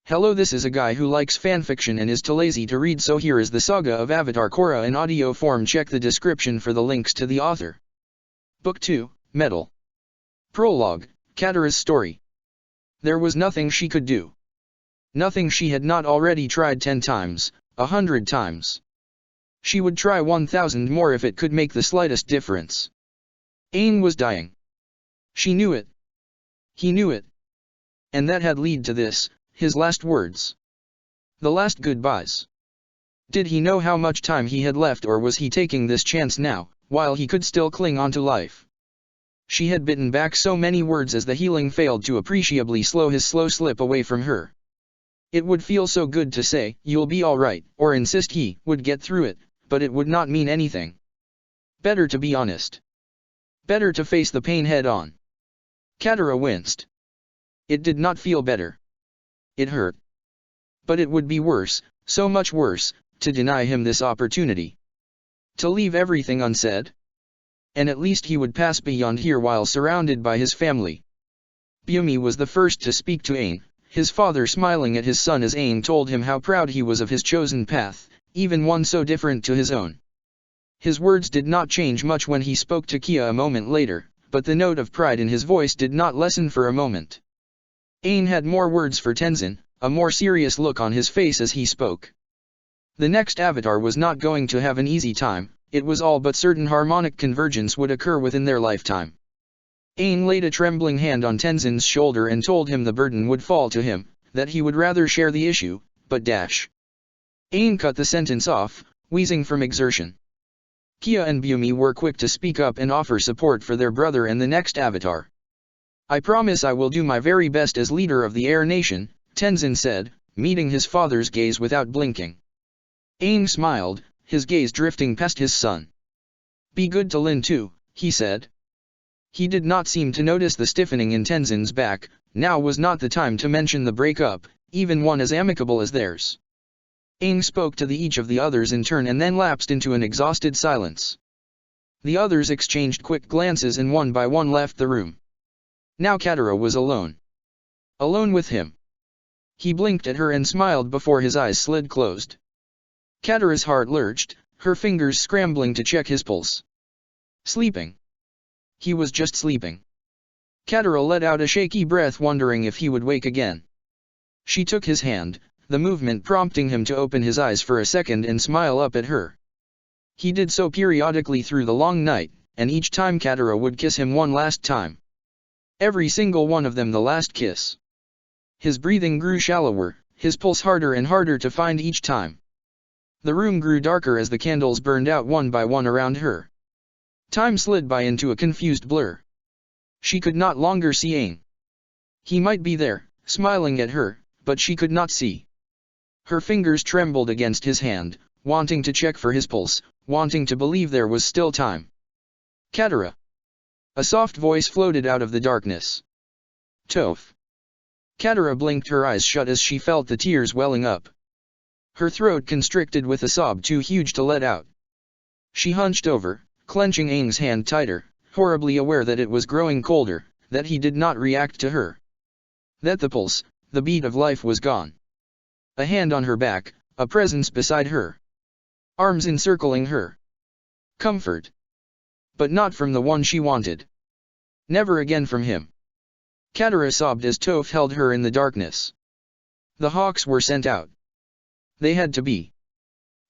Hello, this is a guy who likes fanfiction and is too lazy to read, so here is the Saga of Avatar Korra in audio form. Check the description for the links to the author. Book 2, Metal. Prologue, Katara's story. There was nothing she could do. Nothing she had not already tried 10 times, 100 times. She would try 1,000 more if it could make the slightest difference. Aang was dying. She knew it. He knew it. And that had led to this, his last words. The last goodbyes. Did he know how much time he had left, or was he taking this chance now, while he could still cling on to life? She had bitten back so many words as the healing failed to appreciably slow his slow slip away from her. It would feel so good to say, "You'll be alright," or insist he would get through it, but it would not mean anything. Better to be honest. Better to face the pain head on. Katara winced. It did not feel better. It hurt. But it would be worse, so much worse, to deny him this opportunity. To leave everything unsaid. And at least he would pass beyond here while surrounded by his family. Bumi was the first to speak to Aang, his father smiling at his son as Aang told him how proud he was of his chosen path, even one so different to his own. His words did not change much when he spoke to Kia a moment later, but the note of pride in his voice did not lessen for a moment. Aang had more words for Tenzin, a more serious look on his face as he spoke. The next Avatar was not going to have an easy time, it was all but certain harmonic convergence would occur within their lifetime. Aang laid a trembling hand on Tenzin's shoulder and told him the burden would fall to him, that he would rather share the issue, but Aang cut the sentence off, wheezing from exertion. Kia and Bumi were quick to speak up and offer support for their brother and the next Avatar. "I promise I will do my very best as leader of the Air Nation," Tenzin said, meeting his father's gaze without blinking. Aang smiled, his gaze drifting past his son. "Be good to Lin too," he said. He did not seem to notice the stiffening in Tenzin's back. Now was not the time to mention the breakup, even one as amicable as theirs. Aang spoke to each of the others in turn and then lapsed into an exhausted silence. The others exchanged quick glances and one by one left the room. Now Katara was alone. Alone with him. He blinked at her and smiled before his eyes slid closed. Katara's heart lurched, her fingers scrambling to check his pulse. Sleeping. He was just sleeping. Katara let out a shaky breath, wondering if he would wake again. She took his hand, the movement prompting him to open his eyes for a second and smile up at her. He did so periodically through the long night, and each time Katara would kiss him one last time. Every single one of them the last kiss. His breathing grew shallower, his pulse harder and harder to find each time. The room grew darker as the candles burned out one by one around her. Time slid by into a confused blur. She could not longer see Aang. He might be there, smiling at her, but she could not see. Her fingers trembled against his hand, wanting to check for his pulse, wanting to believe there was still time. "Katara." A soft voice floated out of the darkness. "Toph." Katara blinked her eyes shut as she felt the tears welling up. Her throat constricted with a sob too huge to let out. She hunched over, clenching Aang's hand tighter, horribly aware that it was growing colder, that he did not react to her. That the pulse, the beat of life was gone. A hand on her back, a presence beside her. Arms encircling her. Comfort. But not from the one she wanted. Never again from him. Katara sobbed as Toph held her in the darkness. The hawks were sent out. They had to be.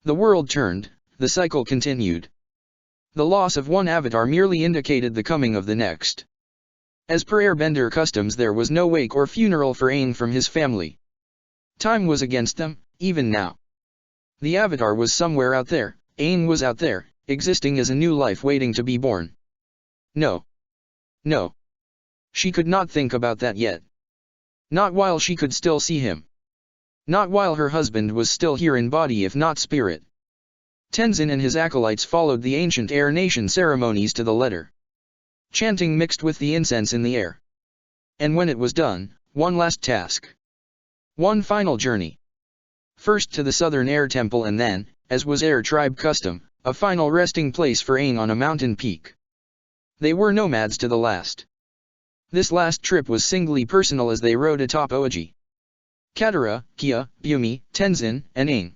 The world turned, the cycle continued. The loss of one avatar merely indicated the coming of the next. As per airbender customs, there was no wake or funeral for Aang from his family. Time was against them, even now. The avatar was somewhere out there, Aang was out there, existing as a new life waiting to be born. No. No. She could not think about that yet. Not while she could still see him. Not while her husband was still here in body if not spirit. Tenzin and his acolytes followed the ancient Air Nation ceremonies to the letter. Chanting mixed with the incense in the air. And when it was done, one last task. One final journey. First to the southern Air Temple and then, as was Air Tribe custom, a final resting place for Aang on a mountain peak. They were nomads to the last. This last trip was singly personal as they rode atop Oji. Katara, Kia, Bumi, Tenzin, and Aang.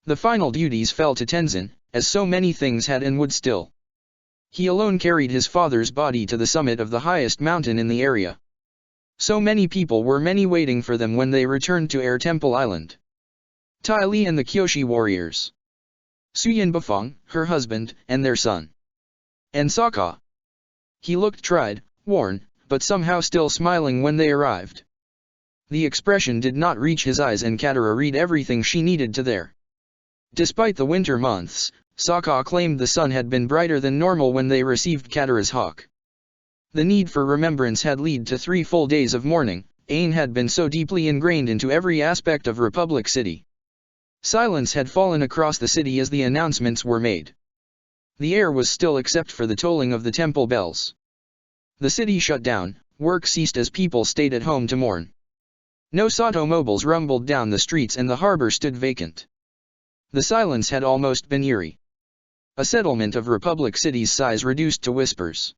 The final duties fell to Tenzin, as so many things had and would still. He alone carried his father's body to the summit of the highest mountain in the area. So many people were waiting for them when they returned to Air Temple Island. Tai Li and the Kyoshi warriors. Suyin Bafang, her husband, and their son. And Sokka. He looked tried, worn, but somehow still smiling when they arrived. The expression did not reach his eyes and Katara read everything she needed to there. Despite the winter months, Sokka claimed the sun had been brighter than normal when they received Katara's hawk. The need for remembrance had led to 3 full days of mourning. Aang had been so deeply ingrained into every aspect of Republic City. Silence had fallen across the city as the announcements were made. The air was still except for the tolling of the temple bells. The city shut down, work ceased as people stayed at home to mourn. No automobiles rumbled down the streets and the harbor stood vacant. The silence had almost been eerie. A settlement of Republic City's size reduced to whispers.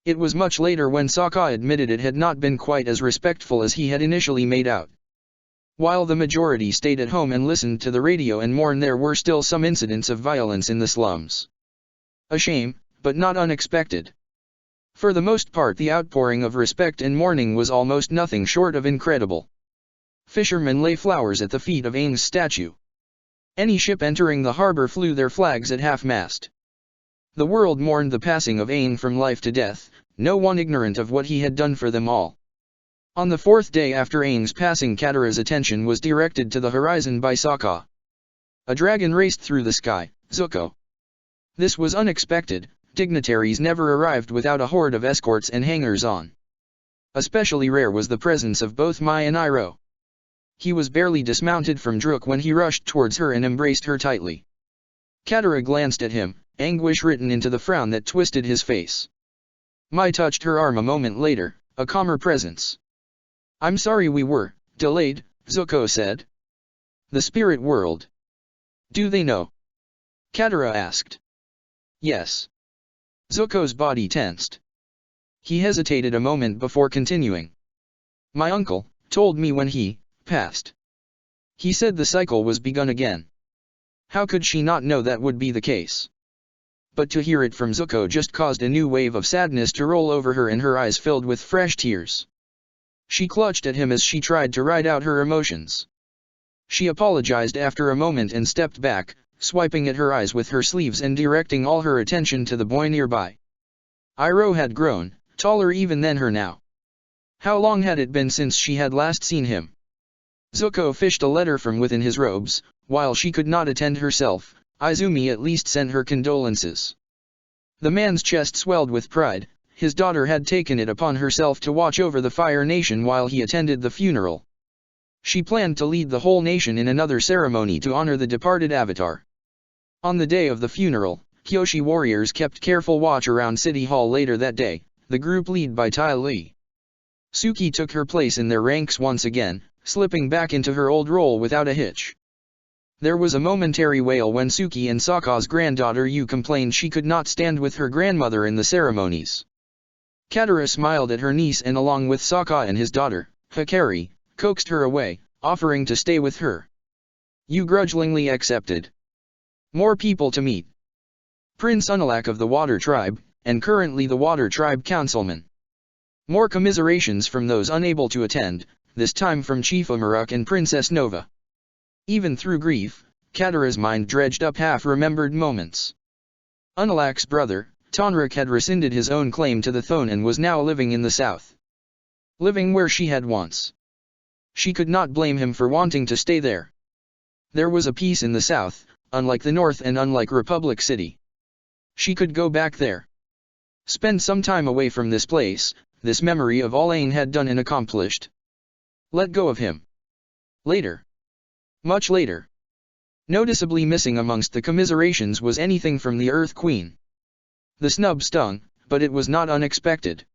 It was much later when Sokka admitted it had not been quite as respectful as he had initially made out. While the majority stayed at home and listened to the radio and mourned, there were still some incidents of violence in the slums. A shame, but not unexpected. For the most part, the outpouring of respect and mourning was almost nothing short of incredible. Fishermen lay flowers at the feet of Aang's statue. Any ship entering the harbor flew their flags at half-mast. The world mourned the passing of Aang from life to death, no one ignorant of what he had done for them all. On the 4th day after Aang's passing, Katara's attention was directed to the horizon by Sokka. A dragon raced through the sky, Zuko. This was unexpected. Dignitaries never arrived without a horde of escorts and hangers-on. Especially rare was the presence of both Mai and Iroh. He was barely dismounted from Druk when he rushed towards her and embraced her tightly. Katara glanced at him, anguish written into the frown that twisted his face. Mai touched her arm a moment later, a calmer presence. "I'm sorry we were delayed," Zuko said. "The spirit world. Do they know?" Katara asked. "Yes." Zuko's body tensed. He hesitated a moment before continuing. "My uncle told me when he passed. He said the cycle was begun again." How could she not know that would be the case? But to hear it from Zuko just caused a new wave of sadness to roll over her and her eyes filled with fresh tears. She clutched at him as she tried to ride out her emotions. She apologized after a moment and stepped back, swiping at her eyes with her sleeves and directing all her attention to the boy nearby. Iroh had grown, taller even than her now. How long had it been since she had last seen him? Zuko fished a letter from within his robes. While she could not attend herself, Izumi at least sent her condolences. The man's chest swelled with pride. His daughter had taken it upon herself to watch over the Fire Nation while he attended the funeral. She planned to lead the whole nation in another ceremony to honor the departed Avatar. On the day of the funeral, Kyoshi warriors kept careful watch around City Hall later that day, the group led by Tai Li. Suki took her place in their ranks once again, slipping back into her old role without a hitch. There was a momentary wail when Suki and Sokka's granddaughter Yu complained she could not stand with her grandmother in the ceremonies. Katara smiled at her niece and along with Sokka and his daughter, Hikari, coaxed her away, offering to stay with her. Yu grudgingly accepted. More people to meet. Prince Unalaq of the Water Tribe, and currently the Water Tribe Councilman. More commiserations from those unable to attend, this time from Chief Amaruk and Princess Nova. Even through grief, Katara's mind dredged up half-remembered moments. Unalaq's brother, Tonrik had rescinded his own claim to the throne and was now living in the south. Living where she had once. She could not blame him for wanting to stay there. There was a peace in the south, unlike the north and unlike Republic City. She could go back there. Spend some time away from this place, this memory of all Aang had done and accomplished. Let go of him. Later. Much later. Noticeably missing amongst the commiserations was anything from the Earth Queen. The snub stung, but it was not unexpected.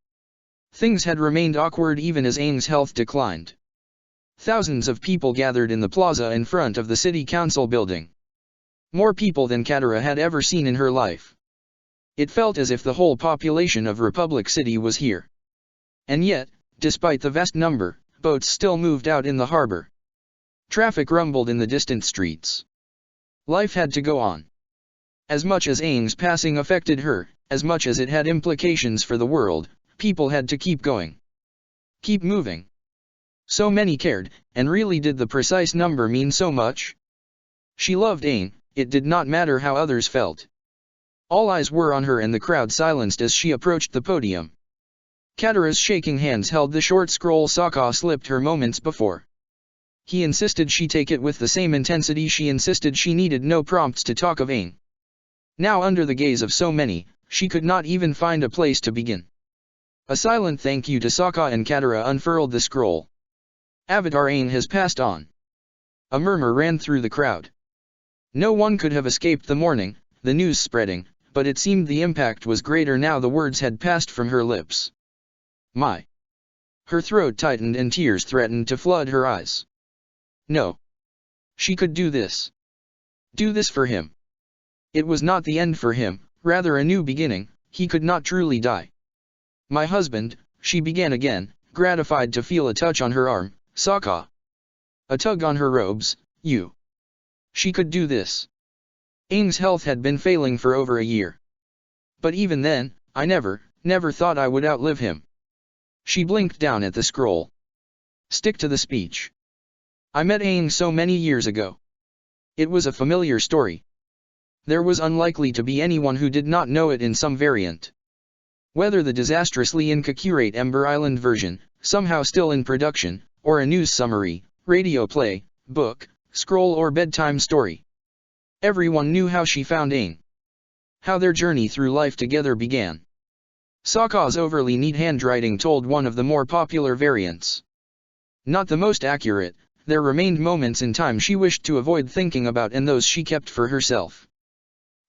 Things had remained awkward even as Aang's health declined. Thousands of people gathered in the plaza in front of the city council building. More people than Katara had ever seen in her life. It felt as if the whole population of Republic City was here. And yet, despite the vast number, boats still moved out in the harbor. Traffic rumbled in the distant streets. Life had to go on. As much as Aang's passing affected her, as much as it had implications for the world, people had to keep going. Keep moving. So many cared, and really did the precise number mean so much? She loved Aang, it did not matter how others felt. All eyes were on her and the crowd silenced as she approached the podium. Katara's shaking hands held the short scroll Sokka slipped her moments before. He insisted she take it with the same intensity she insisted she needed no prompts to talk of Aang. Now under the gaze of so many, she could not even find a place to begin. A silent thank you to Sokka and Katara unfurled the scroll. Avatar Aang has passed on. A murmur ran through the crowd. No one could have escaped the mourning, the news spreading, but it seemed the impact was greater now the words had passed from her lips. My. Her throat tightened and tears threatened to flood her eyes. No. She could do this. Do this for him. It was not the end for him, rather a new beginning, he could not truly die. My husband, she began again, gratified to feel a touch on her arm, Sokka. A tug on her robes, you. She could do this. Aang's health had been failing for over a year. But even then, I never thought I would outlive him. She blinked down at the scroll. Stick to the speech. I met Aang so many years ago. It was a familiar story. There was unlikely to be anyone who did not know it in some variant. Whether the disastrously inaccurate Ember Island version, somehow still in production, or a news summary, radio play, book, scroll or bedtime story. Everyone knew how she found Aang. How their journey through life together began. Sokka's overly neat handwriting told one of the more popular variants. Not the most accurate, there remained moments in time she wished to avoid thinking about and those she kept for herself.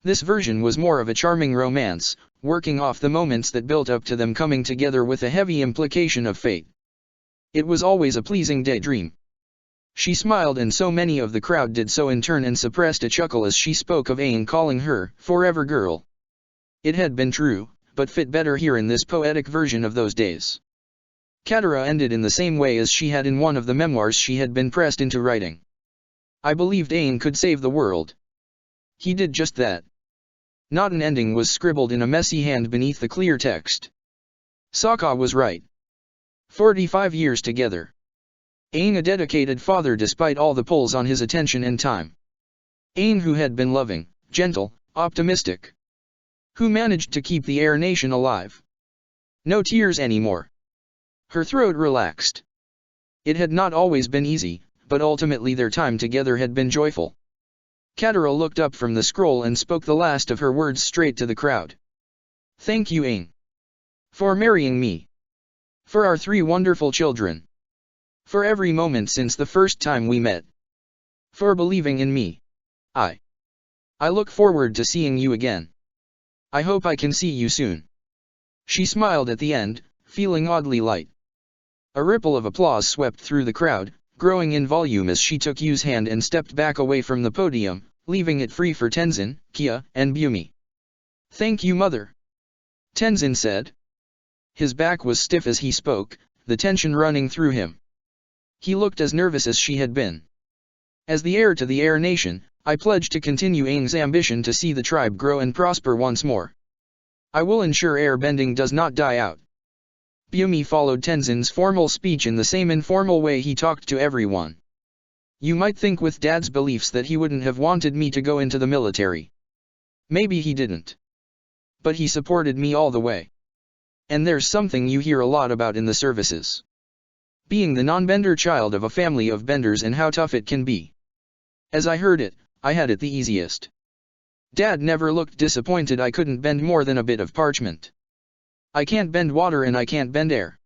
This version was more of a charming romance, working off the moments that built up to them coming together with a heavy implication of fate. It was always a pleasing daydream. She smiled and so many of the crowd did so in turn and suppressed a chuckle as she spoke of Aang calling her, forever girl. It had been true, but fit better here in this poetic version of those days. Katara ended in the same way as she had in one of the memoirs she had been pressed into writing. I believed Aang could save the world. He did just that. Not an ending was scribbled in a messy hand beneath the clear text. Sokka was right. 45 years together. Aang a dedicated father despite all the pulls on his attention and time. Aang who had been loving, gentle, optimistic. Who managed to keep the Air Nation alive. No tears anymore. Her throat relaxed. It had not always been easy, but ultimately their time together had been joyful. Katara looked up from the scroll and spoke the last of her words straight to the crowd. Thank you Aang. For marrying me. For our 3 wonderful children. For every moment since the first time we met. For believing in me. I look forward to seeing you again. I hope I can see you soon. She smiled at the end, feeling oddly light. A ripple of applause swept through the crowd, growing in volume as she took Yu's hand and stepped back away from the podium, leaving it free for Tenzin, Kia, and Bumi. Thank you mother. Tenzin said. His back was stiff as he spoke, the tension running through him. He looked as nervous as she had been. As the heir to the Air Nation, I pledge to continue Aang's ambition to see the tribe grow and prosper once more. I will ensure airbending does not die out. Bumi followed Tenzin's formal speech in the same informal way he talked to everyone. You might think with Dad's beliefs that he wouldn't have wanted me to go into the military. Maybe he didn't. But he supported me all the way. And there's something you hear a lot about in the services. Being the non-bender child of a family of benders and how tough it can be. As I heard it, I had it the easiest. Dad never looked disappointed I couldn't bend more than a bit of parchment. I can't bend water and I can't bend air.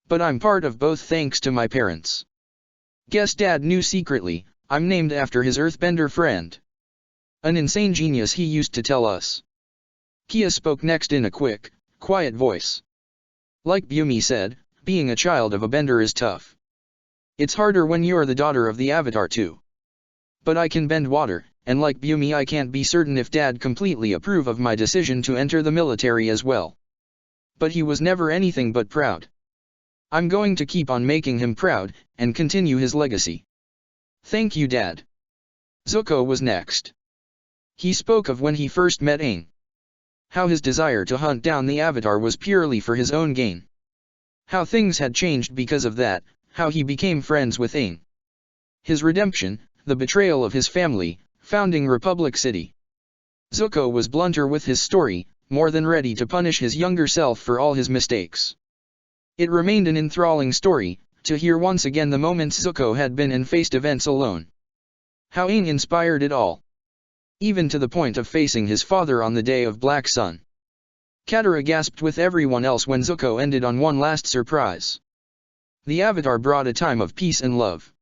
But I'm part of both thanks to my parents. Guess Dad knew secretly, I'm named after his earthbender friend. An insane genius he used to tell us. Kia spoke next in a quick, quiet voice. Like Bumi said, being a child of a bender is tough. It's harder when you're the daughter of the Avatar too. But I can bend water, and like Bumi I can't be certain if Dad completely approve of my decision to enter the military as well. But he was never anything but proud. I'm going to keep on making him proud, and continue his legacy. Thank you, Dad. Zuko was next. He spoke of when he first met Aang. How his desire to hunt down the Avatar was purely for his own gain. How things had changed because of that, how he became friends with Aang. His redemption, the betrayal of his family, founding Republic City. Zuko was blunter with his story, more than ready to punish his younger self for all his mistakes. It remained an enthralling story, to hear once again the moments Zuko had been and faced events alone. How Aang inspired it all. Even to the point of facing his father on the day of Black Sun. Katara gasped with everyone else when Zuko ended on one last surprise. The Avatar brought a time of peace and love.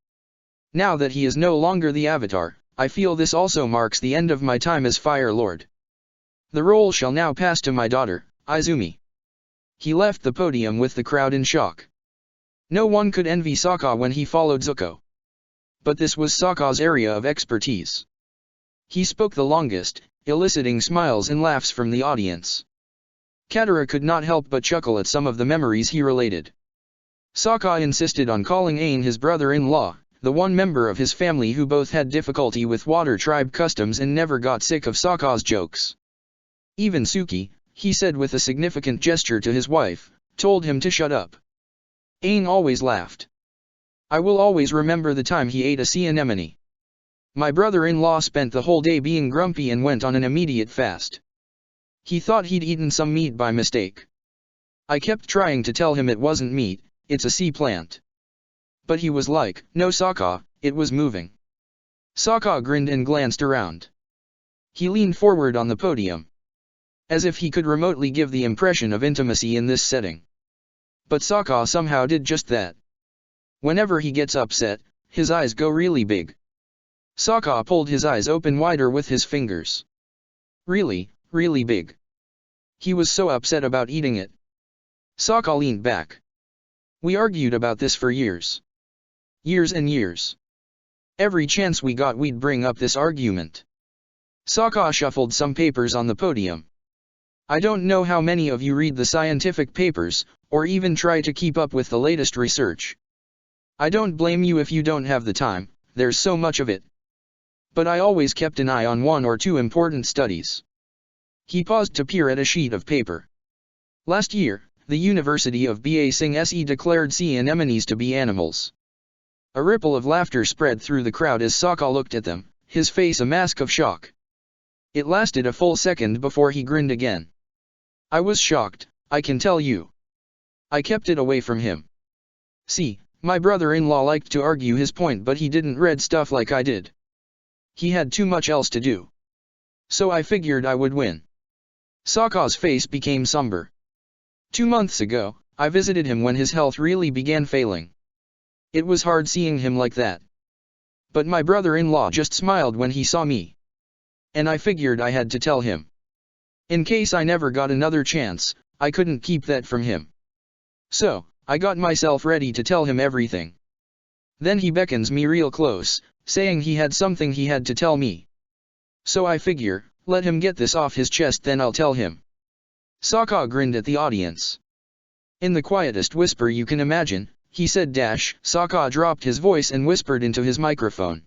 Now that he is no longer the Avatar, I feel this also marks the end of my time as Fire Lord. The role shall now pass to my daughter, Izumi. He left the podium with the crowd in shock. No one could envy Sokka when he followed Zuko. But this was Sokka's area of expertise. He spoke the longest, eliciting smiles and laughs from the audience. Katara could not help but chuckle at some of the memories he related. Sokka insisted on calling Aang his brother-in-law, the one member of his family who both had difficulty with water tribe customs and never got sick of Sokka's jokes. Even Suki, he said with a significant gesture to his wife, told him to shut up. Aang always laughed. I will always remember the time he ate a sea anemone. My brother-in-law spent the whole day being grumpy and went on an immediate fast. He thought he'd eaten some meat by mistake. I kept trying to tell him it wasn't meat, it's a sea plant. But he was like, no Sokka, it was moving. Sokka grinned and glanced around. He leaned forward on the podium. As if he could remotely give the impression of intimacy in this setting. But Sokka somehow did just that. Whenever he gets upset, his eyes go really big. Sokka pulled his eyes open wider with his fingers. Really, really big. He was so upset about eating it. Sokka leaned back. We argued about this for years. Years and years. Every chance we got we'd bring up this argument. Sokka shuffled some papers on the podium. I don't know how many of you read the scientific papers, or even try to keep up with the latest research. I don't blame you if you don't have the time, there's so much of it. But I always kept an eye on one or two important studies. He paused to peer at a sheet of paper. Last year, the University of Ba Sing Se declared sea anemones to be animals. A ripple of laughter spread through the crowd as Sokka looked at them, his face a mask of shock. It lasted a full second before he grinned again. I was shocked, I can tell you. I kept it away from him. See, my brother-in-law liked to argue his point but he didn't read stuff like I did. He had too much else to do. So I figured I would win. Sokka's face became somber. 2 months ago, I visited him when his health really began failing. It was hard seeing him like that. But my brother-in-law just smiled when he saw me. And I figured I had to tell him. In case I never got another chance, I couldn't keep that from him. So, I got myself ready to tell him everything. Then he beckons me real close, saying he had something he had to tell me. So I figure, let him get this off his chest then I'll tell him. Sokka grinned at the audience. In the quietest whisper you can imagine, he said Sokka dropped his voice and whispered into his microphone.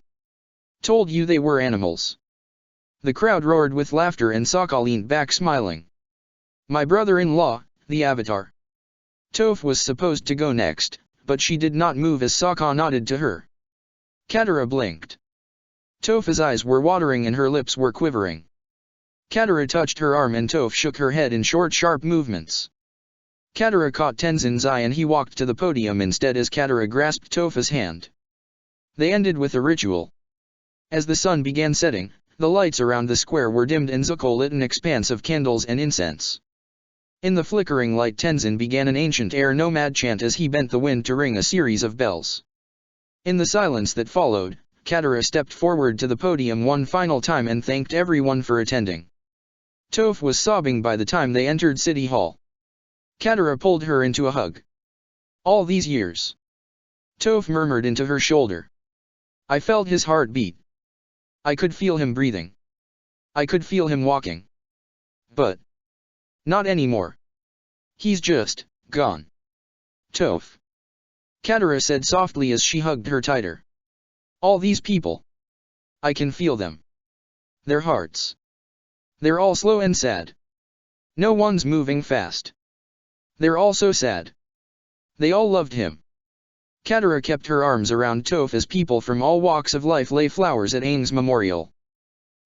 Told you they were animals. The crowd roared with laughter and Sokka leaned back smiling. My brother-in-law, the Avatar. Toph was supposed to go next, but she did not move as Sokka nodded to her. Katara blinked. Toph's eyes were watering and her lips were quivering. Katara touched her arm and Toph shook her head in short sharp movements. Katara caught Tenzin's eye and he walked to the podium instead as Katara grasped Toph's hand. They ended with a ritual. As the sun began setting, the lights around the square were dimmed and Zuko lit an expanse of candles and incense. In the flickering light Tenzin began an ancient air nomad chant as he bent the wind to ring a series of bells. In the silence that followed, Katara stepped forward to the podium one final time and thanked everyone for attending. Toph was sobbing by the time they entered City Hall. Katara pulled her into a hug. All these years. Toph murmured into her shoulder. I felt his heart beat. I could feel him breathing. I could feel him walking. But not anymore. He's just gone. Toph. Katara said softly as she hugged her tighter. All these people. I can feel them. Their hearts. They're all slow and sad. No one's moving fast. They're all so sad. They all loved him. Katara kept her arms around Toph as people from all walks of life lay flowers at Aang's memorial.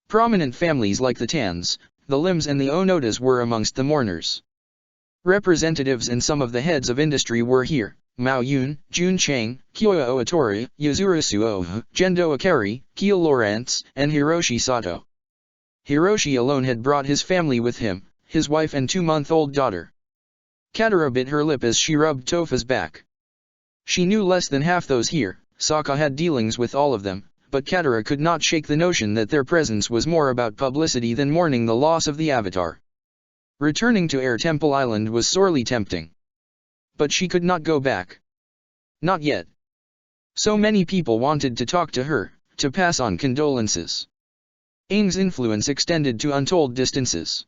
Prominent families like the Tans, the Lims and the Onodas were amongst the mourners. Representatives and some of the heads of industry were here: Mao Yun, Jun Chang, Kyoya Oatori, Yuzuru Suo, Gendo Akari, Keel Lawrence, and Hiroshi Sato. Hiroshi alone had brought his family with him, his wife and 2-month-old daughter. Katara bit her lip as she rubbed Toph's back. She knew less than half those here. Sokka had dealings with all of them, but Katara could not shake the notion that their presence was more about publicity than mourning the loss of the Avatar. Returning to Air Temple Island was sorely tempting. But she could not go back. Not yet. So many people wanted to talk to her, to pass on condolences. Aang's influence extended to untold distances.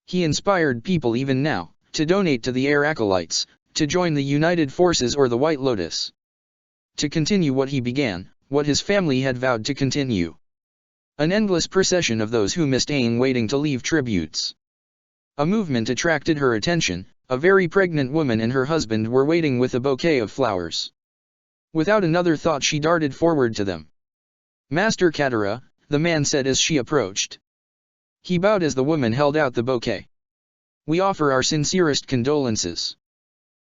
He inspired people even now, to donate to the Air Acolytes, to join the United Forces or the White Lotus. To continue what he began, what his family had vowed to continue. An endless procession of those who missed Aang waiting to leave tributes. A movement attracted her attention. A very pregnant woman and her husband were waiting with a bouquet of flowers. Without another thought she darted forward to them. "Master Katara," the man said as she approached. He bowed as the woman held out the bouquet. "We offer our sincerest condolences."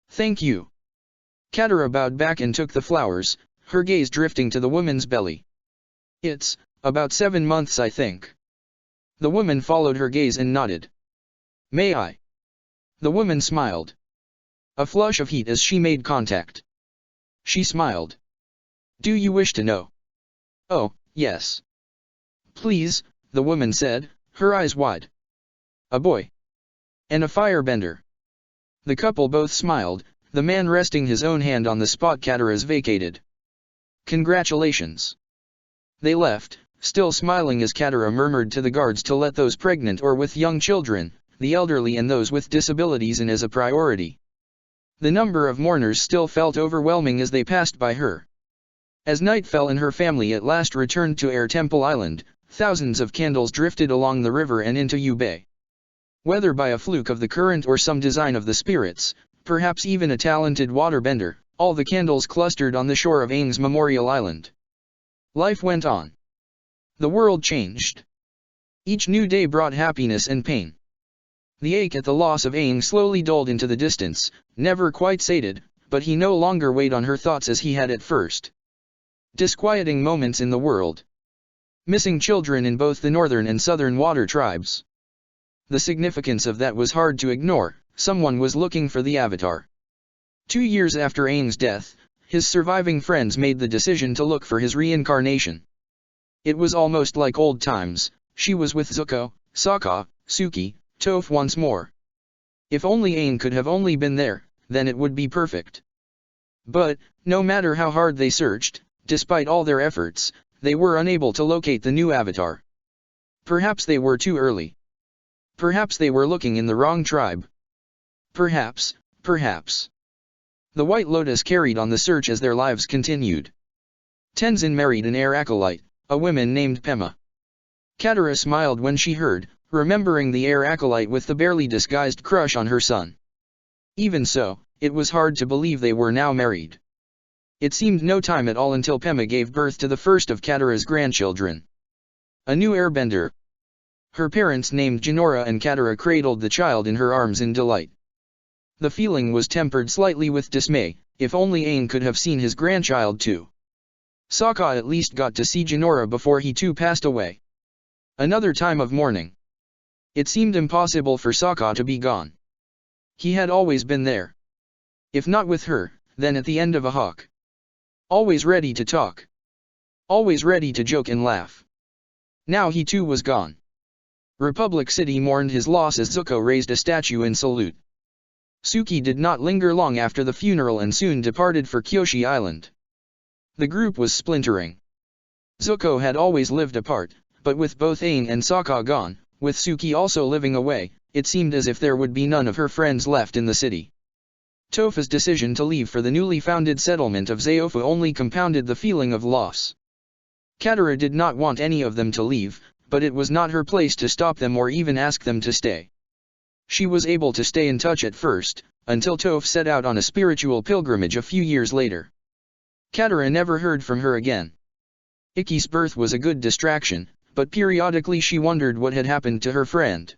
"Thank you." Katara bowed back and took the flowers, her gaze drifting to the woman's belly. "It's about 7 months, I think." The woman followed her gaze and nodded. "May I?" The woman smiled. A flush of heat as she made contact. She smiled. "Do you wish to know?" "Oh, yes." "Please," the woman said, her eyes wide. "A boy. And a firebender." The couple both smiled, the man resting his own hand on the spot Katara's vacated. "Congratulations." They left, still smiling as Katara murmured to the guards to let those pregnant or with young children, the elderly and those with disabilities in as a priority. The number of mourners still felt overwhelming as they passed by her. As night fell and her family at last returned to Air Temple Island, thousands of candles drifted along the river and into Yu Bay. Whether by a fluke of the current or some design of the spirits, perhaps even a talented waterbender, all the candles clustered on the shore of Aang's Memorial Island. Life went on. The world changed. Each new day brought happiness and pain. The ache at the loss of Aang slowly dulled into the distance, never quite sated, but he no longer weighed on her thoughts as he had at first. Disquieting moments in the world. Missing children in both the northern and southern water tribes. The significance of that was hard to ignore. Someone was looking for the Avatar. 2 years after Aang's death, his surviving friends made the decision to look for his reincarnation. It was almost like old times. She was with Zuko, Sokka, Suki, Toph once more. If only Aang could have only been there, then it would be perfect. But, no matter how hard they searched, despite all their efforts, they were unable to locate the new Avatar. Perhaps they were too early. Perhaps they were looking in the wrong tribe. Perhaps. The White Lotus carried on the search as their lives continued. Tenzin married an Air Acolyte, a woman named Pema. Katara smiled when she heard, remembering the Air Acolyte with the barely disguised crush on her son. Even so, it was hard to believe they were now married. It seemed no time at all until Pema gave birth to the first of Katara's grandchildren. A new airbender. Her parents named Jinora and Katara cradled the child in her arms in delight. The feeling was tempered slightly with dismay. If only Aang could have seen his grandchild too. Sokka at least got to see Jinora before he too passed away. Another time of mourning. It seemed impossible for Sokka to be gone. He had always been there. If not with her, then at the end of a hawk. Always ready to talk. Always ready to joke and laugh. Now he too was gone. Republic City mourned his loss as Zuko raised a statue in salute. Suki did not linger long after the funeral and soon departed for Kyoshi Island. The group was splintering. Zuko had always lived apart, but with both Aang and Sokka gone, with Suki also living away, it seemed as if there would be none of her friends left in the city. Toph's decision to leave for the newly founded settlement of Zaofu only compounded the feeling of loss. Katara did not want any of them to leave, but it was not her place to stop them or even ask them to stay. She was able to stay in touch at first, until Toph set out on a spiritual pilgrimage a few years later. Katara never heard from her again. Ikki's birth was a good distraction, but periodically she wondered what had happened to her friend.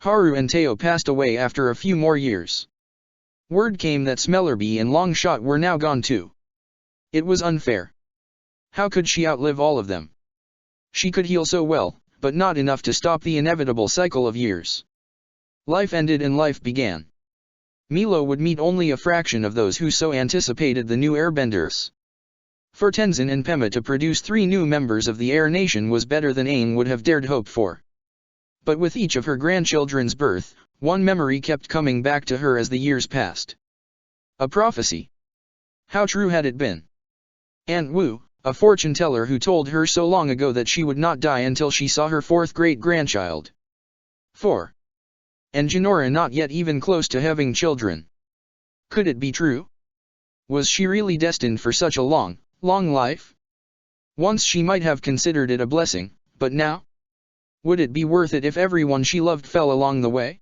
Haru and Teo passed away after a few more years. Word came that Smellerbee and Longshot were now gone too. It was unfair. How could she outlive all of them? She could heal so well, but not enough to stop the inevitable cycle of years. Life ended and life began. Milo would meet only a fraction of those who so anticipated the new airbenders. For Tenzin and Pema to produce 3 new members of the Air Nation was better than Aang would have dared hope for. But with each of her grandchildren's birth, one memory kept coming back to her as the years passed. A prophecy. How true had it been? Aunt Wu, a fortune-teller who told her so long ago that she would not die until she saw her 4th great-grandchild. 4. And Jinora not yet even close to having children. Could it be true? Was she really destined for such a long life? Once she might have considered it a blessing, but now? Would it be worth it if everyone she loved fell along the way?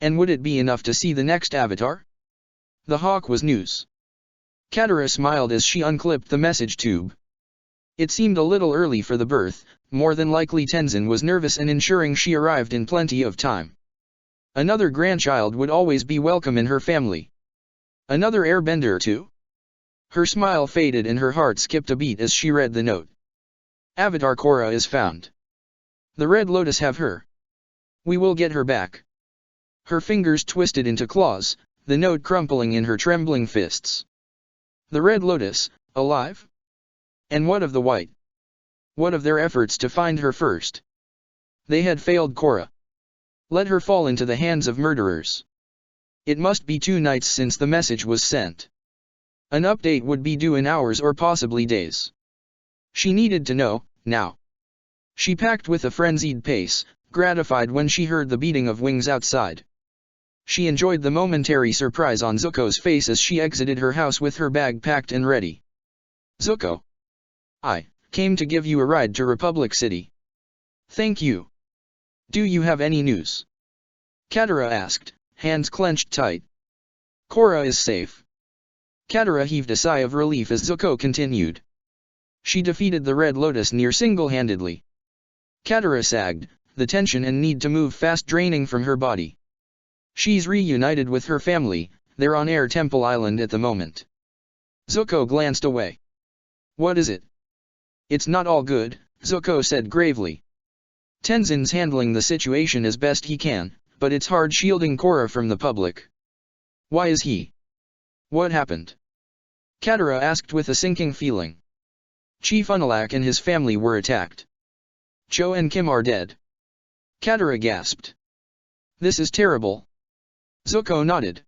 And would it be enough to see the next avatar? The hawk was news. Katara smiled as she unclipped the message tube. It seemed a little early for the birth, more than likely Tenzin was nervous and ensuring she arrived in plenty of time. Another grandchild would always be welcome in her family. Another airbender too? Her smile faded and her heart skipped a beat as she read the note. Avatar Korra is found. The Red Lotus have her. We will get her back. Her fingers twisted into claws, the note crumpling in her trembling fists. The Red Lotus, alive? And what of the White? What of their efforts to find her first? They had failed Korra. Let her fall into the hands of murderers. It must be 2 nights since the message was sent. An update would be due in hours or possibly days. She needed to know, now. She packed with a frenzied pace, gratified when she heard the beating of wings outside. She enjoyed the momentary surprise on Zuko's face as she exited her house with her bag packed and ready. Zuko. I came to give you a ride to Republic City. Thank you. Do you have any news? Katara asked, hands clenched tight. Korra is safe. Katara heaved a sigh of relief as Zuko continued. She defeated the Red Lotus near single-handedly. Katara sagged, the tension and need to move fast draining from her body. She's reunited with her family, they're on Air Temple Island at the moment. Zuko glanced away. What is it? It's not all good, Zuko said gravely. Tenzin's handling the situation as best he can, but it's hard shielding Korra from the public. Why is he? What happened? Katara asked with a sinking feeling. Chief Unalaq and his family were attacked. Cho and Kim are dead. Katara gasped. This is terrible. Zuko nodded.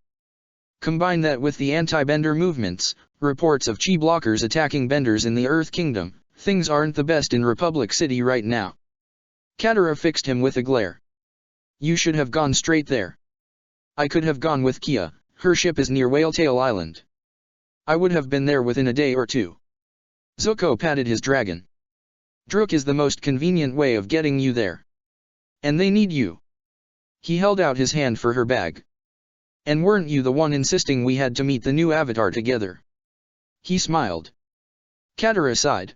Combine that with the anti-bender movements, reports of chi blockers attacking benders in the Earth Kingdom, things aren't the best in Republic City right now. Katara fixed him with a glare. You should have gone straight there. I could have gone with Kia, her ship is near Whaletail Island. I would have been there within a day or 2. Zuko patted his dragon. Druk is the most convenient way of getting you there. And they need you. He held out his hand for her bag. And weren't you the one insisting we had to meet the new avatar together? He smiled. Katara sighed.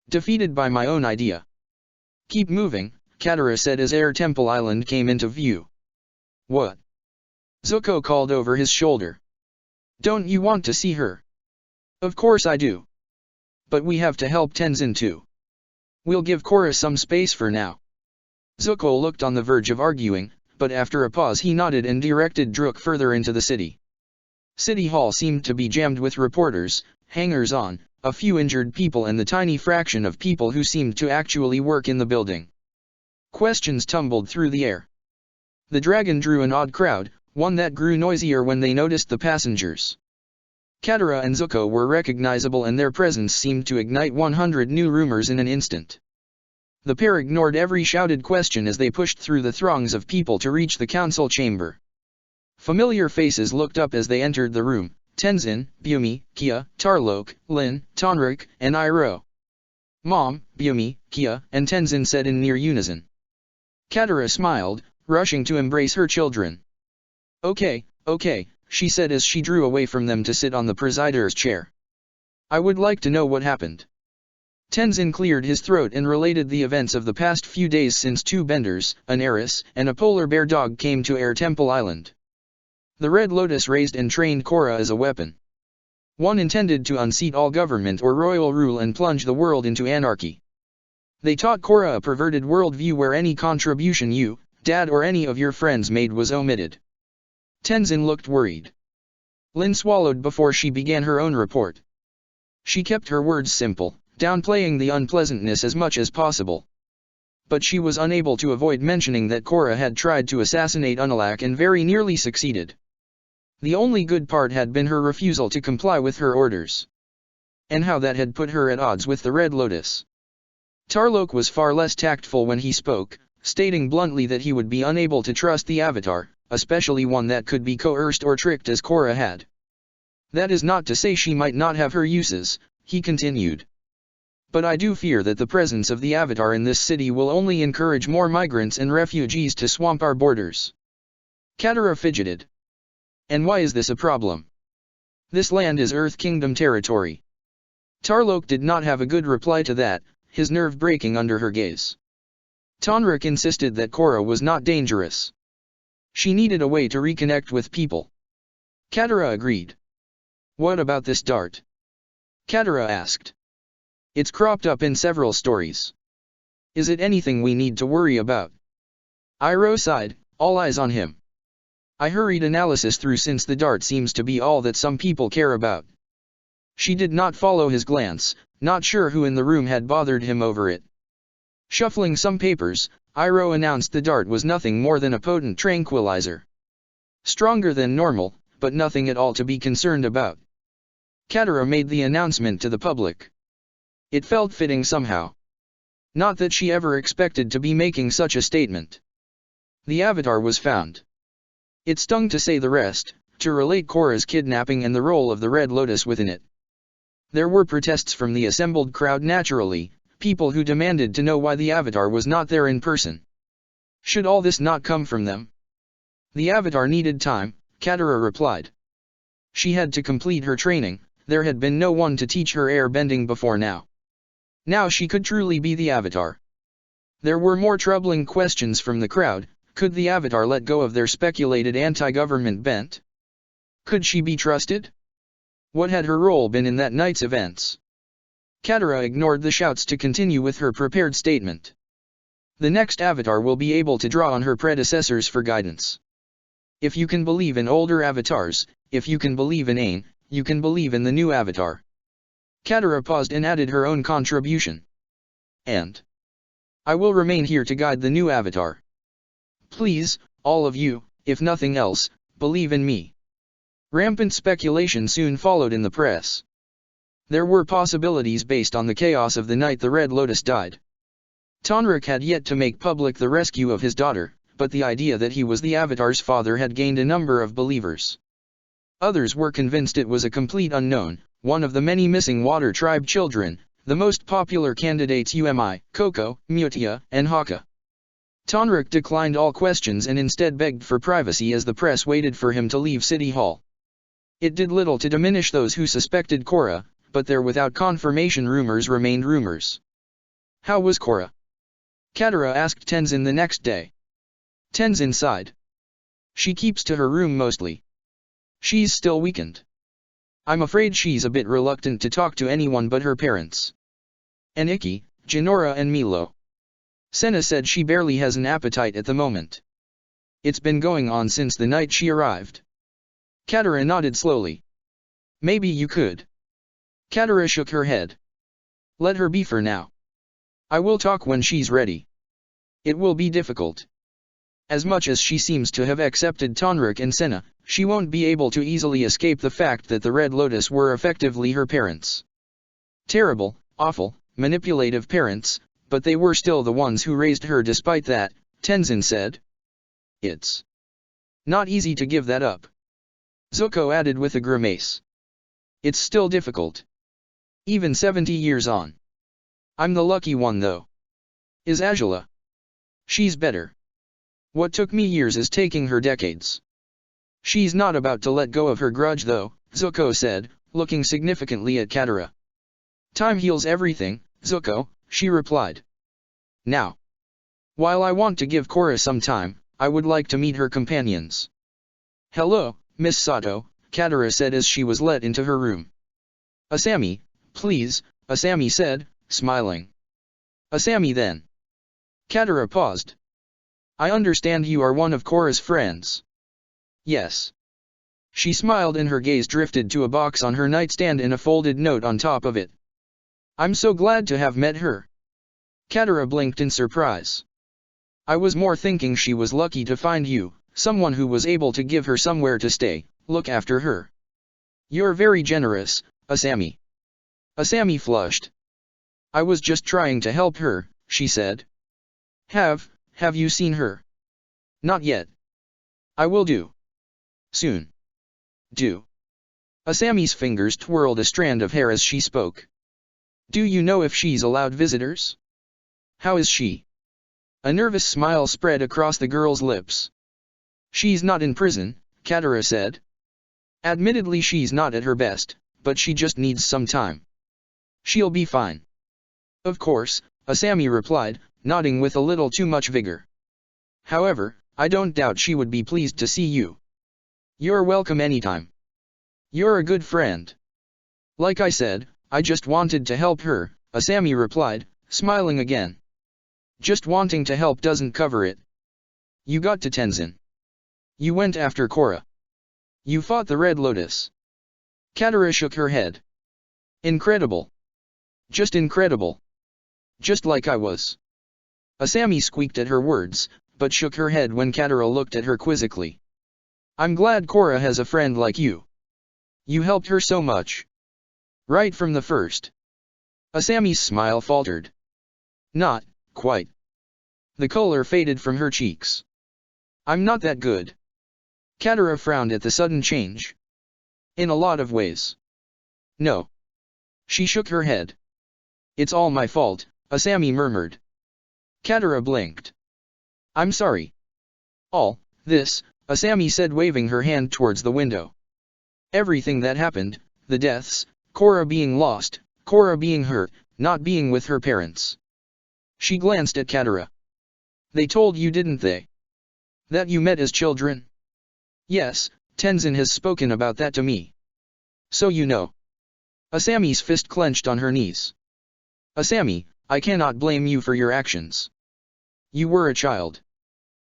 Defeated by my own idea. Keep moving, Katara said as Air Temple Island came into view. What? Zuko called over his shoulder. Don't you want to see her? Of course I do. But we have to help Tenzin too. We'll give Korra some space for now. Zuko looked on the verge of arguing, but after a pause he nodded and directed Druk further into the city. City Hall seemed to be jammed with reporters, hangers-on, a few injured people and the tiny fraction of people who seemed to actually work in the building. Questions tumbled through the air. The dragon drew an odd crowd, one that grew noisier when they noticed the passengers. Katara and Zuko were recognizable and their presence seemed to ignite 100 new rumors in an instant. The pair ignored every shouted question as they pushed through the throngs of people to reach the council chamber. Familiar faces looked up as they entered the room: Tenzin, Bumi, Kia, Tarlok, Lin, Tonrik, and Iroh. Mom, Byumi, Kia, and Tenzin said in near unison. Katara smiled, rushing to embrace her children. Okay, she said as she drew away from them to sit on the presider's chair. I would like to know what happened. Tenzin cleared his throat and related the events of the past few days since two benders, an heiress, and a polar bear dog came to Air Temple Island. The Red Lotus raised and trained Korra as a weapon. One intended to unseat all government or royal rule and plunge the world into anarchy. They taught Korra a perverted worldview where any contribution you, Dad or any of your friends made was omitted. Tenzin looked worried. Lin swallowed before she began her own report. She kept her words simple, downplaying the unpleasantness as much as possible. But she was unable to avoid mentioning that Korra had tried to assassinate Unalaq and very nearly succeeded. The only good part had been her refusal to comply with her orders. And how that had put her at odds with the Red Lotus. Tarlok was far less tactful when he spoke, stating bluntly that he would be unable to trust the Avatar, especially one that could be coerced or tricked as Korra had. That is not to say she might not have her uses, he continued. But I do fear that the presence of the Avatar in this city will only encourage more migrants and refugees to swamp our borders. Katara fidgeted. And why is this a problem? This land is Earth Kingdom territory. Tarlok did not have a good reply to that, his nerve breaking under her gaze. Tonrik insisted that Korra was not dangerous. She needed a way to reconnect with people. Katara agreed. What about this dart? Katara asked. It's cropped up in several stories. Is it anything we need to worry about? Iroh sighed, all eyes on him. I hurried analysis through since the dart seems to be all that some people care about. She did not follow his glance, not sure who in the room had bothered him over it. Shuffling some papers, Iroh announced the dart was nothing more than a potent tranquilizer. Stronger than normal, but nothing at all to be concerned about. Katara made the announcement to the public. It felt fitting somehow. Not that she ever expected to be making such a statement. The Avatar was found. It stung to say the rest, to relate Korra's kidnapping and the role of the Red Lotus within it. There were protests from the assembled crowd naturally, people who demanded to know why the Avatar was not there in person. Should all this not come from them? The Avatar needed time, Katara replied. She had to complete her training, there had been no one to teach her air bending before now. Now she could truly be the Avatar. There were more troubling questions from the crowd. Could the Avatar let go of their speculated anti-government bent? Could she be trusted? What had her role been in that night's events? Katara ignored the shouts to continue with her prepared statement. The next Avatar will be able to draw on her predecessors for guidance. If you can believe in older Avatars, if you can believe in Aang, you can believe in the new Avatar. Katara paused and added her own contribution. And I will remain here to guide the new Avatar. Please, all of you, if nothing else, believe in me. Rampant speculation soon followed in the press. There were possibilities based on the chaos of the night the Red Lotus died. Tonrik had yet to make public the rescue of his daughter, but the idea that he was the Avatar's father had gained a number of believers. Others were convinced it was a complete unknown, one of the many missing Water Tribe children, the most popular candidates Umi, Koko, Mutya, and Haka. Tonrik declined all questions and instead begged for privacy as the press waited for him to leave City Hall. It did little to diminish those who suspected Korra, but their without confirmation rumors remained rumors. How was Korra? Katara asked Tenzin the next day. Tenzin sighed. She keeps to her room mostly. She's still weakened. I'm afraid she's a bit reluctant to talk to anyone but her parents. And Ikki, Jinora and Milo. Senna said she barely has an appetite at the moment. It's been going on since the night she arrived. Katara nodded slowly. Maybe you could. Katara shook her head. Let her be for now. I will talk when she's ready. It will be difficult. As much as she seems to have accepted Tonrik and Senna, she won't be able to easily escape the fact that the Red Lotus were effectively her parents. Terrible, awful, manipulative parents, but they were still the ones who raised her despite that, Tenzin said. It's not easy to give that up. Zuko added with a grimace. It's still difficult. Even 70 years on. I'm the lucky one though. Is Angela? She's better. What took me years is taking her decades. She's not about to let go of her grudge though, Zuko said, looking significantly at Katara. Time heals everything, Zuko, she replied. Now. While I want to give Korra some time, I would like to meet her companions. Hello, Miss Sato, Katara said as she was let into her room. Asami, please, Asami said, smiling. Asami then. Katara paused. I understand you are one of Korra's friends. Yes. She smiled and her gaze drifted to a box on her nightstand and a folded note on top of it. I'm so glad to have met her. Katara blinked in surprise. I was more thinking she was lucky to find you, someone who was able to give her somewhere to stay, look after her. You're very generous, Asami. Asami flushed. I was just trying to help her, she said. Have you seen her? Not yet. I will do. Soon. Do. Asami's fingers twirled a strand of hair as she spoke. Do you know if she's allowed visitors? How is she? A nervous smile spread across the girl's lips. She's not in prison, Katara said. Admittedly she's not at her best, but she just needs some time. She'll be fine. Of course, Asami replied, nodding with a little too much vigor. However, I don't doubt she would be pleased to see you. You're welcome anytime. You're a good friend. Like I said, I just wanted to help her, Asami replied, smiling again. Just wanting to help doesn't cover it. You got to Tenzin. You went after Korra. You fought the Red Lotus. Katara shook her head. Incredible. Just incredible. Just like I was. Asami squeaked at her words, but shook her head when Katara looked at her quizzically. I'm glad Korra has a friend like you. You helped her so much. Right from the first. Asami's smile faltered. Not quite. The color faded from her cheeks. I'm not that good. Katara frowned at the sudden change. In a lot of ways. No. She shook her head. It's all my fault, Asami murmured. Katara blinked. I'm sorry. All this, Asami said waving her hand towards the window. Everything that happened, the deaths, Korra being lost, Korra being hurt, not being with her parents. She glanced at Katara. They told you, didn't they? That you met as children? Yes, Tenzin has spoken about that to me. So you know. Asami's fist clenched on her knees. Asami, I cannot blame you for your actions. You were a child.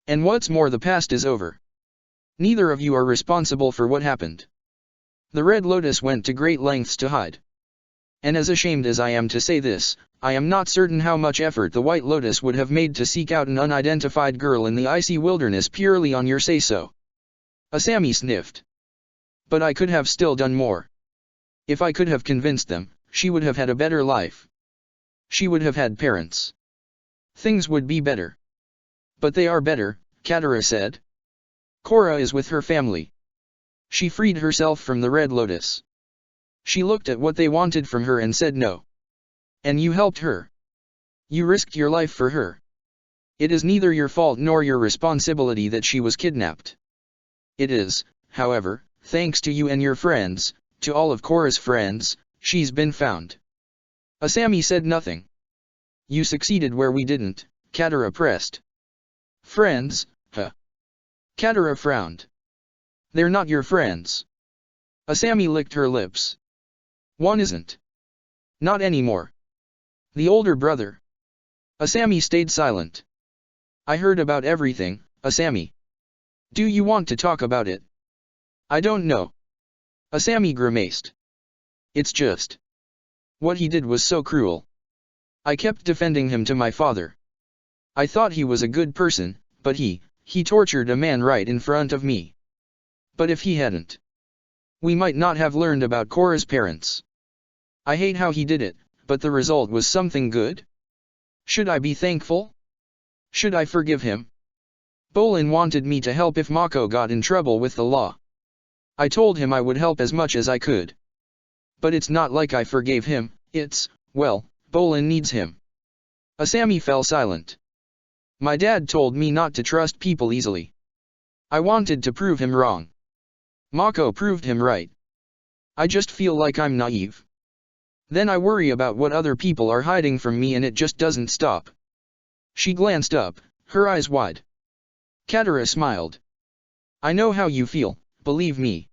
And what's more, the past is over. Neither of you are responsible for what happened. The Red Lotus went to great lengths to hide. And as ashamed as I am to say this, I am not certain how much effort the White Lotus would have made to seek out an unidentified girl in the icy wilderness purely on your say-so. Asami sniffed. But I could have still done more. If I could have convinced them, she would have had a better life. She would have had parents. Things would be better. But they are better, Katara said. Korra is with her family. She freed herself from the Red Lotus. She looked at what they wanted from her and said no. And you helped her. You risked your life for her. It is neither your fault nor your responsibility that she was kidnapped. It is, however, thanks to you and your friends, to all of Korra's friends, she's been found. Asami said nothing. You succeeded where we didn't, Katara pressed. Friends, huh? Katara frowned. They're not your friends. Asami licked her lips. One isn't. Not anymore. The older brother. Asami stayed silent. I heard about everything, Asami. Do you want to talk about it? I don't know. Asami grimaced. It's just. What he did was so cruel. I kept defending him to my father. I thought he was a good person, but he tortured a man right in front of me. But if he hadn't, we might not have learned about Korra's parents. I hate how he did it, but the result was something good. Should I be thankful? Should I forgive him? Bolin wanted me to help if Mako got in trouble with the law. I told him I would help as much as I could. But it's not like I forgave him, it's, well, Bolin needs him. Asami fell silent. My dad told me not to trust people easily. I wanted to prove him wrong. Mako proved him right. I just feel like I'm naive. Then I worry about what other people are hiding from me and it just doesn't stop. She glanced up, her eyes wide. Katara smiled. I know how you feel, believe me.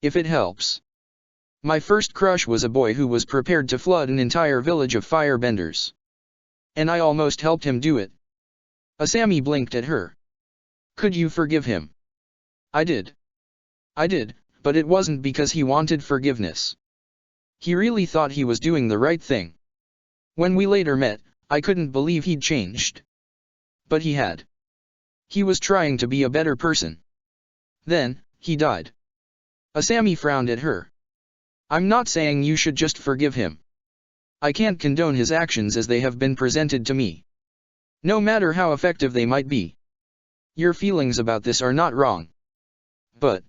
If it helps. My first crush was a boy who was prepared to flood an entire village of firebenders. And I almost helped him do it. Asami blinked at her. Could you forgive him? I did. I did, but it wasn't because he wanted forgiveness. He really thought he was doing the right thing. When we later met, I couldn't believe he'd changed. But he had. He was trying to be a better person. Then, he died. Asami frowned at her. I'm not saying you should just forgive him. I can't condone his actions as they have been presented to me. No matter how effective they might be. Your feelings about this are not wrong. But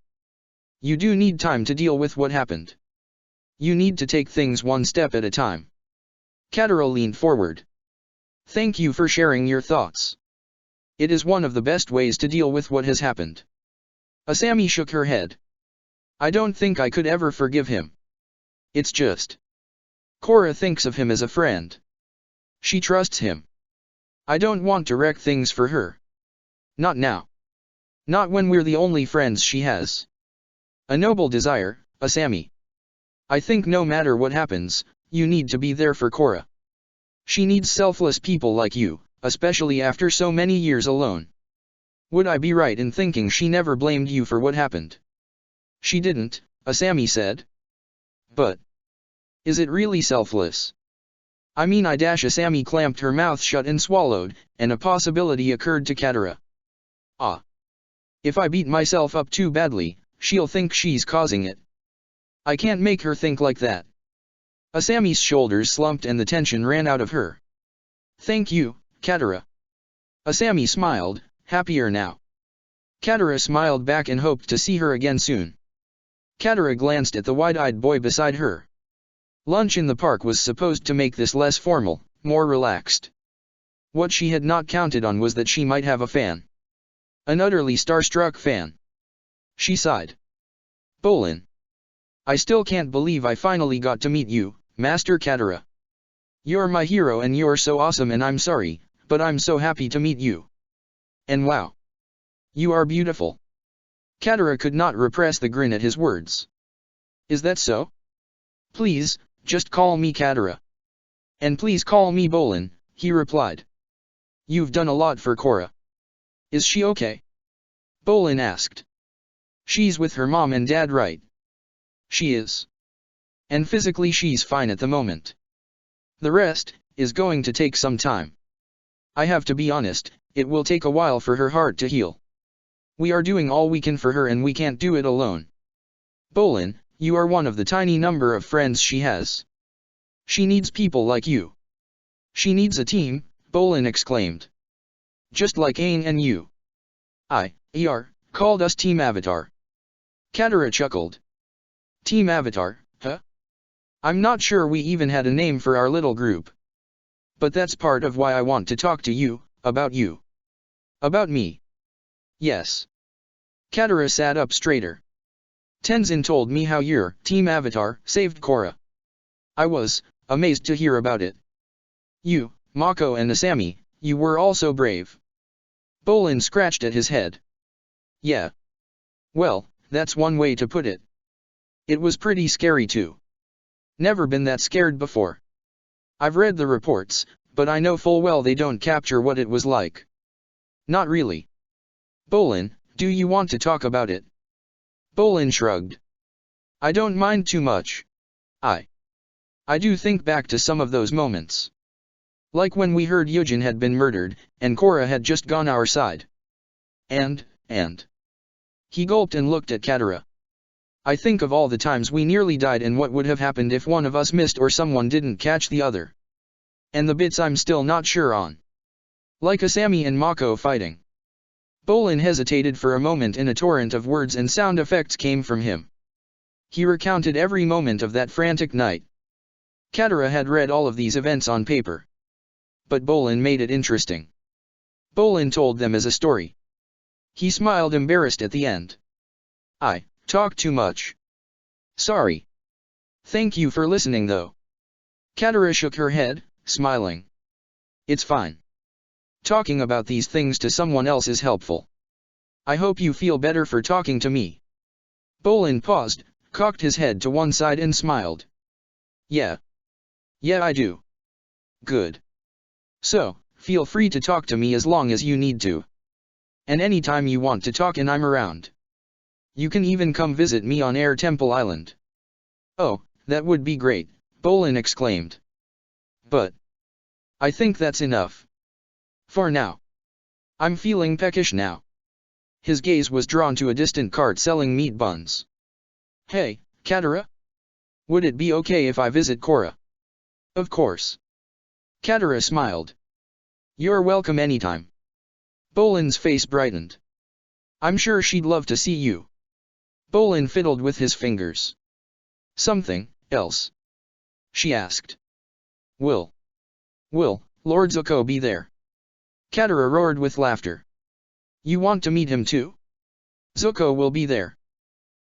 you do need time to deal with what happened. You need to take things one step at a time. Katara leaned forward. Thank you for sharing your thoughts. It is one of the best ways to deal with what has happened. Asami shook her head. I don't think I could ever forgive him. It's just. Korra thinks of him as a friend. She trusts him. I don't want to wreck things for her. Not now. Not when we're the only friends she has. A noble desire, Asami. I think no matter what happens, you need to be there for Korra. She needs selfless people like you, especially after so many years alone. Would I be right in thinking she never blamed you for what happened? She didn't, Asami said. But is it really selfless? I mean Asami clamped her mouth shut and swallowed, and a possibility occurred to Katara. Ah. If I beat myself up too badly, she'll think she's causing it. I can't make her think like that. Asami's shoulders slumped and the tension ran out of her. Thank you, Katara. Asami smiled, happier now. Katara smiled back and hoped to see her again soon. Katara glanced at the wide-eyed boy beside her. Lunch in the park was supposed to make this less formal, more relaxed. What she had not counted on was that she might have a fan. An utterly starstruck fan. She sighed. Bolin. I still can't believe I finally got to meet you, Master Katara. You're my hero and you're so awesome and I'm sorry, but I'm so happy to meet you. And wow. You are beautiful. Katara could not repress the grin at his words. Is that so? Please, just call me Katara. And please call me Bolin, he replied. You've done a lot for Korra. Is she okay? Bolin asked. She's with her mom and dad, right? She is. And physically she's fine at the moment. The rest is going to take some time. I have to be honest, it will take a while for her heart to heal. We are doing all we can for her and we can't do it alone. Bolin, you are one of the tiny number of friends she has. She needs people like you. She needs a team, Bolin exclaimed. Just like Aang and you. Called us Team Avatar. Katara chuckled. Team Avatar, huh? I'm not sure we even had a name for our little group. But that's part of why I want to talk to you, about you. About me. Yes. Katara sat up straighter. Tenzin told me how your Team Avatar saved Korra. I was amazed to hear about it. You, Mako and Asami, you were also brave. Bolin scratched at his head. Yeah. Well, that's one way to put it. It was pretty scary too. Never been that scared before. I've read the reports, but I know full well they don't capture what it was like. Not really. Bolin, do you want to talk about it? Bolin shrugged. I don't mind too much. I do think back to some of those moments. Like when we heard Yujin had been murdered, and Korra had just gone our side. And. He gulped and looked at Katara. I think of all the times we nearly died and what would have happened if one of us missed or someone didn't catch the other. And the bits I'm still not sure on. Like Asami and Mako fighting. Bolin hesitated for a moment and a torrent of words and sound effects came from him. He recounted every moment of that frantic night. Katara had read all of these events on paper. But Bolin made it interesting. Bolin told them as a story. He smiled embarrassed at the end. I talk too much. Sorry. Thank you for listening though. Katara shook her head, smiling. It's fine. Talking about these things to someone else is helpful. I hope you feel better for talking to me. Bolin paused, cocked his head to one side and smiled. Yeah. Yeah, I do. Good. So, feel free to talk to me as long as you need to. And anytime you want to talk and I'm around. You can even come visit me on Air Temple Island. Oh, that would be great, Bolin exclaimed. But I think that's enough. For now. I'm feeling peckish now. His gaze was drawn to a distant cart selling meat buns. Hey, Katara? Would it be okay if I visit Korra? Of course. Katara smiled. You're welcome anytime. Bolin's face brightened. I'm sure she'd love to see you. Bolin fiddled with his fingers. Something else? She asked. Will Lord Zuko be there? Katara roared with laughter. You want to meet him too? Zuko will be there.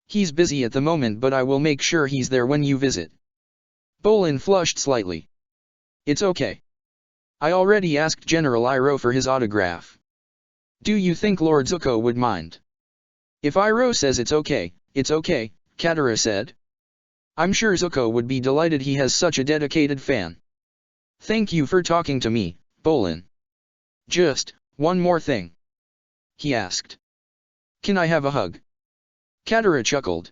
He's busy at the moment but I will make sure he's there when you visit. Bolin flushed slightly. It's okay. I already asked General Iroh for his autograph. Do you think Lord Zuko would mind? If Iroh says it's okay, Katara said. I'm sure Zuko would be delighted he has such a dedicated fan. Thank you for talking to me, Bolin. Just one more thing. He asked. Can I have a hug? Katara chuckled.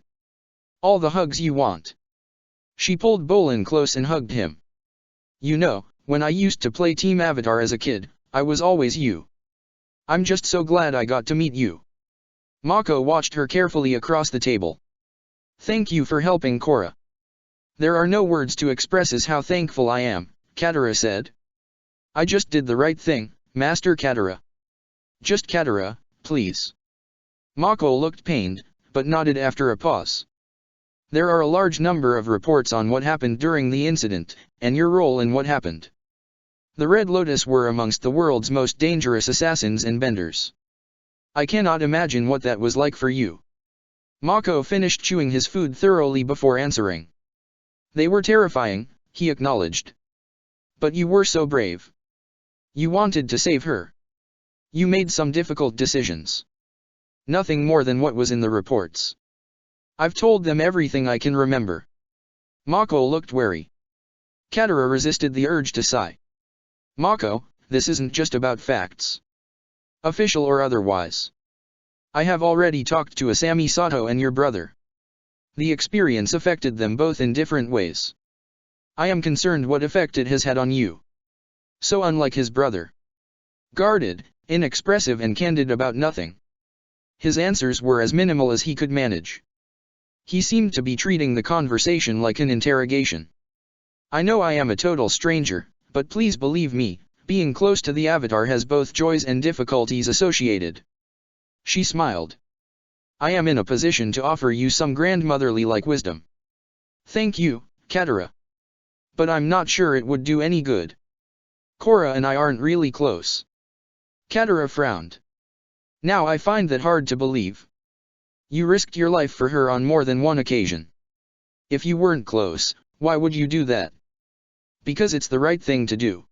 All the hugs you want. She pulled Bolin close and hugged him. You know, when I used to play Team Avatar as a kid, I was always you. I'm just so glad I got to meet you. Mako watched her carefully across the table. Thank you for helping Korra. There are no words to express as how thankful I am, Katara said. I just did the right thing, Master Katara. Just Katara, please. Mako looked pained, but nodded after a pause. There are a large number of reports on what happened during the incident, and your role in what happened. The Red Lotus were amongst the world's most dangerous assassins and benders. I cannot imagine what that was like for you. Mako finished chewing his food thoroughly before answering. They were terrifying, he acknowledged. But you were so brave. You wanted to save her. You made some difficult decisions. Nothing more than what was in the reports. I've told them everything I can remember. Mako looked wary. Katara resisted the urge to sigh. Mako, this isn't just about facts. Official or otherwise. I have already talked to Asami Sato and your brother. The experience affected them both in different ways. I am concerned what effect it has had on you. So unlike his brother. Guarded, inexpressive and candid about nothing. His answers were as minimal as he could manage. He seemed to be treating the conversation like an interrogation. I know I am a total stranger, but please believe me, being close to the Avatar has both joys and difficulties associated. She smiled. I am in a position to offer you some grandmotherly-like wisdom. Thank you, Katara. But I'm not sure it would do any good. Korra and I aren't really close. Katara frowned. Now I find that hard to believe. You risked your life for her on more than one occasion. If you weren't close, why would you do that? Because it's the right thing to do.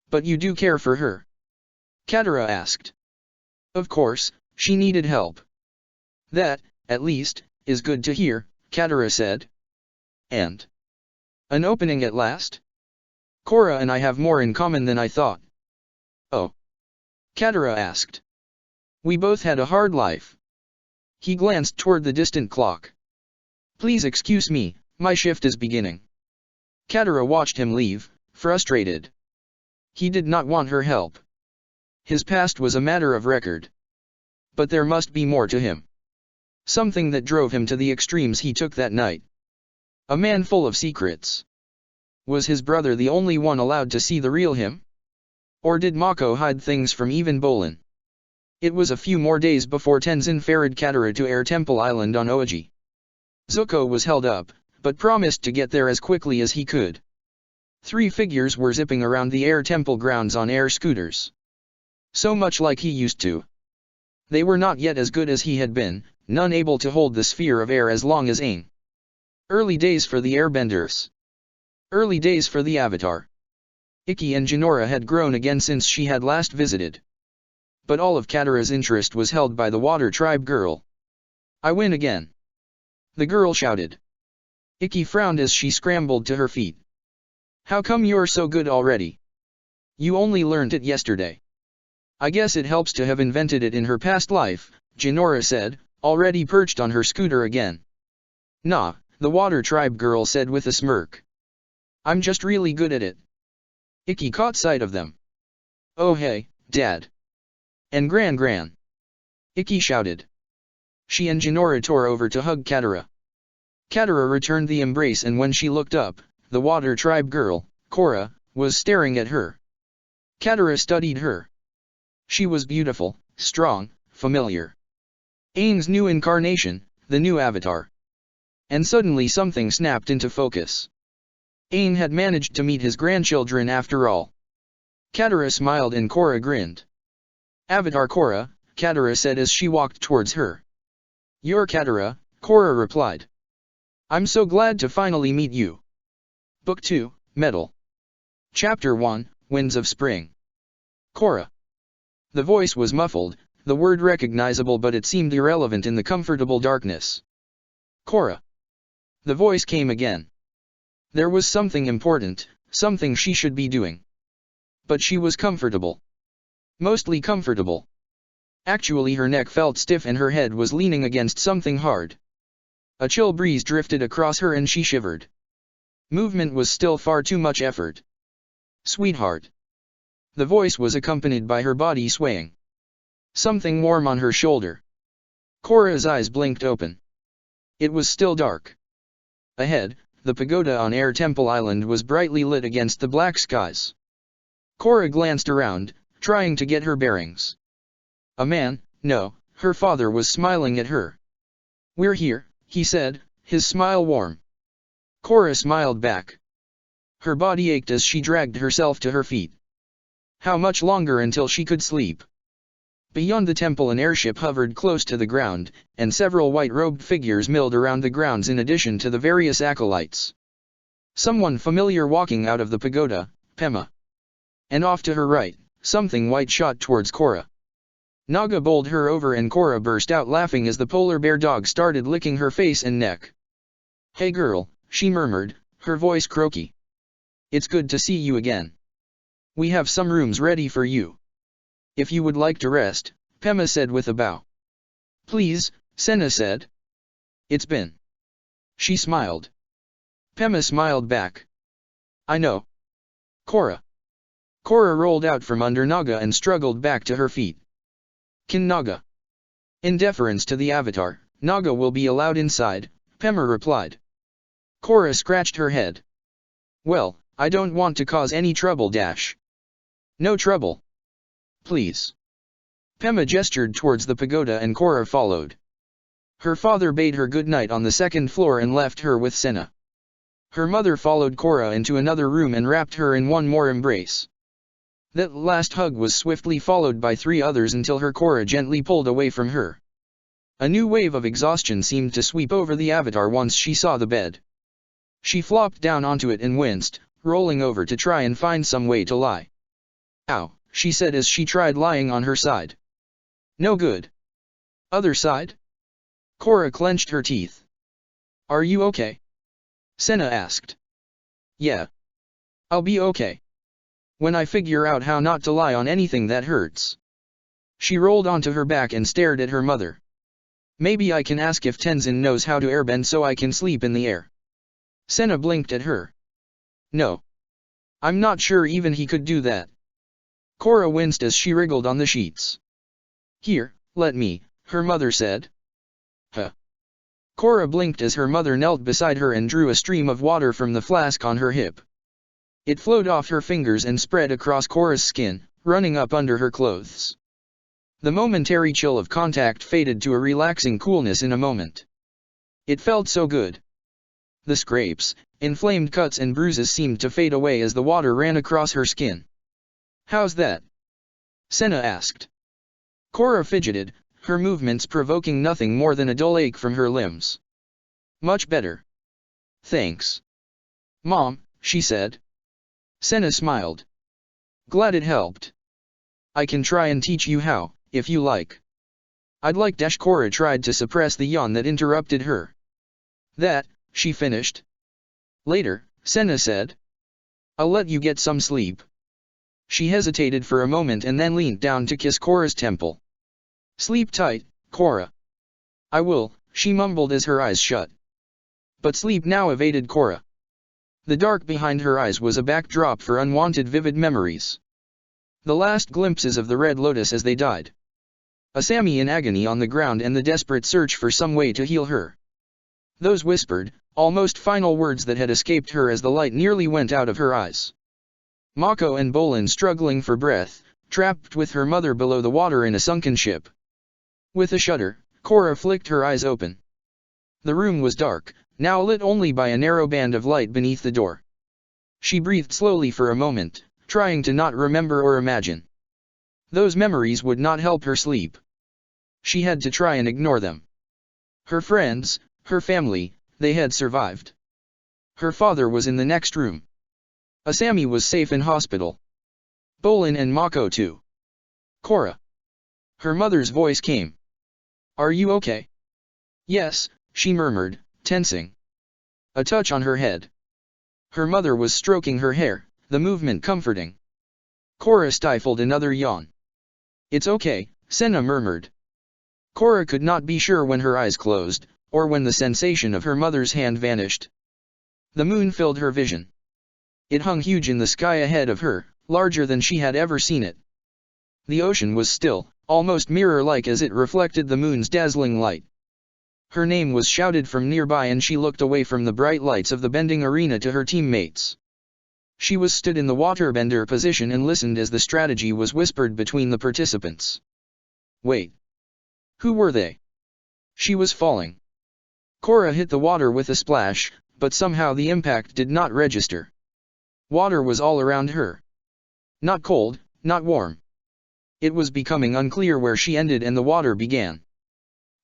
But you do care for her? Katara asked. Of course, she needed help. That, at least, is good to hear, Katara said. And an opening at last? Korra and I have more in common than I thought. Oh. Katara asked. We both had a hard life. He glanced toward the distant clock. Please excuse me, my shift is beginning. Katara watched him leave, frustrated. He did not want her help. His past was a matter of record. But there must be more to him. Something that drove him to the extremes he took that night. A man full of secrets. Was his brother the only one allowed to see the real him? Or did Mako hide things from even Bolin? It was a few more days before Tenzin ferried Katara to Air Temple Island on Oji. Zuko was held up, but promised to get there as quickly as he could. 3 figures were zipping around the air temple grounds on air scooters. So much like he used to. They were not yet as good as he had been, none able to hold the sphere of air as long as Aang. Early days for the airbenders. Early days for the Avatar. Ikki and Jinora had grown again since she had last visited. But all of Katara's interest was held by the Water Tribe girl. I win again. The girl shouted. Ikki frowned as she scrambled to her feet. How come you're so good already? You only learned it yesterday. I guess it helps to have invented it in her past life, Jinora said, already perched on her scooter again. Nah, the Water Tribe girl said with a smirk. I'm just really good at it. Ikki caught sight of them. Oh hey, Dad. And Gran. Ikki shouted. She and Jinora tore over to hug Katara. Katara returned the embrace, and when she looked up, the Water Tribe girl, Korra, was staring at her. Katara studied her. She was beautiful, strong, familiar. Aang's new incarnation, the new Avatar. And suddenly something snapped into focus. Aang had managed to meet his grandchildren after all. Katara smiled and Korra grinned. Avatar Korra, Katara said as she walked towards her. You're Katara, Korra replied. I'm so glad to finally meet you. Book 2, Metal. Chapter 1, Winds of Spring. Korra. The voice was muffled, the word recognizable, but it seemed irrelevant in the comfortable darkness. Korra. The voice came again. There was something important, something she should be doing. But she was comfortable. Mostly comfortable. Actually, her neck felt stiff and her head was leaning against something hard. A chill breeze drifted across her and she shivered. Movement was still far too much effort. Sweetheart. The voice was accompanied by her body swaying. Something warm on her shoulder. Korra's eyes blinked open. It was still dark. Ahead, the pagoda on Air Temple Island was brightly lit against the black skies. Korra glanced around, trying to get her bearings. A man, no, her father, was smiling at her. We're here, he said, his smile warm. Korra smiled back. Her body ached as she dragged herself to her feet. How much longer until she could sleep? Beyond the temple an airship hovered close to the ground, and several white-robed figures milled around the grounds in addition to the various acolytes. Someone familiar walking out of the pagoda, Pema. And off to her right, something white shot towards Korra. Naga bowled her over and Korra burst out laughing as the polar bear dog started licking her face and neck. Hey girl, she murmured, her voice croaky. It's good to see you again. We have some rooms ready for you. If you would like to rest, Pema said with a bow. Please, Senna said. It's been. She smiled. Pema smiled back. I know. Korra. Korra rolled out from under Naga and struggled back to her feet. Kin Naga. In deference to the Avatar, Naga will be allowed inside, Pema replied. Korra scratched her head. Well, I don't want to cause any trouble dash. No trouble. Please. Pema gestured towards the pagoda and Korra followed. Her father bade her good night on the second floor and left her with Senna. Her mother followed Korra into another room and wrapped her in one more embrace. That last hug was swiftly followed by 3 others until her Korra gently pulled away from her. A new wave of exhaustion seemed to sweep over the Avatar once she saw the bed. She flopped down onto it and winced, rolling over to try and find some way to lie. Ow, she said as she tried lying on her side. No good. Other side? Korra clenched her teeth. Are you okay? Senna asked. Yeah. I'll be okay. When I figure out how not to lie on anything that hurts. She rolled onto her back and stared at her mother. Maybe I can ask if Tenzin knows how to airbend so I can sleep in the air. Senna blinked at her. No. I'm not sure even he could do that. Korra winced as she wriggled on the sheets. Here, let me, her mother said. Huh. Korra blinked as her mother knelt beside her and drew a stream of water from the flask on her hip. It flowed off her fingers and spread across Korra's skin, running up under her clothes. The momentary chill of contact faded to a relaxing coolness in a moment. It felt so good. The scrapes, Inflamed cuts and bruises seemed to fade away as the water ran across her skin. "How's that?" Senna asked. Korra fidgeted, her movements provoking nothing more than a dull ache from her limbs. "Much better. Thanks. Mom," she said. Senna smiled. "Glad it helped. I can try and teach you how, if you like." "I'd like." Korra tried to suppress the yawn that interrupted her. "That," she finished. "Later," Senna said. "I'll let you get some sleep." She hesitated for a moment and then leaned down to kiss Korra's temple. "Sleep tight, Korra." "I will," she mumbled as her eyes shut. But sleep now evaded Korra. The dark behind her eyes was a backdrop for unwanted vivid memories. The last glimpses of the Red Lotus as they died. Asami in agony on the ground and the desperate search for some way to heal her. Those whispered, almost final words that had escaped her as the light nearly went out of her eyes. Mako and Bolin struggling for breath, trapped with her mother below the water in a sunken ship. With a shudder, Korra flicked her eyes open. The room was dark, now lit only by a narrow band of light beneath the door. She breathed slowly for a moment, trying to not remember or imagine. Those memories would not help her sleep. She had to try and ignore them. Her friends, her family, they had survived. Her father was in the next room. Asami was safe in hospital. Bolin and Mako too. "Korra." Her mother's voice came. "Are you okay?" "Yes," she murmured, tensing. A touch on her head. Her mother was stroking her hair, the movement comforting. Korra stifled another yawn. "It's okay," Senna murmured. Korra could not be sure when her eyes closed, or when the sensation of her mother's hand vanished. The moon filled her vision. It hung huge in the sky ahead of her, larger than she had ever seen it. The ocean was still, almost mirror-like as it reflected the moon's dazzling light. Her name was shouted from nearby and she looked away from the bright lights of the bending arena to her teammates. She was stood in the waterbender position and listened as the strategy was whispered between the participants. Wait. Who were they? She was falling. Korra hit the water with a splash, but somehow the impact did not register. Water was all around her. Not cold, not warm. It was becoming unclear where she ended and the water began.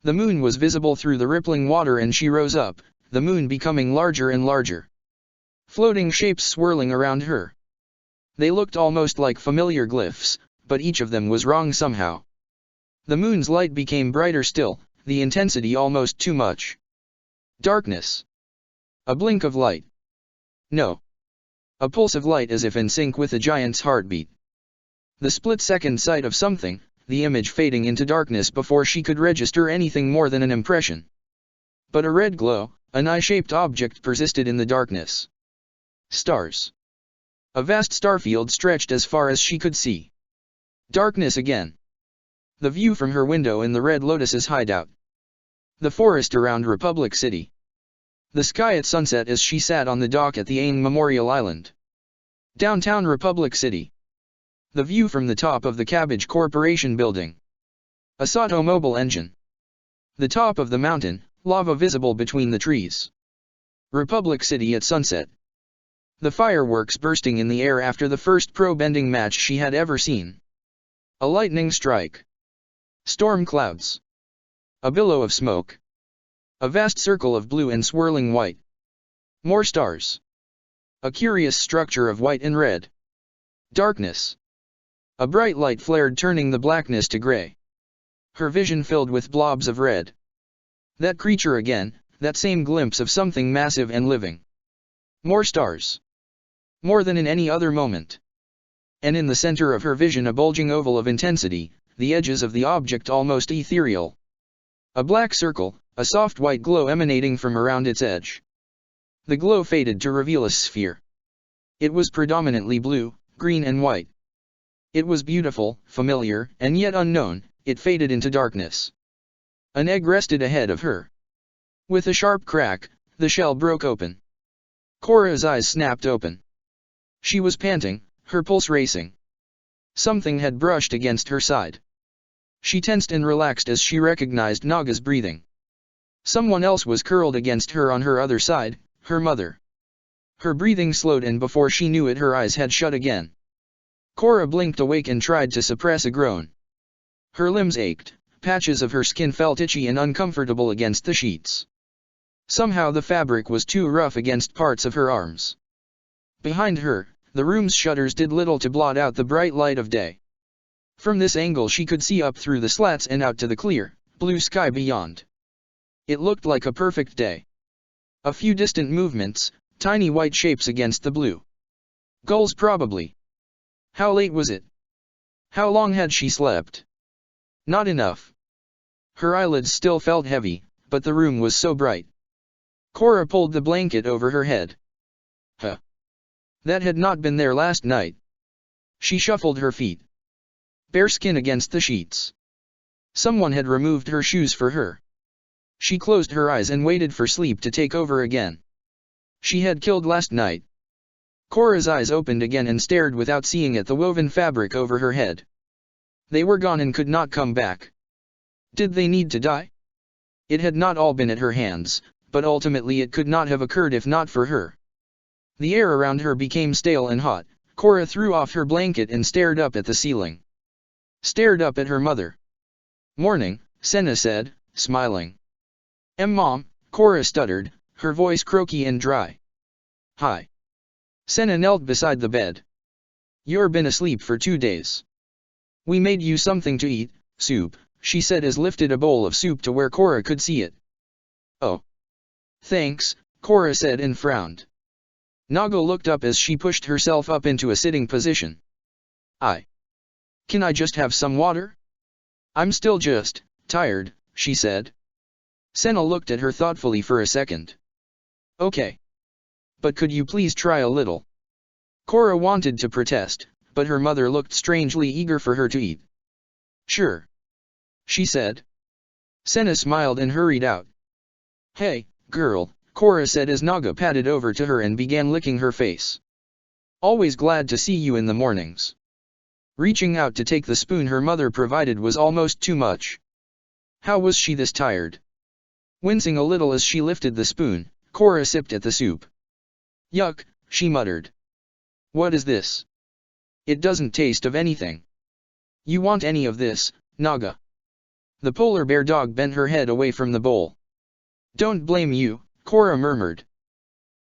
The moon was visible through the rippling water and she rose up, the moon becoming larger and larger. Floating shapes swirling around her. They looked almost like familiar glyphs, but each of them was wrong somehow. The moon's light became brighter still, the intensity almost too much. Darkness. A blink of light. No. A pulse of light as if in sync with a giant's heartbeat. The split-second sight of something, the image fading into darkness before she could register anything more than an impression. But a red glow, an eye-shaped object persisted in the darkness. Stars. A vast starfield stretched as far as she could see. Darkness again. The view from her window in the Red Lotus's hideout. The forest around Republic City. The sky at sunset as she sat on the dock at the Aang Memorial Island. Downtown Republic City. The view from the top of the Cabbage Corporation building. A Sato mobile engine. The top of the mountain, lava visible between the trees. Republic City at sunset. The fireworks bursting in the air after the first pro-bending match she had ever seen. A lightning strike. Storm clouds. A billow of smoke. A vast circle of blue and swirling white. More stars. A curious structure of white and red. Darkness. A bright light flared turning the blackness to gray. Her vision filled with blobs of red. That creature again, that same glimpse of something massive and living. More stars. More than in any other moment. And in the center of her vision a bulging oval of intensity, the edges of the object almost ethereal. A black circle, a soft white glow emanating from around its edge. The glow faded to reveal a sphere. It was predominantly blue, green and white. It was beautiful, familiar, and yet unknown. It faded into darkness. An egg rested ahead of her. With a sharp crack, the shell broke open. Korra's eyes snapped open. She was panting, her pulse racing. Something had brushed against her side. She tensed and relaxed as she recognized Naga's breathing. Someone else was curled against her on her other side, her mother. Her breathing slowed and before she knew it her eyes had shut again. Korra blinked awake and tried to suppress a groan. Her limbs ached, patches of her skin felt itchy and uncomfortable against the sheets. Somehow the fabric was too rough against parts of her arms. Behind her, the room's shutters did little to blot out the bright light of day. From this angle she could see up through the slats and out to the clear, blue sky beyond. It looked like a perfect day. A few distant movements, tiny white shapes against the blue. Gulls probably. How late was it? How long had she slept? Not enough. Her eyelids still felt heavy, but the room was so bright. Korra pulled the blanket over her head. Huh. That had not been there last night. She shuffled her feet. Bare skin against the sheets. Someone had removed her shoes for her. She closed her eyes and waited for sleep to take over again. She had killed last night. Korra's eyes opened again and stared without seeing at the woven fabric over her head. They were gone and could not come back. Did they need to die? It had not all been at her hands, but ultimately it could not have occurred if not for her. The air around her became stale and hot. Korra threw off her blanket and stared up at the ceiling. Stared up at her mother. "Morning," Senna said, smiling. Mom," Korra stuttered, her voice croaky and dry. "Hi." Senna knelt beside the bed. "You're been asleep for 2 days. We made you something to eat, soup," she said as lifted a bowl of soup to where Korra could see it. "Oh. Thanks," Korra said and frowned. Naga looked up as she pushed herself up into a sitting position. Can I just have some water? I'm still just tired," she said. Senna looked at her thoughtfully for a second. "Okay. But could you please try a little?" Korra wanted to protest, but her mother looked strangely eager for her to eat. "Sure," she said. Senna smiled and hurried out. "Hey, girl," Korra said as Naga padded over to her and began licking her face. "Always glad to see you in the mornings." Reaching out to take the spoon her mother provided was almost too much. How was she this tired? Wincing a little as she lifted the spoon, Korra sipped at the soup. "Yuck," she muttered. "What is this? It doesn't taste of anything." "You want any of this, Naga?" The polar bear dog bent her head away from the bowl. "Don't blame you," Korra murmured.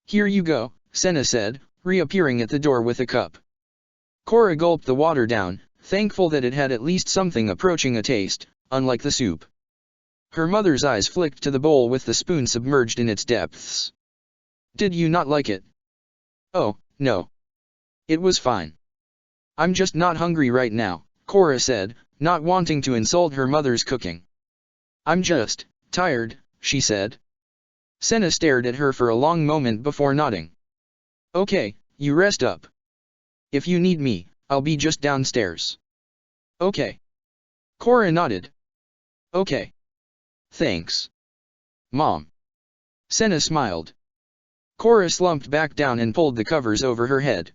"Here you go," Senna said, reappearing at the door with a cup. Korra gulped the water down, thankful that it had at least something approaching a taste, unlike the soup. Her mother's eyes flicked to the bowl with the spoon submerged in its depths. "Did you not like it?" "Oh, no. It was fine. I'm just not hungry right now," Korra said, not wanting to insult her mother's cooking. "I'm just tired," she said. Senna stared at her for a long moment before nodding. "Okay, you rest up. If you need me, I'll be just downstairs." "Okay." Korra nodded. "Okay. Thanks. Mom." Senna smiled. Korra slumped back down and pulled the covers over her head.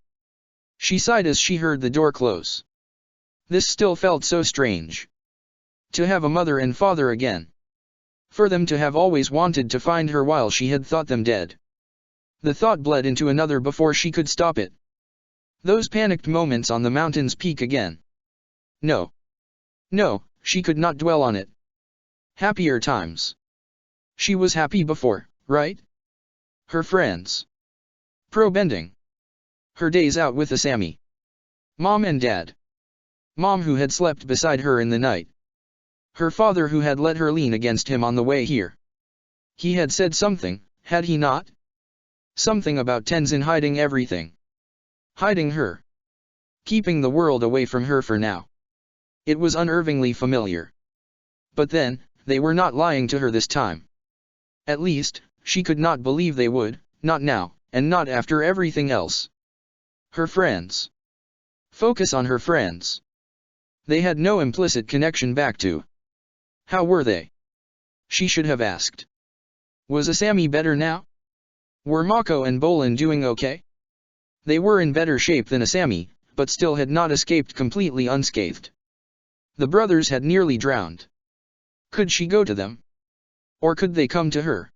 She sighed as she heard the door close. This still felt so strange. To have a mother and father again. For them to have always wanted to find her while she had thought them dead. The thought bled into another before she could stop it. Those panicked moments on the mountain's peak again. No. No, she could not dwell on it. Happier times. She was happy before, right? Her friends. Pro-bending. Her days out with Asami. Mom and Dad. Mom who had slept beside her in the night. Her father who had let her lean against him on the way here. He had said something, had he not? Something about Tenzin hiding everything. Hiding her. Keeping the world away from her for now. It was unnervingly familiar. But then, they were not lying to her this time. At least, she could not believe they would, not now, and not after everything else. Her friends. Focus on her friends. They had no implicit connection back to. How were they? She should have asked. Was Asami better now? Were Mako and Bolin doing okay? They were in better shape than Asami, but still had not escaped completely unscathed. The brothers had nearly drowned. Could she go to them? Or could they come to her?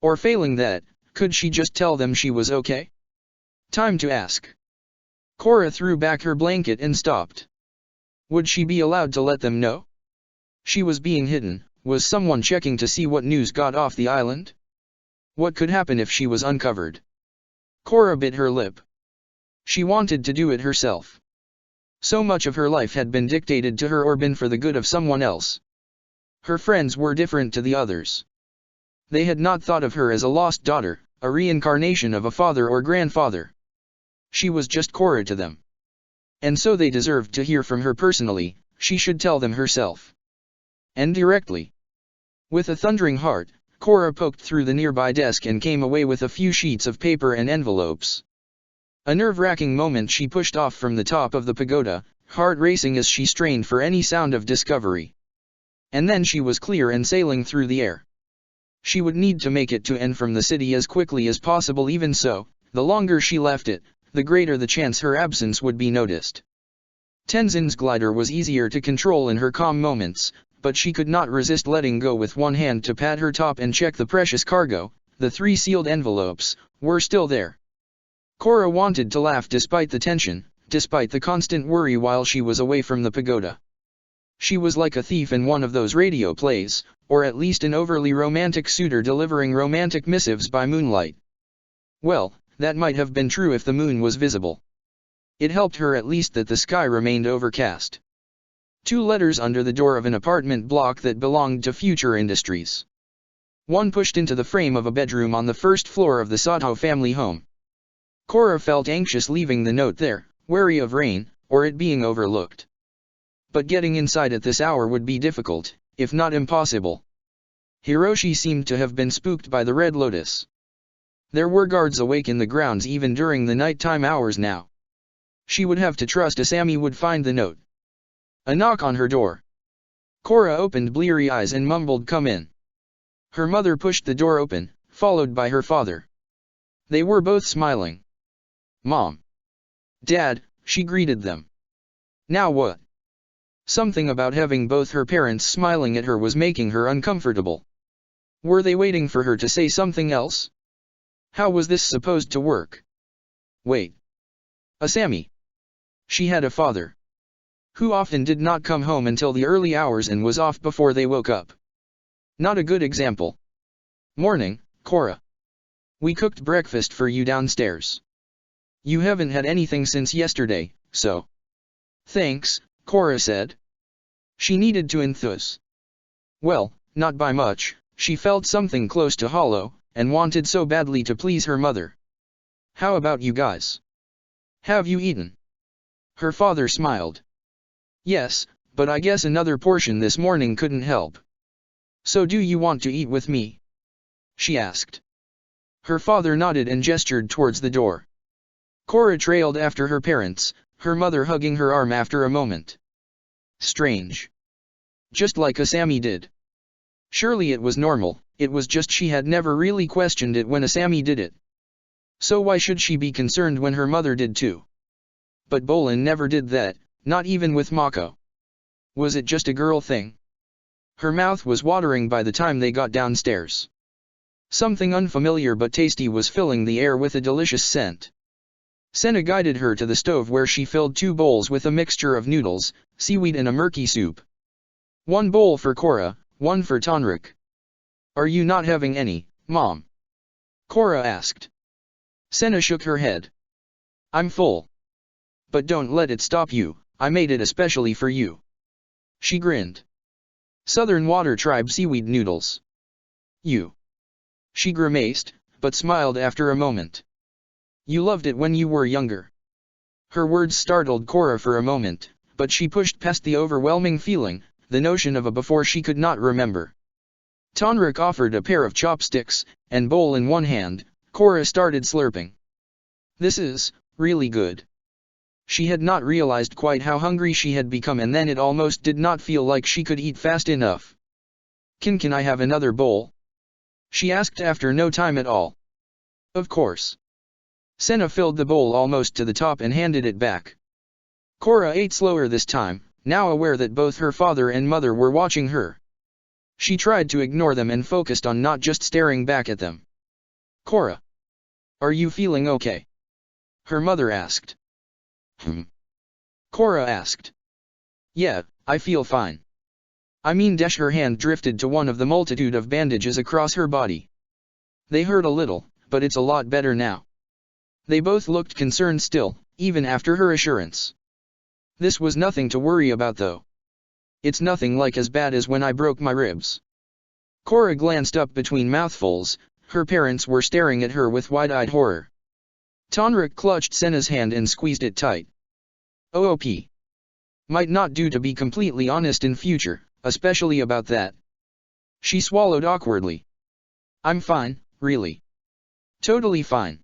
Or failing that, could she just tell them she was okay? Time to ask. Korra threw back her blanket and stopped. Would she be allowed to let them know? She was being hidden. Was someone checking to see what news got off the island? What could happen if she was uncovered? Korra bit her lip. She wanted to do it herself. So much of her life had been dictated to her or been for the good of someone else. Her friends were different to the others. They had not thought of her as a lost daughter, a reincarnation of a father or grandfather. She was just Korra to them. And so they deserved to hear from her personally. She should tell them herself. And directly. With a thundering heart, Korra poked through the nearby desk and came away with a few sheets of paper and envelopes. A nerve-wracking moment. She pushed off from the top of the pagoda, heart racing as she strained for any sound of discovery. And then she was clear and sailing through the air. She would need to make it to and from the city as quickly as possible. Even so, the longer she left it, the greater the chance her absence would be noticed. Tenzin's glider was easier to control in her calm moments, but she could not resist letting go with one hand to pat her top and check the precious cargo. The 3 sealed envelopes were still there. Korra wanted to laugh despite the tension, despite the constant worry while she was away from the pagoda. She was like a thief in one of those radio plays, or at least an overly romantic suitor delivering romantic missives by moonlight. Well, that might have been true if the moon was visible. It helped her at least that the sky remained overcast. 2 letters under the door of an apartment block that belonged to Future Industries. One pushed into the frame of a bedroom on the first floor of the Sato family home. Korra felt anxious leaving the note there, wary of rain, or it being overlooked. But getting inside at this hour would be difficult, if not impossible. Hiroshi seemed to have been spooked by the Red Lotus. There were guards awake in the grounds even during the nighttime hours now. She would have to trust Asami would find the note. A knock on her door. Korra opened bleary eyes and mumbled, "Come in." Her mother pushed the door open, followed by her father. They were both smiling. "Mom." "Dad," she greeted them. Now what? Something about having both her parents smiling at her was making her uncomfortable. Were they waiting for her to say something else? How was this supposed to work? Wait. Asami. She had a father who often did not come home until the early hours and was off before they woke up. Not a good example. "Morning, Korra. We cooked breakfast for you downstairs. You haven't had anything since yesterday, so." "Thanks," Korra said. She needed to enthuse. Well, not by much. She felt something close to hollow, and wanted so badly to please her mother. "How about you guys? Have you eaten?" Her father smiled. "Yes, but I guess another portion this morning couldn't help." "So do you want to eat with me?" she asked. Her father nodded and gestured towards the door. Korra trailed after her parents, her mother hugging her arm after a moment. Strange. Just like Asami did. Surely it was normal, it was just she had never really questioned it when Asami did it. So why should she be concerned when her mother did too? But Bolin never did that, not even with Mako. Was it just a girl thing? Her mouth was watering by the time they got downstairs. Something unfamiliar but tasty was filling the air with a delicious scent. Senna guided her to the stove where she filled 2 bowls with a mixture of noodles, seaweed and a murky soup. 1 bowl for Korra, 1 for Tonrik. "Are you not having any, Mom?" Korra asked. Senna shook her head. "I'm full. But don't let it stop you, I made it especially for you." She grinned. Southern Water Tribe seaweed noodles. "You?" She grimaced, but smiled after a moment. "You loved it when you were younger." Her words startled Korra for a moment, but she pushed past the overwhelming feeling, the notion of a before she could not remember. Tonrik offered a pair of chopsticks, and bowl in one hand. Korra started slurping. "This is really good." She had not realized quite how hungry she had become, and then it almost did not feel like she could eat fast enough. Can I have another bowl?" she asked after no time at all. "Of course." Senna filled the bowl almost to the top and handed it back. Korra ate slower this time, now aware that both her father and mother were watching her. She tried to ignore them and focused on not just staring back at them. "Korra, are you feeling okay?" her mother asked. Korra asked. Yeah, I feel fine. I mean her hand drifted to one of the multitude of bandages across her body. They hurt a little, but it's a lot better now. They both looked concerned still, even after her assurance. This was nothing to worry about though. It's nothing like as bad as when I broke my ribs. Korra glanced up between mouthfuls, her parents were staring at her with wide-eyed horror. Tonrik clutched Senna's hand and squeezed it tight. OOP. Might not do to be completely honest in future, especially about that. She swallowed awkwardly. I'm fine, really. Totally fine.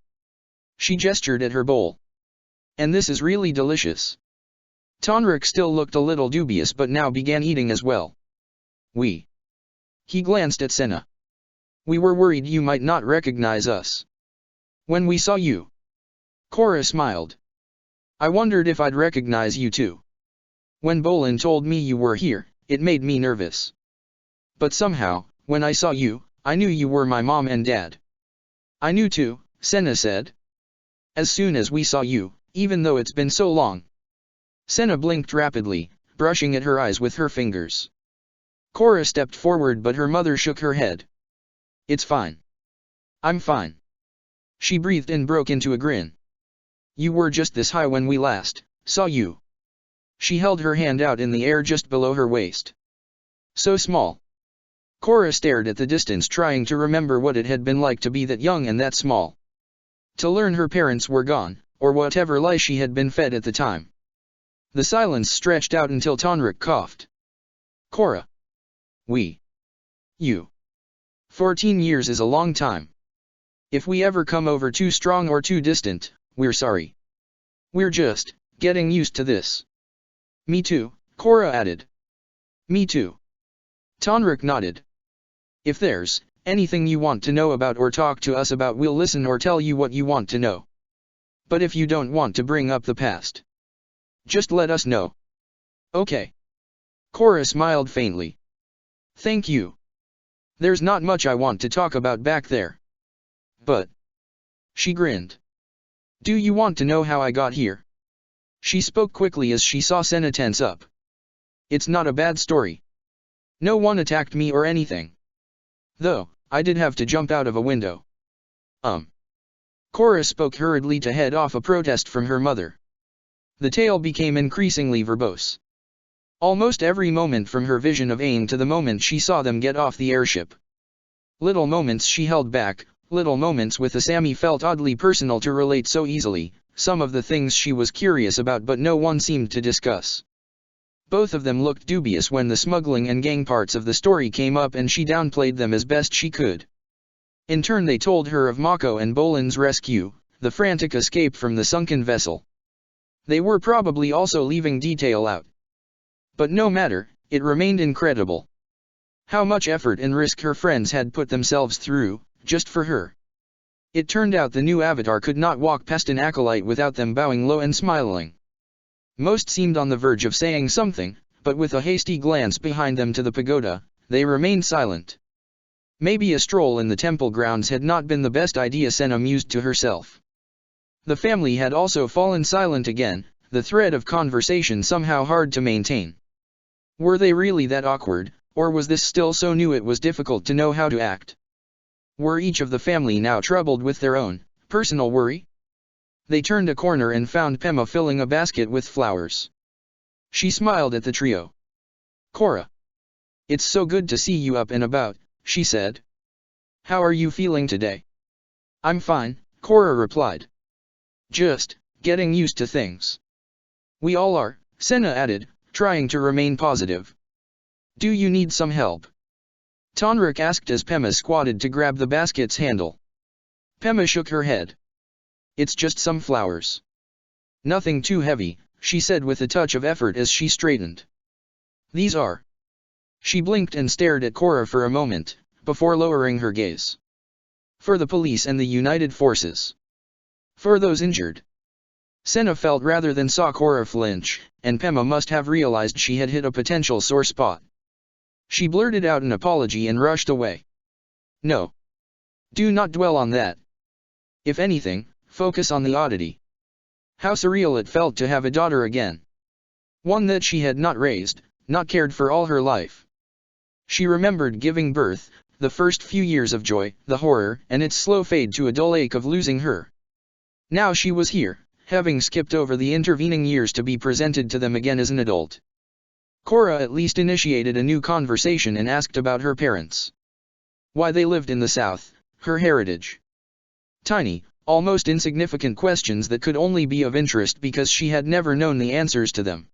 She gestured at her bowl. And this is really delicious. Tonrik still looked a little dubious but now began eating as well. He glanced at Senna. We were worried you might not recognize us. When we saw you. Korra smiled. I wondered if I'd recognize you too. When Bolin told me you were here, it made me nervous. But somehow, when I saw you, I knew you were my mom and dad. I knew too, Senna said. As soon as we saw you, even though it's been so long. Senna blinked rapidly, brushing at her eyes with her fingers. Korra stepped forward but her mother shook her head. It's fine. I'm fine. She breathed and broke into a grin. You were just this high when we last saw you. She held her hand out in the air just below her waist. So small. Korra stared at the distance trying to remember what it had been like to be that young and that small. To learn her parents were gone, or whatever lie she had been fed at the time. The silence stretched out until Tonrik coughed. Korra. You. 14 years is a long time. If we ever come over too strong or too distant, we're sorry. We're just getting used to this. Me too, Korra added. Me too. Tonrik nodded. If there's anything you want to know about or talk to us about, we'll listen or tell you what you want to know. But if you don't want to bring up the past, just let us know. Okay. Korra smiled faintly. Thank you. There's not much I want to talk about back there. But. She grinned. Do you want to know how I got here? She spoke quickly as she saw Senna tense up. It's not a bad story. No one attacked me or anything. Though, I did have to jump out of a window. Korra spoke hurriedly to head off a protest from her mother. The tale became increasingly verbose. Almost every moment from her vision of Aang to the moment she saw them get off the airship. Little moments she held back, little moments with Asami felt oddly personal to relate so easily, some of the things she was curious about but no one seemed to discuss. Both of them looked dubious when the smuggling and gang parts of the story came up and she downplayed them as best she could. In turn they told her of Mako and Bolin's rescue, the frantic escape from the sunken vessel. They were probably also leaving detail out. But no matter, it remained incredible. How much effort and risk her friends had put themselves through, just for her. It turned out the new avatar could not walk past an acolyte without them bowing low and smiling. Most seemed on the verge of saying something, but with a hasty glance behind them to the pagoda, they remained silent. Maybe a stroll in the temple grounds had not been the best idea, Senna mused to herself. The family had also fallen silent again, the thread of conversation somehow hard to maintain. Were they really that awkward, or was this still so new it was difficult to know how to act? Were each of the family now troubled with their own personal worry? They turned a corner and found Pema filling a basket with flowers. She smiled at the trio. Korra. It's so good to see you up and about, she said. How are you feeling today? I'm fine, Korra replied. Just getting used to things. We all are, Senna added, trying to remain positive. Do you need some help? Tonrik asked as Pema squatted to grab the basket's handle. Pema shook her head. It's just some flowers. Nothing too heavy, she said with a touch of effort as she straightened. These are. She blinked and stared at Korra for a moment, before lowering her gaze. For the police and the United Forces. For those injured. Senna felt rather than saw Korra flinch, and Pema must have realized she had hit a potential sore spot. She blurted out an apology and rushed away. No. Do not dwell on that. If anything, focus on the oddity. How surreal it felt to have a daughter again. One that she had not raised, not cared for all her life. She remembered giving birth, the first few years of joy, the horror, and its slow fade to a dull ache of losing her. Now she was here, having skipped over the intervening years to be presented to them again as an adult. Korra at least initiated a new conversation and asked about her parents. Why they lived in the south, her heritage. Tiny, almost insignificant questions that could only be of interest because she had never known the answers to them.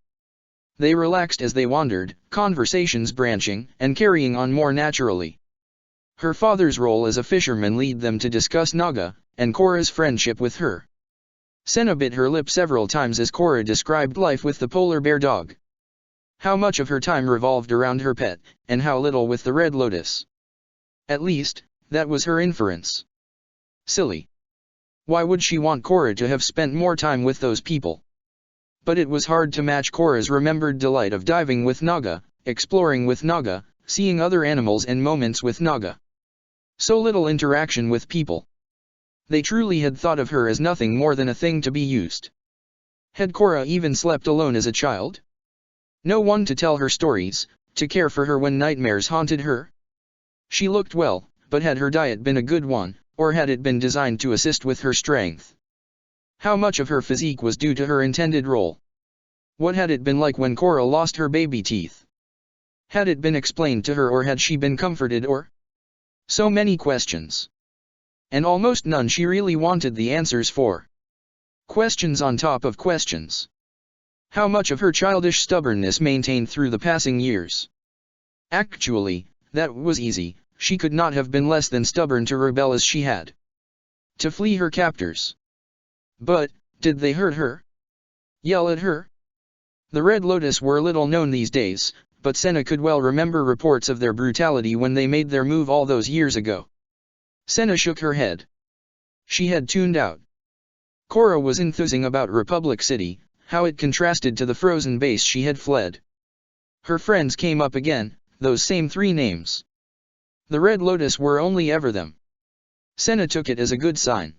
They relaxed as they wandered, conversations branching and carrying on more naturally. Her father's role as a fisherman led them to discuss Naga, and Korra's friendship with her. Senna bit her lip several times as Korra described life with the polar bear dog. How much of her time revolved around her pet, and how little with the Red Lotus. At least, that was her inference. Silly. Why would she want Korra to have spent more time with those people? But it was hard to match Korra's remembered delight of diving with Naga, exploring with Naga, seeing other animals and moments with Naga. So little interaction with people. They truly had thought of her as nothing more than a thing to be used. Had Korra even slept alone as a child? No one to tell her stories, to care for her when nightmares haunted her? She looked well, but had her diet been a good one, or had it been designed to assist with her strength? How much of her physique was due to her intended role? What had it been like when Korra lost her baby teeth? Had it been explained to her or had she been comforted or? So many questions. And almost none she really wanted the answers for. Questions on top of questions. How much of her childish stubbornness maintained through the passing years? Actually, that was easy, she could not have been less than stubborn to rebel as she had. To flee her captors. But, did they hurt her? Yell at her? The Red Lotus were little known these days, but Senna could well remember reports of their brutality when they made their move all those years ago. Senna shook her head. She had tuned out. Korra was enthusing about Republic City, how it contrasted to the frozen base she had fled. Her friends came up again, those same three names. The Red Lotus were only ever them. Senna took it as a good sign.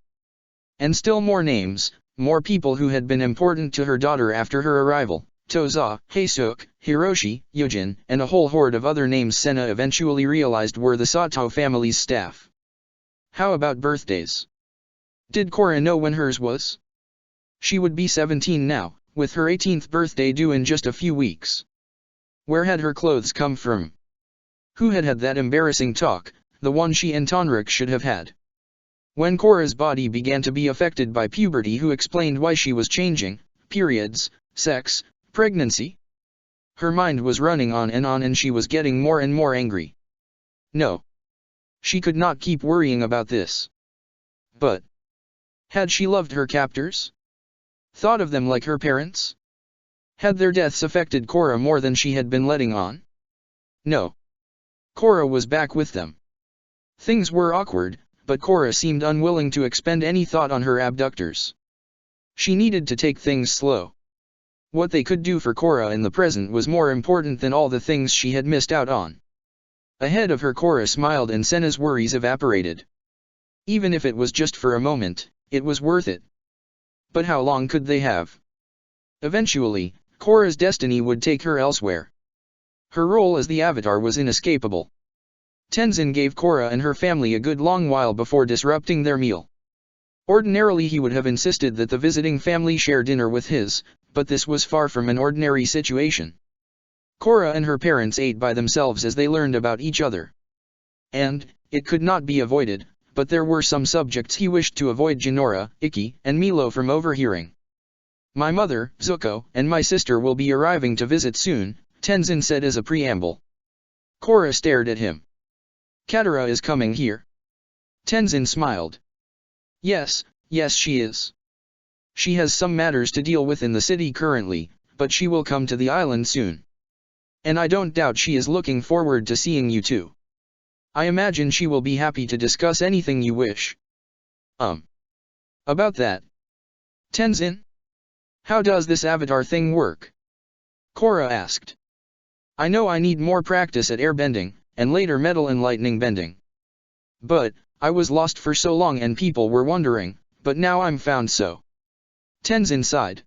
And still more names, more people who had been important to her daughter after her arrival, Toza, Heisuk, Hiroshi, Yujin, and a whole horde of other names Senna eventually realized were the Sato family's staff. How about birthdays? Did Korra know when hers was? She would be 17 now, with her 18th birthday due in just a few weeks. Where had her clothes come from? Who had had that embarrassing talk, the one she and Tonrik should have had? When Korra's body began to be affected by puberty, who explained why she was changing, periods, sex, pregnancy? Her mind was running on and she was getting more and more angry. No. She could not keep worrying about this. But had she loved her captors? Thought of them like her parents? Had their deaths affected Korra more than she had been letting on? No. Korra was back with them. Things were awkward, but Korra seemed unwilling to expend any thought on her abductors. She needed to take things slow. What they could do for Korra in the present was more important than all the things she had missed out on. Ahead of her Korra smiled and Senna's worries evaporated. Even if it was just for a moment, it was worth it. But how long could they have? Eventually, Korra's destiny would take her elsewhere. Her role as the Avatar was inescapable. Tenzin gave Korra and her family a good long while before disrupting their meal. Ordinarily he would have insisted that the visiting family share dinner with his, but this was far from an ordinary situation. Korra and her parents ate by themselves as they learned about each other. And, it could not be avoided, but there were some subjects he wished to avoid Jinora, Ikki, and Milo from overhearing. My mother, Zuko, and my sister will be arriving to visit soon, Tenzin said as a preamble. Korra stared at him. Katara is coming here? Tenzin smiled. Yes, she is. She has some matters to deal with in the city currently, but she will come to the island soon. And I don't doubt she is looking forward to seeing you too. I imagine she will be happy to discuss anything you wish. About that. Tenzin? How does this Avatar thing work? Korra asked. I know I need more practice at airbending, and later metal and lightning bending. But, I was lost for so long and people were wondering, but now I'm found so. Tenzin sighed.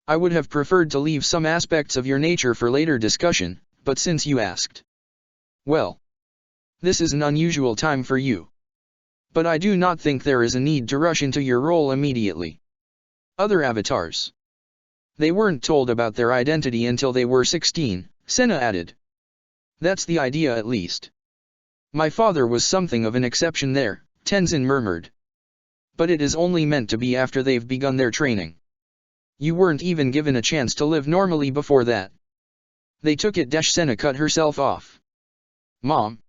I would have preferred to leave some aspects of your nature for later discussion, but since you asked. Well. This is an unusual time for you. But I do not think there is a need to rush into your role immediately. Other avatars. They weren't told about their identity until they were 16, Senna added. That's the idea at least. My father was something of an exception there, Tenzin murmured. But it is only meant to be after they've begun their training. You weren't even given a chance to live normally before that. They took it. Senna cut herself off. Mom.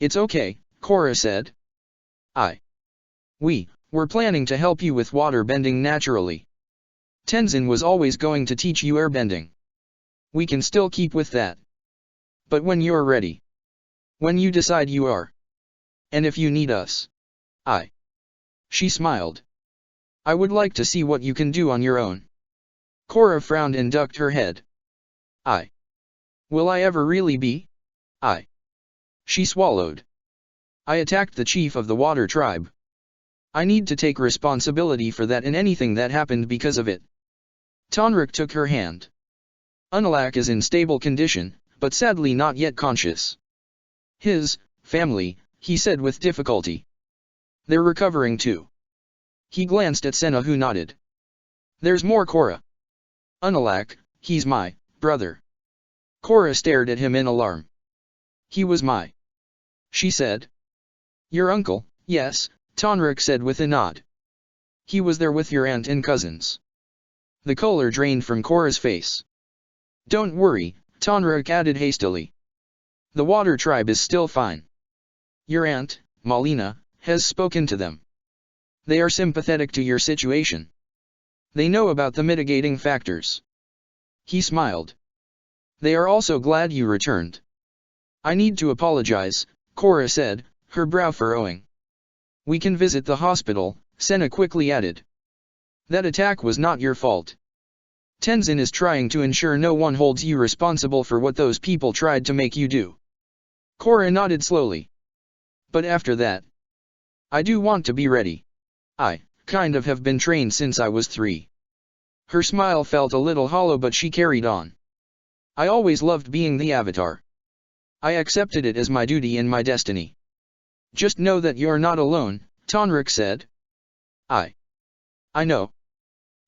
It's okay, Korra said. We're planning to help you with water bending naturally. Tenzin was always going to teach you airbending. We can still keep with that. But when you're ready. When you decide you are. And if you need us. She smiled. I would like to see what you can do on your own. Korra frowned and ducked her head. Will I ever really be? She swallowed. I attacked the chief of the water tribe. I need to take responsibility for that and anything that happened because of it. Tonrik took her hand. Unalak is in stable condition, but sadly not yet conscious. His family, he said with difficulty. They're recovering too. He glanced at Senna who nodded. There's more Korra. Unalak, he's my brother. Korra stared at him in alarm. He was my. She said. Your uncle, yes, Tonrik said with a nod. He was there with your aunt and cousins. The color drained from Korra's face. Don't worry, Tonrik added hastily. The water tribe is still fine. Your aunt, Malina, has spoken to them. They are sympathetic to your situation. They know about the mitigating factors. He smiled. They are also glad you returned. I need to apologize, Korra said, her brow furrowing. We can visit the hospital, Senna quickly added. That attack was not your fault. Tenzin is trying to ensure no one holds you responsible for what those people tried to make you do. Korra nodded slowly. But after that, I do want to be ready. I kind of have been trained since I was 3. Her smile felt a little hollow, but she carried on. I always loved being the Avatar. I accepted it as my duty and my destiny. Just know that you're not alone, Tonrik said. I know.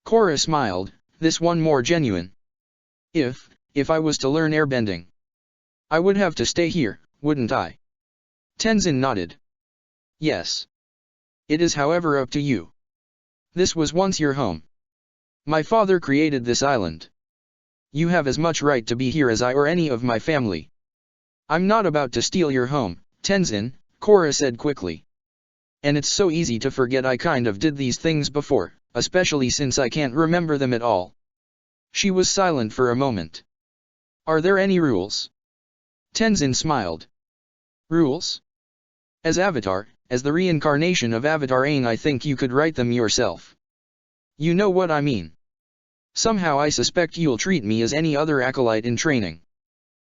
Korra smiled, this one more genuine. If I was to learn airbending, I would have to stay here, wouldn't I? Tenzin nodded. Yes. It is however up to you. This was once your home. My father created this island. You have as much right to be here as I or any of my family. I'm not about to steal your home, Tenzin, Korra said quickly. And it's so easy to forget I kind of did these things before, especially since I can't remember them at all. She was silent for a moment. Are there any rules? Tenzin smiled. Rules? As Avatar, as the reincarnation of Avatar Aang, I think you could write them yourself. You know what I mean. Somehow I suspect you'll treat me as any other acolyte in training.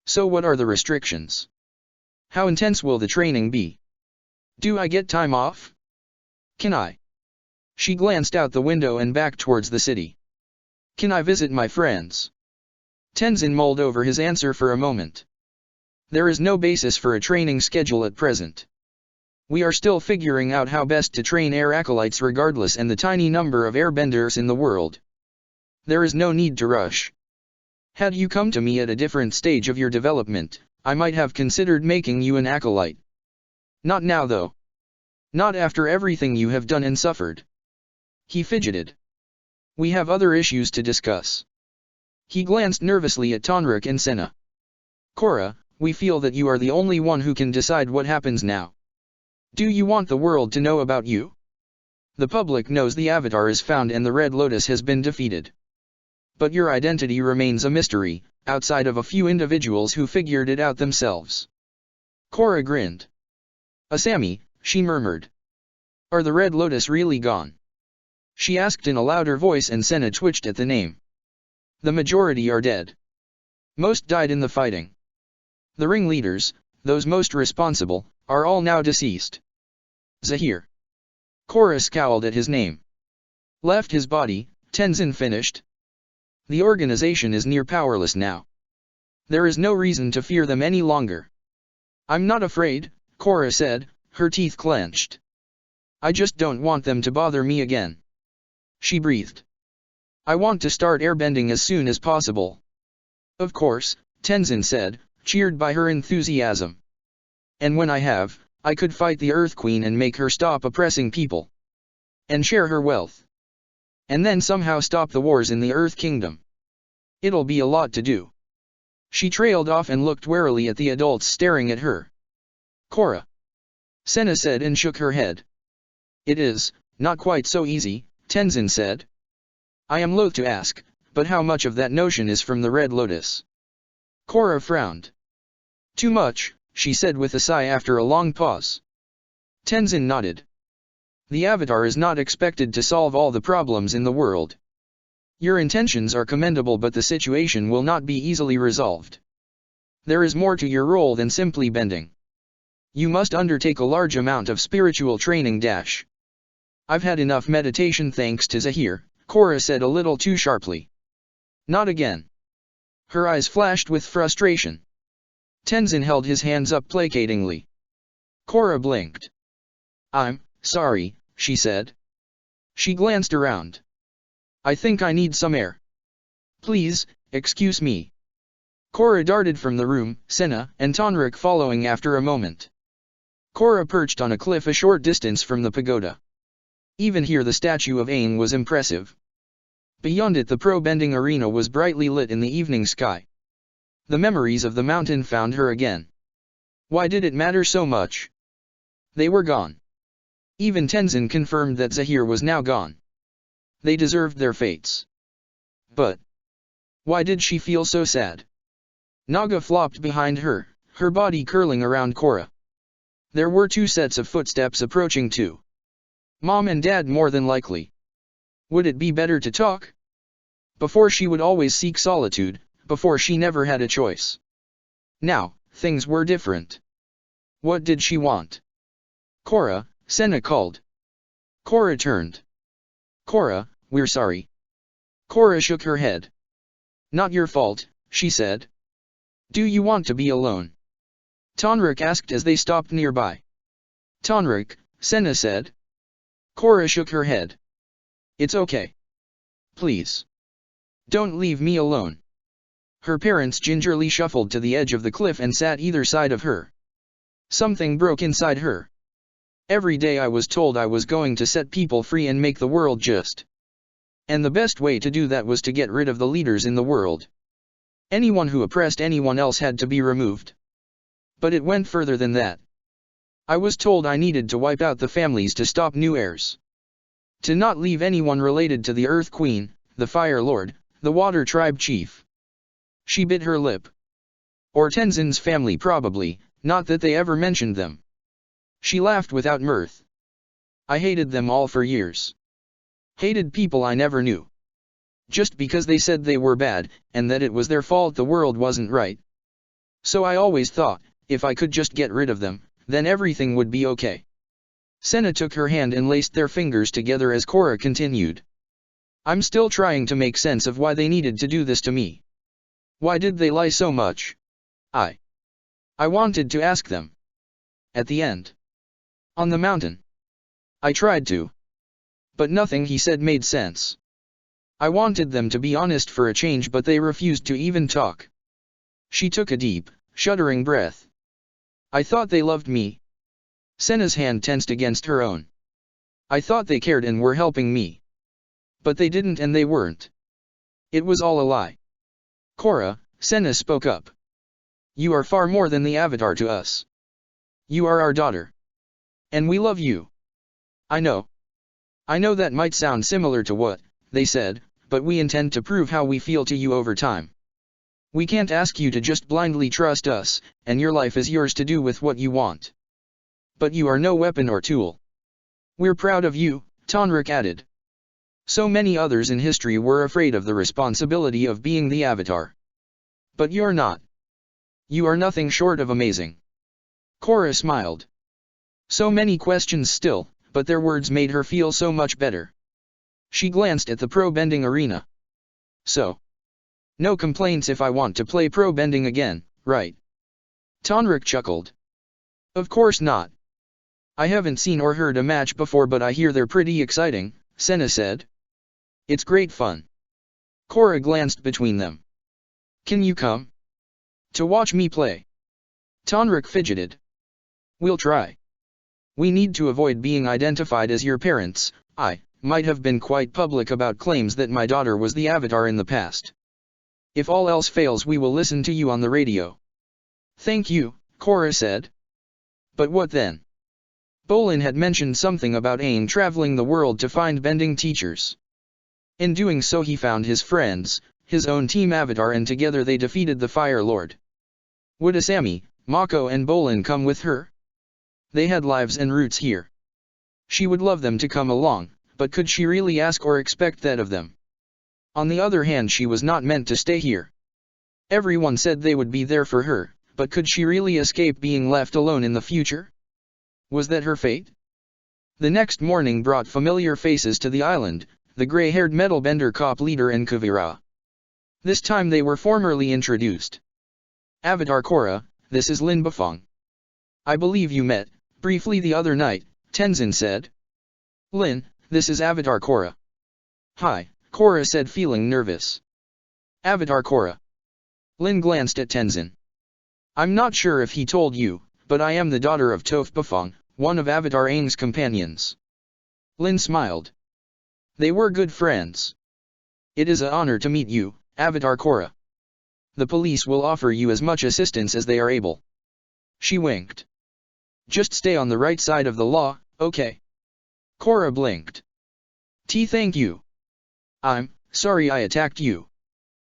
So what are the restrictions? How intense will the training be? Do I get time off? Can I? She glanced out the window and back towards the city. Can I visit my friends? Tenzin mulled over his answer for a moment. There is no basis for a training schedule at present. We are still figuring out how best to train air acolytes regardless and the tiny number of airbenders in the world. There is no need to rush. Had you come to me at a different stage of your development, I might have considered making you an acolyte. Not now though. Not after everything you have done and suffered. He fidgeted. We have other issues to discuss. He glanced nervously at Tonrik and Senna. Korra, we feel that you are the only one who can decide what happens now. Do you want the world to know about you? The public knows the Avatar is found and the Red Lotus has been defeated. But your identity remains a mystery, outside of a few individuals who figured it out themselves. Korra grinned. Asami, she murmured. Are the Red Lotus really gone? She asked in a louder voice and Senna twitched at the name. The majority are dead. Most died in the fighting. The ringleaders, those most responsible, are all now deceased. Zahir. Korra scowled at his name. Left his body, Tenzin finished. The organization is near powerless now. There is no reason to fear them any longer. I'm not afraid, Korra said, her teeth clenched. I just don't want them to bother me again. She breathed. I want to start airbending as soon as possible. Of course, Tenzin said, cheered by her enthusiasm. And when I have, I could fight the Earth Queen and make her stop oppressing people. And share her wealth. And then somehow stop the wars in the Earth Kingdom. It'll be a lot to do. She trailed off and looked warily at the adults staring at her. Korra. Senna said and shook her head. It is, not quite so easy, Tenzin said. I am loath to ask, but how much of that notion is from the Red Lotus? Korra frowned. Too much, she said with a sigh after a long pause. Tenzin nodded. The Avatar is not expected to solve all the problems in the world. Your intentions are commendable, but the situation will not be easily resolved. There is more to your role than simply bending. You must undertake a large amount of spiritual training. I've had enough meditation thanks to Zahir, Korra said a little too sharply. Not again. Her eyes flashed with frustration. Tenzin held his hands up placatingly. Korra blinked. I'm sorry, she said. She glanced around. I think I need some air. Please, excuse me. Korra darted from the room, Senna and Tonrik following after a moment. Korra perched on a cliff a short distance from the pagoda. Even here the statue of Aang was impressive. Beyond it the pro-bending arena was brightly lit in the evening sky. The memories of the mountain found her again. Why did it matter so much? They were gone. Even Tenzin confirmed that Zahir was now gone. They deserved their fates. But why did she feel so sad? Naga flopped behind her, her body curling around Korra. There were 2 sets of footsteps approaching too. Mom and Dad more than likely. Would it be better to talk? Before she would always seek solitude, before she never had a choice. Now, things were different. What did she want? Korra, Senna called. Korra turned. Korra, we're sorry. Korra shook her head. Not your fault, she said. Do you want to be alone? Tonrik asked as they stopped nearby. Tonrik, Senna said. Korra shook her head. It's okay. Please. Don't leave me alone. Her parents gingerly shuffled to the edge of the cliff and sat either side of her. Something broke inside her. Every day I was told I was going to set people free and make the world just. And the best way to do that was to get rid of the leaders in the world. Anyone who oppressed anyone else had to be removed. But it went further than that. I was told I needed to wipe out the families to stop new heirs. To not leave anyone related to the Earth Queen, the Fire Lord, the Water Tribe Chief. She bit her lip. Or Tenzin's family probably, not that they ever mentioned them. She laughed without mirth. I hated them all for years. Hated people I never knew. Just because they said they were bad, and that it was their fault the world wasn't right. So I always thought, if I could just get rid of them, then everything would be okay. Senna took her hand and laced their fingers together as Korra continued. I'm still trying to make sense of why they needed to do this to me. Why did they lie so much? I wanted to ask them. At the end. On the mountain. I tried to. But nothing he said made sense. I wanted them to be honest for a change, but they refused to even talk. She took a deep, shuddering breath. I thought they loved me. Senna's hand tensed against her own. I thought they cared and were helping me. But they didn't, and they weren't. It was all a lie. Korra, Senna spoke up. You are far more than the Avatar to us. You are our daughter. And we love you. I know. I know that might sound similar to what they said, but we intend to prove how we feel to you over time. We can't ask you to just blindly trust us, and your life is yours to do with what you want. But you are no weapon or tool. We're proud of you, Tonrik added. So many others in history were afraid of the responsibility of being the Avatar. But you're not. You are nothing short of amazing. Korra smiled. So many questions still, but their words made her feel so much better. She glanced at the pro bending arena. So. No complaints if I want to play pro bending again, right? Tonrik chuckled. Of course not. I haven't seen or heard a match before, but I hear they're pretty exciting, Senna said. It's great fun. Korra glanced between them. Can you come? To watch me play? Tonrik fidgeted. We'll try. We need to avoid being identified as your parents. I might have been quite public about claims that my daughter was the Avatar in the past. If all else fails, we will listen to you on the radio. Thank you, Korra said. But what then? Bolin had mentioned something about Aang traveling the world to find bending teachers. In doing so he found his friends, his own team Avatar, and together they defeated the Fire Lord. Would Asami, Mako and Bolin come with her? They had lives and roots here. She would love them to come along, but could she really ask or expect that of them? On the other hand, she was not meant to stay here. Everyone said they would be there for her, but could she really escape being left alone in the future? Was that her fate? The next morning brought familiar faces to the island, the gray-haired metal bender cop leader and Kuvira. This time they were formally introduced. Avatar Korra, this is Lin Bafong. I believe you met, briefly the other night, Tenzin said. Lin, this is Avatar Korra. Hi, Korra said, feeling nervous. Avatar Korra. Lin glanced at Tenzin. I'm not sure if he told you, but I am the daughter of Toph Bafong, one of Avatar Aang's companions. Lin smiled. They were good friends. It is an honor to meet you, Avatar Korra. The police will offer you as much assistance as they are able. She winked. Just stay on the right side of the law, okay? Korra blinked. Thank you. I'm sorry I attacked you.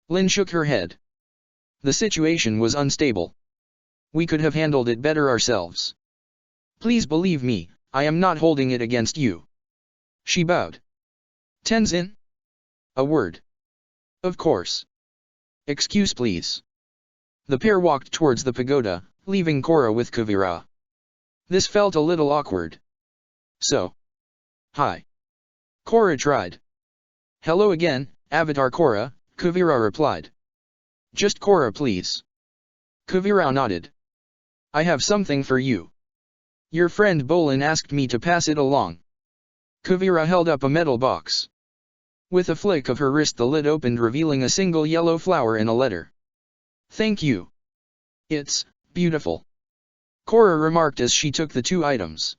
Lin shook her head. The situation was unstable. We could have handled it better ourselves. Please believe me, I am not holding it against you. She bowed. Tenzin? A word. Of course. Excuse please. The pair walked towards the pagoda, leaving Korra with Kuvira. This felt a little awkward. So. Hi. Korra tried. Hello again, Avatar Korra, Kuvira replied. Just Korra please. Kuvira nodded. I have something for you. Your friend Bolin asked me to pass it along. Kuvira held up a metal box. With a flick of her wrist the lid opened, revealing a single yellow flower and a letter. Thank you. It's beautiful. Korra remarked as she took the two items.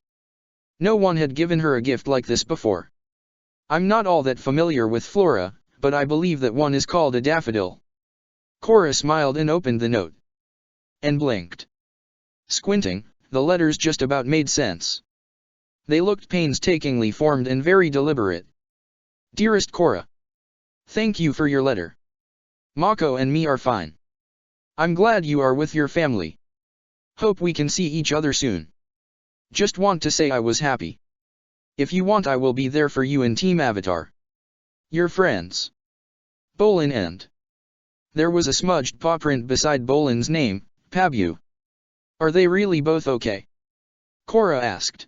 No one had given her a gift like this before. I'm not all that familiar with flora, but I believe that one is called a daffodil. Korra smiled and opened the note. And blinked. Squinting, the letters just about made sense. They looked painstakingly formed and very deliberate. Dearest Korra. Thank you for your letter. Mako and me are fine. I'm glad you are with your family. Hope we can see each other soon. Just want to say I was happy. If you want I will be there for you in Team Avatar. Your friends. Bolin and. There was a smudged paw print beside Bolin's name, Pabu. Are they really both okay? Korra asked.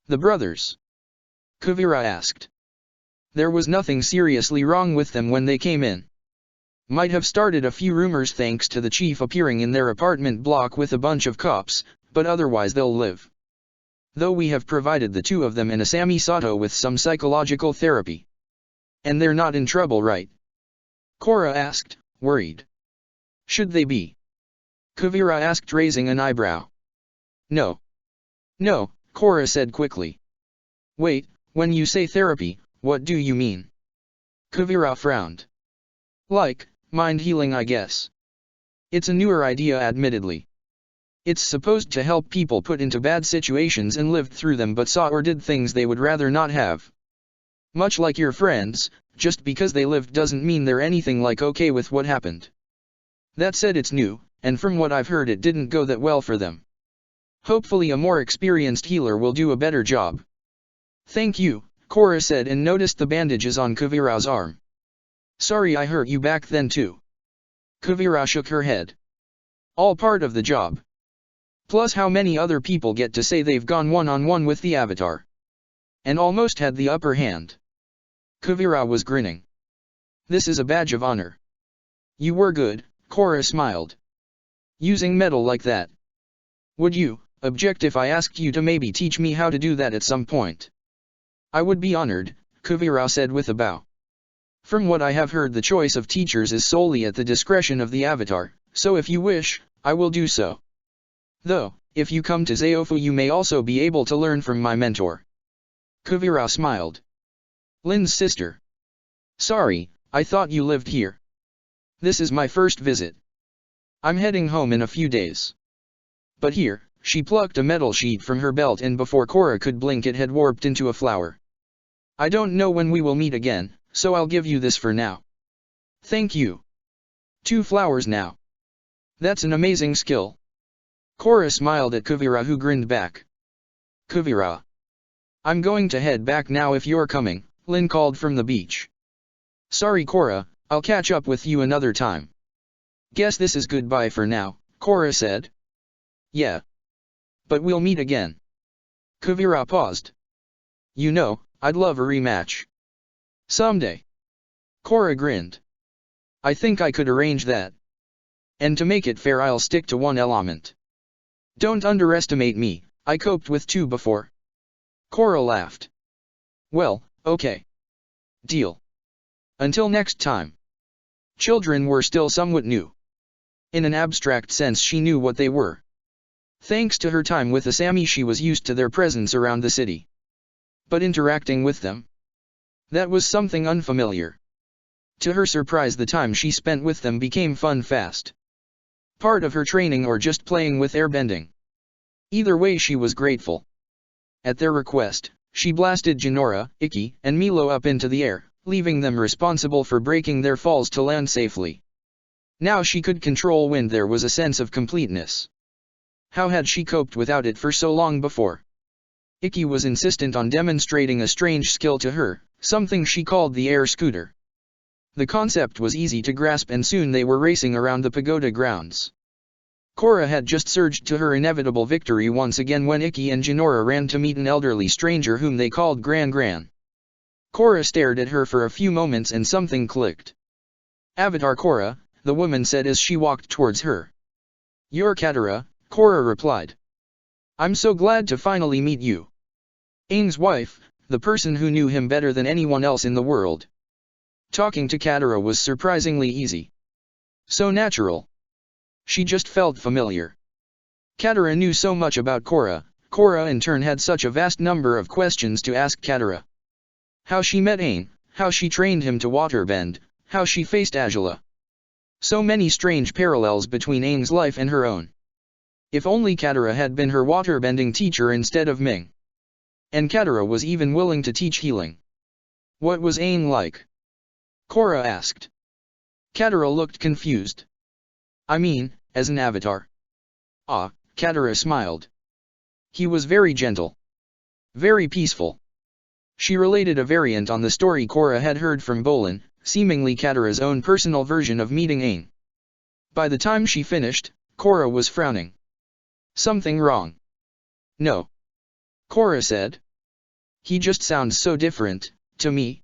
The brothers. Kuvira asked. There was nothing seriously wrong with them when they came in. Might have started a few rumors thanks to the chief appearing in their apartment block with a bunch of cops, but otherwise they'll live. Though we have provided the two of them and Asami Sato with some psychological therapy. And they're not in trouble, right? Korra asked, worried. Should they be? Kuvira asked, raising an eyebrow. No. No, Korra said quickly. Wait, when you say therapy, what do you mean? Kuvira frowned. Like, mind healing I guess. It's a newer idea admittedly. It's supposed to help people put into bad situations and lived through them but saw or did things they would rather not have. Much like your friends, just because they lived doesn't mean they're anything like okay with what happened. That said, it's new, and from what I've heard it didn't go that well for them. Hopefully a more experienced healer will do a better job. Thank you, Korra said and noticed the bandages on Kuvira's arm. Sorry I hurt you back then too. Kuvira shook her head. All part of the job. Plus how many other people get to say they've gone one-on-one with the Avatar. And almost had the upper hand. Kuvira was grinning. This is a badge of honor. You were good, Korra smiled. Using metal like that. Would you object if I asked you to maybe teach me how to do that at some point? I would be honored, Kuvira said with a bow. From what I have heard, the choice of teachers is solely at the discretion of the Avatar, so if you wish, I will do so. Though, if you come to Zaofu you may also be able to learn from my mentor. Kuvira smiled. Lin's sister. Sorry, I thought you lived here. This is my first visit. I'm heading home in a few days. But here, she plucked a metal sheet from her belt and before Korra could blink it had warped into a flower. I don't know when we will meet again, so I'll give you this for now. Thank you. 2 flowers now. That's an amazing skill. Korra smiled at Kuvira who grinned back. Kuvira. I'm going to head back now if you're coming, Lin called from the beach. Sorry Korra, I'll catch up with you another time. Guess this is goodbye for now, Korra said. Yeah. But we'll meet again. Kuvira paused. You know, I'd love a rematch. Someday. Korra grinned. I think I could arrange that. And to make it fair I'll stick to one element. Don't underestimate me, I coped with 2 before. Korra laughed. Well, okay. Deal. Until next time. Children were still somewhat new. In an abstract sense she knew what they were. Thanks to her time with Asami she was used to their presence around the city. But interacting with them? That was something unfamiliar. To her surprise the time she spent with them became fun fast. Part of her training or just playing with airbending. Either way she was grateful. At their request, she blasted Jinora, Ikki, and Milo up into the air, leaving them responsible for breaking their falls to land safely. Now she could control wind. There was a sense of completeness. How had she coped without it for so long before? Ikki was insistent on demonstrating a strange skill to her, something she called the air scooter. The concept was easy to grasp and soon they were racing around the pagoda grounds. Korra had just surged to her inevitable victory once again when Ikki and Jinora ran to meet an elderly stranger whom they called Gran Gran. Korra stared at her for a few moments and something clicked. Avatar Korra, the woman said as she walked towards her. You're Katara, Korra replied. I'm so glad to finally meet you. Aang's wife, the person who knew him better than anyone else in the world. Talking to Katara was surprisingly easy. So natural. She just felt familiar. Katara knew so much about Korra, Korra in turn had such a vast number of questions to ask Katara. How she met Aang, how she trained him to waterbend, how she faced Azula. So many strange parallels between Aang's life and her own. If only Katara had been her waterbending teacher instead of Ming. And Katara was even willing to teach healing. What was Aang like? Korra asked. Katara looked confused. I mean, as an avatar. Ah, Katara smiled. He was very gentle. Very peaceful. She related a variant on the story Korra had heard from Bolin, seemingly Katara's own personal version of meeting Aang. By the time she finished, Korra was frowning. Something wrong? No. Korra said. He just sounds so different, to me.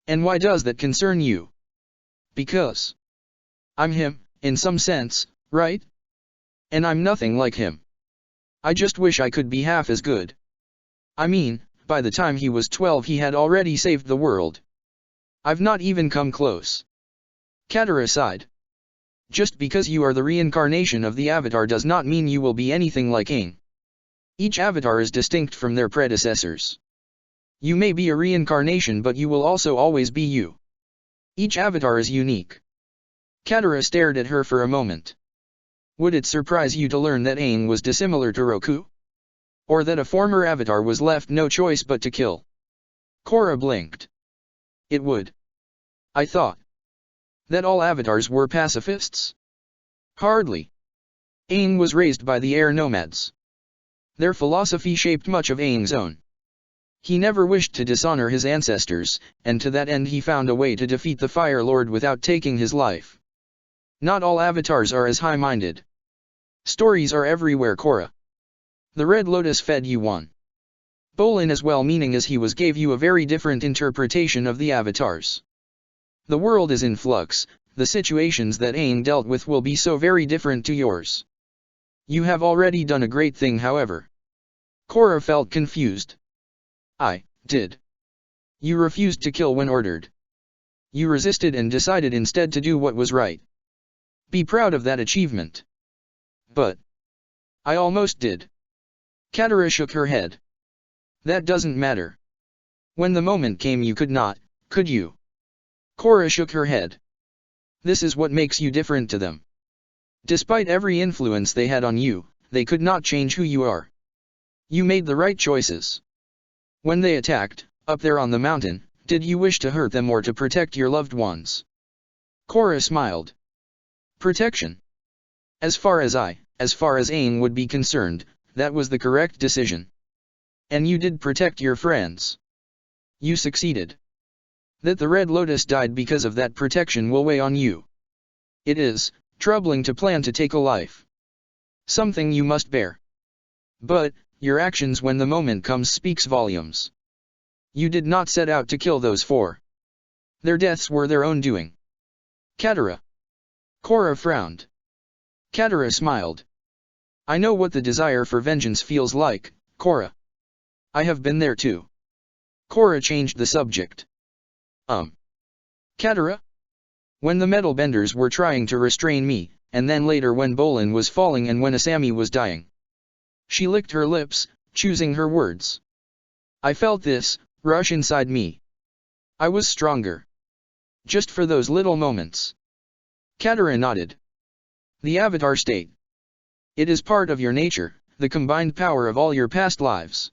And why does that concern you? Because I'm him, in some sense, right? And I'm nothing like him. I just wish I could be half as good. I mean, by the time he was 12 he had already saved the world. I've not even come close. Katara sighed. Just because you are the reincarnation of the Avatar does not mean you will be anything like Aang. Each Avatar is distinct from their predecessors. You may be a reincarnation but you will also always be you. Each Avatar is unique. Katara stared at her for a moment. Would it surprise you to learn that Aang was dissimilar to Roku? Or that a former Avatar was left no choice but to kill? Korra blinked. It would. I thought that all Avatars were pacifists? Hardly. Aang was raised by the air nomads. Their philosophy shaped much of Aang's own. He never wished to dishonor his ancestors, and to that end he found a way to defeat the Fire Lord without taking his life. Not all Avatars are as high-minded. Stories are everywhere, Korra. The Red Lotus fed you one. Bolin, as well-meaning as he was, gave you a very different interpretation of the avatars. The world is in flux, the situations that Aang dealt with will be so very different to yours. You have already done a great thing, however. Korra felt confused. I did. You refused to kill when ordered. You resisted and decided instead to do what was right. Be proud of that achievement. But I almost did. Katara shook her head. That doesn't matter. When the moment came you could not, could you? Korra shook her head. This is what makes you different to them. Despite every influence they had on you, they could not change who you are. You made the right choices. When they attacked, up there on the mountain, did you wish to hurt them or to protect your loved ones? Korra smiled. Protection. As far as Aang would be concerned, that was the correct decision. And you did protect your friends. You succeeded. That the Red Lotus died because of that protection will weigh on you. It is troubling to plan to take a life. Something you must bear. But your actions when the moment comes speaks volumes. You did not set out to kill those four. Their deaths were their own doing. Katara. Korra frowned. Katara smiled. I know what the desire for vengeance feels like, Korra. I have been there too. Korra changed the subject. Katara? When the metal benders were trying to restrain me, and then later when Bolin was falling and when Asami was dying. She licked her lips, choosing her words. I felt this rush inside me. I was stronger. Just for those little moments. Katara nodded. The Avatar state. It is part of your nature, the combined power of all your past lives.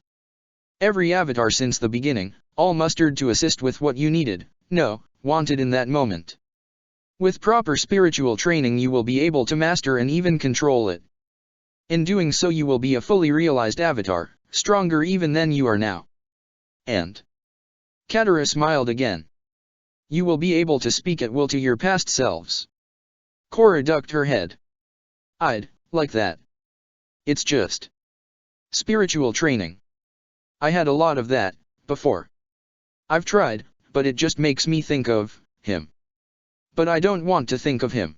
Every Avatar since the beginning, all mustered to assist with what you needed, wanted in that moment. With proper spiritual training you will be able to master and even control it. In doing so you will be a fully realized Avatar, stronger even than you are now. And Katara smiled again. You will be able to speak at will to your past selves. Korra ducked her head. I'd like that. It's just spiritual training. I had a lot of that before. I've tried, but it just makes me think of him. But I don't want to think of him.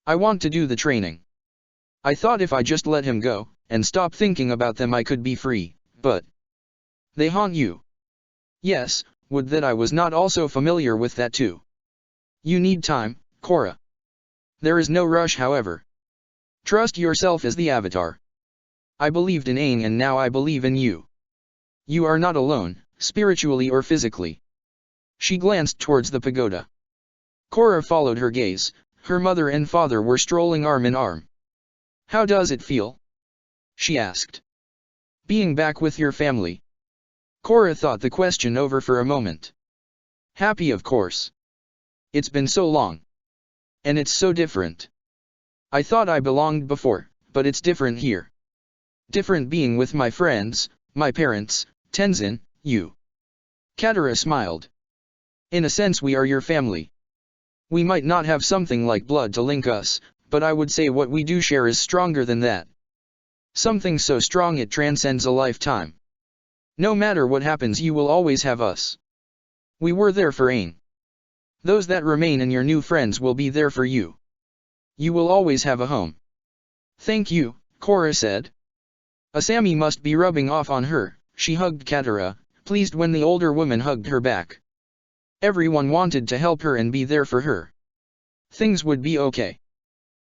I want to do the training. I thought if I just let him go, and stop thinking about them I could be free, but they haunt you. Yes, would that I was not also familiar with that too. You need time, Korra. There is no rush, however. Trust yourself as the Avatar. I believed in Aang and now I believe in you. You are not alone, spiritually or physically. She glanced towards the pagoda. Korra followed her gaze. Her mother and father were strolling arm in arm. How does it feel? She asked. Being back with your family. Korra thought the question over for a moment. Happy, of course. It's been so long. And it's so different. I thought I belonged before, but it's different here. Different being with my friends, my parents, Tenzin, you. Katara smiled. In a sense we are your family. We might not have something like blood to link us, but I would say what we do share is stronger than that. Something so strong it transcends a lifetime. No matter what happens you will always have us. We were there for Aang. Those that remain and your new friends will be there for you. You will always have a home. Thank you, Korra said. Asami must be rubbing off on her. She hugged Katara, pleased when the older woman hugged her back. Everyone wanted to help her and be there for her. Things would be okay.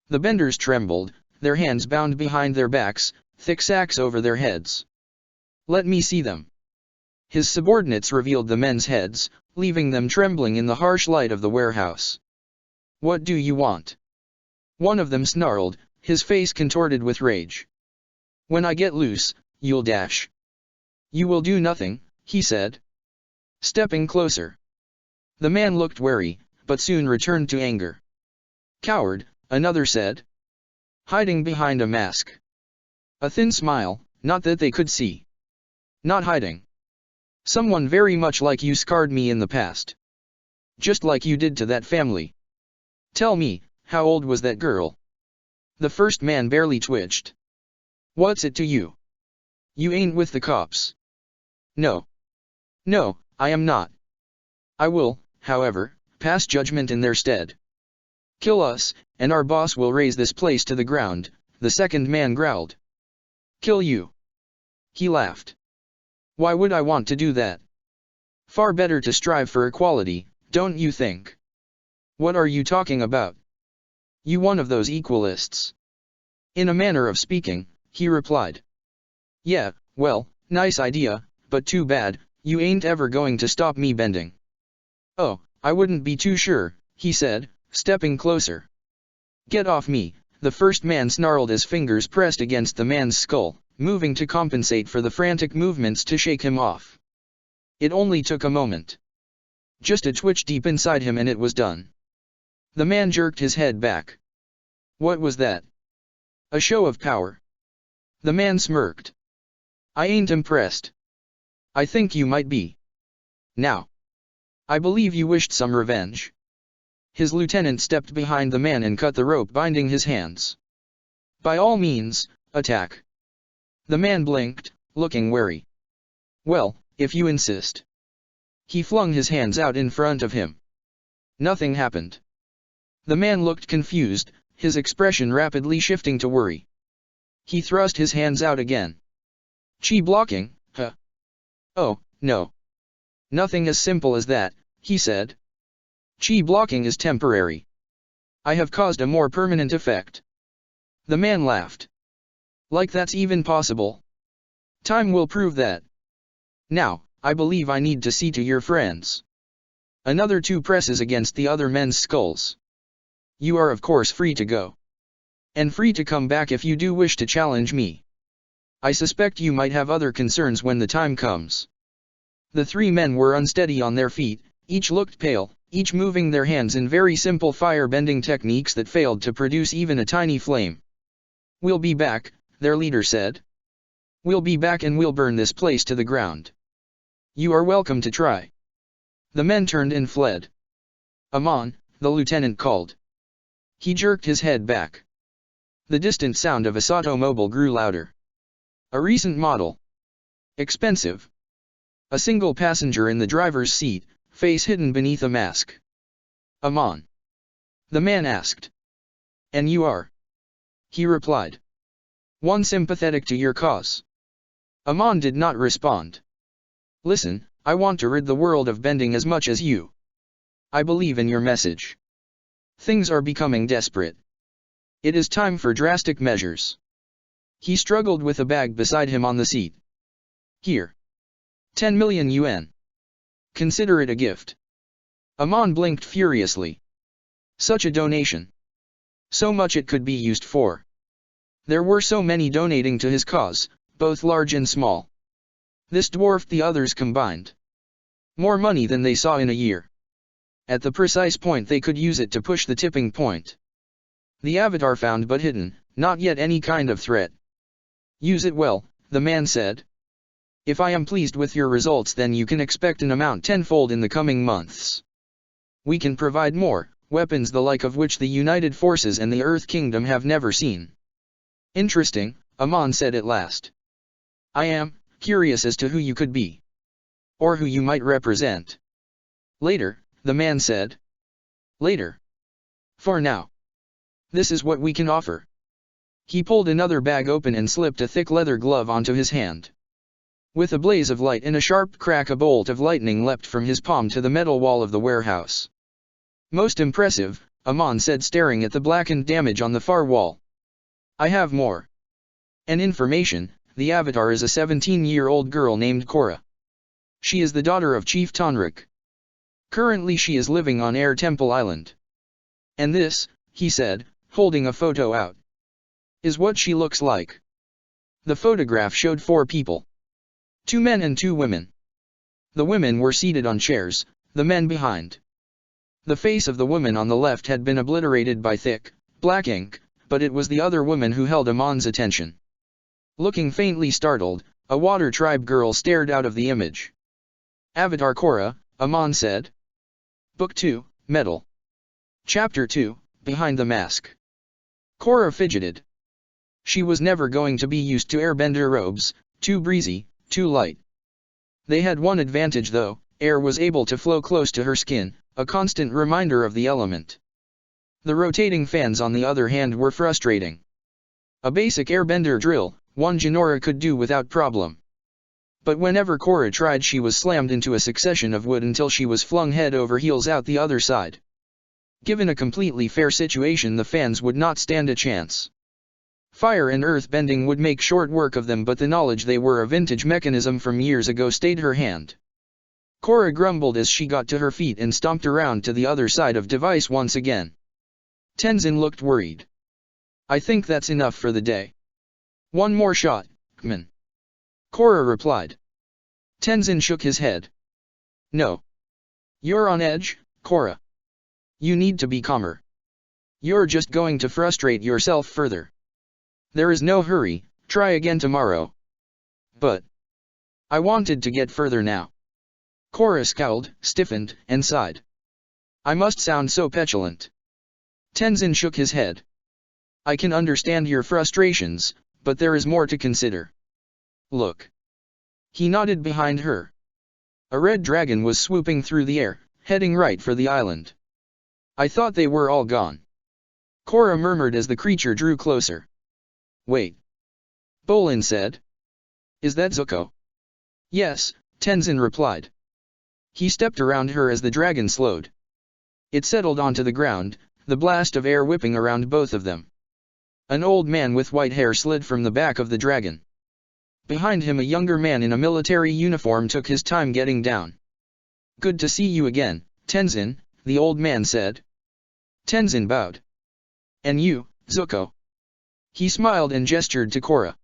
The benders trembled, their hands bound behind their backs, thick sacks over their heads. Let me see them. His subordinates revealed the men's heads, leaving them trembling in the harsh light of the warehouse. What do you want? One of them snarled, his face contorted with rage. When I get loose, you'll dash. You will do nothing, he said. Stepping closer. The man looked wary, but soon returned to anger. Coward, another said. Hiding behind a mask. A thin smile, not that they could see. Not hiding. Someone very much like you scarred me in the past. Just like you did to that family. Tell me, how old was that girl? The first man barely twitched. What's it to you? You ain't with the cops. No. No, I am not. I will, however, pass judgment in their stead. Kill us, and our boss will raise this place to the ground, the second man growled. Kill you. He laughed. Why would I want to do that? Far better to strive for equality, don't you think? What are you talking about? You one of those equalists. In a manner of speaking, he replied. Yeah, well, nice idea, but too bad, you ain't ever going to stop me bending. Oh, I wouldn't be too sure, he said, stepping closer. Get off me, the first man snarled as fingers pressed against the man's skull, moving to compensate for the frantic movements to shake him off. It only took a moment. Just a twitch deep inside him and it was done. The man jerked his head back. What was that? A show of power. The man smirked. I ain't impressed. I think you might be. Now. I believe you wished some revenge. His lieutenant stepped behind the man and cut the rope binding his hands. By all means, attack. The man blinked, looking wary. Well, if you insist. He flung his hands out in front of him. Nothing happened. The man looked confused, his expression rapidly shifting to worry. He thrust his hands out again. Chi blocking, huh? Oh, no. Nothing as simple as that, he said. Chi blocking is temporary. I have caused a more permanent effect. The man laughed. Like that's even possible? Time will prove that. Now, I believe I need to see to your friends. Another 2 presses against the other men's skulls. You are of course free to go. And free to come back if you do wish to challenge me. I suspect you might have other concerns when the time comes. The 3 men were unsteady on their feet, each looked pale, each moving their hands in very simple fire-bending techniques that failed to produce even a tiny flame. We'll be back, their leader said. We'll be back and we'll burn this place to the ground. You are welcome to try. The men turned and fled. Amon, the lieutenant called. He jerked his head back. The distant sound of a automobile grew louder. A recent model. Expensive. A single passenger in the driver's seat, face hidden beneath a mask. Amon. The man asked. And you are? He replied. One sympathetic to your cause. Amon did not respond. Listen, I want to rid the world of bending as much as you. I believe in your message. Things are becoming desperate. It is time for drastic measures. He struggled with a bag beside him on the seat. Here. 10 million yuan. Consider it a gift. Amon blinked furiously. Such a donation. So much it could be used for. There were so many donating to his cause, both large and small. This dwarfed the others combined. More money than they saw in a year. At the precise point they could use it to push the tipping point. The avatar found but hidden, not yet any kind of threat. Use it well, the man said. If I am pleased with your results then you can expect an amount tenfold in the coming months. We can provide more, weapons the like of which the United Forces and the Earth Kingdom have never seen. Interesting, Amon said at last. I am curious as to who you could be. Or who you might represent. Later, the man said. Later. For now. This is what we can offer. He pulled another bag open and slipped a thick leather glove onto his hand. With a blaze of light and a sharp crack a bolt of lightning leapt from his palm to the metal wall of the warehouse. Most impressive, Amon said staring at the blackened damage on the far wall. I have more. An information, the avatar is a 17-year-old girl named Korra. She is the daughter of Chief Tonrik. Currently she is living on Air Temple Island. And this, he said, holding a photo out, is what she looks like. The photograph showed 4 people. 2 men and 2 women. The women were seated on chairs, the men behind. The face of the woman on the left had been obliterated by thick, black ink, but it was the other woman who held Amon's attention. Looking faintly startled, a Water Tribe girl stared out of the image. Avatar Korra, Amon said. Book 2, Metal. Chapter 2, Behind the Mask. Korra fidgeted. She was never going to be used to airbender robes, too breezy, too light. They had one advantage though, air was able to flow close to her skin, a constant reminder of the element. The rotating fans on the other hand were frustrating. A basic airbender drill, one Jinora could do without problem. But whenever Korra tried she was slammed into a succession of wood until she was flung head over heels out the other side. Given a completely fair situation the fans would not stand a chance. Fire and earth bending would make short work of them, but the knowledge they were a vintage mechanism from years ago stayed her hand. Korra grumbled as she got to her feet and stomped around to the other side of device once again. Tenzin looked worried. I think that's enough for the day. One more shot, Kman. Korra replied. Tenzin shook his head. No. You're on edge, Korra. You need to be calmer. You're just going to frustrate yourself further. There is no hurry, try again tomorrow. But I wanted to get further now. Korra scowled, stiffened, and sighed. I must sound so petulant. Tenzin shook his head. I can understand your frustrations, but there is more to consider. Look. He nodded behind her. A red dragon was swooping through the air, heading right for the island. I thought they were all gone. Korra murmured as the creature drew closer. Wait. Bolin said. Is that Zuko? Yes, Tenzin replied. He stepped around her as the dragon slowed. It settled onto the ground, the blast of air whipping around both of them. An old man with white hair slid from the back of the dragon. Behind him a younger man in a military uniform took his time getting down. Good to see you again, Tenzin, the old man said. Tenzin bowed. And you, Zuko? He smiled and gestured to Korra.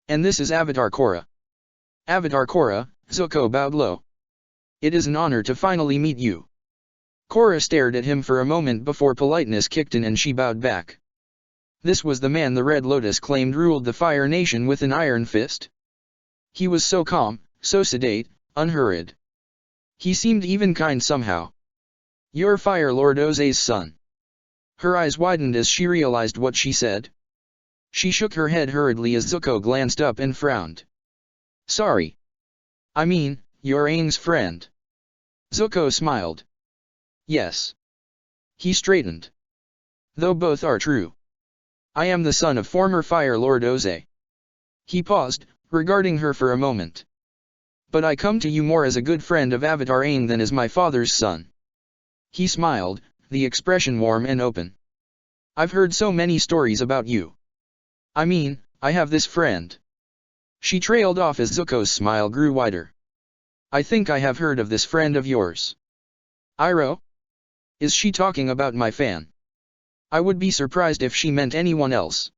And this is Avatar Korra. Avatar Korra, Zuko bowed low. It is an honor to finally meet you. Korra stared at him for a moment before politeness kicked in and she bowed back. This was the man the Red Lotus claimed ruled the Fire Nation with an iron fist. He was so calm, so sedate, unhurried. He seemed even kind somehow. You're Fire Lord Oze's son. Her eyes widened as she realized what she said. She shook her head hurriedly as Zuko glanced up and frowned. Sorry. I mean, you're Aang's friend. Zuko smiled. Yes. He straightened. Though both are true. I am the son of former Fire Lord Oze. He paused, regarding her for a moment. But I come to you more as a good friend of Avatar Aang than as my father's son. He smiled, the expression warm and open. I've heard so many stories about you. I mean, I have this friend. She trailed off as Zuko's smile grew wider. I think I have heard of this friend of yours. Iroh? Is she talking about my fan? I would be surprised if she meant anyone else.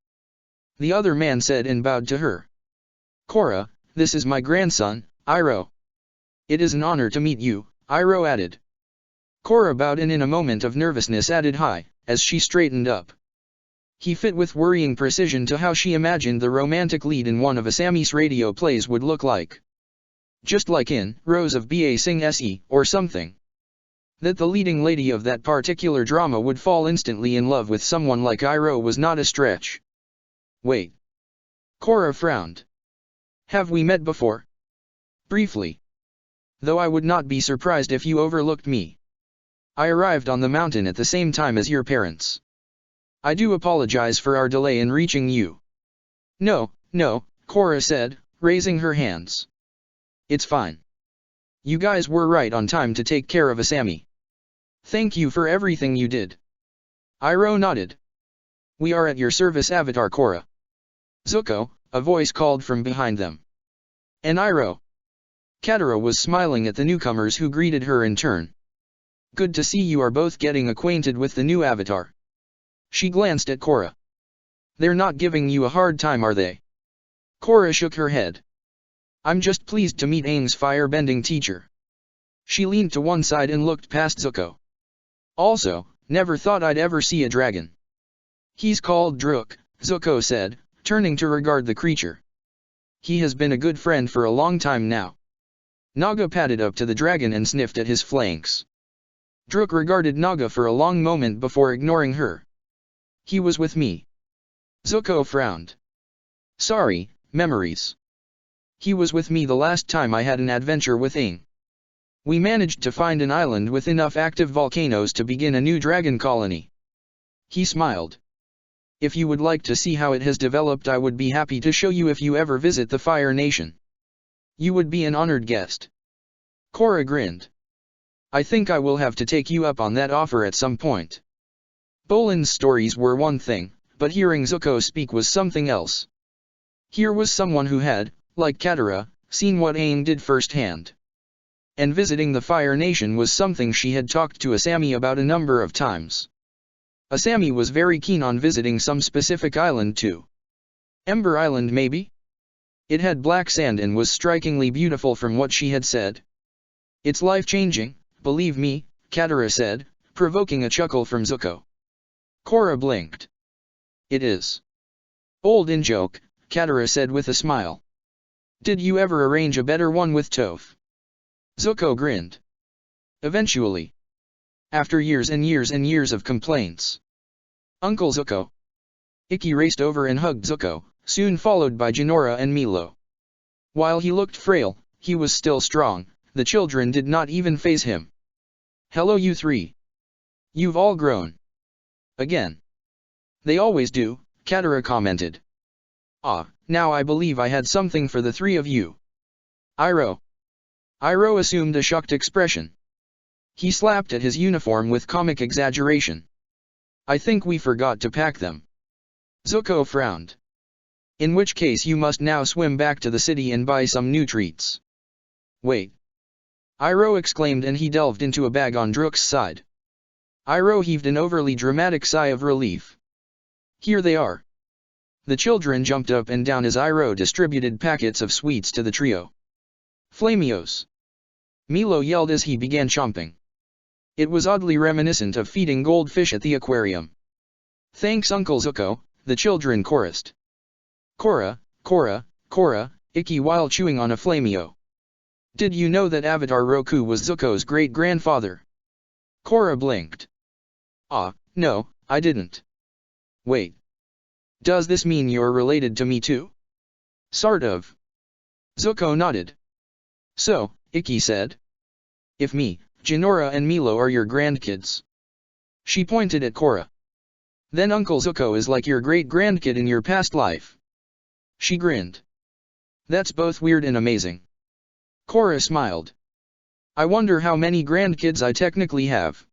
The other man said and bowed to her. Korra, this is my grandson, Iroh. It is an honor to meet you, Iroh added. Korra bowed and in a moment of nervousness added hi, as she straightened up. He fit with worrying precision to how she imagined the romantic lead in one of Assamese radio plays would look like. Just like in Rose of Ba Sing Se, or something. That the leading lady of that particular drama would fall instantly in love with someone like Iroh was not a stretch. Wait. Korra frowned. Have we met before? Briefly. Though I would not be surprised if you overlooked me. I arrived on the mountain at the same time as your parents. I do apologize for our delay in reaching you. No, Korra said, raising her hands. It's fine. You guys were right on time to take care of Asami. Thank you for everything you did. Iroh nodded. We are at your service, Avatar Korra. Zuko, a voice called from behind them. And Iroh. Katara was smiling at the newcomers who greeted her in turn. Good to see you are both getting acquainted with the new Avatar. She glanced at Korra. They're not giving you a hard time, are they? Korra shook her head. I'm just pleased to meet Aang's firebending teacher. She leaned to one side and looked past Zuko. Also, never thought I'd ever see a dragon. He's called Druk, Zuko said, turning to regard the creature. He has been a good friend for a long time now. Naga padded up to the dragon and sniffed at his flanks. Druk regarded Naga for a long moment before ignoring her. He was with me. Zuko frowned. Sorry, memories. He was with me the last time I had an adventure with Aang. We managed to find an island with enough active volcanoes to begin a new dragon colony. He smiled. If you would like to see how it has developed, I would be happy to show you if you ever visit the Fire Nation. You would be an honored guest. Korra grinned. I think I will have to take you up on that offer at some point. Bolin's stories were one thing, but hearing Zuko speak was something else. Here was someone who had, like Katara, seen what Aang did firsthand. And visiting the Fire Nation was something she had talked to Asami about a number of times. Asami was very keen on visiting some specific island too. Ember Island maybe? It had black sand and was strikingly beautiful from what she had said. It's life-changing, believe me, Katara said, provoking a chuckle from Zuko. Korra blinked. It is. Old in-joke, Katara said with a smile. Did you ever arrange a better one with Toph? Zuko grinned. Eventually. After years and years and years of complaints. Uncle Zuko. Ikki raced over and hugged Zuko, soon followed by Jinora and Milo. While he looked frail, he was still strong. The children did not even faze him. Hello you three. You've all grown. Again. They always do, Katara commented. Ah, now I believe I had something for the three of you. Iroh. Iroh assumed a shocked expression. He slapped at his uniform with comic exaggeration. I think we forgot to pack them. Zuko frowned. In which case you must now swim back to the city and buy some new treats. Wait. Iroh exclaimed, and he delved into a bag on Drook's side. Iroh heaved an overly dramatic sigh of relief. Here they are. The children jumped up and down as Iroh distributed packets of sweets to the trio. Flamios. Milo yelled as he began chomping. It was oddly reminiscent of feeding goldfish at the aquarium. Thanks Uncle Zuko, the children chorused. Korra, Korra, Korra, Ikki while chewing on a flamio. Did you know that Avatar Roku was Zuko's great-grandfather? Korra blinked. Ah, no, I didn't. Wait. Does this mean you're related to me too? Sort of. Zuko nodded. So, Ikki said. If me, Jinora and Milo are your grandkids. She pointed at Korra. Then Uncle Zuko is like your great-grandkid in your past life. She grinned. That's both weird and amazing. Korra smiled. I wonder how many grandkids I technically have.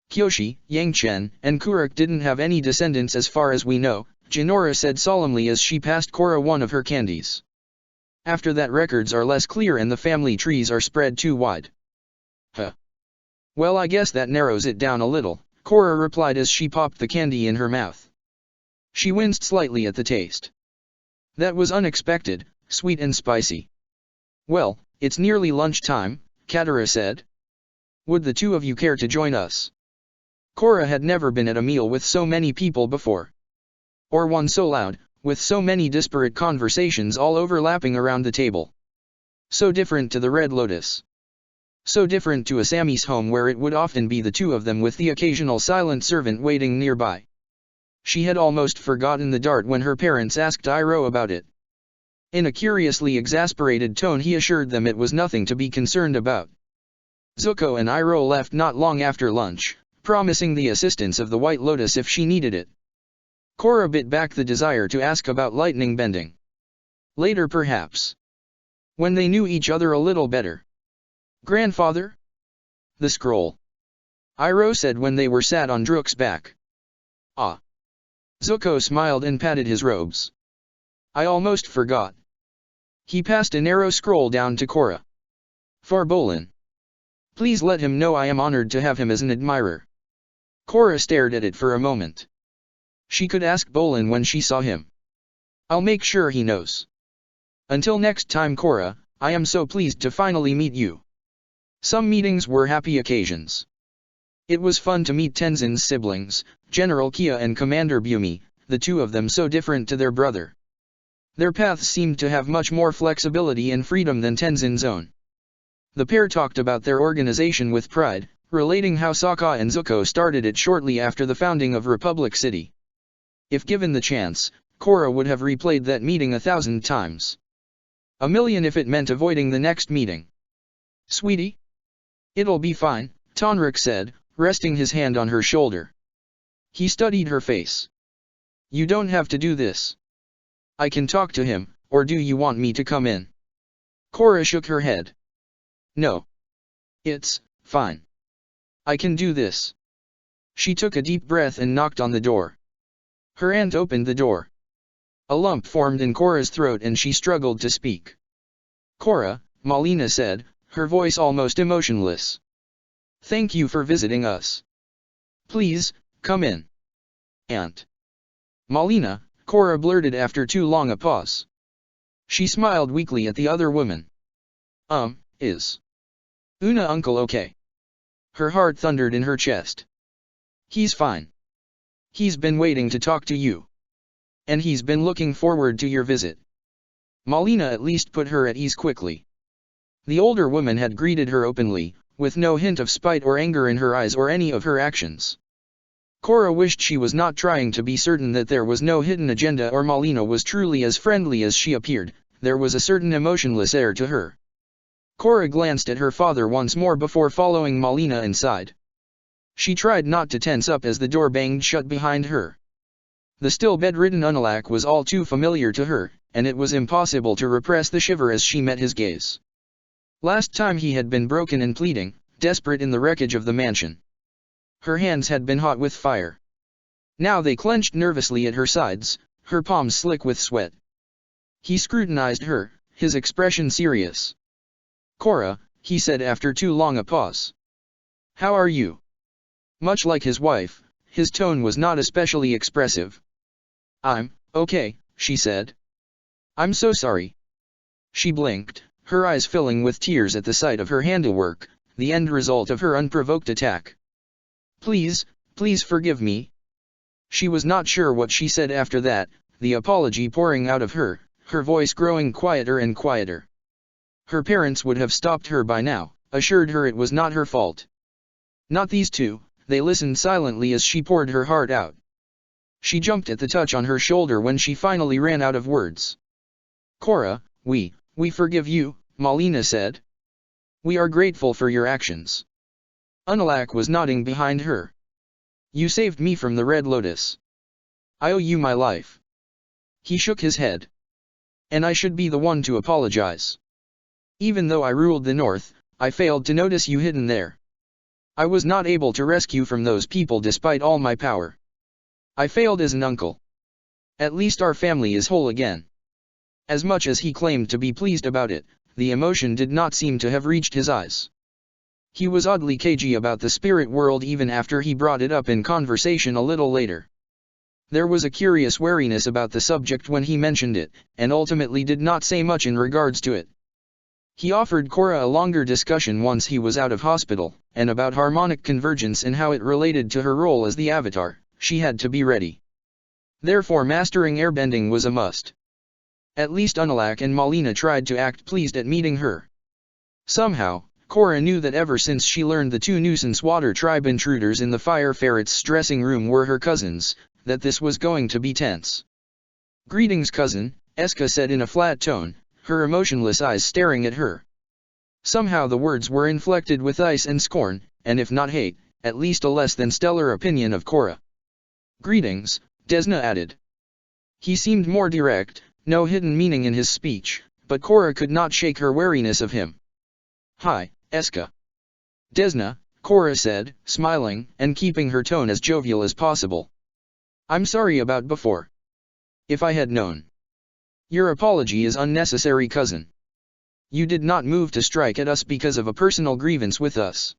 Kyoshi, Yangchen, and Kuruk didn't have any descendants as far as we know, Jinora said solemnly as she passed Korra one of her candies. After that records are less clear and the family trees are spread too wide. Huh. Well, I guess that narrows it down a little, Korra replied as she popped the candy in her mouth. She winced slightly at the taste. That was unexpected, sweet and spicy. Well, it's nearly lunchtime, Katara said. Would the two of you care to join us? Korra had never been at a meal with so many people before. Or one so loud, with so many disparate conversations all overlapping around the table. So different to the Red Lotus. So different to Asami's home where it would often be the two of them with the occasional silent servant waiting nearby. She had almost forgotten the dart when her parents asked Iroh about it. In a curiously exasperated tone he assured them it was nothing to be concerned about. Zuko and Iroh left not long after lunch, promising the assistance of the White Lotus if she needed it. Korra bit back the desire to ask about lightning bending. Later perhaps. When they knew each other a little better. Grandfather? The scroll. Iroh said when they were sat on Drook's back. Ah. Zuko smiled and patted his robes. I almost forgot. He passed a narrow scroll down to Korra. For Bolin. Please let him know I am honored to have him as an admirer. Korra stared at it for a moment. She could ask Bolin when she saw him. I'll make sure he knows. Until next time Korra, I am so pleased to finally meet you. Some meetings were happy occasions. It was fun to meet Tenzin's siblings, General Kia and Commander Bumi, the two of them so different to their brother. Their paths seemed to have much more flexibility and freedom than Tenzin's own. The pair talked about their organization with pride, relating how Sokka and Zuko started it shortly after the founding of Republic City. If given the chance, Korra would have replayed that meeting 1,000 times. A million if it meant avoiding the next meeting. Sweetie? It'll be fine, Tonrik said, resting his hand on her shoulder. He studied her face. You don't have to do this. I can talk to him, or do you want me to come in? Korra shook her head. No. It's fine. I can do this. She took a deep breath and knocked on the door. Her aunt opened the door. A lump formed in Korra's throat and she struggled to speak. Korra, Malina said, her voice almost emotionless. Thank you for visiting us. Please, come in. Aunt. Malina, Korra blurted after too long a pause. She smiled weakly at the other woman. Is Una uncle okay? Her heart thundered in her chest. He's fine. He's been waiting to talk to you. And he's been looking forward to your visit. Malina at least put her at ease quickly. The older woman had greeted her openly, with no hint of spite or anger in her eyes or any of her actions. Korra wished she was not trying to be certain that there was no hidden agenda or Malina was truly as friendly as she appeared. There was a certain emotionless air to her. Korra glanced at her father once more before following Malina inside. She tried not to tense up as the door banged shut behind her. The still bedridden Unalak was all too familiar to her, and it was impossible to repress the shiver as she met his gaze. Last time he had been broken and pleading, desperate in the wreckage of the mansion. Her hands had been hot with fire. Now they clenched nervously at her sides, her palms slick with sweat. He scrutinized her, his expression serious. Korra, he said after too long a pause. How are you? Much like his wife, his tone was not especially expressive. I'm okay, she said. I'm so sorry. She blinked, her eyes filling with tears at the sight of her handiwork, the end result of her unprovoked attack. Please forgive me. She was not sure what she said after that, the apology pouring out of her, her voice growing quieter and quieter. Her parents would have stopped her by now, assured her it was not her fault. Not these two, they listened silently as she poured her heart out. She jumped at the touch on her shoulder when she finally ran out of words. Korra, we forgive you, Malina said. We are grateful for your actions. Unalak was nodding behind her. You saved me from the Red Lotus. I owe you my life. He shook his head. And I should be the one to apologize. Even though I ruled the North, I failed to notice you hidden there. I was not able to rescue from those people despite all my power. I failed as an uncle. At least our family is whole again. As much as he claimed to be pleased about it, the emotion did not seem to have reached his eyes. He was oddly cagey about the spirit world even after he brought it up in conversation a little later. There was a curious wariness about the subject when he mentioned it, and ultimately did not say much in regards to it. He offered Korra a longer discussion once he was out of hospital, and about harmonic convergence and how it related to her role as the Avatar. She had to be ready. Therefore mastering airbending was a must. At least Unalak and Malina tried to act pleased at meeting her. Somehow, Korra knew that ever since she learned the two nuisance water tribe intruders in the fire ferret's dressing room were her cousins, that this was going to be tense. Greetings cousin, Eska said in a flat tone, her emotionless eyes staring at her. Somehow the words were inflected with ice and scorn, and if not hate, at least a less than stellar opinion of Korra. Greetings, Desna added. He seemed more direct, no hidden meaning in his speech, but Korra could not shake her wariness of him. Hi, Eska. Desna, Korra said, smiling, and keeping her tone as jovial as possible. I'm sorry about before. If I had known. Your apology is unnecessary cousin. You did not move to strike at us because of a personal grievance with us.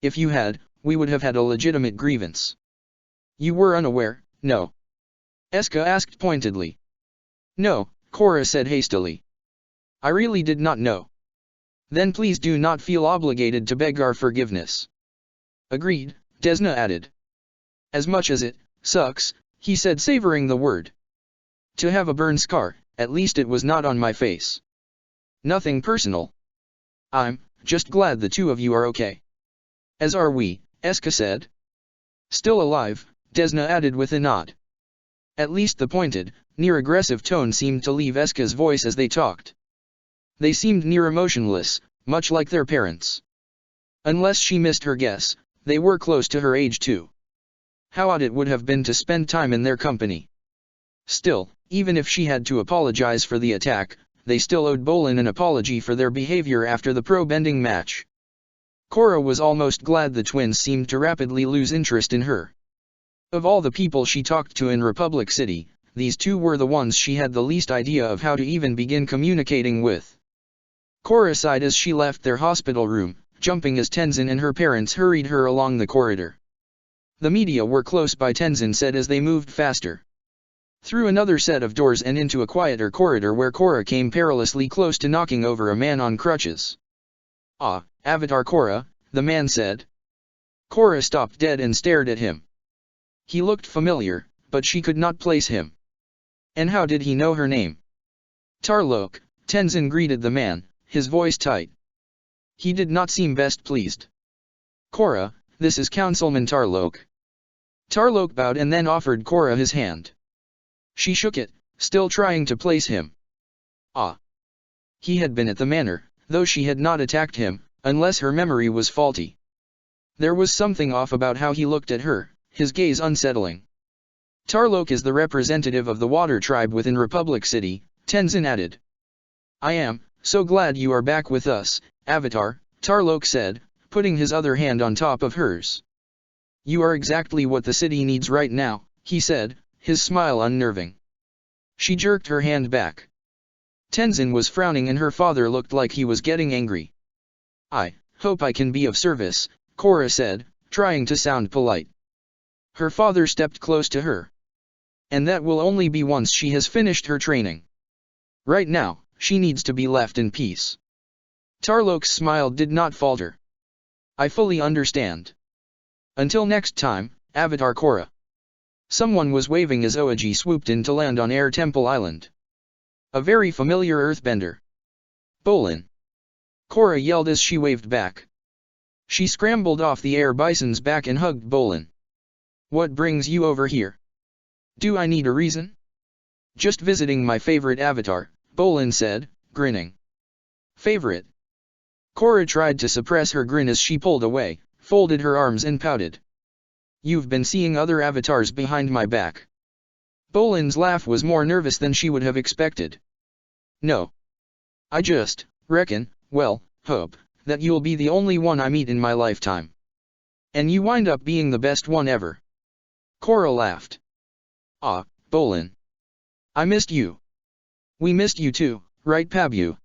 If you had, we would have had a legitimate grievance. You were unaware, no? Eska asked pointedly. No, Korra said hastily. I really did not know. Then please do not feel obligated to beg our forgiveness. Agreed, Desna added. As much as it sucks, he said savoring the word. To have a burn scar, at least it was not on my face. Nothing personal. I'm just glad the two of you are okay. As are we, Eska said. Still alive, Desna added with a nod. At least the pointed, near-aggressive tone seemed to leave Eska's voice as they talked. They seemed near emotionless, much like their parents. Unless she missed her guess, they were close to her age too. How odd it would have been to spend time in their company. Still, even if she had to apologize for the attack, they still owed Bolin an apology for their behavior after the pro-bending match. Korra was almost glad the twins seemed to rapidly lose interest in her. Of all the people she talked to in Republic City, these two were the ones she had the least idea of how to even begin communicating with. Korra sighed as she left their hospital room, jumping as Tenzin and her parents hurried her along the corridor. The media were close by, Tenzin said as they moved faster. Through another set of doors and into a quieter corridor where Korra came perilously close to knocking over a man on crutches. "Ah, Avatar Korra," the man said. Korra stopped dead and stared at him. He looked familiar, but she could not place him. And how did he know her name? "Tarlok," Tenzin greeted the man, his voice tight. He did not seem best pleased. "Korra, this is Councilman Tarlok." Tarlok bowed and then offered Korra his hand. She shook it, still trying to place him. Ah. He had been at the manor, though she had not attacked him, unless her memory was faulty. There was something off about how he looked at her, his gaze unsettling. "Tarlok is the representative of the water tribe within Republic City," Tenzin added. "I am so glad you are back with us, Avatar," Tarlok said, putting his other hand on top of hers. "You are exactly what the city needs right now," he said, his smile unnerving. She jerked her hand back. Tenzin was frowning and her father looked like he was getting angry. "I hope I can be of service," Korra said, trying to sound polite. Her father stepped close to her. "And that will only be once she has finished her training. Right now, she needs to be left in peace." Tarlok's smile did not falter. "I fully understand. Until next time, Avatar Korra." Someone was waving as Oaji swooped in to land on Air Temple Island. A very familiar earthbender. "Bolin!" Korra yelled as she waved back. She scrambled off the air bison's back and hugged Bolin. "What brings you over here? Do I need a reason?" "Just visiting my favorite avatar," Bolin said, grinning. "Favorite?" Korra tried to suppress her grin as she pulled away, folded her arms and pouted. "You've been seeing other avatars behind my back." Bolin's laugh was more nervous than she would have expected. "No. I just reckon, hope that you'll be the only one I meet in my lifetime. And you wind up being the best one ever." Korra laughed. "Ah, Bolin. I missed you." "We missed you too, right Pabu?"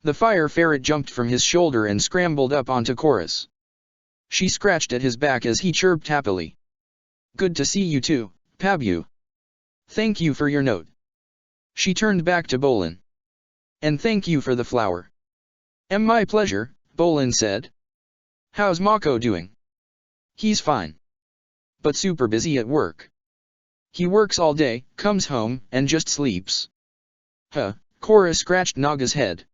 The fire ferret jumped from his shoulder and scrambled up onto Korra's. She scratched at his back as he chirped happily. "Good to see you too, Pabu. Thank you for your note." She turned back to Bolin. "And thank you for the flower." My pleasure," Bolin said. "How's Mako doing?" "He's fine. But super busy at work. He works all day, comes home, and just sleeps." "Huh," Korra scratched Naga's head.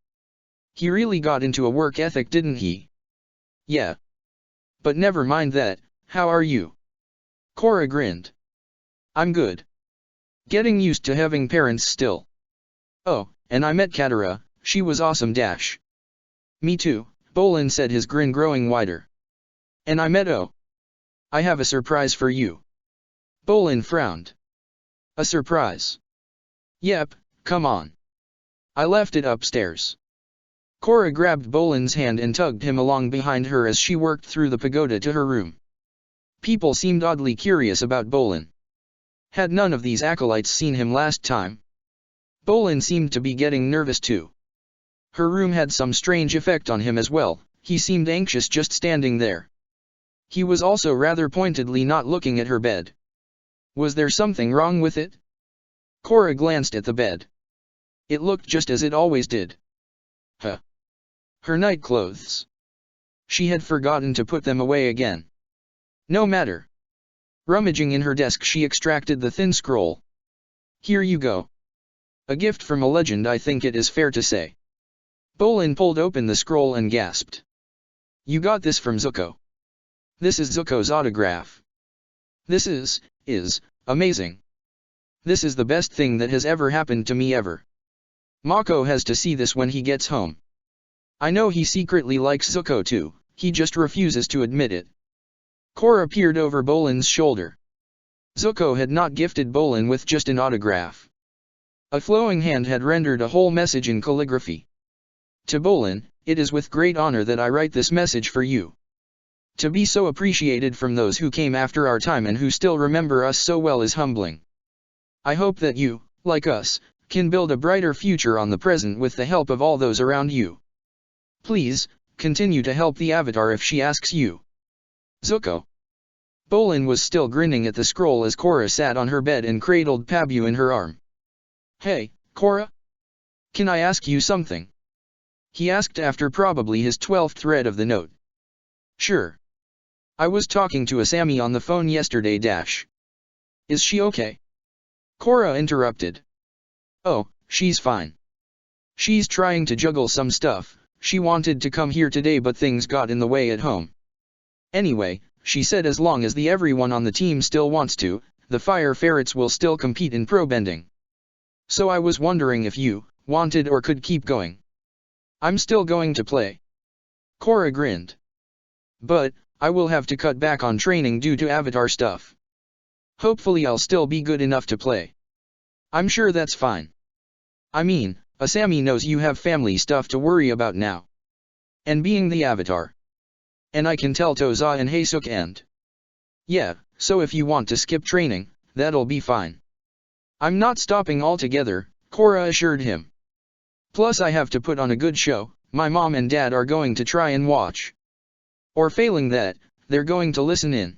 "He really got into a work ethic, didn't he?" "Yeah. But never mind that, how are you?" Korra grinned. "I'm good. Getting used to having parents still." "Oh, and I met Katara, she was awesome dash." "Me too," Bolin said, his grin growing wider. "And I met O. I have a surprise for you." Bolin frowned. "A surprise?" "Yep, come on. I left it upstairs." Korra grabbed Bolin's hand and tugged him along behind her as she worked through the pagoda to her room. People seemed oddly curious about Bolin. Had none of these acolytes seen him last time? Bolin seemed to be getting nervous too. Her room had some strange effect on him as well, he seemed anxious just standing there. He was also rather pointedly not looking at her bed. Was there something wrong with it? Korra glanced at the bed. It looked just as it always did. Huh. Her night clothes. She had forgotten to put them away again. No matter. Rummaging in her desk, she extracted the thin scroll. "Here you go. A gift from a legend, I think it is fair to say." Bolin pulled open the scroll and gasped. "You got this from Zuko. This is Zuko's autograph. This is amazing. This is the best thing that has ever happened to me ever." Mako has to see this when he gets home. I know he secretly likes Zuko too, he just refuses to admit it. Korra peered over Bolin's shoulder. Zuko had not gifted Bolin with just an autograph. A flowing hand had rendered a whole message in calligraphy. To Bolin, it is with great honor that I write this message for you. To be so appreciated from those who came after our time and who still remember us so well is humbling. I hope that you, like us, can build a brighter future on the present with the help of all those around you. Please, continue to help the Avatar if she asks you. Zuko. Bolin was still grinning at the scroll as Korra sat on her bed and cradled Pabu in her arm. Hey, Korra? Can I ask you something? He asked after probably his 12th thread of the note. Sure. I was talking to Asami on the phone yesterday. Is she okay? Korra interrupted. Oh, she's fine. She's trying to juggle some stuff. She wanted to come here today but things got in the way at home. Anyway, she said as long as everyone on the team still wants to, the Fire Ferrets will still compete in pro bending. So I was wondering if you wanted or could keep going. I'm still going to play. Korra grinned. But I will have to cut back on training due to Avatar stuff. Hopefully I'll still be good enough to play. I'm sure that's fine. I mean, Asami knows you have family stuff to worry about now. And being the Avatar. And I can tell Toza and Heisuk and. Yeah, so if you want to skip training, that'll be fine. I'm not stopping altogether, Korra assured him. Plus I have to put on a good show, my mom and dad are going to try and watch. Or failing that, they're going to listen in.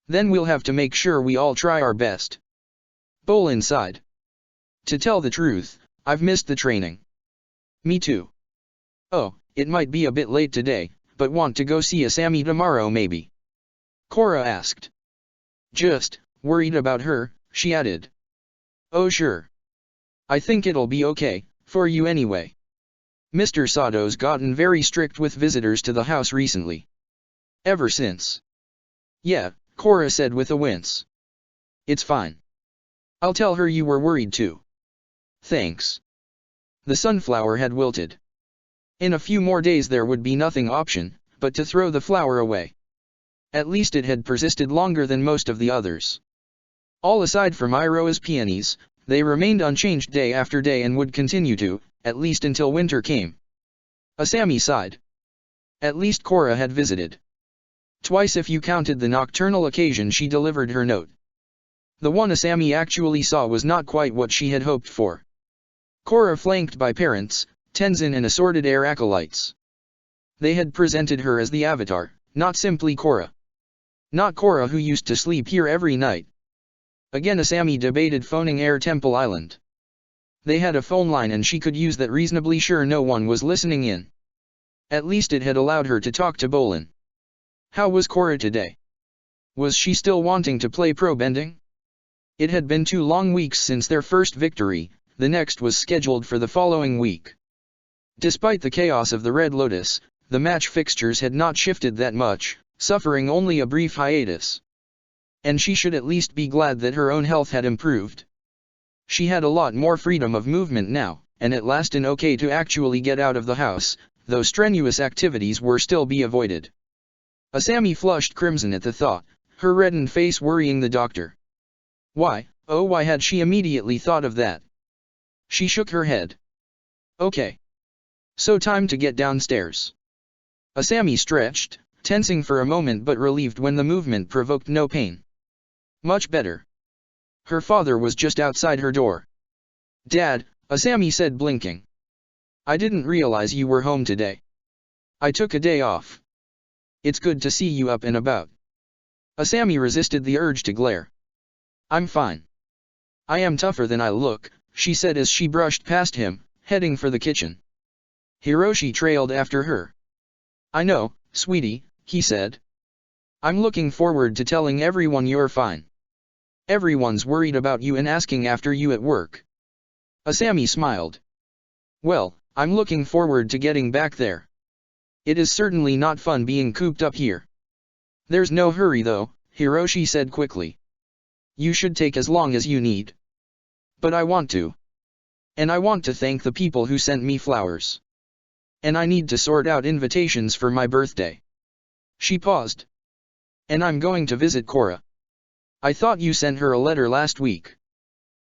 Then we'll have to make sure we all try our best. Bolin sighed. To tell the truth, I've missed the training. Me too. Oh, it might be a bit late today, but want to go see Asami tomorrow maybe? Korra asked. Just worried about her, she added. Oh sure. I think it'll be okay, for you anyway. Mr. Sato's gotten very strict with visitors to the house recently. Ever since. Yeah, Korra said with a wince. It's fine. I'll tell her you were worried too. Thanks. The sunflower had wilted. In a few more days there would be nothing option, but to throw the flower away. At least it had persisted longer than most of the others. All aside from Iroha's peonies, they remained unchanged day after day and would continue to, at least until winter came. Asami sighed. At least Korra had visited. Twice if you counted the nocturnal occasion she delivered her note. The one Asami actually saw was not quite what she had hoped for. Korra flanked by parents, Tenzin and assorted air acolytes. They had presented her as the Avatar, not simply Korra. Not Korra who used to sleep here every night. Again Asami debated phoning Air Temple Island. They had a phone line and she could use that reasonably sure no one was listening in. At least it had allowed her to talk to Bolin. How was Korra today? Was she still wanting to play pro bending? It had been 2 long weeks since their first victory, the next was scheduled for the following week. Despite the chaos of the Red Lotus, the match fixtures had not shifted that much, suffering only a brief hiatus. And she should at least be glad that her own health had improved. She had a lot more freedom of movement now, and at last an okay to actually get out of the house, though strenuous activities were still be avoided. Asami flushed crimson at the thought, her reddened face worrying the doctor. Why, oh why had she immediately thought of that? She shook her head. Okay. So time to get downstairs. Asami stretched, tensing for a moment but relieved when the movement provoked no pain. Much better. Her father was just outside her door. Dad, Asami said blinking. I didn't realize you were home today. I took a day off. It's good to see you up and about. Asami resisted the urge to glare. I'm fine. I am tougher than I look, she said as she brushed past him, heading for the kitchen. Hiroshi trailed after her. I know, sweetie, he said. I'm looking forward to telling everyone you're fine. Everyone's worried about you and asking after you at work. Asami smiled. Well, I'm looking forward to getting back there. It is certainly not fun being cooped up here. There's no hurry though, Hiroshi said quickly. You should take as long as you need. But I want to. And I want to thank the people who sent me flowers. And I need to sort out invitations for my birthday. She paused. And I'm going to visit Korra. I thought you sent her a letter last week.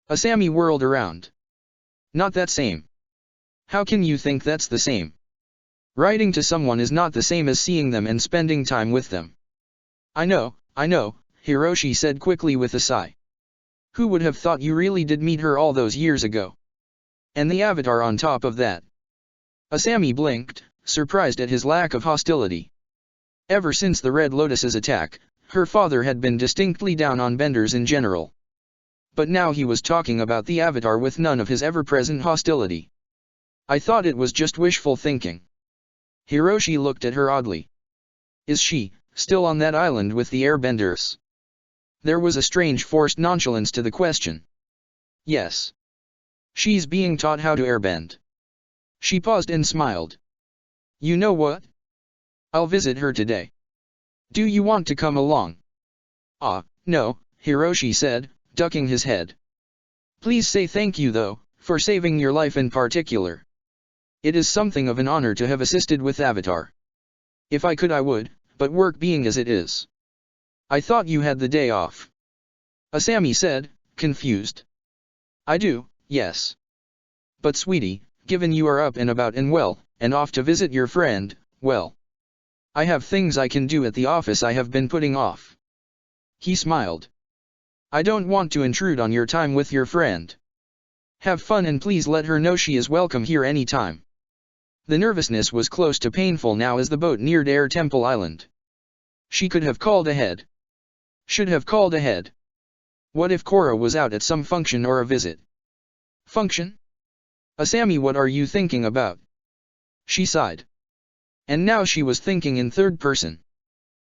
Asami whirled around. Not that same. How can you think that's the same? Writing to someone is not the same as seeing them and spending time with them. I know, Hiroshi said quickly with a sigh. Who would have thought you really did meet her all those years ago? And the avatar on top of that. Asami blinked, surprised at his lack of hostility. Ever since the Red Lotus's attack, her father had been distinctly down on benders in general. But now he was talking about the avatar with none of his ever-present hostility. I thought it was just wishful thinking. Hiroshi looked at her oddly. Is she still on that island with the airbenders? There was a strange forced nonchalance to the question. Yes. She's being taught how to airbend. She paused and smiled. You know what? I'll visit her today. Do you want to come along? No, Hiroshi said, ducking his head. Please say thank you though, for saving your life in particular. It is something of an honor to have assisted with Avatar. If I could I would, but work being as it is. I thought you had the day off. Asami said, confused. I do, yes. But sweetie, given you are up and about and well, and off to visit your friend, well. I have things I can do at the office I have been putting off. He smiled. I don't want to intrude on your time with your friend. Have fun and please let her know she is welcome here any time. The nervousness was close to painful now as the boat neared Air Temple Island. She could have called ahead. Should have called ahead. What if Korra was out at some function or a visit? Function? Asami, what are you thinking about? She sighed. And now she was thinking in third person.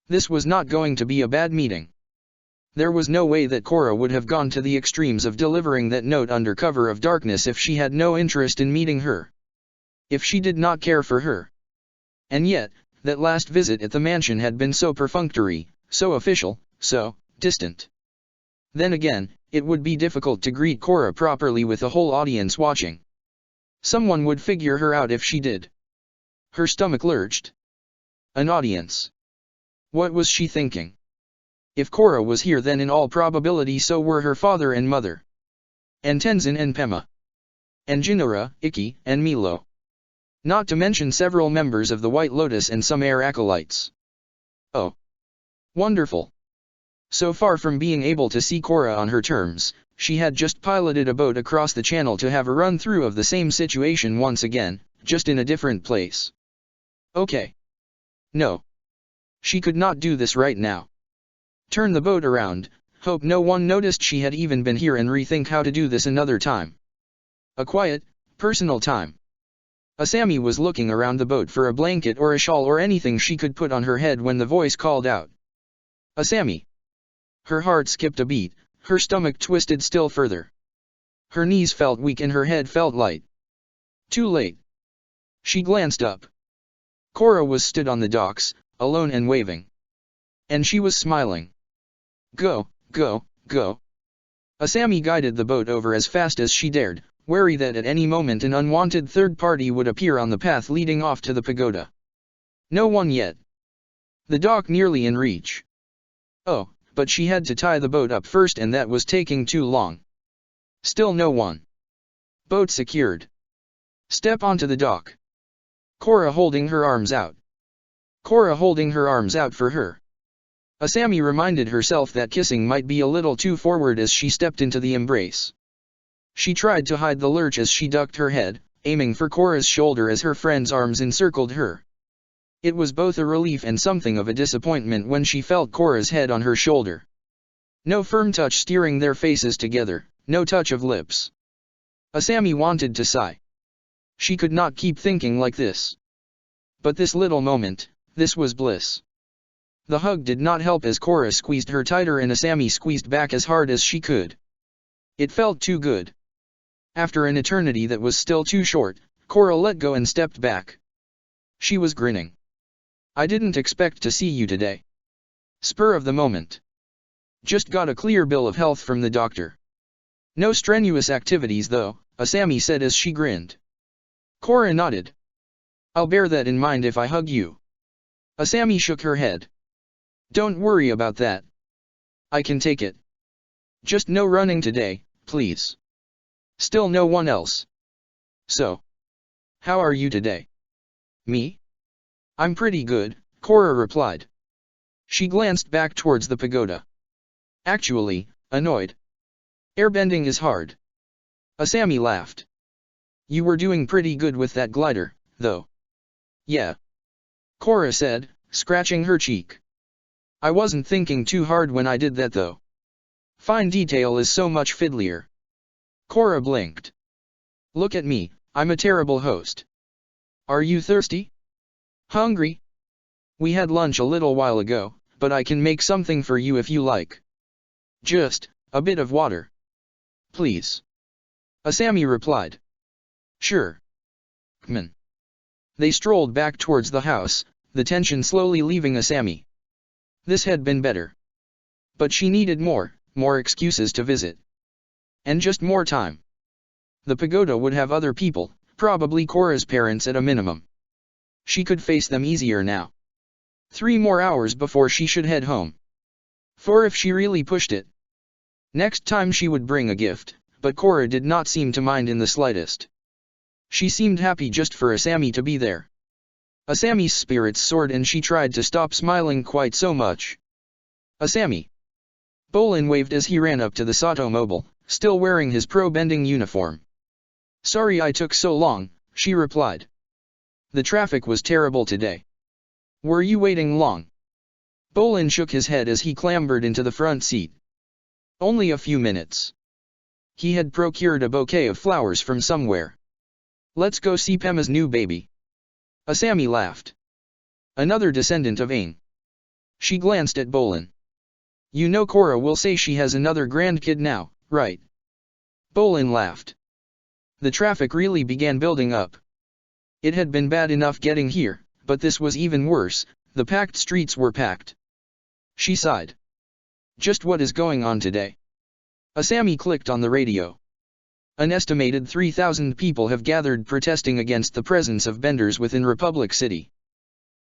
This was not going to be a bad meeting. There was no way that Korra would have gone to the extremes of delivering that note under cover of darkness if she had no interest in meeting her. If she did not care for her. And yet, that last visit at the mansion had been so perfunctory, so official, so distant. Then again, it would be difficult to greet Korra properly with a whole audience watching. Someone would figure her out if she did. Her stomach lurched. An audience. What was she thinking? If Korra was here then in all probability so were her father and mother. And Tenzin and Pema. And Jinora, Ikki, and Milo. Not to mention several members of the White Lotus and some air acolytes. Oh. Wonderful. So far from being able to see Korra on her terms, she had just piloted a boat across the channel to have a run-through of the same situation once again, just in a different place. Okay. No. She could not do this right now. Turn the boat around, hope no one noticed she had even been here and rethink how to do this another time. A quiet, personal time. Asami was looking around the boat for a blanket or a shawl or anything she could put on her head when the voice called out. Asami. Her heart skipped a beat, her stomach twisted still further. Her knees felt weak and her head felt light. Too late. She glanced up. Korra was stood on the docks, alone and waving. And she was smiling. Go, go, go. Asami guided the boat over as fast as she dared, wary that at any moment an unwanted third party would appear on the path leading off to the pagoda. No one yet. The dock nearly in reach. Oh, but she had to tie the boat up first and that was taking too long. Still no one. Boat secured. Step onto the dock. Korra holding her arms out. Korra holding her arms out for her. Asami reminded herself that kissing might be a little too forward as she stepped into the embrace. She tried to hide the lurch as she ducked her head, aiming for Korra's shoulder as her friend's arms encircled her. It was both a relief and something of a disappointment when she felt Korra's head on her shoulder. No firm touch steering their faces together, no touch of lips. Asami wanted to sigh. She could not keep thinking like this. But this little moment, this was bliss. The hug did not help as Korra squeezed her tighter and Asami squeezed back as hard as she could. It felt too good. After an eternity that was still too short, Korra let go and stepped back. She was grinning. I didn't expect to see you today. Spur of the moment. Just got a clear bill of health from the doctor. No strenuous activities though, Asami said as she grinned. Korra nodded. I'll bear that in mind if I hug you. Asami shook her head. Don't worry about that. I can take it. Just no running today, please. Still no one else. So. How are you today? Me? I'm pretty good, Korra replied. She glanced back towards the pagoda. Actually, annoyed. Airbending is hard. Asami laughed. You were doing pretty good with that glider, though. Yeah. Korra said, scratching her cheek. I wasn't thinking too hard when I did that though. Fine detail is so much fiddlier. Korra blinked. Look at me, I'm a terrible host. Are you thirsty? Hungry? We had lunch a little while ago, but I can make something for you if you like. Just a bit of water. Please. Asami replied. Sure. Come on. They strolled back towards the house, the tension slowly leaving Asami. This had been better. But she needed more excuses to visit. And just more time. The pagoda would have other people, probably Korra's parents at a minimum. She could face them easier now. 3 more hours before she should head home. 4 if she really pushed it. Next time she would bring a gift, but Korra did not seem to mind in the slightest. She seemed happy just for Asami to be there. Asami's spirits soared and she tried to stop smiling quite so much. Asami. Bolin waved as he ran up to the Sato mobile, still wearing his pro-bending uniform. Sorry I took so long, she replied. The traffic was terrible today. Were you waiting long? Bolin shook his head as he clambered into the front seat. Only a few minutes. He had procured a bouquet of flowers from somewhere. Let's go see Pema's new baby. Asami laughed. Another descendant of Aang. She glanced at Bolin. You know Korra will say she has another grandkid now, right? Bolin laughed. The traffic really began building up. It had been bad enough getting here, but this was even worse, the packed streets were packed. She sighed. Just what is going on today? Asami clicked on the radio. An estimated 3,000 people have gathered protesting against the presence of benders within Republic City.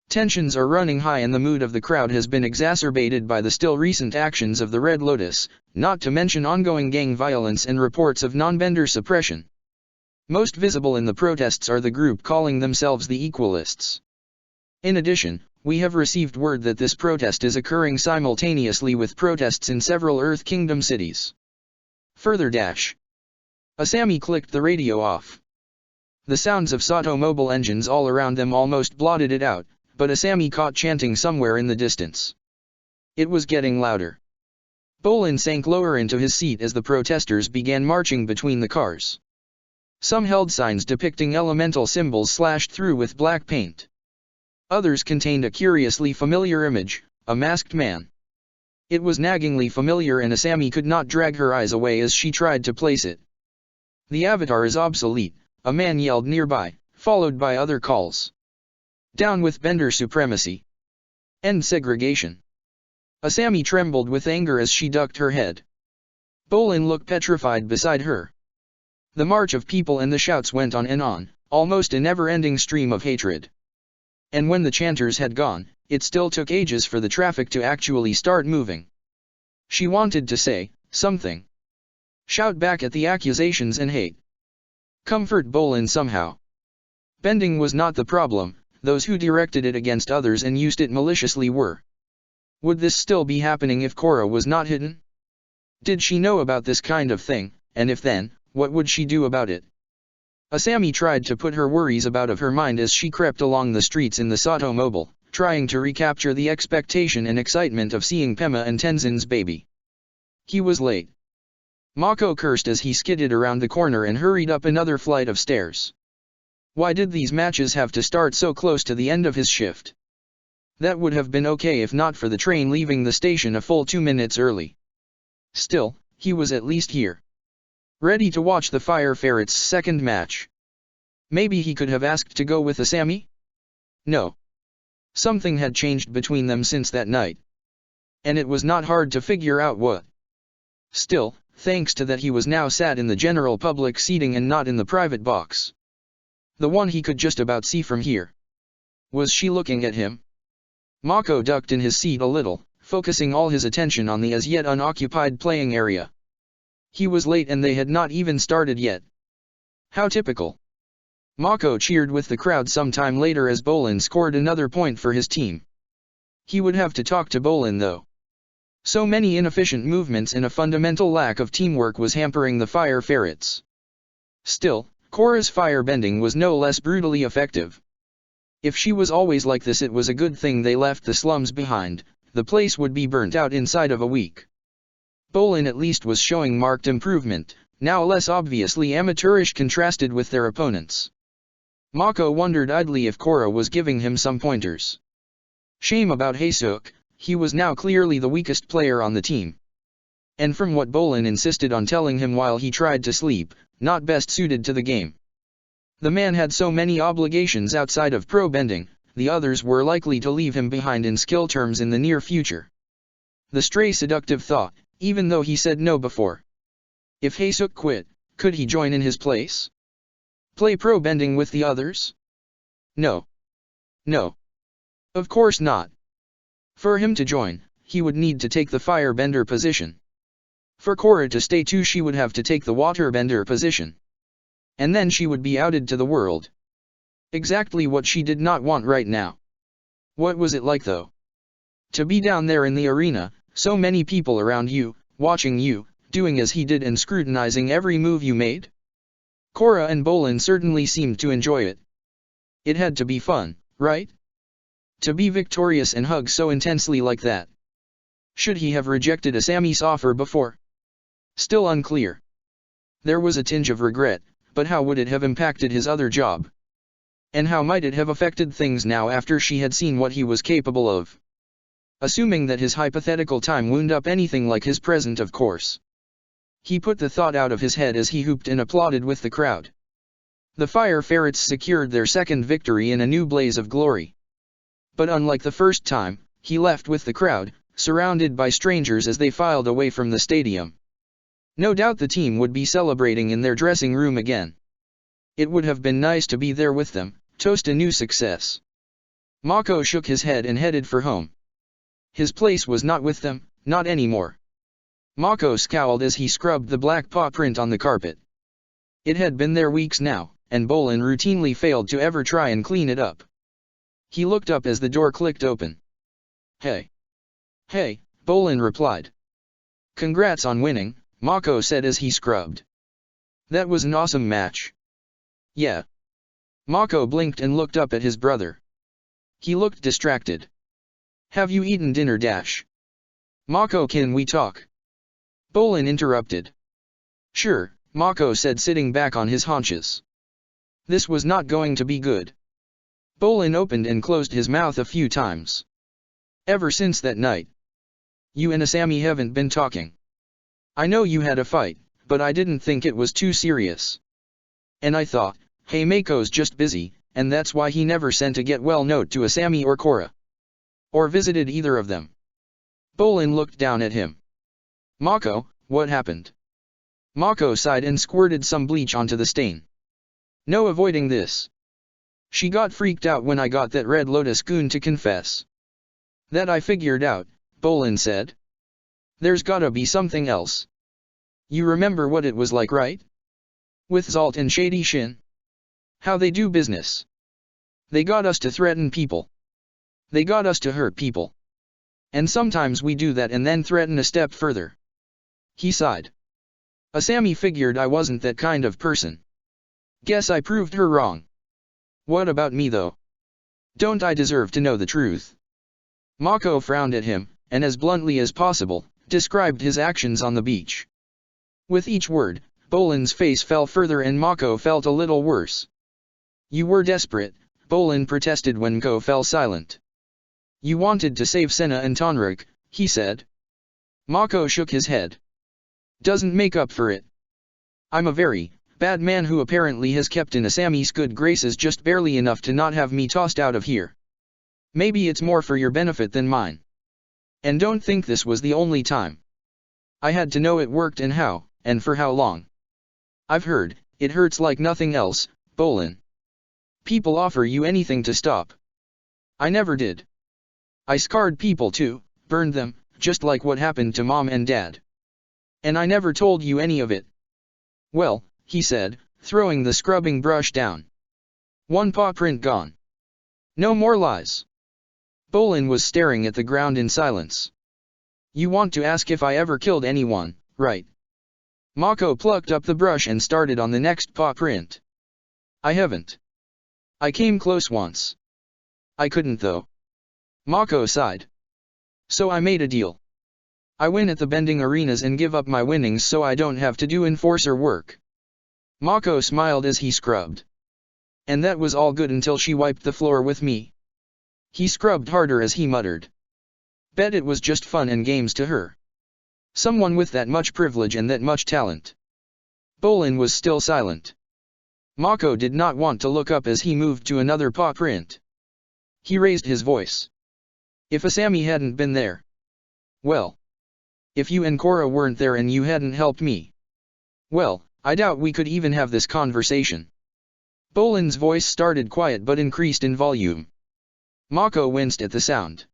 Tensions are running high and the mood of the crowd has been exacerbated by the still recent actions of the Red Lotus, not to mention ongoing gang violence and reports of non-bender suppression. Most visible in the protests are the group calling themselves the Equalists. In addition, we have received word that this protest is occurring simultaneously with protests in several Earth Kingdom cities. Further dash. Asami clicked the radio off. The sounds of Sato mobile engines all around them almost blotted it out, but Asami caught chanting somewhere in the distance. It was getting louder. Bolin sank lower into his seat as the protesters began marching between the cars. Some held signs depicting elemental symbols slashed through with black paint. Others contained a curiously familiar image, a masked man. It was naggingly familiar and Asami could not drag her eyes away as she tried to place it. The avatar is obsolete, a man yelled nearby, followed by other calls. Down with bender supremacy. End segregation. Asami trembled with anger as she ducked her head. Bolin looked petrified beside her. The march of people and the shouts went on and on, almost a never-ending stream of hatred. And when the chanters had gone, it still took ages for the traffic to actually start moving. She wanted to say something. Shout back at the accusations and hate. Comfort Bolin somehow. Bending was not the problem, those who directed it against others and used it maliciously were. Would this still be happening if Korra was not hidden? Did she know about this kind of thing, and if then, what would she do about it? Asami tried to put her worries out of her mind as she crept along the streets in the Sato mobile, trying to recapture the expectation and excitement of seeing Pema and Tenzin's baby. He was late. Mako cursed as he skidded around the corner and hurried up another flight of stairs. Why did these matches have to start so close to the end of his shift? That would have been okay if not for the train leaving the station a full 2 minutes early. Still, he was at least here. Ready to watch the Fire Ferret's second match. Maybe he could have asked to go with Asami? No. Something had changed between them since that night. And it was not hard to figure out what. Still, thanks to that he was now sat in the general public seating and not in the private box. The one he could just about see from here. Was she looking at him? Mako ducked in his seat a little, focusing all his attention on the as yet unoccupied playing area. He was late and they had not even started yet. How typical. Mako cheered with the crowd some time later as Bolin scored another point for his team. He would have to talk to Bolin though. So many inefficient movements and a fundamental lack of teamwork was hampering the fire ferrets. Still, Korra's fire bending was no less brutally effective. If she was always like this, it was a good thing they left the slums behind. The place would be burnt out inside of a week. Bolin at least was showing marked improvement, now less obviously amateurish contrasted with their opponents. Mako wondered idly if Korra was giving him some pointers. Shame about Haesuk, he was now clearly the weakest player on the team. And from what Bolin insisted on telling him while he tried to sleep, not best suited to the game. The man had so many obligations outside of pro bending, the others were likely to leave him behind in skill terms in the near future. The stray seductive thought, even though he said no before. If Haesuk quit, could he join in his place? Play pro bending with the others? No. No. Of course not. For him to join, he would need to take the firebender position. For Korra to stay too, she would have to take the waterbender position. And then she would be outed to the world. Exactly what she did not want right now. What was it like though? To be down there in the arena, so many people around you, watching you, doing as he did and scrutinizing every move you made? Korra and Bolin certainly seemed to enjoy it. It had to be fun, right? To be victorious and hug so intensely like that. Should he have rejected Asami's offer before? Still unclear. There was a tinge of regret, but how would it have impacted his other job? And how might it have affected things now after she had seen what he was capable of? Assuming that his hypothetical time wound up anything like his present, of course. He put the thought out of his head as he hooped and applauded with the crowd. The fire ferrets secured their second victory in a new blaze of glory. But unlike the first time, he left with the crowd, surrounded by strangers as they filed away from the stadium. No doubt the team would be celebrating in their dressing room again. It would have been nice to be there with them, toast a new success. Mako shook his head and headed for home. His place was not with them, not anymore. Mako scowled as he scrubbed the black paw print on the carpet. It had been there weeks now, and Bolin routinely failed to ever try and clean it up. He looked up as the door clicked open. Hey. Hey, Bolin replied. Congrats on winning, Mako said as he scrubbed. That was an awesome match. Yeah. Mako blinked and looked up at his brother. He looked distracted. Have you eaten dinner? Mako, can we talk? Bolin interrupted. Sure, Mako said, sitting back on his haunches. This was not going to be good. Bolin opened and closed his mouth a few times. Ever since that night. You and Asami haven't been talking. I know you had a fight, but I didn't think it was too serious. And I thought, hey, Mako's just busy, and that's why he never sent a get well note to Asami or Korra. Or visited either of them. Bolin looked down at him. Mako, what happened? Mako sighed and squirted some bleach onto the stain. No avoiding this. She got freaked out when I got that Red Lotus goon to confess. That I figured out, Bolin said. There's gotta be something else. You remember what it was like, right? With Zalt and Shady Shin? How they do business. They got us to threaten people. They got us to hurt people. And sometimes we do that and then threaten a step further. He sighed. Asami figured I wasn't that kind of person. Guess I proved her wrong. What about me though? Don't I deserve to know the truth? Mako frowned at him, and as bluntly as possible, described his actions on the beach. With each word, Bolin's face fell further and Mako felt a little worse. You were desperate, Bolin protested when Go fell silent. You wanted to save Senna and Tonrik, he said. Mako shook his head. Doesn't make up for it. I'm a very bad man who apparently has kept in Asami's good graces just barely enough to not have me tossed out of here. Maybe it's more for your benefit than mine. And don't think this was the only time. I had to know it worked and how, and for how long. I've heard, it hurts like nothing else, Bolin. People offer you anything to stop. I never did. I scarred people too, burned them, just like what happened to Mom and Dad. And I never told you any of it. Well, he said, throwing the scrubbing brush down. One paw print gone. No more lies. Bolin was staring at the ground in silence. You want to ask if I ever killed anyone, right? Mako plucked up the brush and started on the next paw print. I haven't. I came close once. I couldn't though. Mako sighed. So I made a deal. I win at the bending arenas and give up my winnings so I don't have to do enforcer work. Mako smiled as he scrubbed. And that was all good until she wiped the floor with me. He scrubbed harder as he muttered. Bet it was just fun and games to her. Someone with that much privilege and that much talent. Bolin was still silent. Mako did not want to look up as he moved to another paw print. He raised his voice. If Asami hadn't been there. Well. If you and Korra weren't there and you hadn't helped me. Well, I doubt we could even have this conversation. Bolin's voice started quiet but increased in volume. Mako winced at the sound.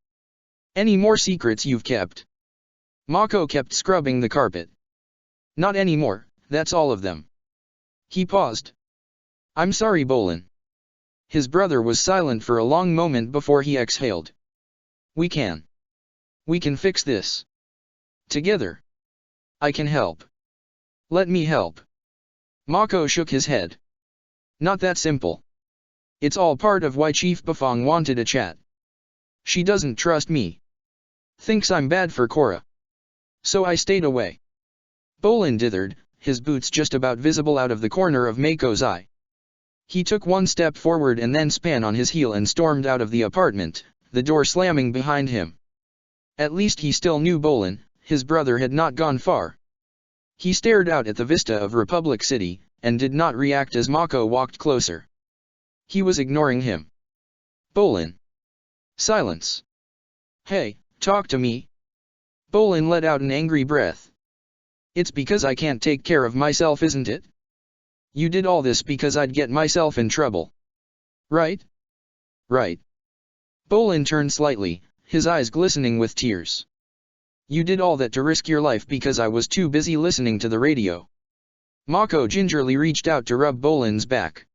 Any more secrets you've kept? Mako kept scrubbing the carpet. Not anymore, that's all of them. He paused. I'm sorry, Bolin. His brother was silent for a long moment before he exhaled. We can fix this. Together. I can help. Let me help. Mako shook his head. Not that simple. It's all part of why Chief Bafong wanted a chat. She doesn't trust me. Thinks I'm bad for Korra. So I stayed away. Bolin dithered, his boots just about visible out of the corner of Mako's eye. He took one step forward and then span on his heel and stormed out of the apartment, the door slamming behind him. At least he still knew Bolin, his brother had not gone far. He stared out at the vista of Republic City, and did not react as Mako walked closer. He was ignoring him. Bolin. Silence. Hey, talk to me. Bolin let out an angry breath. It's because I can't take care of myself, isn't it? You did all this because I'd get myself in trouble. Right? Right. Bolin turned slightly, his eyes glistening with tears. You did all that to risk your life because I was too busy listening to the radio. Mako gingerly reached out to rub Bolin's back.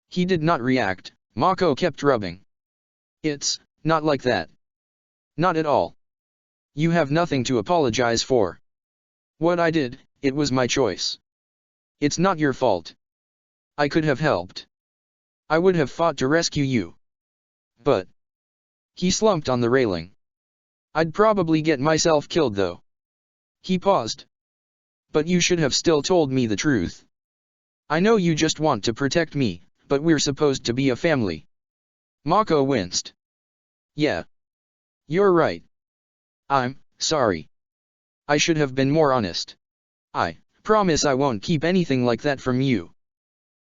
He did not react. Mako kept rubbing. It's not like that. Not at all. You have nothing to apologize for. What I did, it was my choice. It's not your fault. I could have helped. I would have fought to rescue you. But. He slumped on the railing. I'd probably get myself killed though. He paused. But you should have still told me the truth. I know you just want to protect me, but we're supposed to be a family. Mako winced. Yeah. You're right. I'm sorry. I should have been more honest. I promise I won't keep anything like that from you.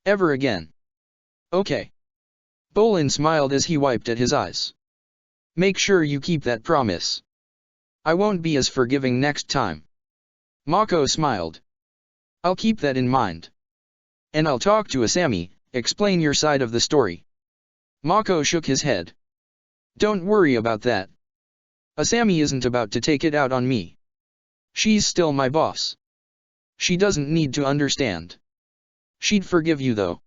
Ever again. Okay. Bolin smiled as he wiped at his eyes. Make sure you keep that promise. I won't be as forgiving next time. Mako smiled. I'll keep that in mind. And I'll talk to Asami, explain your side of the story. Mako shook his head. Don't worry about that. Asami isn't about to take it out on me. She's still my boss. She doesn't need to understand. She'd forgive you though.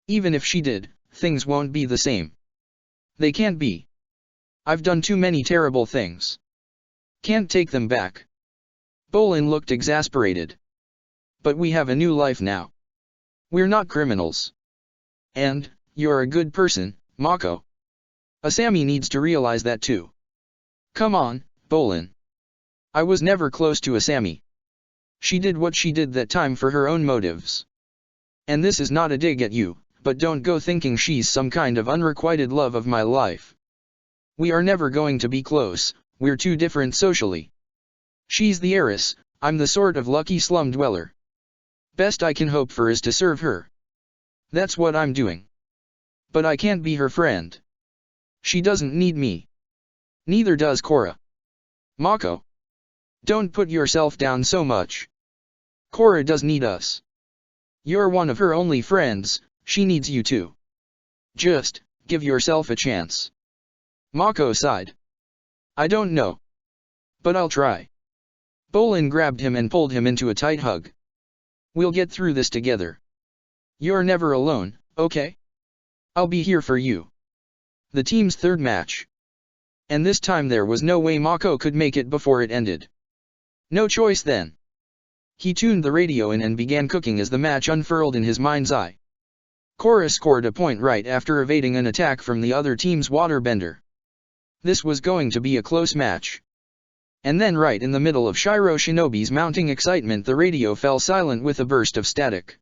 Even if she did, things won't be the same. They can't be. I've done too many terrible things. Can't take them back. Bolin looked exasperated. But we have a new life now. We're not criminals. And, you're a good person, Mako. Asami needs to realize that too. Come on, Bolin. I was never close to Asami. She did what she did that time for her own motives. And this is not a dig at you, but don't go thinking she's some kind of unrequited love of my life. We are never going to be close, we're too different socially. She's the heiress, I'm the sort of lucky slum dweller. Best I can hope for is to serve her. That's what I'm doing. But I can't be her friend. She doesn't need me. Neither does Korra. Mako. Don't put yourself down so much. Korra does need us. You're one of her only friends, she needs you too. Just, give yourself a chance. Mako sighed. I don't know. But I'll try. Bolin grabbed him and pulled him into a tight hug. We'll get through this together. You're never alone, okay? I'll be here for you. The team's third match. And this time there was no way Mako could make it before it ended. No choice then. He tuned the radio in and began cooking as the match unfurled in his mind's eye. Korra scored a point right after evading an attack from the other team's waterbender. This was going to be a close match. And then right in the middle of Shiro Shinobi's mounting excitement the radio fell silent with a burst of static.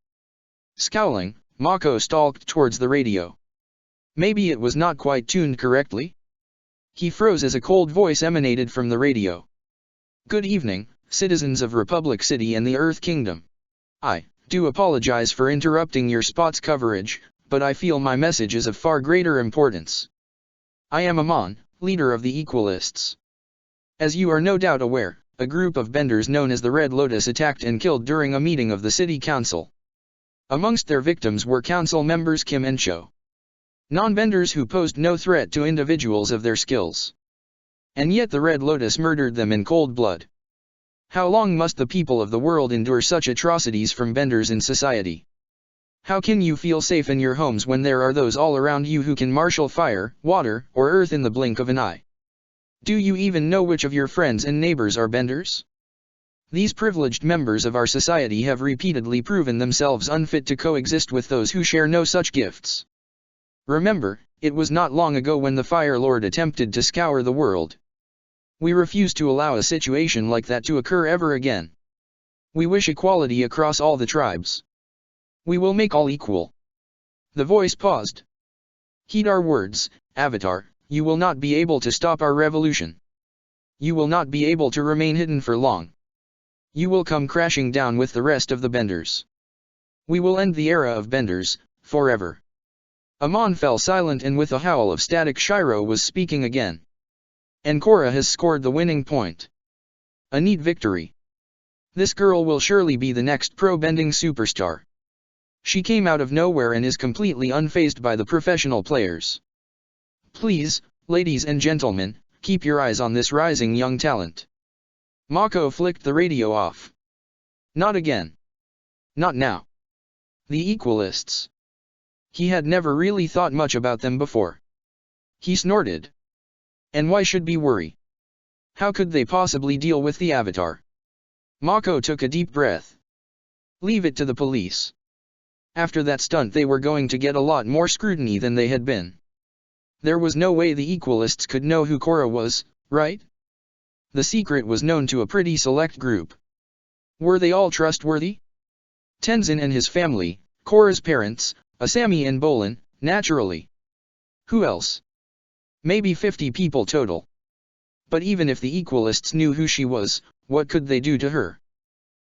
Scowling, Mako stalked towards the radio. Maybe it was not quite tuned correctly? He froze as a cold voice emanated from the radio. Good evening, citizens of Republic City and the Earth Kingdom. I do apologize for interrupting your spot's coverage, but I feel my message is of far greater importance. I am Amon, leader of the Equalists. As you are no doubt aware, a group of benders known as the Red Lotus attacked and killed during a meeting of the City Council. Amongst their victims were council members Kim and Cho. Non-benders who posed no threat to individuals of their skills. And yet the Red Lotus murdered them in cold blood. How long must the people of the world endure such atrocities from benders in society? How can you feel safe in your homes when there are those all around you who can marshal fire, water, or earth in the blink of an eye? Do you even know which of your friends and neighbors are benders? These privileged members of our society have repeatedly proven themselves unfit to coexist with those who share no such gifts. Remember, it was not long ago when the Fire Lord attempted to scour the world. We refuse to allow a situation like that to occur ever again. We wish equality across all the tribes. We will make all equal. The voice paused. Heed our words, Avatar, you will not be able to stop our revolution. You will not be able to remain hidden for long. You will come crashing down with the rest of the benders. We will end the era of benders, forever. Amon fell silent and with a howl of static Shiro was speaking again. And Korra has scored the winning point. A neat victory. This girl will surely be the next pro-bending superstar. She came out of nowhere and is completely unfazed by the professional players. Please, ladies and gentlemen, keep your eyes on this rising young talent. Mako flicked the radio off. Not again. Not now. The Equalists. He had never really thought much about them before. He snorted. And why should we worry? How could they possibly deal with the Avatar? Mako took a deep breath. Leave it to the police. After that stunt they were going to get a lot more scrutiny than they had been. There was no way the Equalists could know who Korra was, right? The secret was known to a pretty select group. Were they all trustworthy? Tenzin and his family, Korra's parents, Asami and Bolin, naturally. Who else? Maybe 50 people total. But even if the Equalists knew who she was, what could they do to her?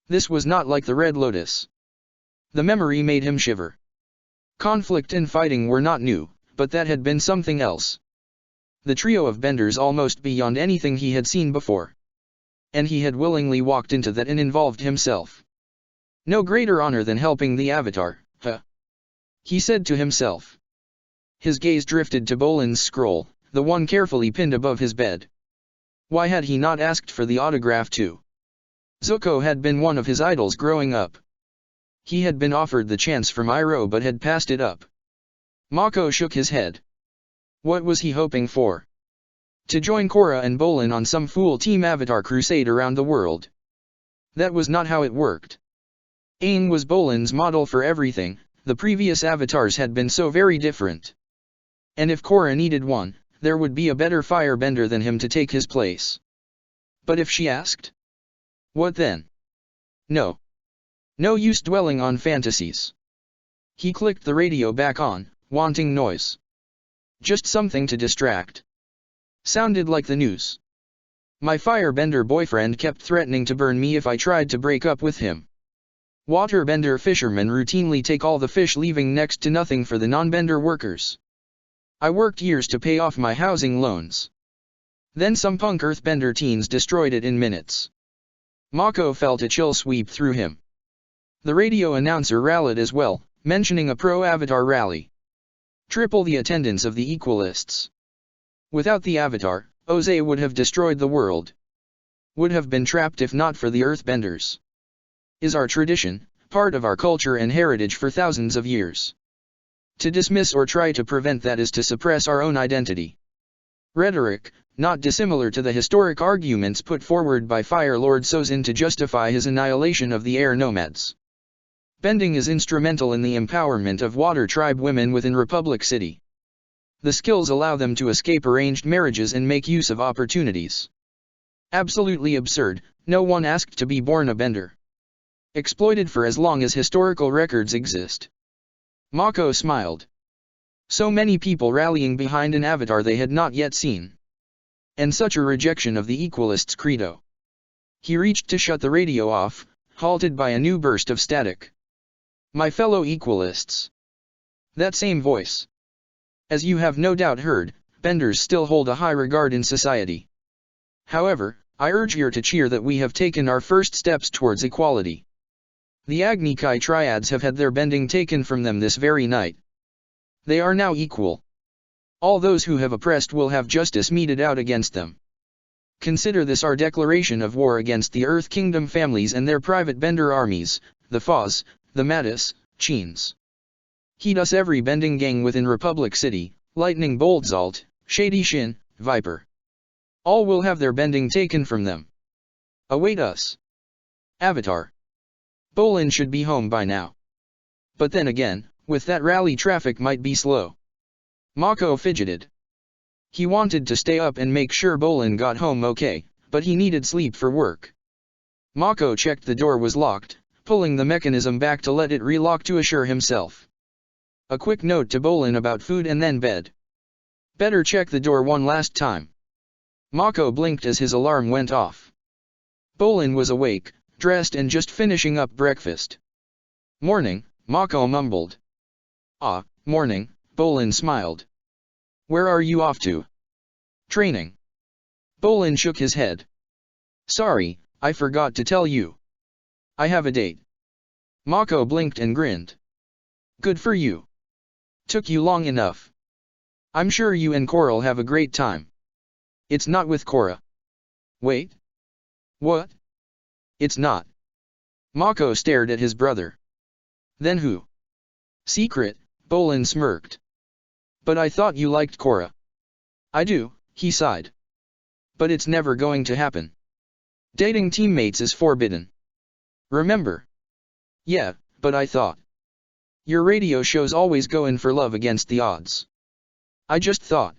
This was not like the Red Lotus. The memory made him shiver. Conflict and fighting were not new, but that had been something else. The trio of benders almost beyond anything he had seen before. And he had willingly walked into that and involved himself. No greater honor than helping the Avatar, huh? He said to himself. His gaze drifted to Bolin's scroll, the one carefully pinned above his bed. Why had he not asked for the autograph too? Zuko had been one of his idols growing up. He had been offered the chance from Iroh but had passed it up. Mako shook his head. What was he hoping for? To join Korra and Bolin on some fool Team Avatar crusade around the world. That was not how it worked. Aang was Bolin's model for everything, the previous avatars had been so very different. And if Korra needed one, there would be a better firebender than him to take his place. But if she asked? What then? No. No use dwelling on fantasies. He clicked the radio back on, wanting noise. Just something to distract. Sounded like the news. My firebender boyfriend kept threatening to burn me if I tried to break up with him. Waterbender fishermen routinely take all the fish, leaving next to nothing for the non-bender workers. I worked years to pay off my housing loans. Then some punk earthbender teens destroyed it in minutes. Mako felt a chill sweep through him. The radio announcer rallied as well, mentioning a pro-Avatar rally. Triple the attendance of the Equalists. Without the Avatar, Oze would have destroyed the world. Would have been trapped if not for the Earthbenders. Is our tradition, part of our culture and heritage for thousands of years. To dismiss or try to prevent that is to suppress our own identity. Rhetoric, not dissimilar to the historic arguments put forward by Fire Lord Sozin to justify his annihilation of the air nomads. Bending is instrumental in the empowerment of Water Tribe women within Republic City. The skills allow them to escape arranged marriages and make use of opportunities. Absolutely absurd, no one asked to be born a Bender. Exploited for as long as historical records exist. Mako smiled. So many people rallying behind an avatar they had not yet seen. And such a rejection of the Equalists' credo. He reached to shut the radio off, halted by a new burst of static. My fellow Equalists. That same voice. As you have no doubt heard, Benders still hold a high regard in society. However, I urge you to cheer that we have taken our first steps towards equality. The Agni Kai triads have had their bending taken from them this very night. They are now equal. All those who have oppressed will have justice meted out against them. Consider this our declaration of war against the Earth Kingdom families and their private Bender armies, the Foz, the Mattis, Cheens. Heed us every bending gang within Republic City, Lightning Bolt Zalt, Shady Shin, Viper. All will have their bending taken from them. Await us. Avatar. Bolin should be home by now. But then again, with that rally traffic might be slow. Mako fidgeted. He wanted to stay up and make sure Bolin got home okay, but he needed sleep for work. Mako checked the door was locked, pulling the mechanism back to let it relock to assure himself. A quick note to Bolin about food and then bed. Better check the door one last time. Mako blinked as his alarm went off. Bolin was awake, dressed and just finishing up breakfast. Morning, Mako mumbled. Ah, morning, Bolin smiled. Where are you off to? Training. Bolin shook his head. Sorry, I forgot to tell you. I have a date. Mako blinked and grinned. Good for you. Took you long enough. I'm sure you and Korra'll have a great time. It's not with Korra. Wait. What? It's not. Mako stared at his brother. Then who? Secret, Bolin smirked. But I thought you liked Korra. I do, he sighed. But it's never going to happen. Dating teammates is forbidden. Remember? Yeah, but I thought. Your radio shows always go in for love against the odds. I just thought.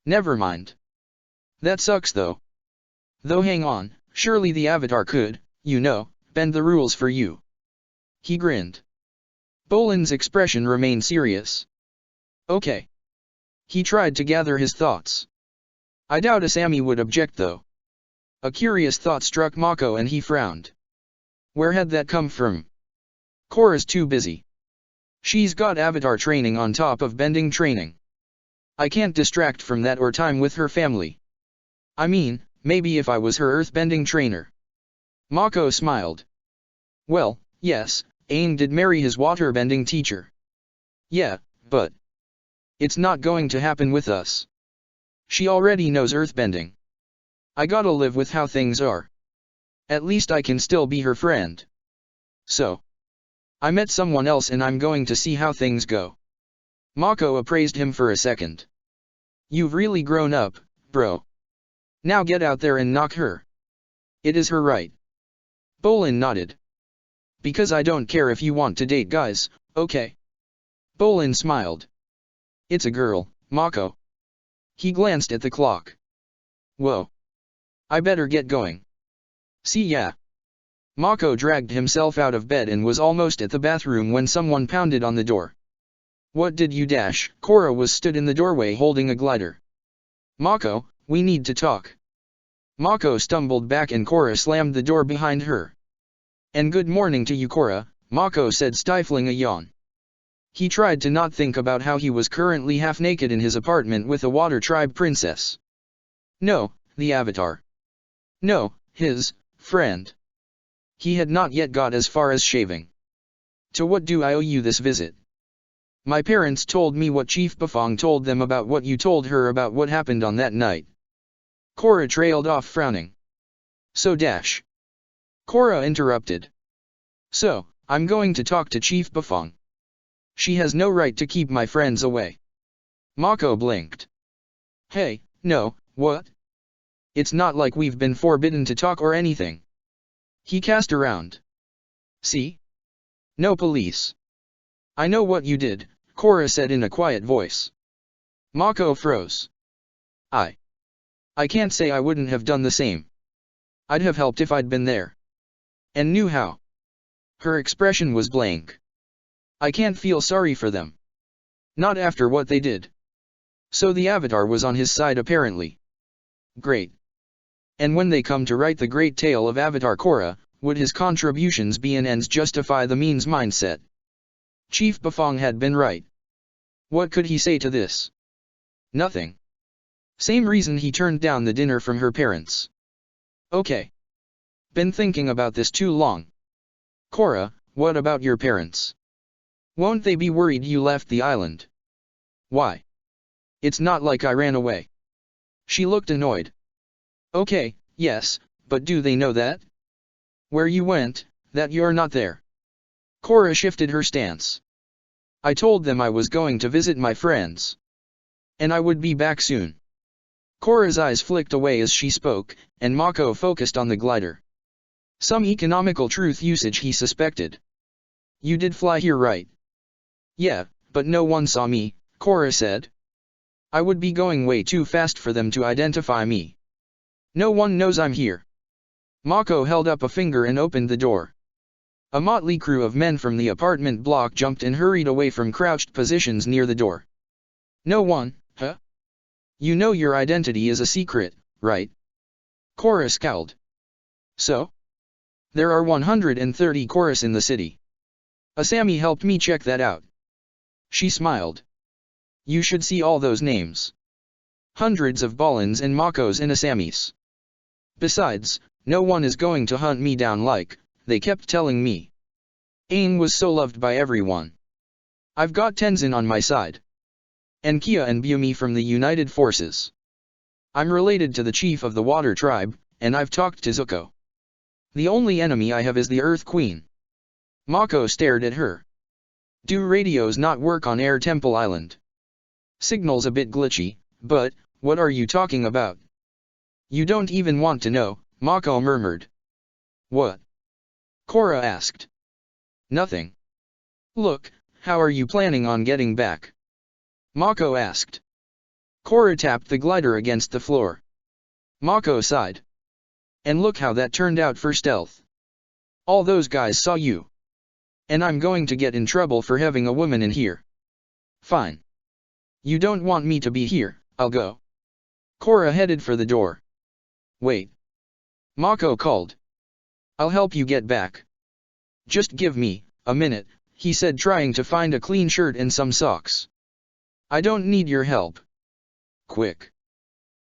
Never mind. That sucks though. Though hang on, surely the Avatar could, you know, bend the rules for you. He grinned. Bolin's expression remained serious. Okay. He tried to gather his thoughts. I doubt Asami would object though. A curious thought struck Mako and he frowned. Where had that come from? Korra's too busy. She's got Avatar training on top of bending training. I can't distract from that or time with her family. I mean, maybe if I was her earthbending trainer. Mako smiled. Well, yes, Aang did marry his waterbending teacher. Yeah, but it's not going to happen with us. She already knows earthbending. I gotta live with how things are. At least I can still be her friend. So. I met someone else and I'm going to see how things go. Mako appraised him for a second. You've really grown up, bro. Now get out there and knock her. It is her right. Bolin nodded. Because I don't care if you want to date guys, okay? Bolin smiled. It's a girl, Mako. He glanced at the clock. Whoa. I better get going. See ya. Mako dragged himself out of bed and was almost at the bathroom when someone pounded on the door. What did you dash? Korra was stood in the doorway holding a glider. Mako, we need to talk. Mako stumbled back and Korra slammed the door behind her. And good morning to you Korra, Mako said stifling a yawn. He tried to not think about how he was currently half naked in his apartment with a Water Tribe princess. No, the Avatar. No, his friend. He had not yet got as far as shaving. To what do I owe you this visit? My parents told me what Chief Bafong told them about what you told her about what happened on that night. Korra trailed off frowning. So dash. Korra interrupted. So, I'm going to talk to Chief Bafong. She has no right to keep my friends away. Mako blinked. Hey, no, what? It's not like we've been forbidden to talk or anything. He cast around. See? No police. I know what you did, Korra said in a quiet voice. Mako froze. I can't say I wouldn't have done the same. I'd have helped if I'd been there. And knew how. Her expression was blank. I can't feel sorry for them. Not after what they did. So the Avatar was on his side apparently. Great. And when they come to write the great tale of Avatar Korra, would his contributions be an ends justify the means mindset? Chief Bafong had been right. What could he say to this? Nothing. Same reason he turned down the dinner from her parents. Okay. Been thinking about this too long. Korra, what about your parents? Won't they be worried you left the island? Why? It's not like I ran away. She looked annoyed. Okay, yes, but do they know that? Where you went, that you're not there? Korra shifted her stance. I told them I was going to visit my friends. And I would be back soon. Korra's eyes flicked away as she spoke, and Mako focused on the glider. Some economical truth usage he suspected. You did fly here, right? Yeah, but no one saw me, Korra said. I would be going way too fast for them to identify me. No one knows I'm here. Mako held up a finger and opened the door. A motley crew of men from the apartment block jumped and hurried away from crouched positions near the door. No one, huh? You know your identity is a secret, right? Korra scowled. So? There are 130 Korras in the city. Asami helped me check that out. She smiled. You should see all those names. Hundreds of Balins and Makos and Asamis. Besides, no one is going to hunt me down like, they kept telling me. Aang was so loved by everyone. I've got Tenzin on my side. And Kia and Bumi from the United Forces. I'm related to the chief of the Water Tribe, and I've talked to Zuko. The only enemy I have is the Earth Queen. Mako stared at her. Do radios not work on Air Temple Island? Signal's a bit glitchy, but, what are you talking about? You don't even want to know, Mako murmured. What? Korra asked. Nothing. Look, how are you planning on getting back? Mako asked. Korra tapped the glider against the floor. Mako sighed. And look how that turned out for stealth. All those guys saw you. And I'm going to get in trouble for having a woman in here. Fine. You don't want me to be here, I'll go. Korra headed for the door. Wait. Mako called. I'll help you get back. Just give me a minute, he said, trying to find a clean shirt and some socks. I don't need your help. Quick.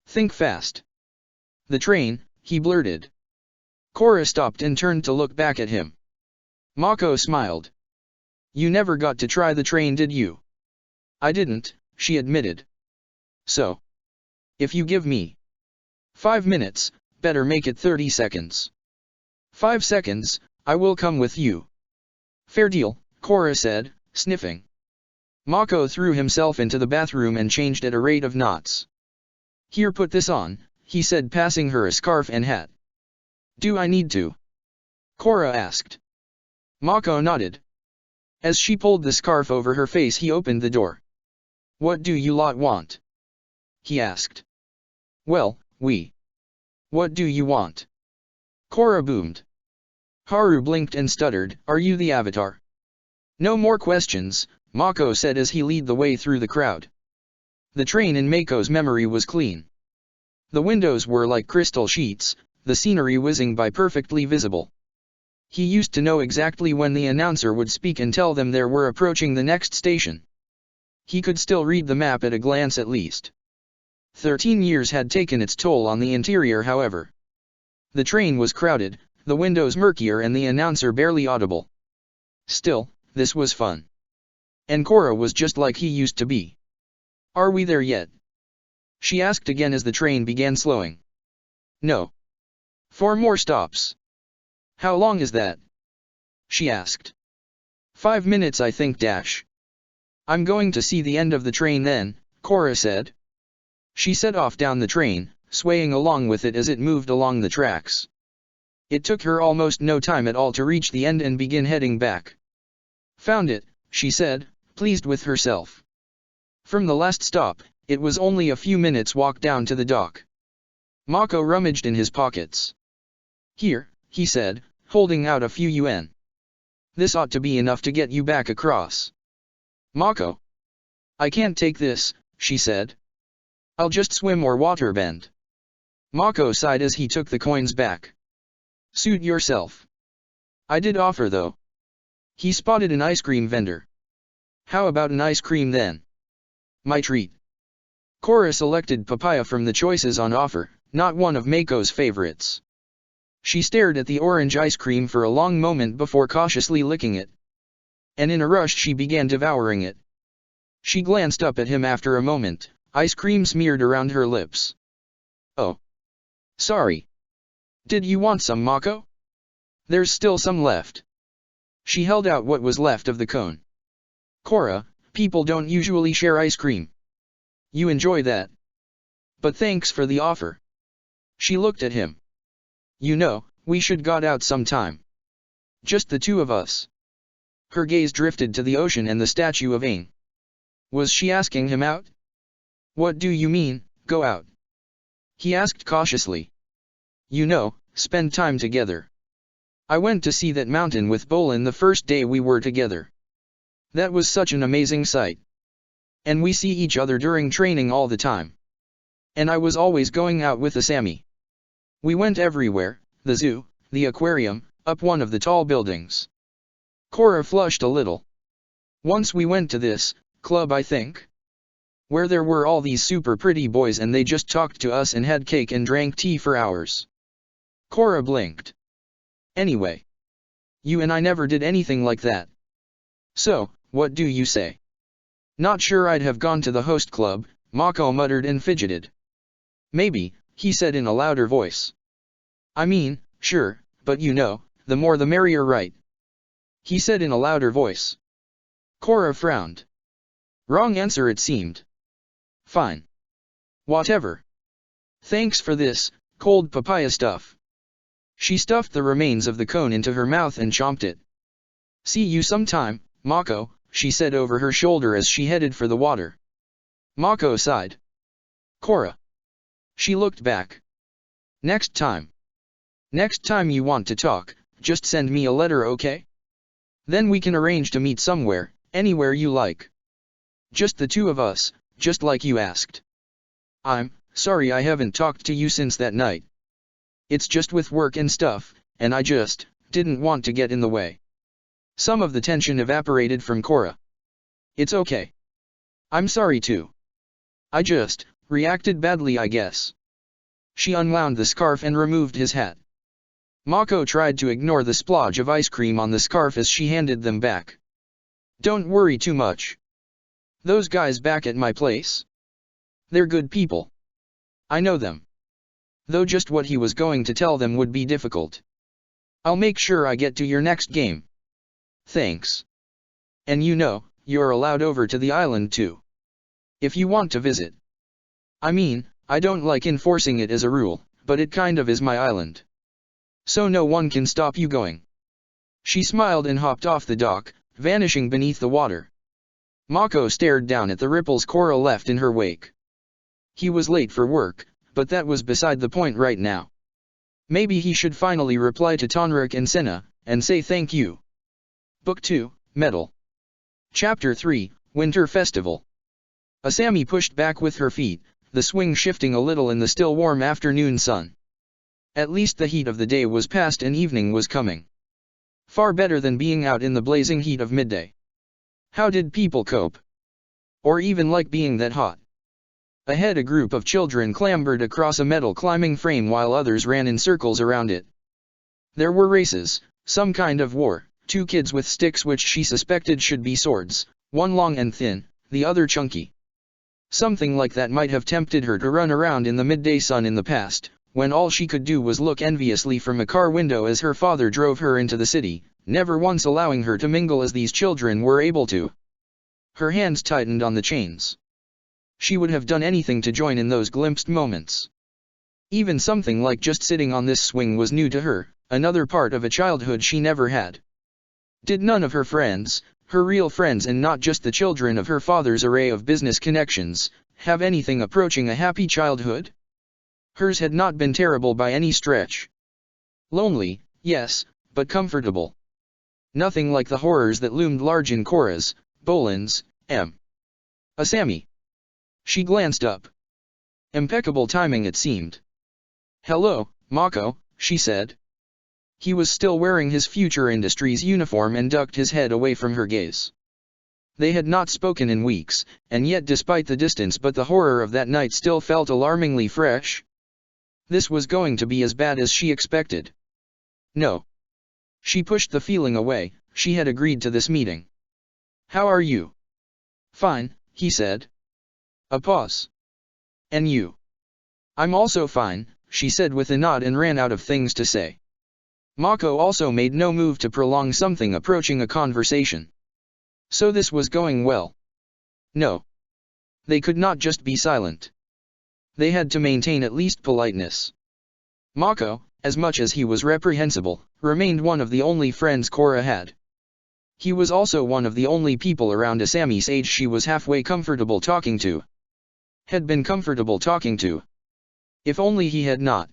Think fast. The train, he blurted. Korra stopped and turned to look back at him. Mako smiled. You never got to try the train, did you? I didn't, she admitted. So? If you give me 5 minutes, better make it 30 seconds. 5 seconds, I will come with you. Fair deal, Korra said, sniffing. Mako threw himself into the bathroom and changed at a rate of knots. Here, put this on, he said, passing her a scarf and hat. Do I need to? Korra asked. Mako nodded. As she pulled the scarf over her face, he opened the door. What do you lot want? He asked. Well, What do you want? Korra boomed. Haru blinked and stuttered, Are you the Avatar? No more questions, Mako said as he led the way through the crowd. The train in Mako's memory was clean. The windows were like crystal sheets, the scenery whizzing by perfectly visible. He used to know exactly when the announcer would speak and tell them they were approaching the next station. He could still read the map at a glance at least. 13 years had taken its toll on the interior, however. The train was crowded, the windows murkier and the announcer barely audible. Still, this was fun. And Korra was just like he used to be. "Are we there yet?" she asked again as the train began slowing. "No. 4 more stops." "How long is that?" she asked. 5 minutes I think dash. "I'm going to see the end of the train then," Korra said. She set off down the train, swaying along with it as it moved along the tracks. It took her almost no time at all to reach the end and begin heading back. "Found it," she said, pleased with herself. From the last stop, it was only a few minutes' walk down to the dock. Mako rummaged in his pockets. "Here," he said, holding out a few yuan. "This ought to be enough to get you back across." "Mako, I can't take this," she said. "I'll just swim or waterbend." Mako sighed as he took the coins back. "Suit yourself. I did offer though." He spotted an ice cream vendor. "How about an ice cream then?" "My treat." Korra selected papaya from the choices on offer, not one of Mako's favorites. She stared at the orange ice cream for a long moment before cautiously licking it. And in a rush she began devouring it. She glanced up at him after a moment, ice cream smeared around her lips. "Oh. Sorry. Did you want some, Mako? There's still some left." She held out what was left of the cone. "Korra, people don't usually share ice cream. You enjoy that. But thanks for the offer." She looked at him. "You know, we should got out sometime. Just the two of us." Her gaze drifted to the ocean and the statue of Aang. Was she asking him out? "What do you mean, go out?" he asked cautiously. "You know, spend time together. I went to see that mountain with Bolin the first day we were together. That was such an amazing sight. And we see each other during training all the time. And I was always going out with Asami. We went everywhere, the zoo, the aquarium, up one of the tall buildings." Korra flushed a little. "Once we went to this club I think, where there were all these super pretty boys and they just talked to us and had cake and drank tea for hours." Korra blinked. "Anyway, you and I never did anything like that. So, what do you say?" "Not sure I'd have gone to the host club," Mako muttered and fidgeted. "Maybe," he said in a louder voice. "I mean, sure, but you know, the more the merrier, right?" he said in a louder voice. Korra frowned. Wrong answer it seemed. "Fine. Whatever. Thanks for this, cold papaya stuff." She stuffed the remains of the cone into her mouth and chomped it. "See you sometime, Mako," she said over her shoulder as she headed for the water. Mako sighed. "Korra." She looked back. "Next time. Next time you want to talk, just send me a letter, okay? Then we can arrange to meet somewhere, anywhere you like. Just the two of us, just like you asked. I'm sorry I haven't talked to you since that night. It's just with work and stuff, and I just didn't want to get in the way." Some of the tension evaporated from Korra. "It's okay. I'm sorry too. I just reacted badly I guess." She unwound the scarf and removed his hat. Mako tried to ignore the splodge of ice cream on the scarf as she handed them back. "Don't worry too much. Those guys back at my place? They're good people. I know them. Though just what he was going to tell them would be difficult. I'll make sure I get to your next game." "Thanks. And you know, you're allowed over to the island too. If you want to visit. I mean, I don't like enforcing it as a rule, but it kind of is my island. So no one can stop you going." She smiled and hopped off the dock, vanishing beneath the water. Mako stared down at the ripples Korra left in her wake. He was late for work, but that was beside the point right now. Maybe he should finally reply to Tonrik and Senna, and say thank you. Book 2, Metal. Chapter 3, Winter Festival. Asami pushed back with her feet, the swing shifting a little in the still warm afternoon sun. At least the heat of the day was past and evening was coming. Far better than being out in the blazing heat of midday. How did people cope? Or even like being that hot? Ahead a group of children clambered across a metal climbing frame while others ran in circles around it. There were races, some kind of war, two kids with sticks which she suspected should be swords, one long and thin, the other chunky. Something like that might have tempted her to run around in the midday sun in the past, when all she could do was look enviously from a car window as her father drove her into the city, never once allowing her to mingle as these children were able to. Her hands tightened on the chains. She would have done anything to join in those glimpsed moments. Even something like just sitting on this swing was new to her, another part of a childhood she never had. Did none of her friends, her real friends and not just the children of her father's array of business connections, have anything approaching a happy childhood? Hers had not been terrible by any stretch. Lonely, yes, but comfortable. Nothing like the horrors that loomed large in Korra's, Bolin's, Asami. She glanced up. Impeccable timing it seemed. "Hello, Mako," she said. He was still wearing his Future Industries uniform and ducked his head away from her gaze. They had not spoken in weeks, and yet despite the distance but the horror of that night still felt alarmingly fresh. This was going to be as bad as she expected. No. She pushed the feeling away, she had agreed to this meeting. "How are you?" "Fine," he said. A pause. "And you?" "I'm also fine," she said with a nod and ran out of things to say. Mako also made no move to prolong something approaching a conversation. So this was going well. No. They could not just be silent. They had to maintain at least politeness. Mako, as much as he was reprehensible, remained one of the only friends Korra had. He was also one of the only people around Asami's age she was halfway comfortable talking to. Had been comfortable talking to. If only he had not.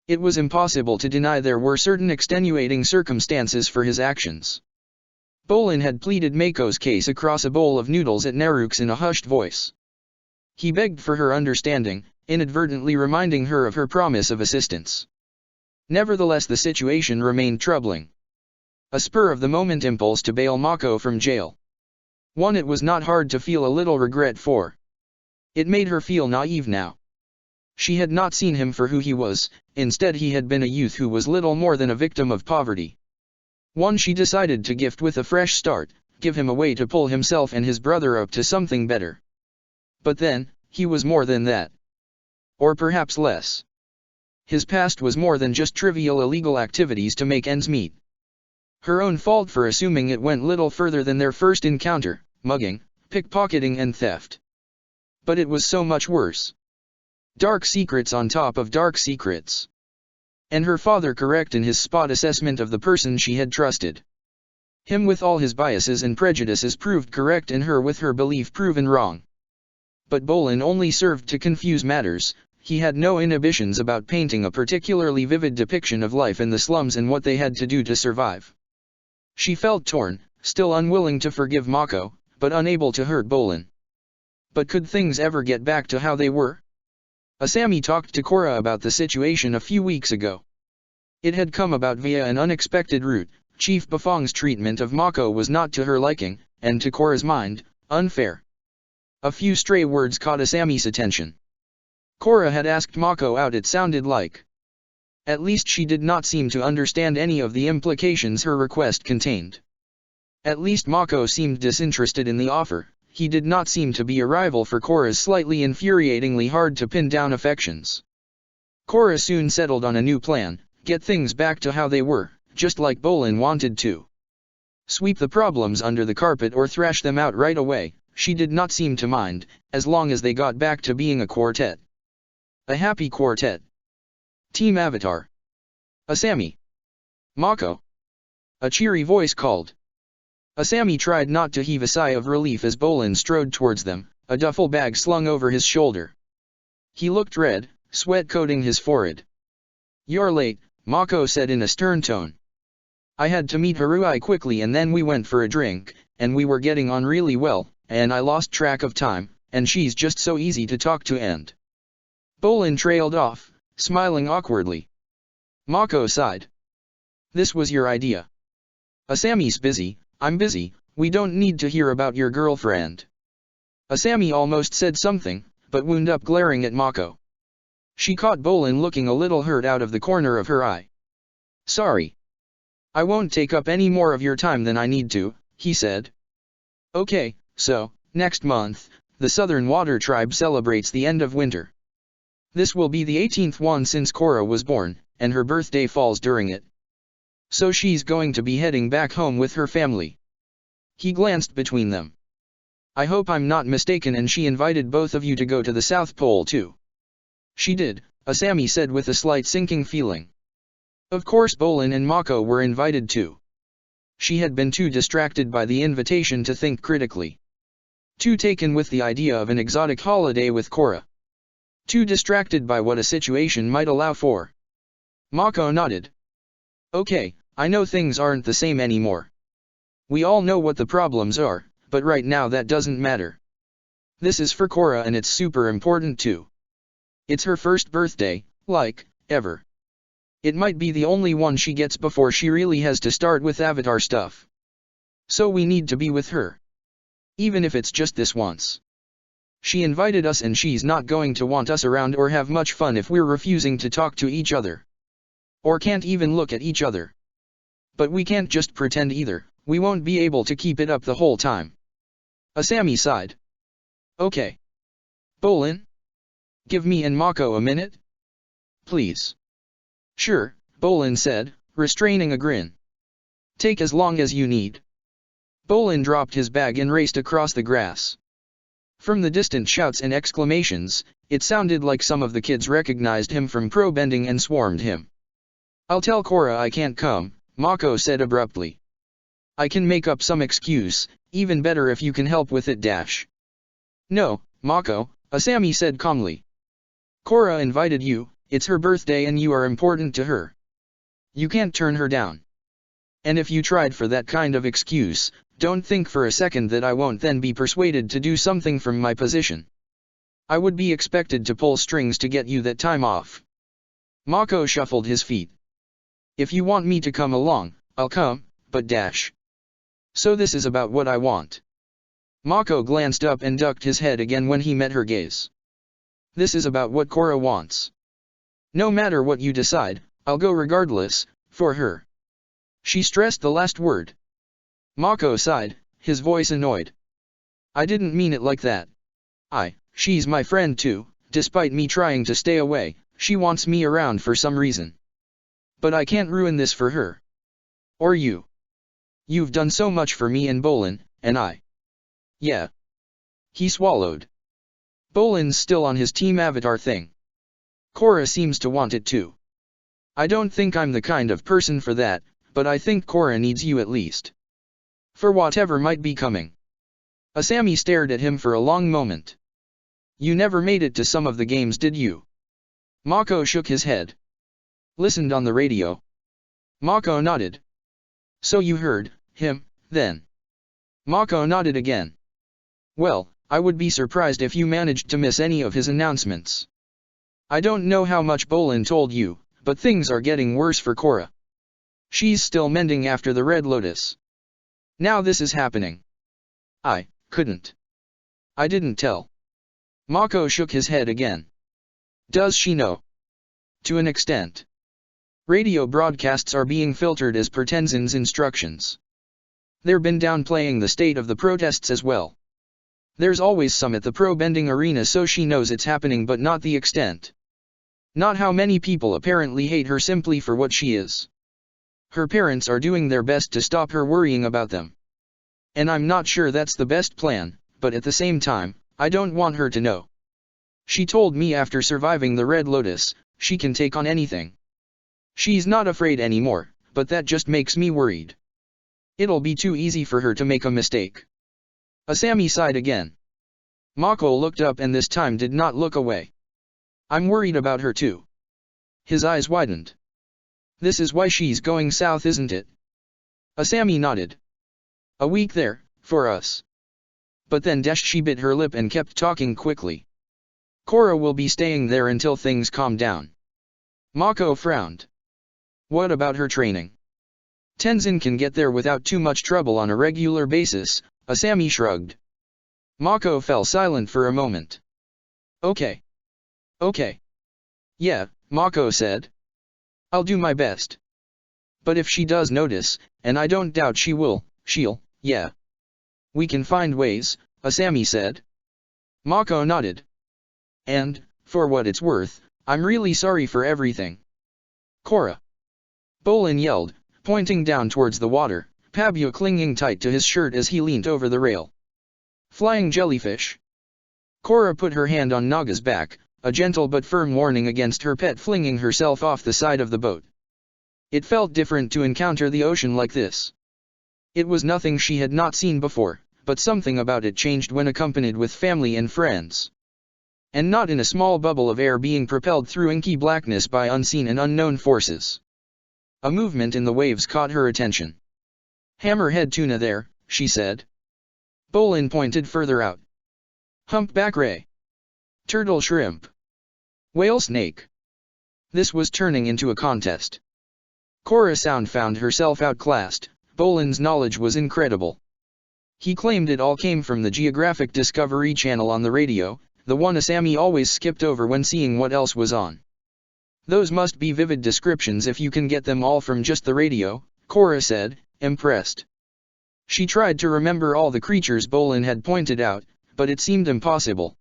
It was impossible to deny there were certain extenuating circumstances for his actions. Bolin had pleaded Mako's case across a bowl of noodles at Naruk's in a hushed voice. He begged for her understanding, inadvertently reminding her of her promise of assistance. Nevertheless the situation remained troubling. A spur-of-the-moment impulse to bail Mako from jail. One it was not hard to feel a little regret for. It made her feel naive now. She had not seen him for who he was, instead he had been a youth who was little more than a victim of poverty. One she decided to gift with a fresh start, give him a way to pull himself and his brother up to something better. But then, he was more than that. Or perhaps less. His past was more than just trivial illegal activities to make ends meet. Her own fault for assuming it went little further than their first encounter, mugging, pickpocketing and theft. But it was so much worse. Dark secrets on top of dark secrets. And her father correct in his spot assessment of the person she had trusted. Him with all his biases and prejudices proved correct and her with her belief proven wrong. But Bolin only served to confuse matters. He had no inhibitions about painting a particularly vivid depiction of life in the slums and what they had to do to survive. She felt torn, still unwilling to forgive Mako, but unable to hurt Bolin. But could things ever get back to how they were? Asami talked to Korra about the situation a few weeks ago. It had come about via an unexpected route. Chief Bafong's treatment of Mako was not to her liking, and to Korra's mind, unfair. A few stray words caught Asami's attention. Korra had asked Mako out, it sounded like. At least she did not seem to understand any of the implications her request contained. At least Mako seemed disinterested in the offer. He did not seem to be a rival for Korra's slightly infuriatingly hard to pin down affections. Korra soon settled on a new plan, get things back to how they were, just like Bolin wanted to. Sweep the problems under the carpet or thrash them out right away, she did not seem to mind, as long as they got back to being a quartet. A happy quartet. Team Avatar. Asami. Mako. A cheery voice called. Asami tried not to heave a sigh of relief as Bolin strode towards them, a duffel bag slung over his shoulder. He looked red, sweat coating his forehead. "You're late," Mako said in a stern tone. "I had to meet Harui quickly and then we went for a drink, and we were getting on really well, and I lost track of time, and she's just so easy to talk to and..." Bolin trailed off, smiling awkwardly. Mako sighed. "This was your idea." "Asami's busy, I'm busy, we don't need to hear about your girlfriend." Asami almost said something, but wound up glaring at Mako. She caught Bolin looking a little hurt out of the corner of her eye. Sorry. I won't take up any more of your time than I need to, he said. Okay, so, next month, the Southern Water Tribe celebrates the end of winter. This will be the 18th one since Korra was born, and her birthday falls during it. So she's going to be heading back home with her family. He glanced between them. I hope I'm not mistaken, and she invited both of you to go to the South Pole too. She did, Asami said with a slight sinking feeling. Of course Bolin and Mako were invited too. She had been too distracted by the invitation to think critically. Too taken with the idea of an exotic holiday with Korra. Too distracted by what a situation might allow for. Mako nodded. Okay, I know things aren't the same anymore. We all know what the problems are, but right now that doesn't matter. This is for Korra and it's super important too. It's her first birthday, like, ever. It might be the only one she gets before she really has to start with Avatar stuff. So we need to be with her. Even if it's just this once. She invited us and she's not going to want us around or have much fun if we're refusing to talk to each other. Or can't even look at each other. But we can't just pretend either, we won't be able to keep it up the whole time. Asami sighed. Okay. Bolin? Give me and Mako a minute? Please. Sure, Bolin said, restraining a grin. Take as long as you need. Bolin dropped his bag and raced across the grass. From the distant shouts and exclamations, it sounded like some of the kids recognized him from pro bending and swarmed him. I'll tell Korra I can't come, Mako said abruptly. I can make up some excuse, even better if you can help with it dash. No, Mako, Asami said calmly. Korra invited you, it's her birthday and you are important to her. You can't turn her down. And if you tried for that kind of excuse, don't think for a second that I won't then be persuaded to do something from my position. I would be expected to pull strings to get you that time off. Mako shuffled his feet. If you want me to come along, I'll come, but dash. So this is about what I want. Mako glanced up and ducked his head again when he met her gaze. This is about what Korra wants. No matter what you decide, I'll go regardless, for her. She stressed the last word. Mako sighed, his voice annoyed. I didn't mean it like that. She's my friend too, despite me trying to stay away, she wants me around for some reason. But I can't ruin this for her. Or you. You've done so much for me and Bolin, and I. Yeah. He swallowed. Bolin's still on his Team Avatar thing. Korra seems to want it too. I don't think I'm the kind of person for that, but I think Korra needs you at least. For whatever might be coming. Asami stared at him for a long moment. You never made it to some of the games, did you? Mako shook his head. Listened on the radio. Mako nodded. So you heard him, then? Mako nodded again. Well, I would be surprised if you managed to miss any of his announcements. I don't know how much Bolin told you, but things are getting worse for Korra. She's still mending after the Red Lotus. Now this is happening. I couldn't. I didn't tell. Mako shook his head again. Does she know? To an extent. Radio broadcasts are being filtered as per Tenzin's instructions. They've been downplaying the state of the protests as well. There's always some at the pro-bending arena, so she knows it's happening, but not the extent. Not how many people apparently hate her simply for what she is. Her parents are doing their best to stop her worrying about them. And I'm not sure that's the best plan, but at the same time, I don't want her to know. She told me after surviving the Red Lotus, she can take on anything. She's not afraid anymore, but that just makes me worried. It'll be too easy for her to make a mistake. Asami sighed again. Mako looked up and this time did not look away. I'm worried about her too. His eyes widened. This is why she's going south, isn't it? Asami nodded. A week there, for us. But then she bit her lip and kept talking quickly. Korra will be staying there until things calm down. Mako frowned. What about her training? Tenzin can get there without too much trouble on a regular basis, Asami shrugged. Mako fell silent for a moment. Okay. Yeah, Mako said. I'll do my best. But if she does notice, and I don't doubt she will, yeah. We can find ways, Asami said. Mako nodded. And, for what it's worth, I'm really sorry for everything. Korra. Bolin yelled, pointing down towards the water, Pabua clinging tight to his shirt as he leaned over the rail. Flying jellyfish. Korra put her hand on Naga's back, a gentle but firm warning against her pet flinging herself off the side of the boat. It felt different to encounter the ocean like this. It was nothing she had not seen before, but something about it changed when accompanied with family and friends. And not in a small bubble of air being propelled through inky blackness by unseen and unknown forces. A movement in the waves caught her attention. Hammerhead tuna there, she said. Bolin pointed further out. Humpback ray. Turtle shrimp. Whale snake. This was turning into a contest. Korra found herself outclassed. Bolin's knowledge was incredible. He claimed it all came from the Geographic Discovery channel on the radio, the one Asami always skipped over when seeing what else was on. Those must be vivid descriptions if you can get them all from just the radio, Korra said, impressed. She tried to remember all the creatures Bolin had pointed out, but it seemed impossible.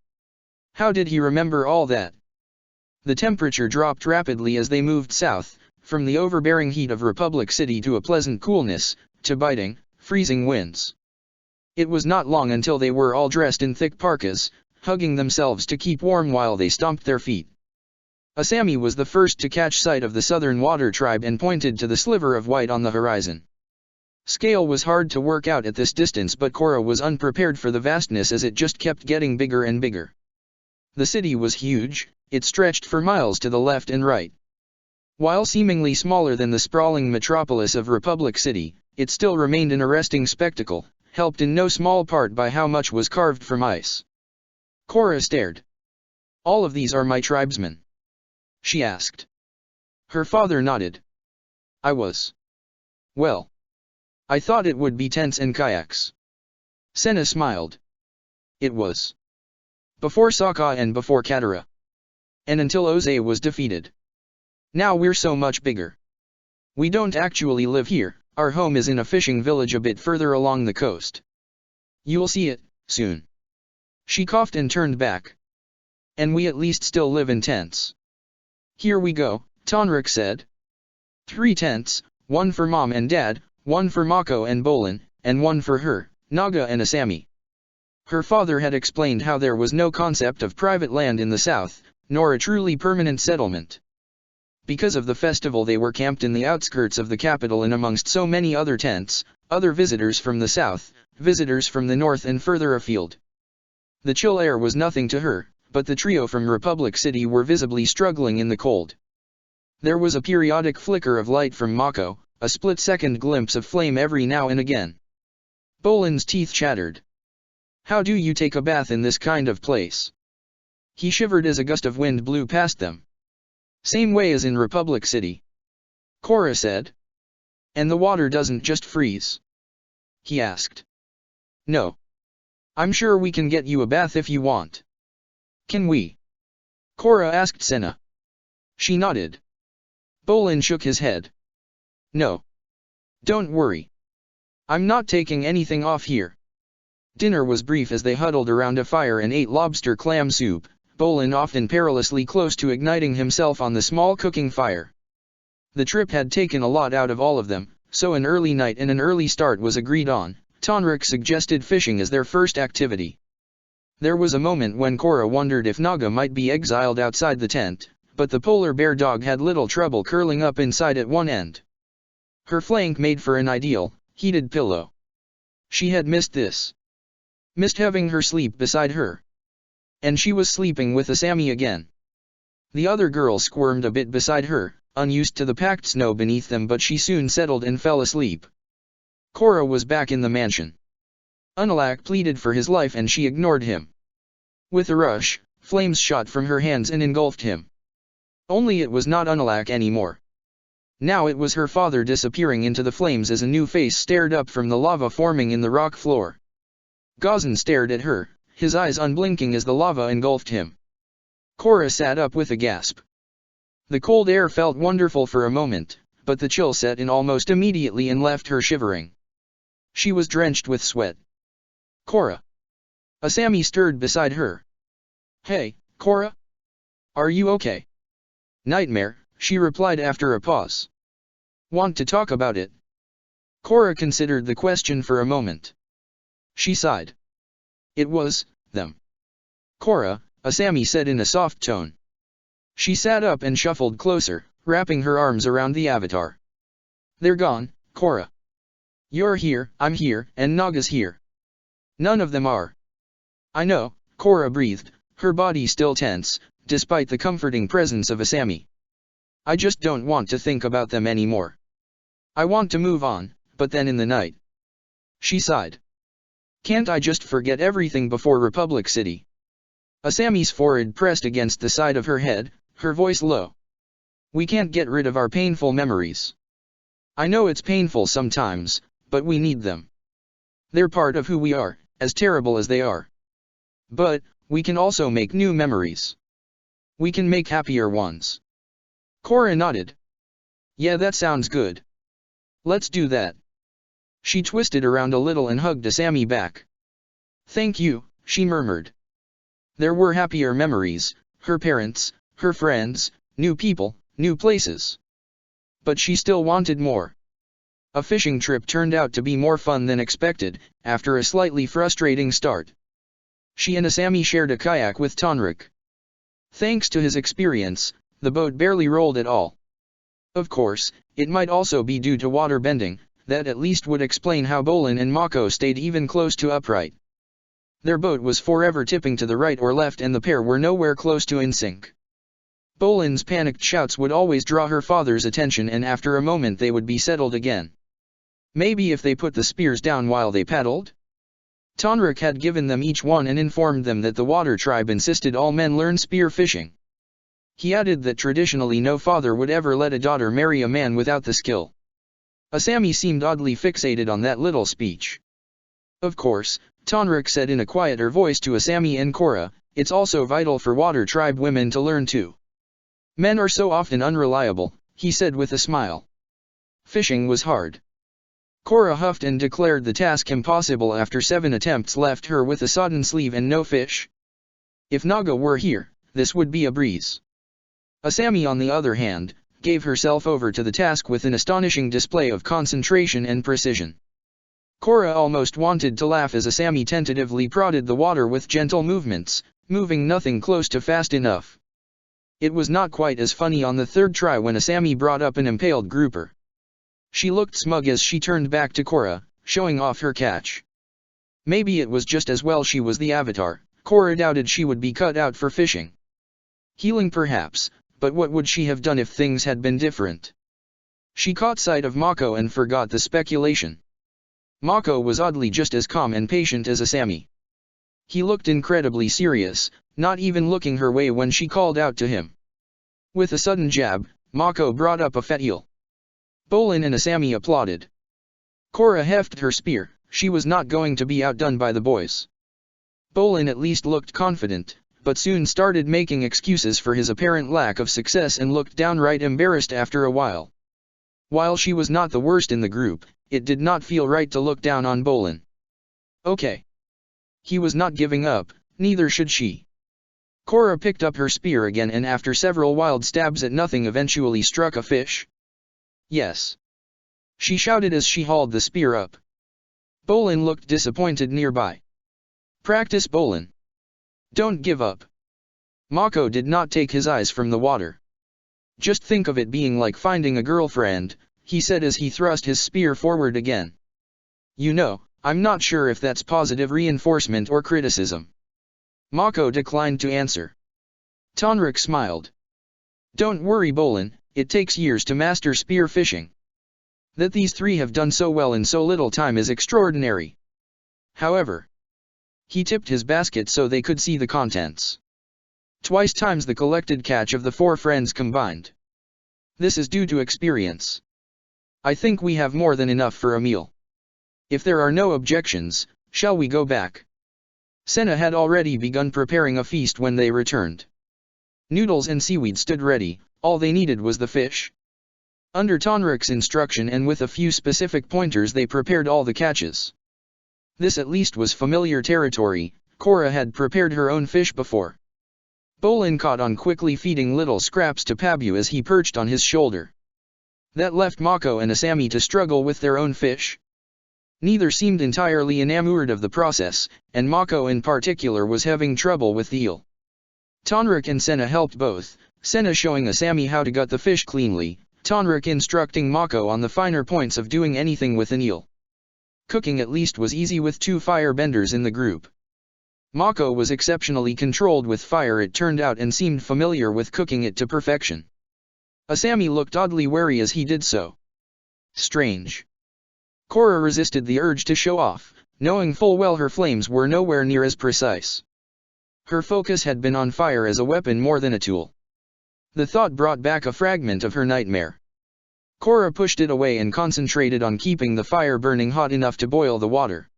How did he remember all that? The temperature dropped rapidly as they moved south, from the overbearing heat of Republic City to a pleasant coolness, to biting, freezing winds. It was not long until they were all dressed in thick parkas, hugging themselves to keep warm while they stomped their feet. Asami was the first to catch sight of the southern water tribe and pointed to the sliver of white on the horizon. Scale was hard to work out at this distance, but Korra was unprepared for the vastness as it just kept getting bigger and bigger. The city was huge, it stretched for miles to the left and right. While seemingly smaller than the sprawling metropolis of Republic City, it still remained an arresting spectacle, helped in no small part by how much was carved from ice. Korra stared. All of these are my tribesmen? She asked. Her father nodded. I was. Well. I thought it would be tents and kayaks. Senna smiled. It was. Before Saga and before Katara. And until Oze was defeated. Now we're so much bigger. We don't actually live here, our home is in a fishing village a bit further along the coast. You'll see it, soon. She coughed and turned back. And we at least still live in tents. Here we go, Tonrik said. 3 tents, one for Mom and Dad, one for Mako and Bolin, and one for her, Naga and Asami. Her father had explained how there was no concept of private land in the south, nor a truly permanent settlement. Because of the festival they were camped in the outskirts of the capital and amongst so many other tents, other visitors from the south, visitors from the north and further afield. The chill air was nothing to her, but the trio from Republic City were visibly struggling in the cold. There was a periodic flicker of light from Mako, a split-second glimpse of flame every now and again. Bolin's teeth chattered. How do you take a bath in this kind of place? He shivered as a gust of wind blew past them. Same way as in Republic City. Korra said. And the water doesn't just freeze? He asked. No. I'm sure we can get you a bath if you want. Can we? Korra asked Senna. She nodded. Bolin shook his head. No. Don't worry. I'm not taking anything off here. Dinner was brief as they huddled around a fire and ate lobster clam soup, Bolin often perilously close to igniting himself on the small cooking fire. The trip had taken a lot out of all of them, so an early night and an early start was agreed on. Tonrik suggested fishing as their first activity. There was a moment when Korra wondered if Naga might be exiled outside the tent, but the polar bear dog had little trouble curling up inside at one end. Her flank made for an ideal, heated pillow. She had missed this. Missed having her sleep beside her. And she was sleeping with Asami again. The other girl squirmed a bit beside her, unused to the packed snow beneath them, but she soon settled and fell asleep. Korra was back in the mansion. Unalak pleaded for his life and she ignored him. With a rush, flames shot from her hands and engulfed him. Only it was not Unalak anymore. Now it was her father disappearing into the flames as a new face stared up from the lava forming in the rock floor. Gazan stared at her, his eyes unblinking as the lava engulfed him. Korra sat up with a gasp. The cold air felt wonderful for a moment, but the chill set in almost immediately and left her shivering. She was drenched with sweat. Korra. Asami stirred beside her. Hey, Korra? Are you okay? Nightmare, she replied after a pause. Want to talk about it? Korra considered the question for a moment. She sighed. It was them. Korra, Asami said in a soft tone. She sat up and shuffled closer, wrapping her arms around the avatar. They're gone, Korra. You're here, I'm here, and Naga's here. None of them are. I know, Korra breathed, her body still tense, despite the comforting presence of Asami. I just don't want to think about them anymore. I want to move on, but then in the night. She sighed. Can't I just forget everything before Republic City? Asami's forehead pressed against the side of her head, her voice low. We can't get rid of our painful memories. I know it's painful sometimes, but we need them. They're part of who we are, as terrible as they are. But, we can also make new memories. We can make happier ones. Korra nodded. Yeah, that sounds good. Let's do that. She twisted around a little and hugged Asami back. Thank you, she murmured. There were happier memories, her parents, her friends, new people, new places. But she still wanted more. A fishing trip turned out to be more fun than expected, after a slightly frustrating start. She and Asami shared a kayak with Tonrik. Thanks to his experience, the boat barely rolled at all. Of course, it might also be due to water bending, that at least would explain how Bolin and Mako stayed even close to upright. Their boat was forever tipping to the right or left and the pair were nowhere close to in sync. Bolin's panicked shouts would always draw her father's attention and after a moment they would be settled again. Maybe if they put the spears down while they paddled? Tonrik had given them each one and informed them that the water tribe insisted all men learn spear fishing. He added that traditionally no father would ever let a daughter marry a man without the skill. Asami seemed oddly fixated on that little speech. Of course, Tonrik said in a quieter voice to Asami and Korra, it's also vital for water tribe women to learn too. Men are so often unreliable, he said with a smile. Fishing was hard. Korra huffed and declared the task impossible after 7 attempts left her with a sodden sleeve and no fish. If Naga were here, this would be a breeze. Asami on the other hand, gave herself over to the task with an astonishing display of concentration and precision. Korra almost wanted to laugh as Asami tentatively prodded the water with gentle movements, moving nothing close to fast enough. It was not quite as funny on the third try when Asami brought up an impaled grouper. She looked smug as she turned back to Korra, showing off her catch. Maybe it was just as well she was the avatar, Korra doubted she would be cut out for fishing. Healing perhaps, but what would she have done if things had been different? She caught sight of Mako and forgot the speculation. Mako was oddly just as calm and patient as Asami. He looked incredibly serious, not even looking her way when she called out to him. With a sudden jab, Mako brought up a fat eel. Bolin and Asami applauded. Korra hefted her spear, she was not going to be outdone by the boys. Bolin at least looked confident, but soon started making excuses for his apparent lack of success and looked downright embarrassed after a while. While she was not the worst in the group, it did not feel right to look down on Bolin. Okay. He was not giving up, neither should she. Korra picked up her spear again and after several wild stabs at nothing eventually struck a fish. Yes. She shouted as she hauled the spear up. Bolin looked disappointed nearby. Practice, Bolin. Don't give up. Mako did not take his eyes from the water. Just think of it being like finding a girlfriend, he said as he thrust his spear forward again. You know, I'm not sure if that's positive reinforcement or criticism. Mako declined to answer. Tonrik smiled. Don't worry, Bolin, it takes years to master spear fishing. That these three have done so well in so little time is extraordinary. However, he tipped his basket so they could see the contents. Twice times the collected catch of the 4 friends combined. This is due to experience. I think we have more than enough for a meal. If there are no objections, shall we go back? Senna had already begun preparing a feast when they returned. Noodles and seaweed stood ready, all they needed was the fish. Under Tonrik's instruction and with a few specific pointers they prepared all the catches. This at least was familiar territory. Korra had prepared her own fish before. Bolin caught on quickly feeding little scraps to Pabu as he perched on his shoulder. That left Mako and Asami to struggle with their own fish. Neither seemed entirely enamored of the process, and Mako in particular was having trouble with the eel. Tonrik and Senna helped both, Senna showing Asami how to gut the fish cleanly, Tonrik instructing Mako on the finer points of doing anything with an eel. Cooking at least was easy with two firebenders in the group. Mako was exceptionally controlled with fire, it turned out, and seemed familiar with cooking it to perfection. Asami looked oddly wary as he did so. Strange. Korra resisted the urge to show off, knowing full well her flames were nowhere near as precise. Her focus had been on fire as a weapon more than a tool. The thought brought back a fragment of her nightmare. Korra pushed it away and concentrated on keeping the fire burning hot enough to boil the water.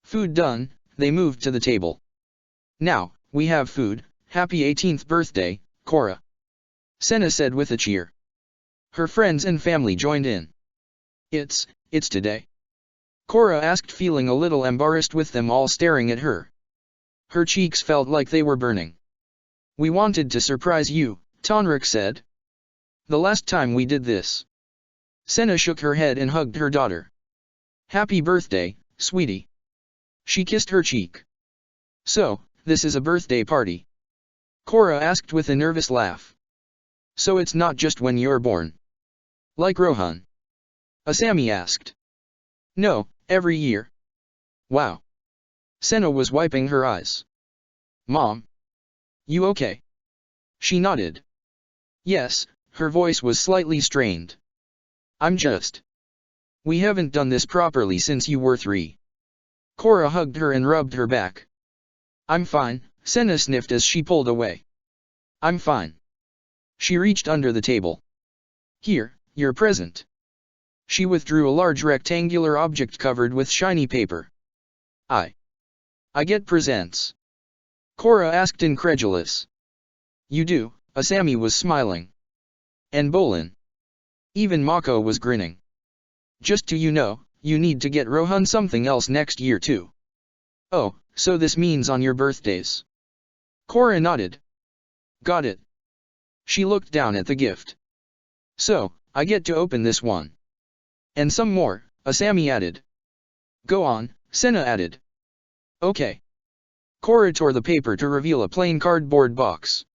Food done, they moved to the table. Now, we have food. Happy 18th birthday, Korra, Senna said with a cheer. Her friends and family joined in. It's today? Korra asked, feeling a little embarrassed with them all staring at her. Her cheeks felt like they were burning. We wanted to surprise you, Tonrik said. The last time we did this. Senna shook her head and hugged her daughter. Happy birthday, sweetie. She kissed her cheek. So, this is a birthday party? Korra asked with a nervous laugh. So it's not just when you're born? Like Rohan? Asami asked. No, every year. Wow. Senna was wiping her eyes. Mom? You okay? She nodded. Yes, her voice was slightly strained. I'm just. We haven't done this properly since you were 3. Korra hugged her and rubbed her back. I'm fine, Senna sniffed as she pulled away. I'm fine. She reached under the table. Here, your present. She withdrew a large rectangular object covered with shiny paper. I get presents? Korra asked, incredulous. You do, Asami was smiling. And Bolin. Even Mako was grinning. Just so you know, you need to get Rohan something else next year too. Oh, so this means on your birthdays? Korra nodded. Got it. She looked down at the gift. So, I get to open this one. And some more, Asami added. Go on, Senna added. Okay. Korra tore the paper to reveal a plain cardboard box.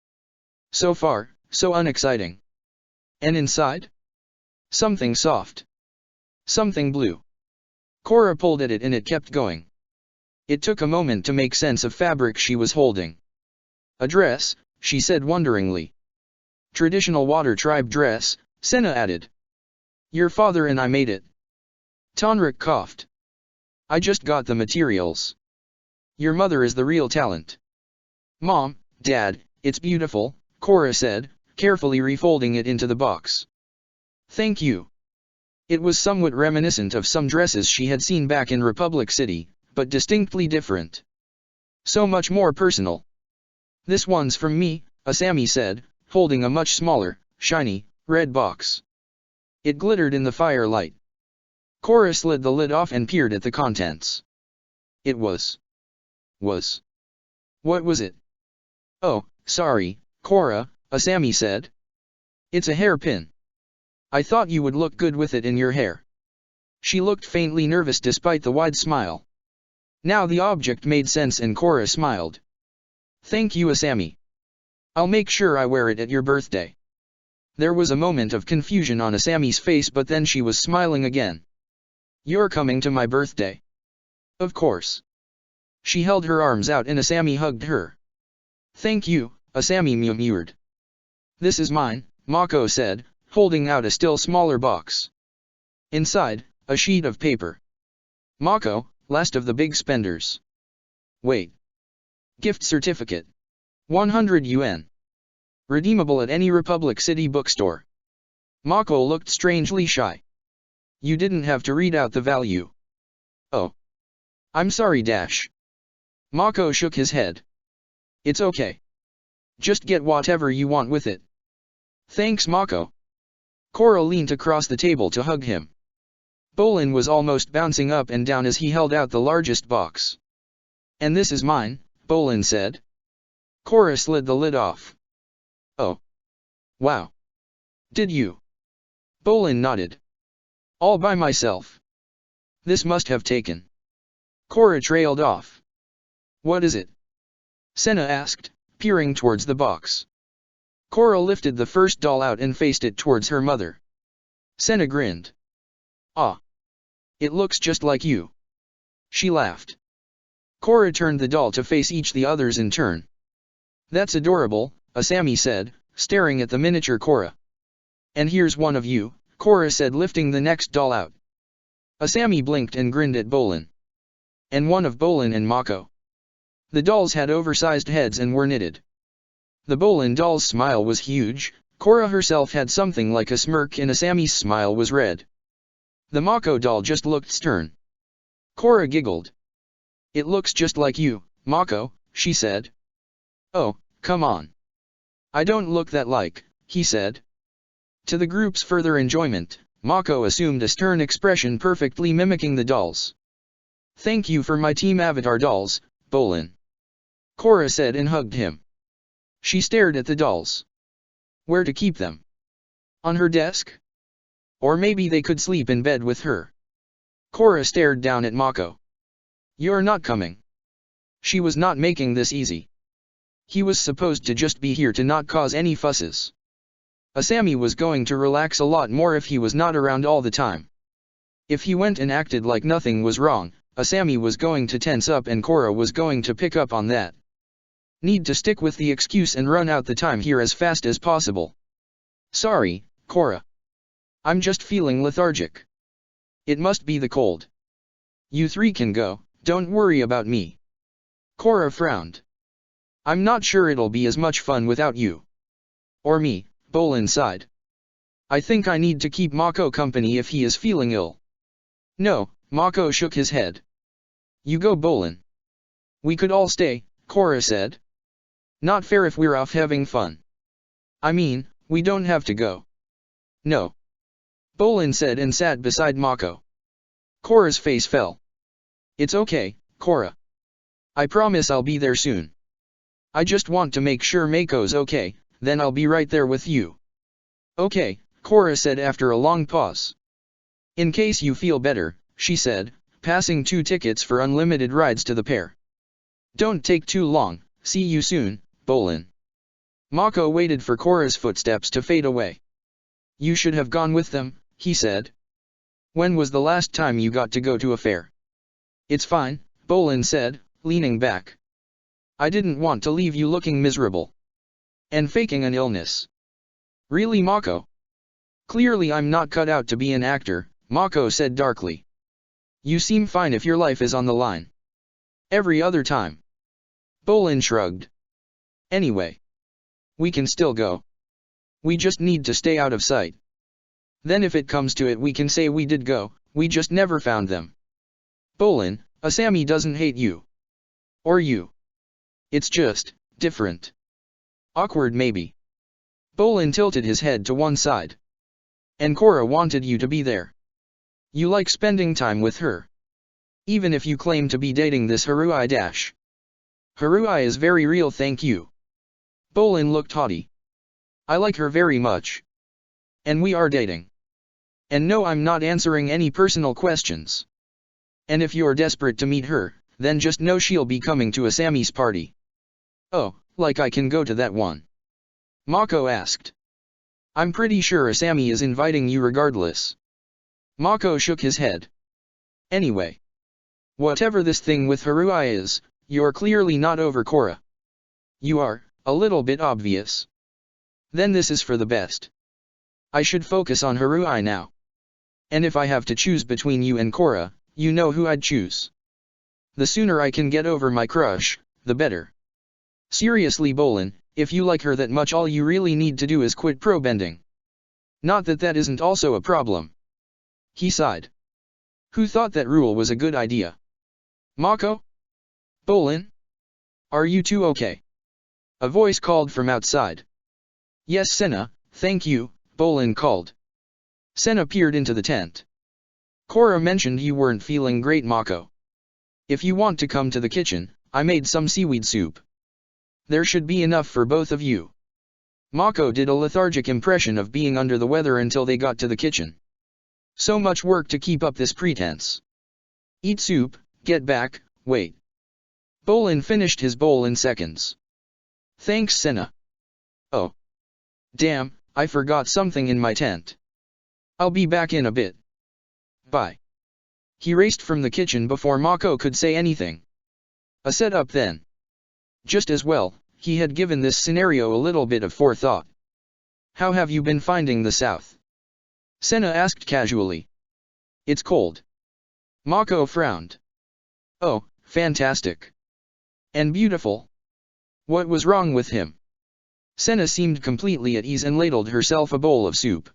So far, so unexciting. And inside? Something soft. Something blue. Korra pulled at it and it kept going. It took a moment to make sense of fabric she was holding. A dress, she said wonderingly. Traditional Water Tribe dress, Senna added. Your father and I made it. Tonrik coughed. I just got the materials. Your mother is the real talent. Mom, Dad, it's beautiful, Korra said, carefully refolding it into the box. Thank you. It was somewhat reminiscent of some dresses she had seen back in Republic City, but distinctly different. So much more personal. This one's from me, Asami said, holding a much smaller, shiny, red box. It glittered in the firelight. Korra slid the lid off and peered at the contents. It was. What was it? Oh, sorry, Korra, Asami said. It's a hairpin. I thought you would look good with it in your hair. She looked faintly nervous despite the wide smile. Now the object made sense and Korra smiled. Thank you, Asami. I'll make sure I wear it at your birthday. There was a moment of confusion on Asami's face, but then she was smiling again. You're coming to my birthday? Of course. She held her arms out and Asami hugged her. Thank you, Asami murmured. This is mine, Mako said, holding out a still smaller box. Inside, a sheet of paper. Mako, last of the big spenders. Wait. Gift certificate. 100 yuan. Redeemable at any Republic City bookstore. Mako looked strangely shy. You didn't have to read out the value. Oh. I'm sorry, Dash. Mako shook his head. It's okay. Just get whatever you want with it. Thanks, Mako. Korra leaned across the table to hug him. Bolin was almost bouncing up and down as he held out the largest box. "And this is mine," Bolin said. Korra slid the lid off. "Oh. Wow. Did you?" Bolin nodded. "All by myself. This must have taken." Korra trailed off. "What is it?" Senna asked, peering towards the box. Korra lifted the first doll out and faced it towards her mother. Senna grinned. "Ah. It looks just like you." She laughed. Korra turned the doll to face each the others in turn. "That's adorable," Asami said, staring at the miniature Korra. "And here's one of you," Korra said, lifting the next doll out. Asami blinked and grinned at Bolin. "And one of Bolin and Mako." The dolls had oversized heads and were knitted. The Bolin doll's smile was huge. Korra herself had something like a smirk and Asami's smile was red. The Mako doll just looked stern. Korra giggled. "It looks just like you, Mako," she said. "Oh, come on. I don't look that like," he said. To the group's further enjoyment, Mako assumed a stern expression perfectly mimicking the dolls. "Thank you for my Team Avatar dolls, Bolin," Korra said and hugged him. She stared at the dolls. Where to keep them? On her desk? Or maybe they could sleep in bed with her. Korra stared down at Mako. "You're not coming." She was not making this easy. He was supposed to just be here to not cause any fusses. Asami was going to relax a lot more if he was not around all the time. If he went and acted like nothing was wrong, Asami was going to tense up and Korra was going to pick up on that. Need to stick with the excuse and run out the time here as fast as possible. "Sorry, Korra. I'm just feeling lethargic. It must be the cold. You three can go, don't worry about me." Korra frowned. "I'm not sure it'll be as much fun without you." "Or me," Bolin sighed. "I think I need to keep Mako company if he is feeling ill." "No," Mako shook his head. "You go, Bolin." "We could all stay," Korra said. "Not fair if we're off having fun." "I mean, we don't have to go." "No," Bolin said and sat beside Mako. Korra's face fell. "It's okay, Korra. I promise I'll be there soon. I just want to make sure Mako's okay, then I'll be right there with you." "Okay," Korra said after a long pause. "In case you feel better," she said, passing 2 tickets for unlimited rides to the pair. "Don't take too long, see you soon, Bolin." Mako waited for Korra's footsteps to fade away. "You should have gone with them," he said. "When was the last time you got to go to a fair?" "It's fine," Bolin said, leaning back. "I didn't want to leave you looking miserable. And faking an illness." "Really, Mako?" "Clearly I'm not cut out to be an actor," Mako said darkly. "You seem fine if your life is on the line." "Every other time." Bolin shrugged. "Anyway. We can still go. We just need to stay out of sight. Then if it comes to it we can say we did go, we just never found them." "Bolin, Asami doesn't hate you. Or you. It's just different. Awkward maybe." Bolin tilted his head to one side. "And Korra wanted you to be there. You like spending time with her. Even if you claim to be dating this Harui dash." "Harui is very real, thank you." Bolin looked haughty. "I like her very much. And we are dating. And no, I'm not answering any personal questions. And if you're desperate to meet her, then just know she'll be coming to Asami's party." "Oh, like I can go to that one?" Mako asked. "I'm pretty sure Asami is inviting you regardless." Mako shook his head. "Anyway. Whatever this thing with Harui is, you're clearly not over Korra. You are, a little bit obvious. Then this is for the best. I should focus on Harui now. And if I have to choose between you and Korra, you know who I'd choose. The sooner I can get over my crush, the better. Seriously, Bolin, if you like her that much, all you really need to do is quit pro bending. Not that that isn't also a problem." He sighed. "Who thought that rule was a good idea? Mako? Bolin? Are you two okay?" A voice called from outside. "Yes, Senna, thank you," Bolin called. Senna peered into the tent. Korra mentioned you weren't feeling great, Mako. If you want to come to the kitchen, I made some seaweed soup. There should be enough for both of you. Mako did a lethargic impression of being under the weather until they got to the kitchen. So much work to keep up this pretense. Eat soup, get back, wait. Bolin finished his bowl in seconds. Thanks, Senna. Oh. Damn, I forgot something in my tent. I'll be back in a bit. Bye. He raced from the kitchen before Mako could say anything. A setup then. Just as well, he had given this scenario a little bit of forethought. How have you been finding the South? Senna asked casually. It's cold. Mako frowned. Oh, fantastic. And beautiful. What was wrong with him? Senna seemed completely at ease and ladled herself a bowl of soup.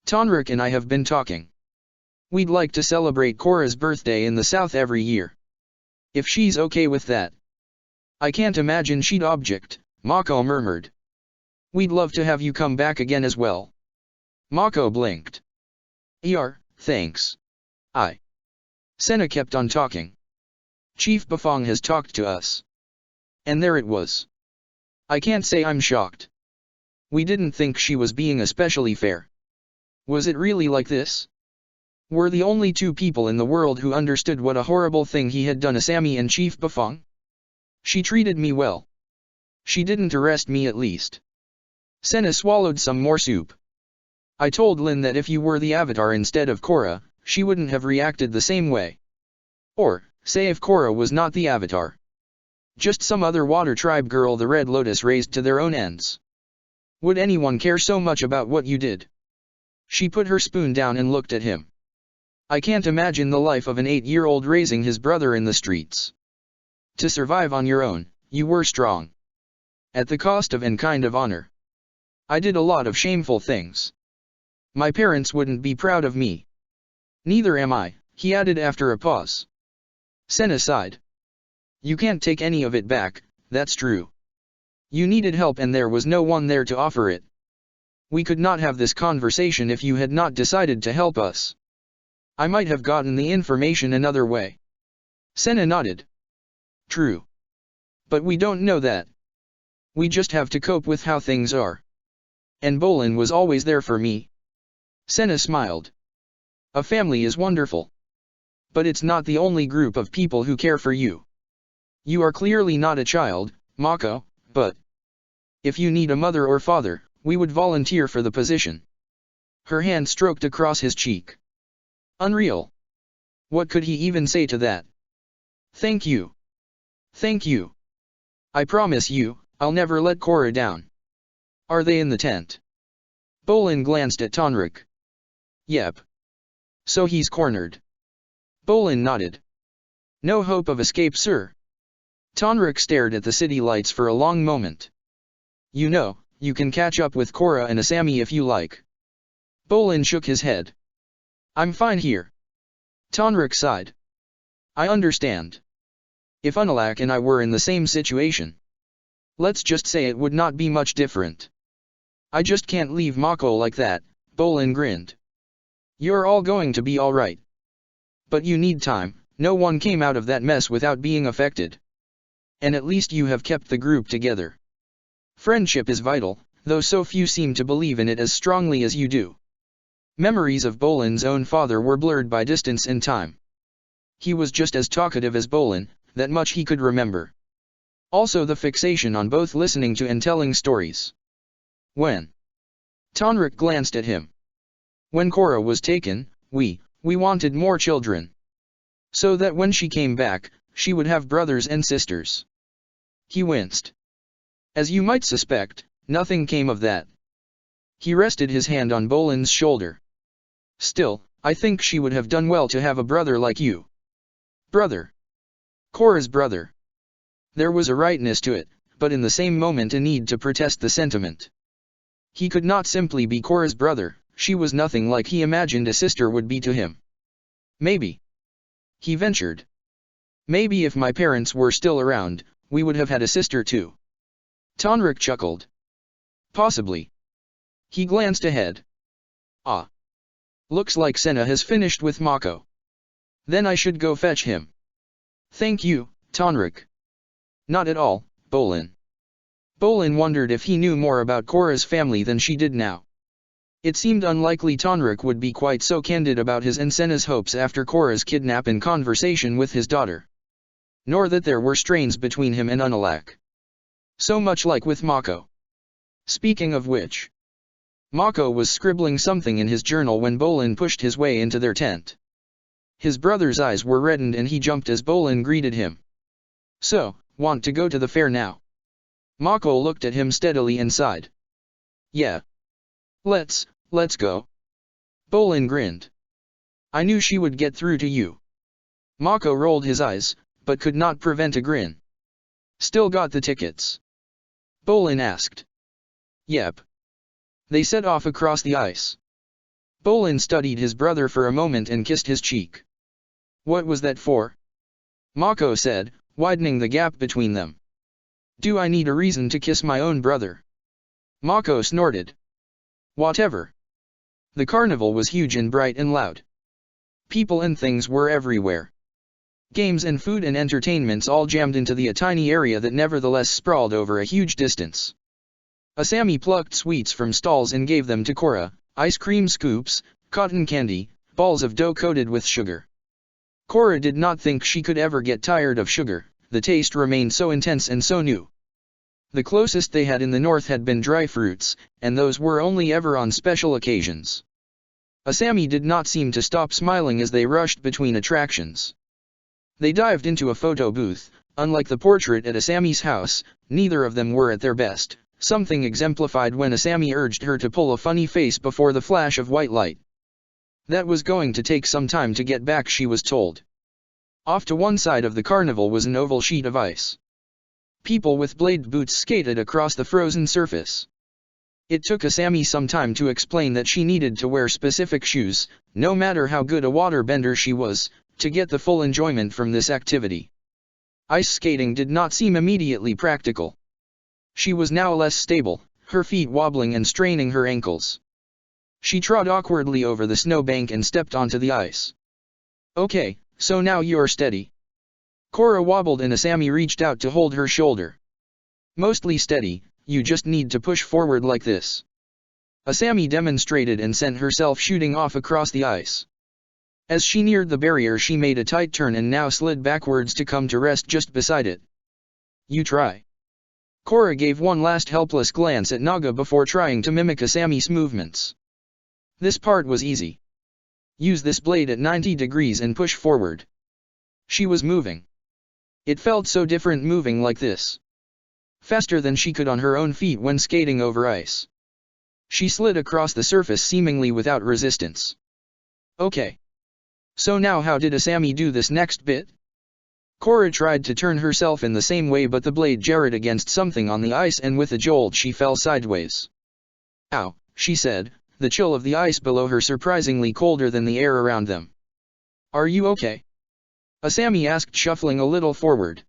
Tonrik and I have been talking. We'd like to celebrate Korra's birthday in the South every year. If she's okay with that. I can't imagine she'd object, Mako murmured. We'd love to have you come back again as well. Mako blinked. Thanks. Senna kept on talking. Chief Bafong has talked to us. And there it was. I can't say I'm shocked. We didn't think she was being especially fair. Was it really like this? We're the only two people in the world who understood what a horrible thing he had done, Asami and Chief Bafong. She treated me well. She didn't arrest me at least. Senna swallowed some more soup. I told Lin that if you were the Avatar instead of Korra, she wouldn't have reacted the same way. Or, say if Korra was not the Avatar. Just some other water tribe girl the Red Lotus raised to their own ends. Would anyone care so much about what you did? She put her spoon down and looked at him. I can't imagine the life of an 8-year-old raising his brother in the streets. To survive on your own, you were strong. At the cost of and kind of honor. I did a lot of shameful things. My parents wouldn't be proud of me. Neither am I, he added after a pause. Senna sighed. You can't take any of it back, that's true. You needed help and there was no one there to offer it. We could not have this conversation if you had not decided to help us. I might have gotten the information another way. Senna nodded. True. But we don't know that. We just have to cope with how things are. And Bolin was always there for me. Senna smiled. A family is wonderful. But it's not the only group of people who care for you. You are clearly not a child, Mako, but if you need a mother or father, we would volunteer for the position. Her hand stroked across his cheek. Unreal. What could he even say to that? Thank you. Thank you. I promise you, I'll never let Korra down. Are they in the tent? Bolin glanced at Tonrik. Yep. So he's cornered. Bolin nodded. No hope of escape, sir. Tonrik stared at the city lights for a long moment. You know, you can catch up with Korra and Asami if you like. Bolin shook his head. I'm fine here. Tonrik sighed. I understand. If Unalak and I were in the same situation, let's just say it would not be much different. I just can't leave Mako like that, Bolin grinned. You're all going to be alright. But you need time, no one came out of that mess without being affected. And at least you have kept the group together. Friendship is vital, though so few seem to believe in it as strongly as you do. Memories of Bolin's own father were blurred by distance and time. He was just as talkative as Bolin, that much he could remember. Also the fixation on both listening to and telling stories. When Tonrik glanced at him. When Korra was taken, we wanted more children. So that when she came back, she would have brothers and sisters. He winced. As you might suspect, nothing came of that. He rested his hand on Bolin's shoulder. Still, I think she would have done well to have a brother like you. Brother. Korra's brother. There was a rightness to it, but in the same moment a need to protest the sentiment. He could not simply be Korra's brother, she was nothing like he imagined a sister would be to him. Maybe. He ventured. Maybe if my parents were still around, we would have had a sister too. Tonrik chuckled. Possibly. He glanced ahead. Ah. Looks like Senna has finished with Mako. Then I should go fetch him. Thank you, Tonrik. Not at all, Bolin. Bolin wondered if he knew more about Korra's family than she did now. It seemed unlikely Tonrik would be quite so candid about his and Senna's hopes after Korra's kidnap and conversation with his daughter. Nor that there were strains between him and Unalak. So much like with Mako. Speaking of which, Mako was scribbling something in his journal when Bolin pushed his way into their tent. His brother's eyes were reddened and he jumped as Bolin greeted him. So, want to go to the fair now? Mako looked at him steadily and sighed. Yeah. Let's go. Bolin grinned. I knew she would get through to you. Mako rolled his eyes, but could not prevent a grin. Still got the tickets? Bolin asked. Yep. They set off across the ice. Bolin studied his brother for a moment and kissed his cheek. What was that for? Mako said, widening the gap between them. Do I need a reason to kiss my own brother? Mako snorted. Whatever. The carnival was huge and bright and loud. People and things were everywhere. Games and food and entertainments all jammed into the tiny area that nevertheless sprawled over a huge distance. Asami plucked sweets from stalls and gave them to Korra, ice cream scoops, cotton candy, balls of dough coated with sugar. Korra did not think she could ever get tired of sugar, the taste remained so intense and so new. The closest they had in the north had been dry fruits, and those were only ever on special occasions. Asami did not seem to stop smiling as they rushed between attractions. They dived into a photo booth. Unlike the portrait at Asami's house, neither of them were at their best, something exemplified when Asami urged her to pull a funny face before the flash of white light. That was going to take some time to get back, she was told. Off to one side of the carnival was an oval sheet of ice. People with blade boots skated across the frozen surface. It took Asami some time to explain that she needed to wear specific shoes, no matter how good a waterbender she was, to get the full enjoyment from this activity. Ice skating did not seem immediately practical. She was now less stable, her feet wobbling and straining her ankles. She trod awkwardly over the snowbank and stepped onto the ice. Okay, so now you're steady. Korra wobbled and Asami reached out to hold her shoulder. Mostly steady, you just need to push forward like this. Asami demonstrated and sent herself shooting off across the ice. As she neared the barrier she made a tight turn and now slid backwards to come to rest just beside it. You try. Korra gave one last helpless glance at Naga before trying to mimic Asami's movements. This part was easy. Use this blade at 90 degrees and push forward. She was moving. It felt so different moving like this. Faster than she could on her own feet when skating over ice. She slid across the surface seemingly without resistance. Okay. So now how did Asami do this next bit? Korra tried to turn herself in the same way but the blade jarred against something on the ice and with a jolt she fell sideways. Ow, she said, the chill of the ice below her surprisingly colder than the air around them. Are you okay? Asami asked, shuffling a little forward.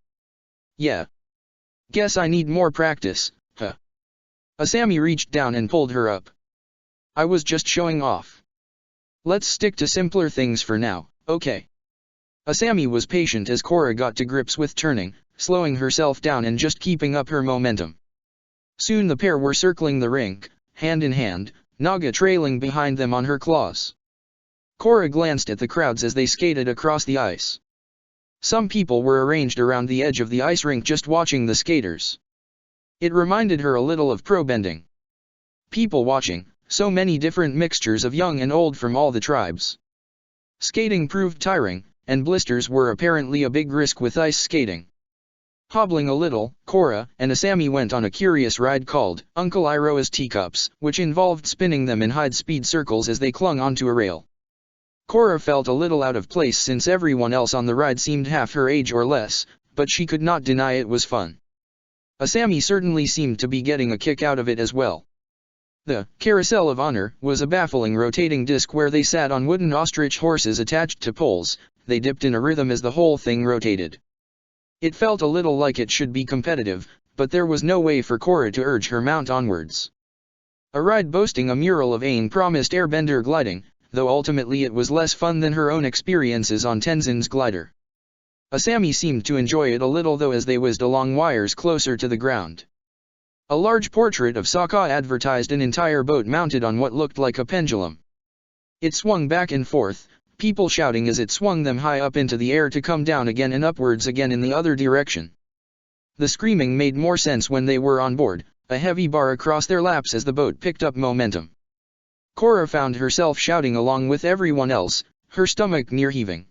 Yeah. Guess I need more practice, huh? Asami reached down and pulled her up. I was just showing off. Let's stick to simpler things for now, okay? Asami was patient as Korra got to grips with turning, slowing herself down and just keeping up her momentum. Soon the pair were circling the rink, hand in hand, Naga trailing behind them on her claws. Korra glanced at the crowds as they skated across the ice. Some people were arranged around the edge of the ice rink just watching the skaters. It reminded her a little of pro bending. People watching, so many different mixtures of young and old from all the tribes. Skating proved tiring, and blisters were apparently a big risk with ice skating. Hobbling a little, Korra and Asami went on a curious ride called Uncle Iroha's Teacups, which involved spinning them in high-speed circles as they clung onto a rail. Korra felt a little out of place since everyone else on the ride seemed half her age or less, but she could not deny it was fun. Asami certainly seemed to be getting a kick out of it as well. The Carousel of Honor was a baffling rotating disc where they sat on wooden ostrich horses attached to poles. They dipped in a rhythm as the whole thing rotated. It felt a little like it should be competitive, but there was no way for Korra to urge her mount onwards. A ride boasting a mural of Aang promised airbender gliding. though ultimately it was less fun than her own experiences on Tenzin's glider. Asami seemed to enjoy it a little though as they whizzed along wires closer to the ground. A large portrait of Saga advertised an entire boat mounted on what looked like a pendulum. It swung back and forth, people shouting as it swung them high up into the air to come down again and upwards again in the other direction. The screaming made more sense when they were on board, a heavy bar across their laps as the boat picked up momentum. Korra found herself shouting along with everyone else, her stomach near heaving.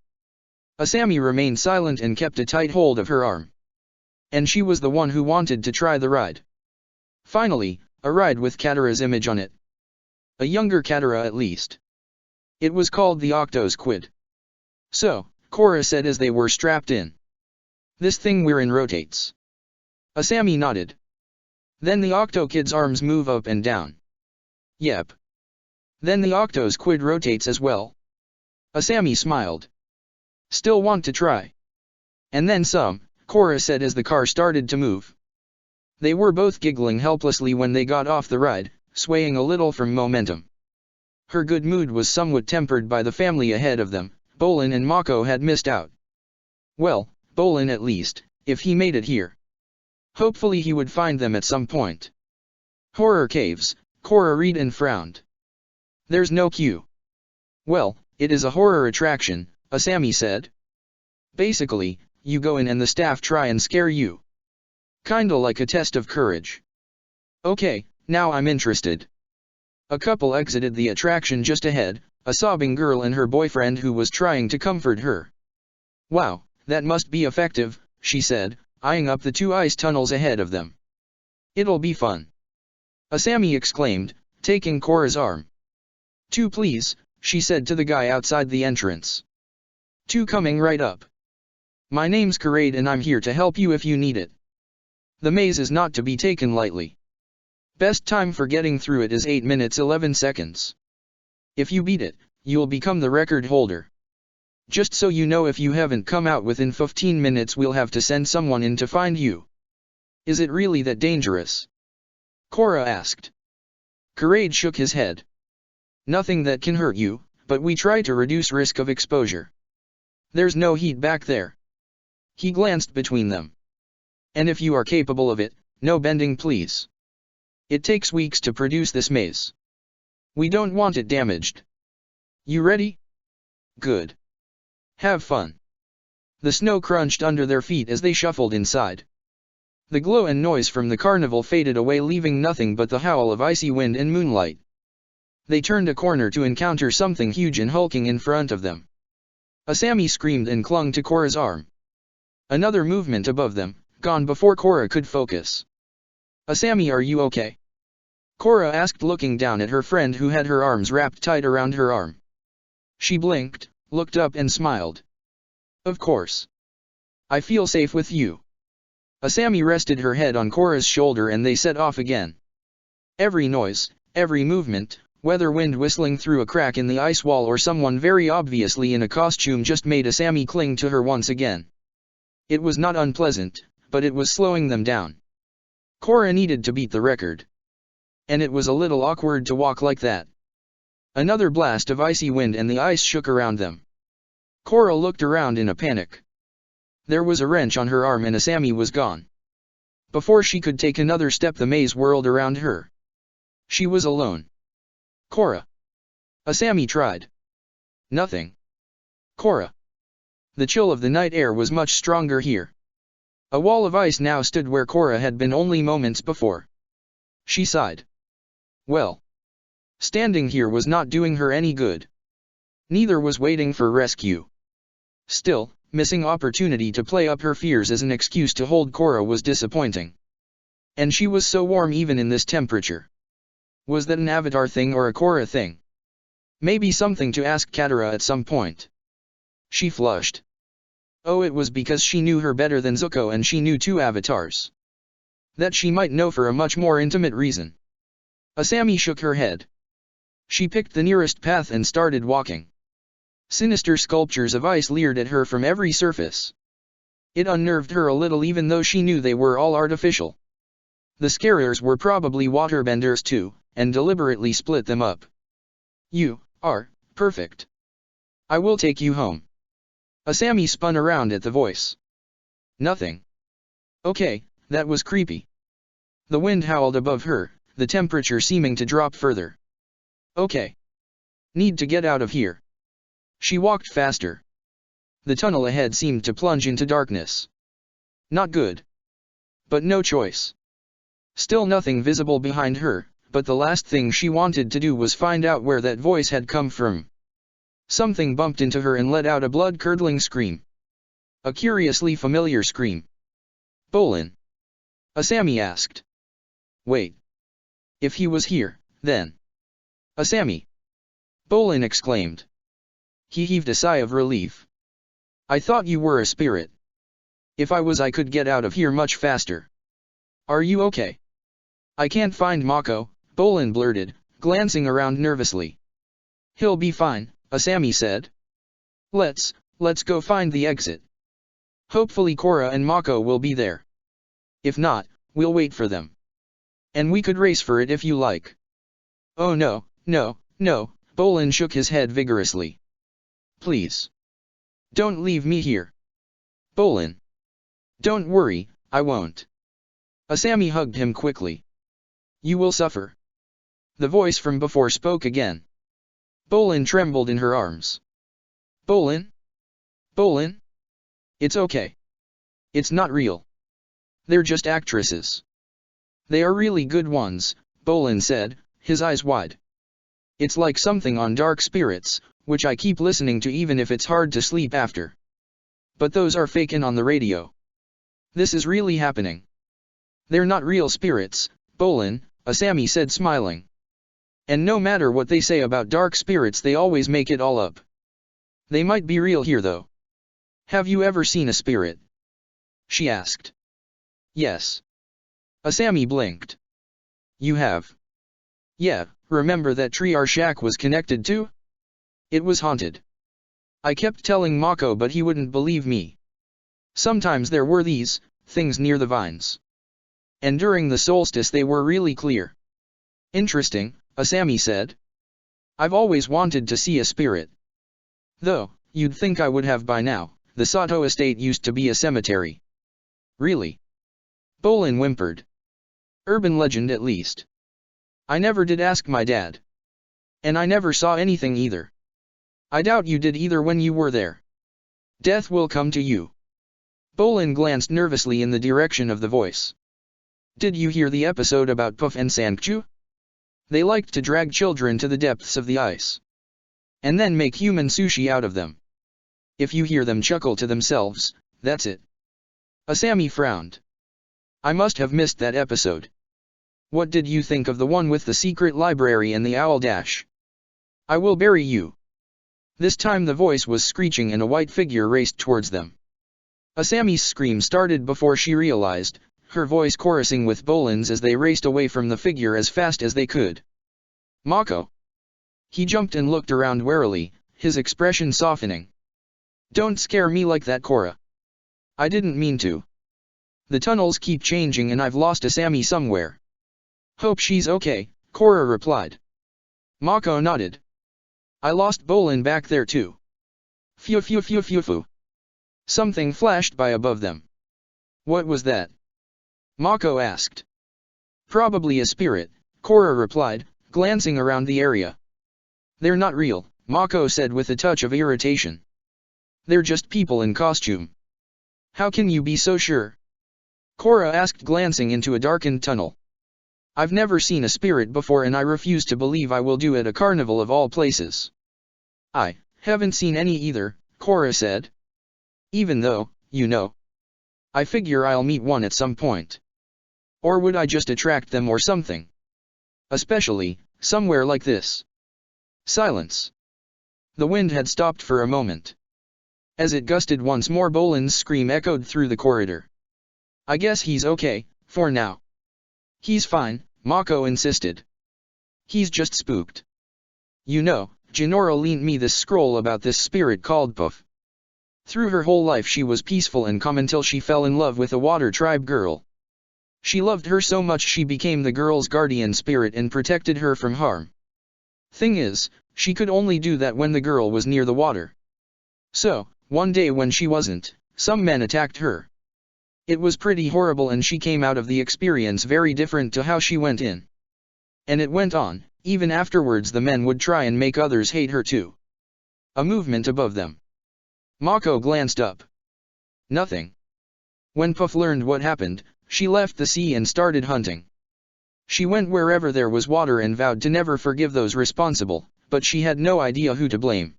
Asami remained silent and kept a tight hold of her arm. And she was the one who wanted to try the ride. Finally, a ride with Katara's image on it. A younger Katara at least. It was called the Octo Squid. So, Korra said as they were strapped in. This thing we're in rotates. Asami nodded. Then the Octo Kid's arms move up and down. Yep. Then the Octo Squid rotates as well. Asami smiled. Still want to try? And then some, Korra said as the car started to move. They were both giggling helplessly when they got off the ride, swaying a little from momentum. Her good mood was somewhat tempered by the family ahead of them. Bolin and Mako had missed out. Well, Bolin at least, if he made it here. Hopefully he would find them at some point. Horror caves, Korra read and frowned. There's no queue. Well, it is a horror attraction, Asami said. Basically, you go in and the staff try and scare you. Kinda like a test of courage. Okay, now I'm interested. A couple exited the attraction just ahead, a sobbing girl and her boyfriend who was trying to comfort her. Wow, that must be effective, she said, eyeing up the two ice tunnels ahead of them. It'll be fun. Asami exclaimed, taking Korra's arm. Two please, she said to the guy outside the entrance. Two coming right up. My name's Karade and I'm here to help you if you need it. The maze is not to be taken lightly. Best time for getting through it is 8 minutes 11 seconds. If you beat it, you'll become the record holder. Just so you know, if you haven't come out within 15 minutes we'll have to send someone in to find you. Is it really that dangerous? Korra asked. Karade shook his head. Nothing that can hurt you, but we try to reduce risk of exposure. There's no heat back there. He glanced between them. And if you are capable of it, no bending please. It takes weeks to produce this maze. We don't want it damaged. You ready? Good. Have fun. The snow crunched under their feet as they shuffled inside. The glow and noise from the carnival faded away, leaving nothing but the howl of icy wind and moonlight. They turned a corner to encounter something huge and hulking in front of them. Asami screamed and clung to Korra's arm. Another movement above them, gone before Korra could focus. Asami, are you okay? Korra asked, looking down at her friend who had her arms wrapped tight around her arm. She blinked, looked up and smiled. Of course. I feel safe with you. Asami rested her head on Korra's shoulder and they set off again. Every noise, every movement, whether wind whistling through a crack in the ice wall or someone very obviously in a costume, just made Asami cling to her once again. It was not unpleasant, but it was slowing them down. Korra needed to beat the record. And it was a little awkward to walk like that. Another blast of icy wind and the ice shook around them. Korra looked around in a panic. There was a wrench on her arm and Asami was gone. Before she could take another step, the maze whirled around her. She was alone. Korra. Asami tried. Nothing. Korra. The chill of the night air was much stronger here. A wall of ice now stood where Korra had been only moments before. She sighed. Well. Standing here was not doing her any good. Neither was waiting for rescue. Still, missing opportunity to play up her fears as an excuse to hold Korra was disappointing. And she was so warm even in this temperature. Was that an Avatar thing or a Korra thing? Maybe something to ask Katara at some point. She flushed. Oh, it was because she knew her better than Zuko and she knew two avatars. That she might know for a much more intimate reason. Asami shook her head. She picked the nearest path and started walking. Sinister sculptures of ice leered at her from every surface. It unnerved her a little, even though she knew they were all artificial. The scarers were probably waterbenders too, and deliberately split them up. You are Perfect. I will take you home. Asami spun around at the voice. Nothing. Okay, that was creepy. The wind howled above her, the temperature seeming to drop further. Okay. Need to get out of here. She walked faster. The tunnel ahead seemed to plunge into darkness. Not good. But no choice. Still nothing visible behind her, but the last thing she wanted to do was find out where that voice had come from. Something bumped into her and let out a blood-curdling scream. A curiously familiar scream. Bolin? Asami asked. Wait. If he was here, then. Asami! Bolin exclaimed. He heaved a sigh of relief. I thought you were a spirit. If I was, I could get out of here much faster. Are you okay? I can't find Mako, Bolin blurted, glancing around nervously. He'll be fine, Asami said. Let's go find the exit. Hopefully Korra and Mako will be there. If not, we'll wait for them. And we could race for it if you like. Oh no, Bolin shook his head vigorously. Please. Don't leave me here. Bolin. Don't worry, I won't. Asami hugged him quickly. You will suffer. The voice from before spoke again. Bolin trembled in her arms. Bolin? Bolin? It's okay. It's not real. They're just actresses. They are really good ones, Bolin said, his eyes wide. It's like something on Dark Spirits, which I keep listening to even if it's hard to sleep after. But those are faking on the radio. This is really happening. They're not real spirits, Bolin, Asami said smiling. And no matter what they say about dark spirits, they always make it all up. They might be real here though. Have you ever seen a spirit? She asked. Yes. Asami blinked. You have? Yeah, remember that tree our shack was connected to? It was haunted. I kept telling Mako but he wouldn't believe me. Sometimes there were these things near the vines. And during the solstice they were really clear. Interesting, Asami said. I've always wanted to see a spirit. Though, you'd think I would have by now. The Sato estate used to be a cemetery. Really? Bolin whimpered. Urban legend at least. I never did ask my dad. And I never saw anything either. I doubt you did either when you were there. Death will come to you. Bolin glanced nervously in the direction of the voice. Did you hear the episode about Puff and Sankchu? They liked to drag children to the depths of the ice. And then make human sushi out of them. If you hear them chuckle to themselves, that's it. Asami frowned. I must have missed that episode. What did you think of the one with the secret library and the owl dash? I will bury you. This time the voice was screeching and a white figure raced towards them. Asami's scream started before she realized, her voice chorusing with Bolin's as they raced away from the figure as fast as they could. Mako. He jumped and looked around warily, his expression softening. Don't scare me like that, Korra. I didn't mean to. The tunnels keep changing and I've lost Asami somewhere. Hope she's okay, Korra replied. Mako nodded. I lost Bolin back there too. Phew phew phew phew phew. Something flashed by above them. What was that? Mako asked. Probably a spirit, Korra replied, glancing around the area. They're not real, Mako said with a touch of irritation. They're just people in costume. How can you be so sure? Korra asked, glancing into a darkened tunnel. I've never seen a spirit before and I refuse to believe I will do at a carnival of all places. I haven't seen any either, Korra said. Even though, you know. I figure I'll meet one at some point. Or would I just attract them or something? Especially, somewhere like this. Silence. The wind had stopped for a moment. As it gusted once more, Bolin's scream echoed through the corridor. I guess he's okay, for now. He's fine, Mako insisted. He's just spooked. You know, Jinora lent me this scroll about this spirit called Puff. Through her whole life she was peaceful and calm until she fell in love with a water tribe girl. She loved her so much she became the girl's guardian spirit and protected her from harm. Thing is, She could only do that when the girl was near the water. So, one day when she wasn't, some men attacked her. It was pretty horrible and she came out of the experience very different to how she went in. And it went on, even afterwards the men would try and make others hate her too. A movement above them. Mako glanced up. Nothing. When Puff learned what happened, she left the sea and started hunting. She went wherever there was water and vowed to never forgive those responsible, but she had no idea who to blame.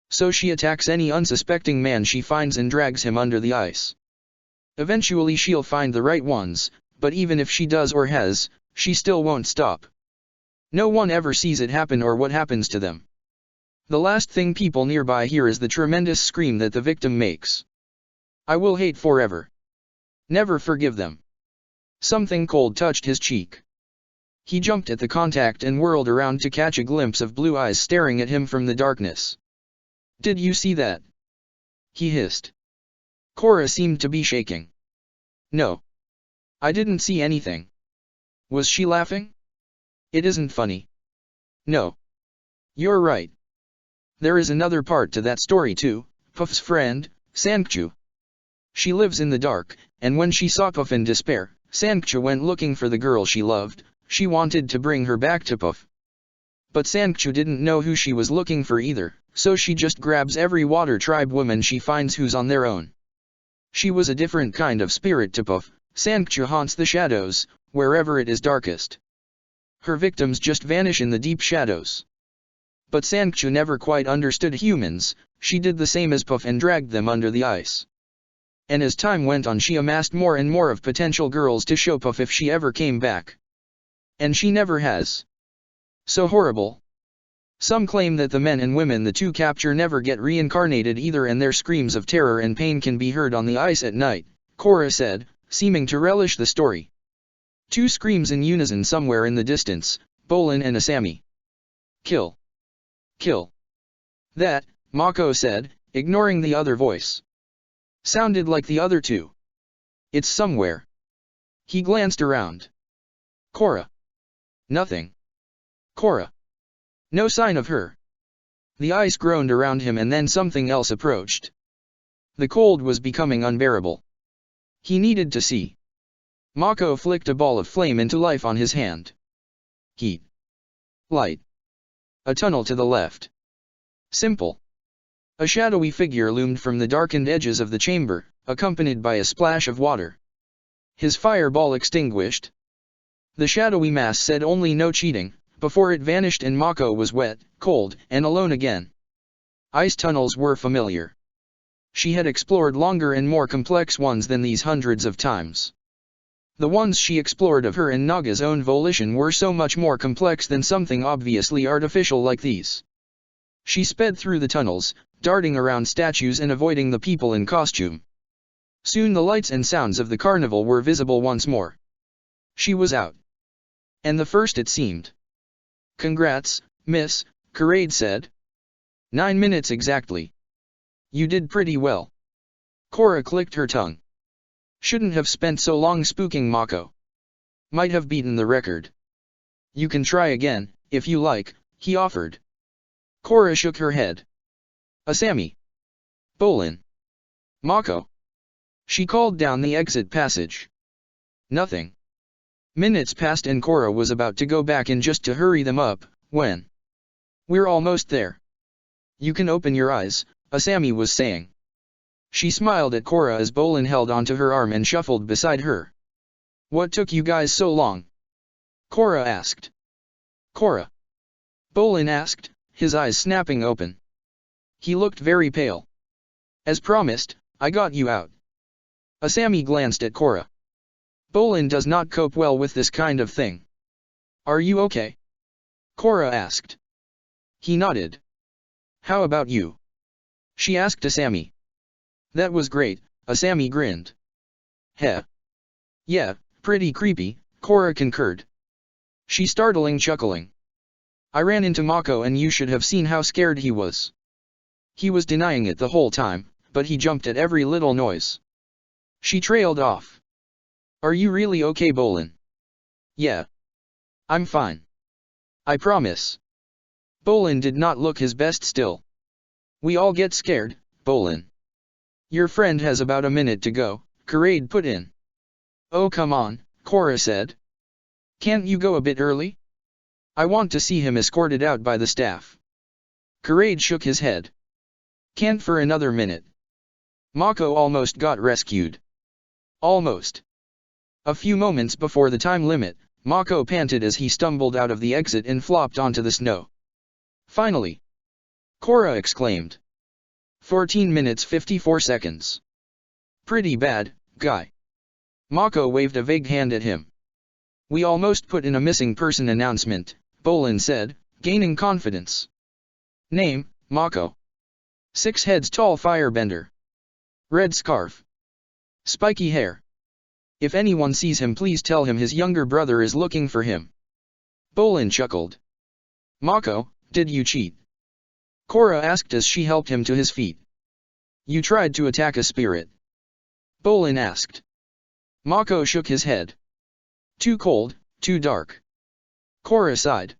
So she attacks any unsuspecting man she finds and drags him under the ice. Eventually she'll find the right ones, but even if she does or has, she still won't stop. No one ever sees it happen or what happens to them. The last thing people nearby hear is the tremendous scream that the victim makes. I will hate forever. Never forgive them. Something cold touched his cheek. He jumped at the contact and whirled around to catch a glimpse of blue eyes staring at him from the darkness. Did you see that? He hissed. Korra seemed to be shaking. No. I didn't see anything. Was she laughing? It isn't funny. No. You're right. There is another part to that story too, Puff's friend, Sangchu. She lives in the dark, and when she saw Puff in despair, Sangchu went looking for the girl she loved. She wanted to bring her back to Puff. But Sangchu didn't know who she was looking for either, so she just grabs every water tribe woman she finds who's on their own. She was a different kind of spirit to Puff. Sangchu haunts the shadows, wherever it is darkest. Her victims just vanish in the deep shadows. But Sangchu never quite understood humans. She did the same as Puff and dragged them under the ice. And as time went on she amassed more and more of potential girls to show Puff if she ever came back. And she never has. So horrible. Some claim that the men and women the two capture never get reincarnated either and their screams of terror and pain can be heard on the ice at night, Korra said, seeming to relish the story. Two screams in unison somewhere in the distance, Bolin and Asami. Kill. Kill. That, Mako said, ignoring the other voice. Sounded like the other two. It's somewhere. He glanced around. Korra. Nothing. Korra. No sign of her. The ice groaned around him and then something else approached. The cold was becoming unbearable. He needed to see. Mako flicked a ball of flame into life on his hand. Heat. Light. A tunnel to the left. Simple. A shadowy figure loomed from the darkened edges of the chamber, accompanied by a splash of water. His fireball extinguished. The shadowy mass said only no cheating, before it vanished and Mako was wet, cold, and alone again. Ice tunnels were familiar. She had explored longer and more complex ones than these hundreds of times. The ones she explored of her and Naga's own volition were so much more complex than something obviously artificial like these. She sped through the tunnels, darting around statues and avoiding the people in costume. Soon the lights and sounds of the carnival were visible once more. She was out. And the first it seemed. Congrats, Miss, Karade said. 9 minutes exactly. You did pretty well. Korra clicked her tongue. Shouldn't have spent so long spooking Mako. Might have beaten the record. You can try again, if you like, he offered. Korra shook her head. Asami. Bolin. Mako. She called down the exit passage. Nothing. Minutes passed and Korra was about to go back in just to hurry them up, when. We're almost there. You can open your eyes, Asami was saying. She smiled at Korra as Bolin held onto her arm and shuffled beside her. What took you guys so long? Korra asked. Korra. Bolin asked, his eyes snapping open. He looked very pale. As promised, I got you out. Asami glanced at Korra. Bolin does not cope well with this kind of thing. Are you okay? Korra asked. He nodded. How about you? She asked Asami. That was great, Asami grinned. Heh. Yeah, pretty creepy, Korra concurred. She startling chuckling. I ran into Mako and you should have seen how scared he was. He was denying it the whole time, but he jumped at every little noise. She trailed off. Are you really okay, Bolin? Yeah. I'm fine. I promise. Bolin did not look his best still. We all get scared, Bolin. Your friend has about a minute to go, Karade put in. Oh come on, Korra said. Can't you go a bit early? I want to see him escorted out by the staff. Karade shook his head. Can't for another minute. Mako almost got rescued. Almost. A few moments before the time limit, Mako panted as he stumbled out of the exit and flopped onto the snow. Finally! Korra exclaimed. 14 minutes 54 seconds. Pretty bad, guy. Mako waved a vague hand at him. We almost put in a missing person announcement, Bolin said, gaining confidence. Name, Mako. 6 heads tall firebender. Red scarf. Spiky hair. If anyone sees him please tell him his younger brother is looking for him. Bolin chuckled. Mako, did you cheat? Korra asked as she helped him to his feet. You tried to attack a spirit? Bolin asked. Mako shook his head. Too cold, too dark. Korra sighed.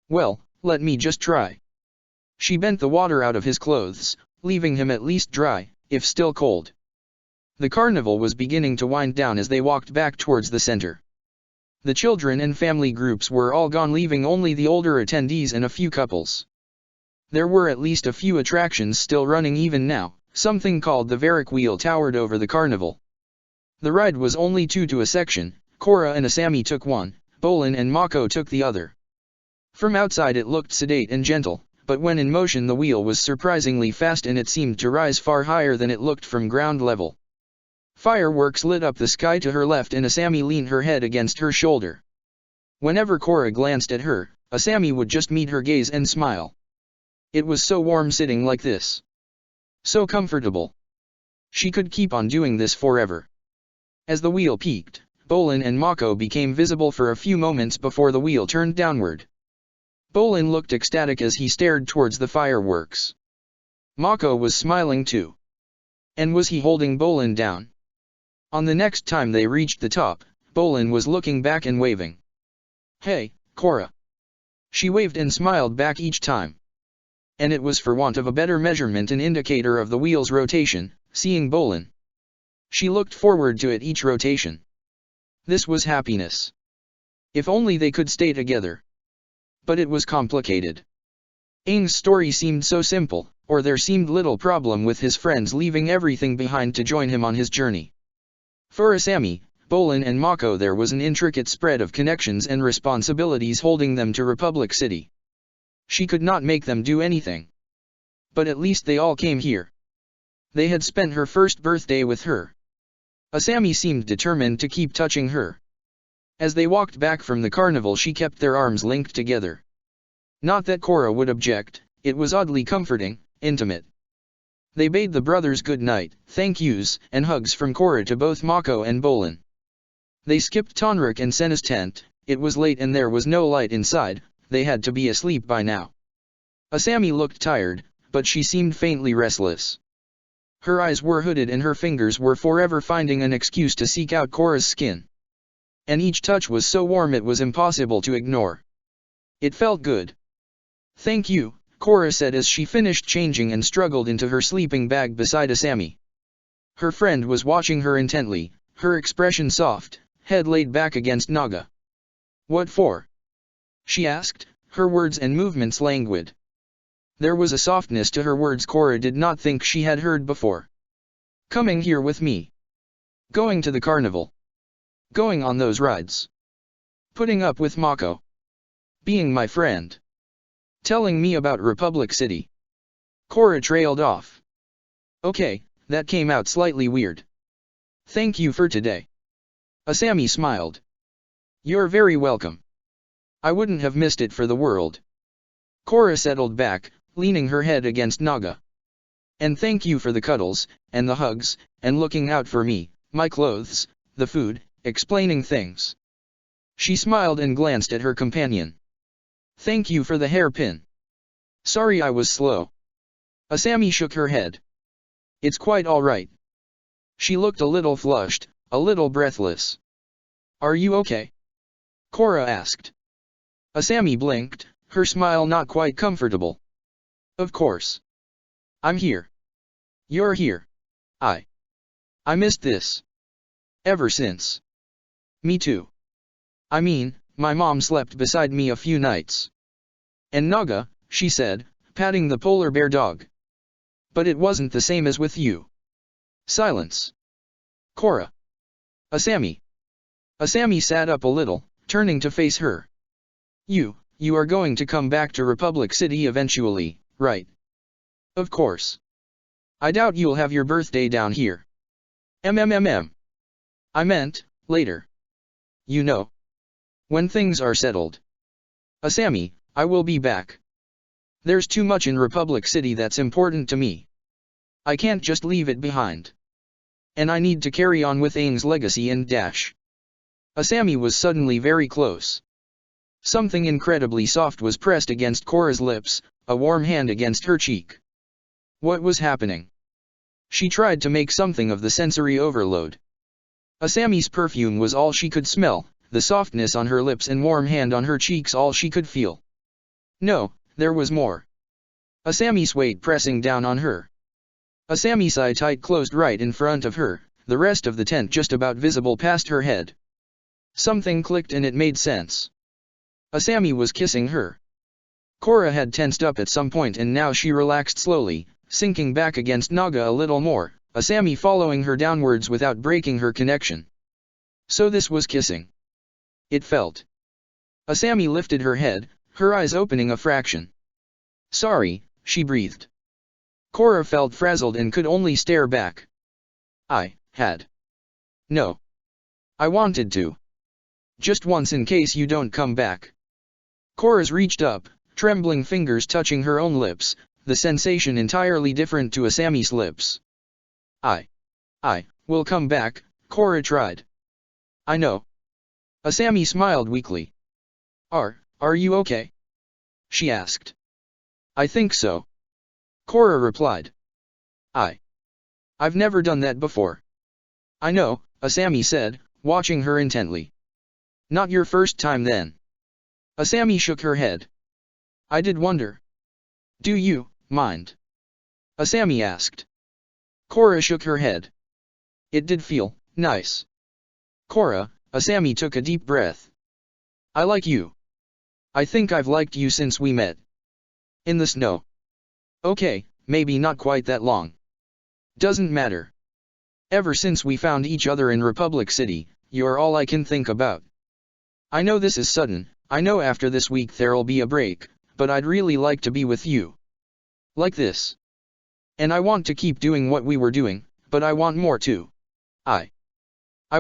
Well, let me just try. She bent the water out of his clothes, leaving him at least dry, if still cold. The carnival was beginning to wind down as they walked back towards the center. The children and family groups were all gone, leaving only the older attendees and a few couples. There were at least a few attractions still running even now. Something called the Varric Wheel towered over the carnival. The ride was only 2 to a section. Korra and Asami took one, Bolin and Mako took the other. From outside it looked sedate and gentle, but when in motion the wheel was surprisingly fast and it seemed to rise far higher than it looked from ground level. Fireworks lit up the sky to her left and Asami leaned her head against her shoulder. Whenever Korra glanced at her, Asami would just meet her gaze and smile. It was so warm sitting like this. So comfortable. She could keep on doing this forever. As the wheel peaked, Bolin and Mako became visible for a few moments before the wheel turned downward. Bolin looked ecstatic as he stared towards the fireworks. Mako was smiling too. And was he holding Bolin down? On the next time they reached the top, Bolin was looking back and waving. Hey, Korra. She waved and smiled back each time. And it was for want of a better measurement an indicator of the wheel's rotation, seeing Bolin. She looked forward to it each rotation. This was happiness. If only they could stay together. But it was complicated. Aang's story seemed so simple, or there seemed little problem with his friends leaving everything behind to join him on his journey. For Asami, Bolin and Mako there was an intricate spread of connections and responsibilities holding them to Republic City. She could not make them do anything. But at least they all came here. They had spent her first birthday with her. Asami seemed determined to keep touching her. As they walked back from the carnival she kept their arms linked together. Not that Korra would object, it was oddly comforting, intimate. They bade the brothers good night, thank yous, and hugs from Korra to both Mako and Bolin. They skipped Tonrik and Senna's tent. It was late and there was no light inside. They had to be asleep by now. Asami looked tired, but she seemed faintly restless. Her eyes were hooded and her fingers were forever finding an excuse to seek out Korra's skin. And each touch was so warm it was impossible to ignore. It felt good. Thank you, Korra said as she finished changing and struggled into her sleeping bag beside Asami. Her friend was watching her intently, her expression soft, head laid back against Naga. What for? She asked, her words and movements languid. There was a softness to her words Korra did not think she had heard before. Coming here with me. Going to the carnival. Going on those rides. Putting up with Mako. Being my friend. Telling me about Republic City. Korra trailed off. Okay, that came out slightly weird. Thank you for today. Asami smiled. You're very welcome. I wouldn't have missed it for the world. Korra settled back, leaning her head against Naga. And thank you for the cuddles, and the hugs, and looking out for me, my clothes, the food, explaining things. She smiled and glanced at her companion. Thank you for the hairpin. Sorry I was slow. Asami shook her head. It's quite all right. She looked a little flushed, a little breathless. Are you okay? Korra asked. Asami blinked, her smile not quite comfortable. Of course. I'm here. You're here. I missed this. Ever since. Me too. I mean, my mom slept beside me a few nights. And Naga, she said, patting the polar bear dog. But it wasn't the same as with you. Silence. Korra. Asami. Asami sat up a little, turning to face her. You are going to come back to Republic City eventually, right? Of course. I doubt you'll have your birthday down here. I meant, later. You know. When things are settled. Asami, I will be back. There's too much in Republic City that's important to me. I can't just leave it behind. And I need to carry on with Aang's legacy and dash. Asami was suddenly very close. Something incredibly soft was pressed against Korra's lips, a warm hand against her cheek. What was happening? She tried to make something of the sensory overload. Asami's perfume was all she could smell, the softness on her lips and warm hand on her cheeks all she could feel. No, there was more. Asami's weight pressing down on her. Asami's eye tight closed right in front of her, the rest of the tent just about visible past her head. Something clicked and it made sense. Asami was kissing her. Korra had tensed up at some point and now she relaxed slowly, sinking back against Naga a little more, Asami following her downwards without breaking her connection. So this was kissing. It felt. Asami lifted her head, her eyes opening a fraction. Sorry, she breathed. Korra felt frazzled and could only stare back. No. I wanted to. Just once in case you don't come back. Korra's reached up, trembling fingers touching her own lips, the sensation entirely different to Asami's lips. I will come back, Korra tried. I know. Asami smiled weakly. Are you okay? She asked. I think so. Korra replied. I've never done that before. I know, Asami said, watching her intently. Not your first time then. Asami shook her head. I did wonder. Do you mind? Asami asked. Korra shook her head. It did feel nice. Korra, Asami took a deep breath. I like you. I think I've liked you since we met. In the snow. Okay, maybe not quite that long. Doesn't matter. Ever since we found each other in Republic City, you're all I can think about. I know this is sudden, I know after this week there'll be a break, but I'd really like to be with you. Like this. And I want to keep doing what we were doing, but I want more too. I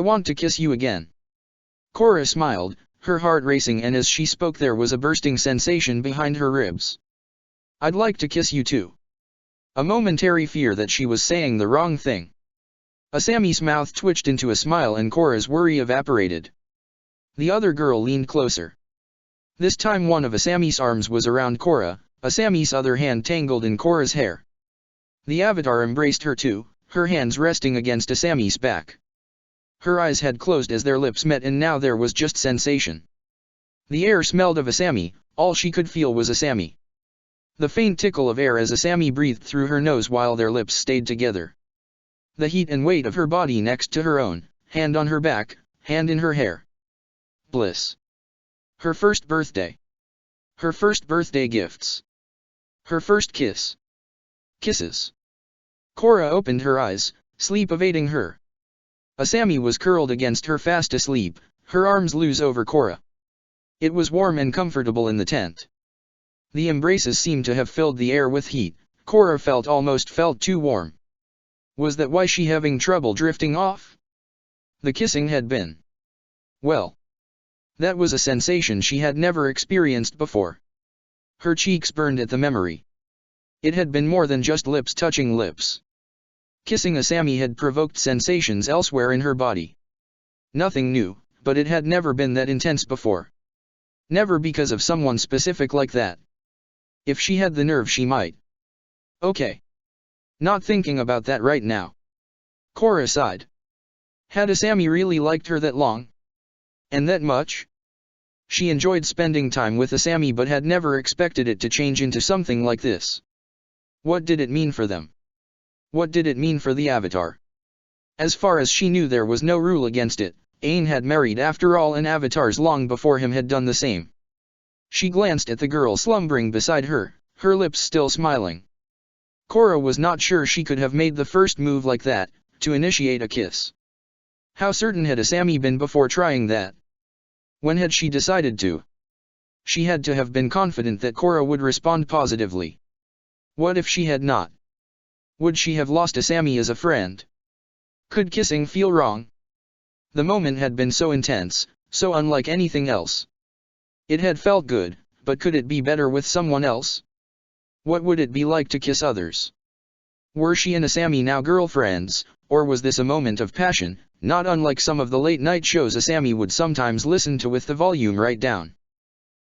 want to kiss you again. Korra smiled, her heart racing, and as she spoke there was a bursting sensation behind her ribs. I'd like to kiss you too. A momentary fear that she was saying the wrong thing. Asami's mouth twitched into a smile and Korra's worry evaporated. The other girl leaned closer. This time one of Asami's arms was around Korra, Asami's other hand tangled in Korra's hair. The Avatar embraced her too, her hands resting against Asami's back. Her eyes had closed as their lips met and now there was just sensation. The air smelled of Asami, all she could feel was Asami. The faint tickle of air as Asami breathed through her nose while their lips stayed together. The heat and weight of her body next to her own, hand on her back, hand in her hair. Bliss. Her first birthday. Her first birthday gifts. Her first kiss. Kisses. Korra opened her eyes, sleep evading her. Asami was curled against her fast asleep, her arms loose over Korra. It was warm and comfortable in the tent. The embraces seemed to have filled the air with heat, Korra felt too warm. Was that why she having trouble drifting off? The kissing had been. Well. That was a sensation she had never experienced before. Her cheeks burned at the memory. It had been more than just lips touching lips. Kissing Asami had provoked sensations elsewhere in her body. Nothing new, but it had never been that intense before. Never because of someone specific like that. If she had the nerve she might. Okay. Not thinking about that right now. Korra sighed. Had Asami really liked her that long? And that much? She enjoyed spending time with Asami but had never expected it to change into something like this. What did it mean for them? What did it mean for the Avatar? As far as she knew, there was no rule against it. Aang had married after all, and avatars long before him had done the same. She glanced at the girl slumbering beside her, her lips still smiling. Korra was not sure she could have made the first move like that, to initiate a kiss. How certain had Asami been before trying that? When had she decided to? She had to have been confident that Korra would respond positively. What if she had not? Would she have lost Asami as a friend? Could kissing feel wrong? The moment had been so intense, so unlike anything else. It had felt good, but could it be better with someone else? What would it be like to kiss others? Were she and Asami now girlfriends, or was this a moment of passion, not unlike some of the late-night shows Asami would sometimes listen to with the volume right down?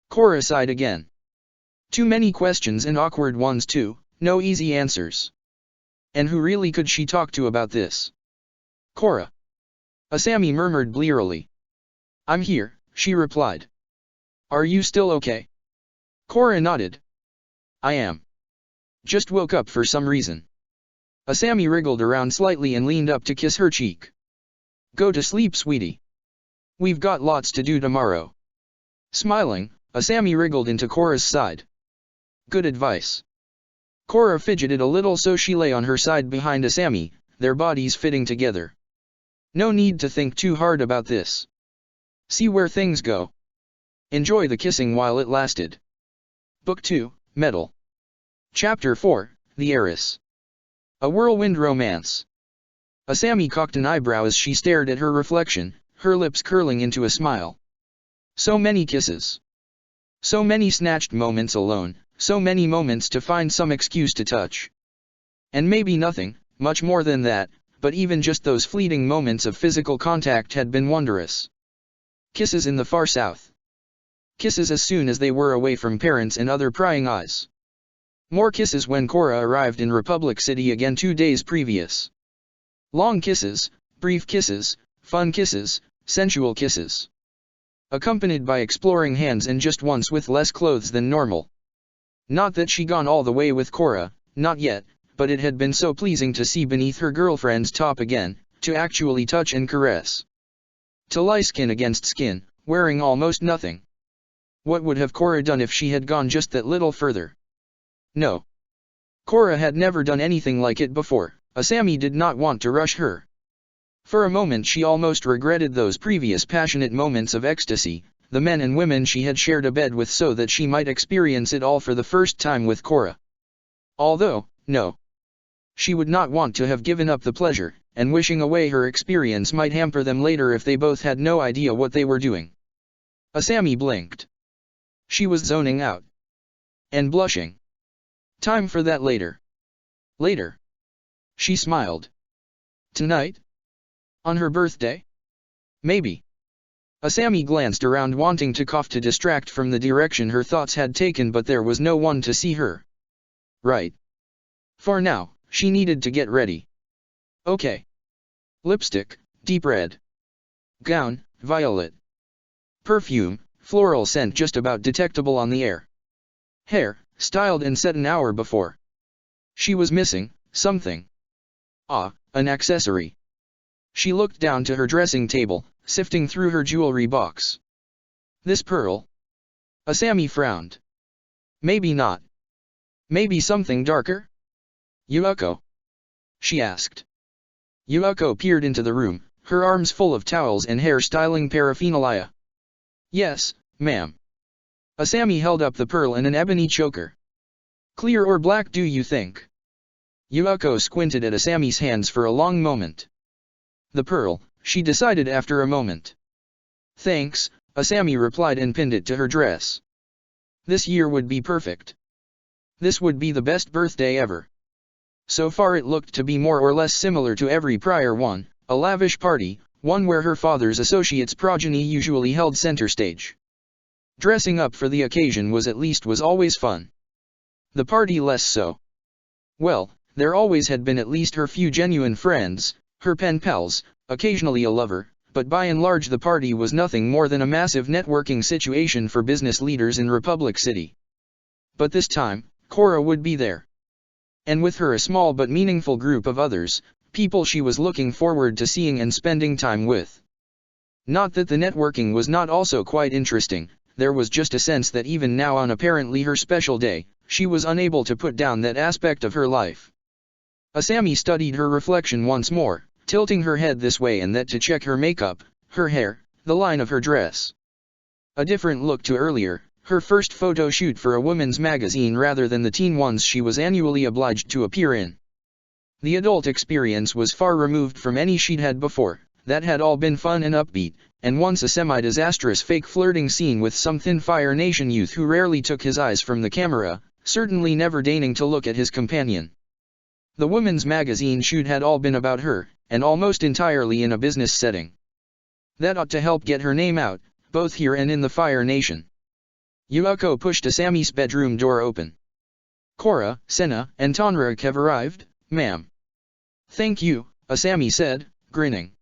Korra sighed again. Too many questions, and awkward ones too, no easy answers. And who really could she talk to about this? Korra. Asami murmured blearily. I'm here, she replied. Are you still okay? Korra nodded. I am. Just woke up for some reason. Asami wriggled around slightly and leaned up to kiss her cheek. Go to sleep, sweetie. We've got lots to do tomorrow. Smiling, Asami wriggled into Korra's side. Good advice. Korra fidgeted a little, so she lay on her side behind Asami, their bodies fitting together. No need to think too hard about this. See where things go. Enjoy the kissing while it lasted. Book 2, Metal. Chapter 4, The Heiress. A whirlwind romance. Asami cocked an eyebrow as she stared at her reflection, her lips curling into a smile. So many kisses. So many snatched moments alone, so many moments to find some excuse to touch. And maybe nothing, much more than that, but even just those fleeting moments of physical contact had been wondrous. Kisses in the far south. Kisses as soon as they were away from parents and other prying eyes. More kisses when Korra arrived in Republic City again 2 days previous. Long kisses, brief kisses, fun kisses, sensual kisses. Accompanied by exploring hands, and just once with less clothes than normal. Not that she'd gone all the way with Korra, not yet, but it had been so pleasing to see beneath her girlfriend's top again, to actually touch and caress. To lie skin against skin, wearing almost nothing. What would have Korra done if she had gone just that little further? No. Korra had never done anything like it before. Asami did not want to rush her. For a moment she almost regretted those previous passionate moments of ecstasy, the men and women she had shared a bed with, so that she might experience it all for the first time with Korra. Although, no. She would not want to have given up the pleasure, and wishing away her experience might hamper them later if they both had no idea what they were doing. Asami blinked. She was zoning out. And blushing. Time for that later. Later. She smiled. Tonight? On her birthday? Maybe. Asami glanced around, wanting to cough to distract from the direction her thoughts had taken, but there was no one to see her. Right. For now, she needed to get ready. Okay. Lipstick, deep red. Gown, violet. Perfume, floral scent just about detectable on the air. Hair, styled and set an hour before. She was missing something. Ah, an accessory. She looked down to her dressing table, sifting through her jewelry box. This pearl? Asami frowned. Maybe not. Maybe something darker? Yuuko? She asked. Yuuko peered into the room, her arms full of towels and hair styling paraphernalia. Yes, ma'am. Asami held up the pearl and an ebony choker. Clear or black, do you think? Yuuko squinted at Asami's hands for a long moment. The pearl, she decided after a moment. Thanks, Asami replied and pinned it to her dress. This year would be perfect. This would be the best birthday ever. So far it looked to be more or less similar to every prior one, a lavish party, one where her father's associates' progeny usually held center stage. Dressing up for the occasion was always fun. The party less so. Well, there always had been at least her few genuine friends, her pen pals, occasionally a lover, but by and large the party was nothing more than a massive networking situation for business leaders in Republic City. But this time, Korra would be there. And with her a small but meaningful group of others, people she was looking forward to seeing and spending time with. Not that the networking was not also quite interesting, there was just a sense that even now on apparently her special day, she was unable to put down that aspect of her life. Asami studied her reflection once more, tilting her head this way and that to check her makeup, her hair, the line of her dress. A different look to earlier, her first photo shoot for a women's magazine rather than the teen ones she was annually obliged to appear in. The adult experience was far removed from any she'd had before, that had all been fun and upbeat, and once a semi-disastrous fake flirting scene with some thin Fire Nation youth who rarely took his eyes from the camera, certainly never deigning to look at his companion. The women's magazine shoot had all been about her, and almost entirely in a business setting. That ought to help get her name out, both here and in the Fire Nation. Yuuko pushed Asami's bedroom door open. "Korra, Senna, and Tonraq have arrived, ma'am." "Thank you," Asami said, grinning.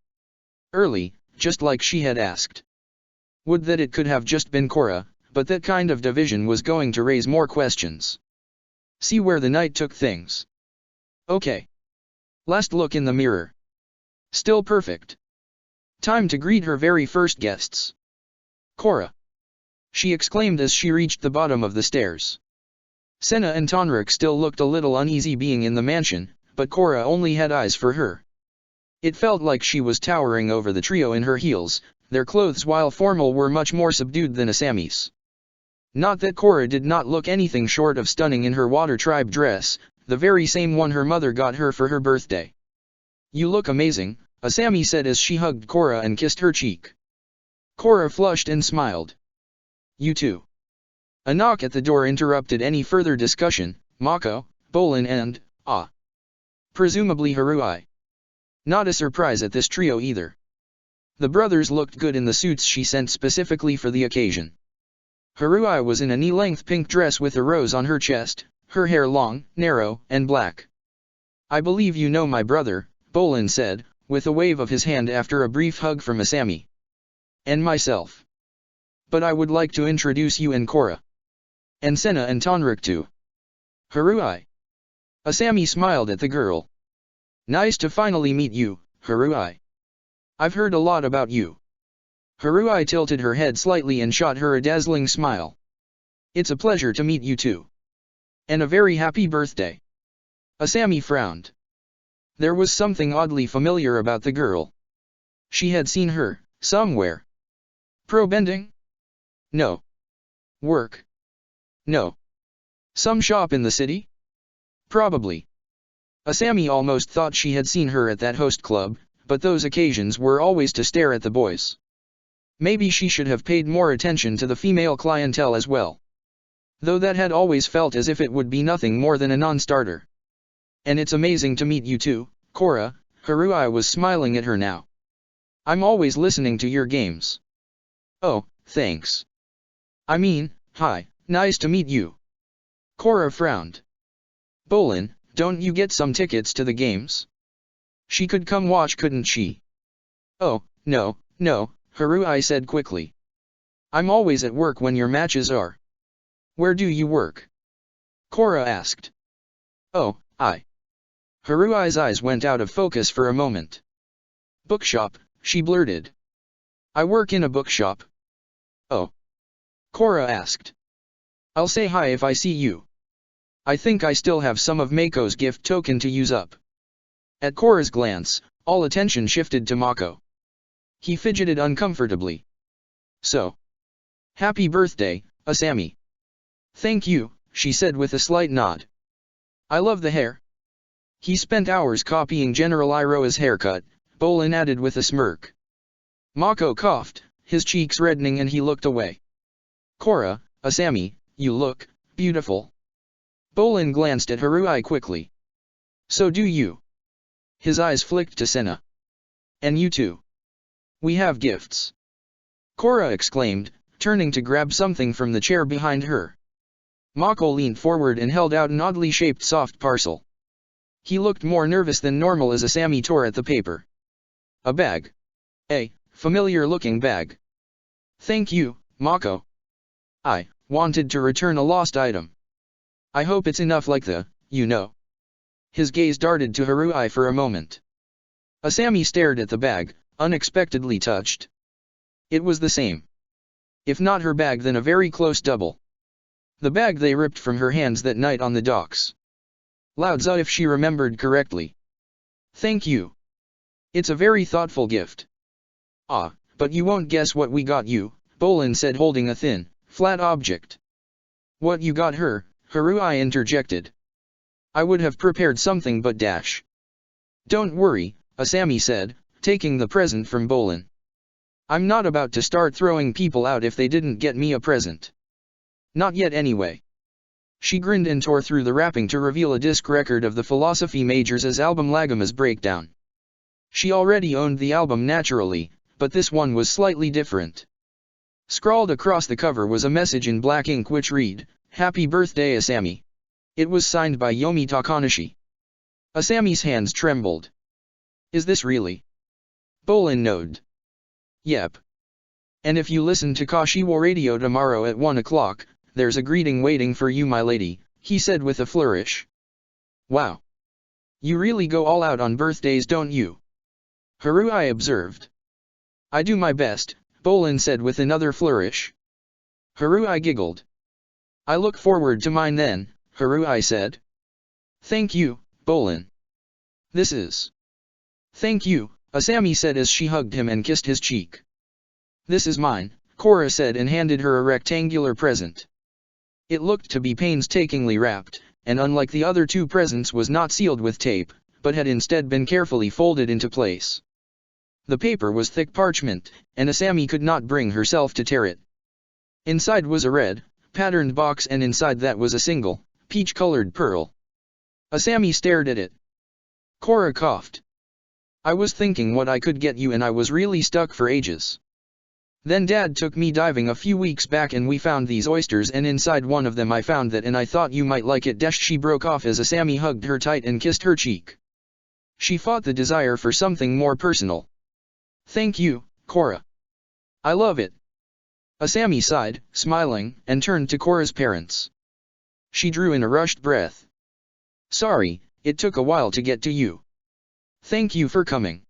Early, just like she had asked. Would that it could have just been Korra, but that kind of division was going to raise more questions. See where the night took things. Okay. Last look in the mirror. Still perfect. Time to greet her very first guests. "Korra!" she exclaimed as she reached the bottom of the stairs. Senna and Tonraq still looked a little uneasy being in the mansion, but Korra only had eyes for her. It felt like she was towering over the trio in her heels, their clothes while formal were much more subdued than Asami's. Not that Korra did not look anything short of stunning in her Water Tribe dress, the very same one her mother got her for her birthday. "You look amazing," Asami said as she hugged Korra and kissed her cheek. Korra flushed and smiled. "You too." A knock at the door interrupted any further discussion. Mako, Bolin and, presumably Haruhi. Not a surprise at this trio either. The brothers looked good in the suits she sent specifically for the occasion. Haruhi was in a knee-length pink dress with a rose on her chest, her hair long, narrow, and black. "I believe you know my brother," Bolin said, with a wave of his hand after a brief hug from Asami. "And myself. But I would like to introduce you and Korra. And Senna and Tonraq too." "Haruhi." Asami smiled at the girl. "Nice to finally meet you, Haruhi. I've heard a lot about you." Haruhi tilted her head slightly and shot her a dazzling smile. "It's a pleasure to meet you too. And a very happy birthday." Asami frowned. There was something oddly familiar about the girl. She had seen her, somewhere. Pro bending? No. Work? No. Some shop in the city? Probably. Asami almost thought she had seen her at that host club, but those occasions were always to stare at the boys. Maybe she should have paid more attention to the female clientele as well. Though that had always felt as if it would be nothing more than a non-starter. "And it's amazing to meet you too, Korra," Haruhi was smiling at her now. "I'm always listening to your games." "Oh, thanks. I mean, hi, nice to meet you." Korra frowned. "Bolin, don't you get some tickets to the games? She could come watch, couldn't she?" "Oh, no, Haruhi said quickly. "I'm always at work when your matches are." "Where do you work?" Korra asked. "Oh, Haruhi's eyes went out of focus for a moment. "Bookshop," she blurted. "I work in a bookshop." "Oh?" Korra asked. "I'll say hi if I see you. I think I still have some of Mako's gift token to use up." At Korra's glance, all attention shifted to Mako. He fidgeted uncomfortably. "So. Happy birthday, Asami." "Thank you," she said with a slight nod. "I love the hair." "He spent hours copying General Iroha's haircut," Bolin added with a smirk. Mako coughed, his cheeks reddening, and he looked away. "Korra, Asami, you look beautiful." Bolin glanced at Haruhi quickly. "So do you." His eyes flicked to Senna. "And you too. We have gifts." Korra exclaimed, turning to grab something from the chair behind her. Mako leaned forward and held out an oddly shaped soft parcel. He looked more nervous than normal as Asami tore at the paper. "A bag. familiar-looking bag. Thank you, Mako. I wanted to return a lost item. I hope it's enough like the, you know. His gaze darted to Haruhi for a moment. Asami stared at the bag, unexpectedly touched. It was the same. If not her bag, then a very close double. The bag they ripped from her hands that night on the docks. Laozi, if she remembered correctly. Thank you. It's a very thoughtful gift. Ah, but you won't guess what we got you, Bolin said, holding a thin, flat object. What you got her? Haruhi interjected. I would have prepared something but dash. Don't worry, Asami said, taking the present from Bolin. I'm not about to start throwing people out if they didn't get me a present. Not yet anyway. She grinned and tore through the wrapping to reveal a disc record of the Philosophy Majors' album Lagama's Breakdown. She already owned the album naturally, but this one was slightly different. Scrawled across the cover was a message in black ink which read, Happy Birthday Asami. It was signed by Yomi Takanishi. Asami's hands trembled. Is this really? Bolin nodded. Yep. And if you listen to Kashiwa Radio tomorrow at 1 o'clock, there's a greeting waiting for you, my lady, he said with a flourish. Wow. You really go all out on birthdays, don't you? Haruhi observed. I do my best, Bolin said with another flourish. Haruhi giggled. I look forward to mine then, Haruhi said. Thank you, Bolin. This is. Thank you, Asami said as she hugged him and kissed his cheek. This is mine, Korra said and handed her a rectangular present. It looked to be painstakingly wrapped, and unlike the other two presents was not sealed with tape, but had instead been carefully folded into place. The paper was thick parchment, and Asami could not bring herself to tear it. Inside was a red, patterned box, and inside that was a single, peach-colored pearl. Asami stared at it. Korra coughed. I was thinking what I could get you and I was really stuck for ages. Then Dad took me diving a few weeks back and we found these oysters and inside one of them I found that and I thought you might like it. She broke off as Asami hugged her tight and kissed her cheek. She fought the desire for something more personal. Thank you, Korra. I love it. Asami sighed, smiling, and turned to Korra's parents. She drew in a rushed breath. Sorry, it took a while to get to you. Thank you for coming.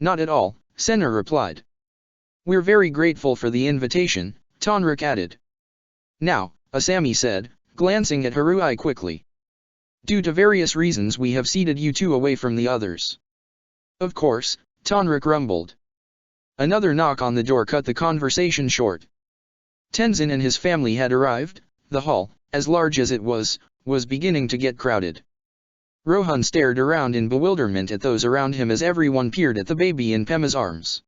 Not at all, Senna replied. We're very grateful for the invitation, Tonrik added. Now, Asami said, glancing at Haruhi quickly. Due to various reasons we have seated you two away from the others. Of course, Tonrik rumbled. Another knock on the door cut the conversation short. Tenzin and his family had arrived. The hall, as large as it was beginning to get crowded. Rohan stared around in bewilderment at those around him as everyone peered at the baby in Pema's arms.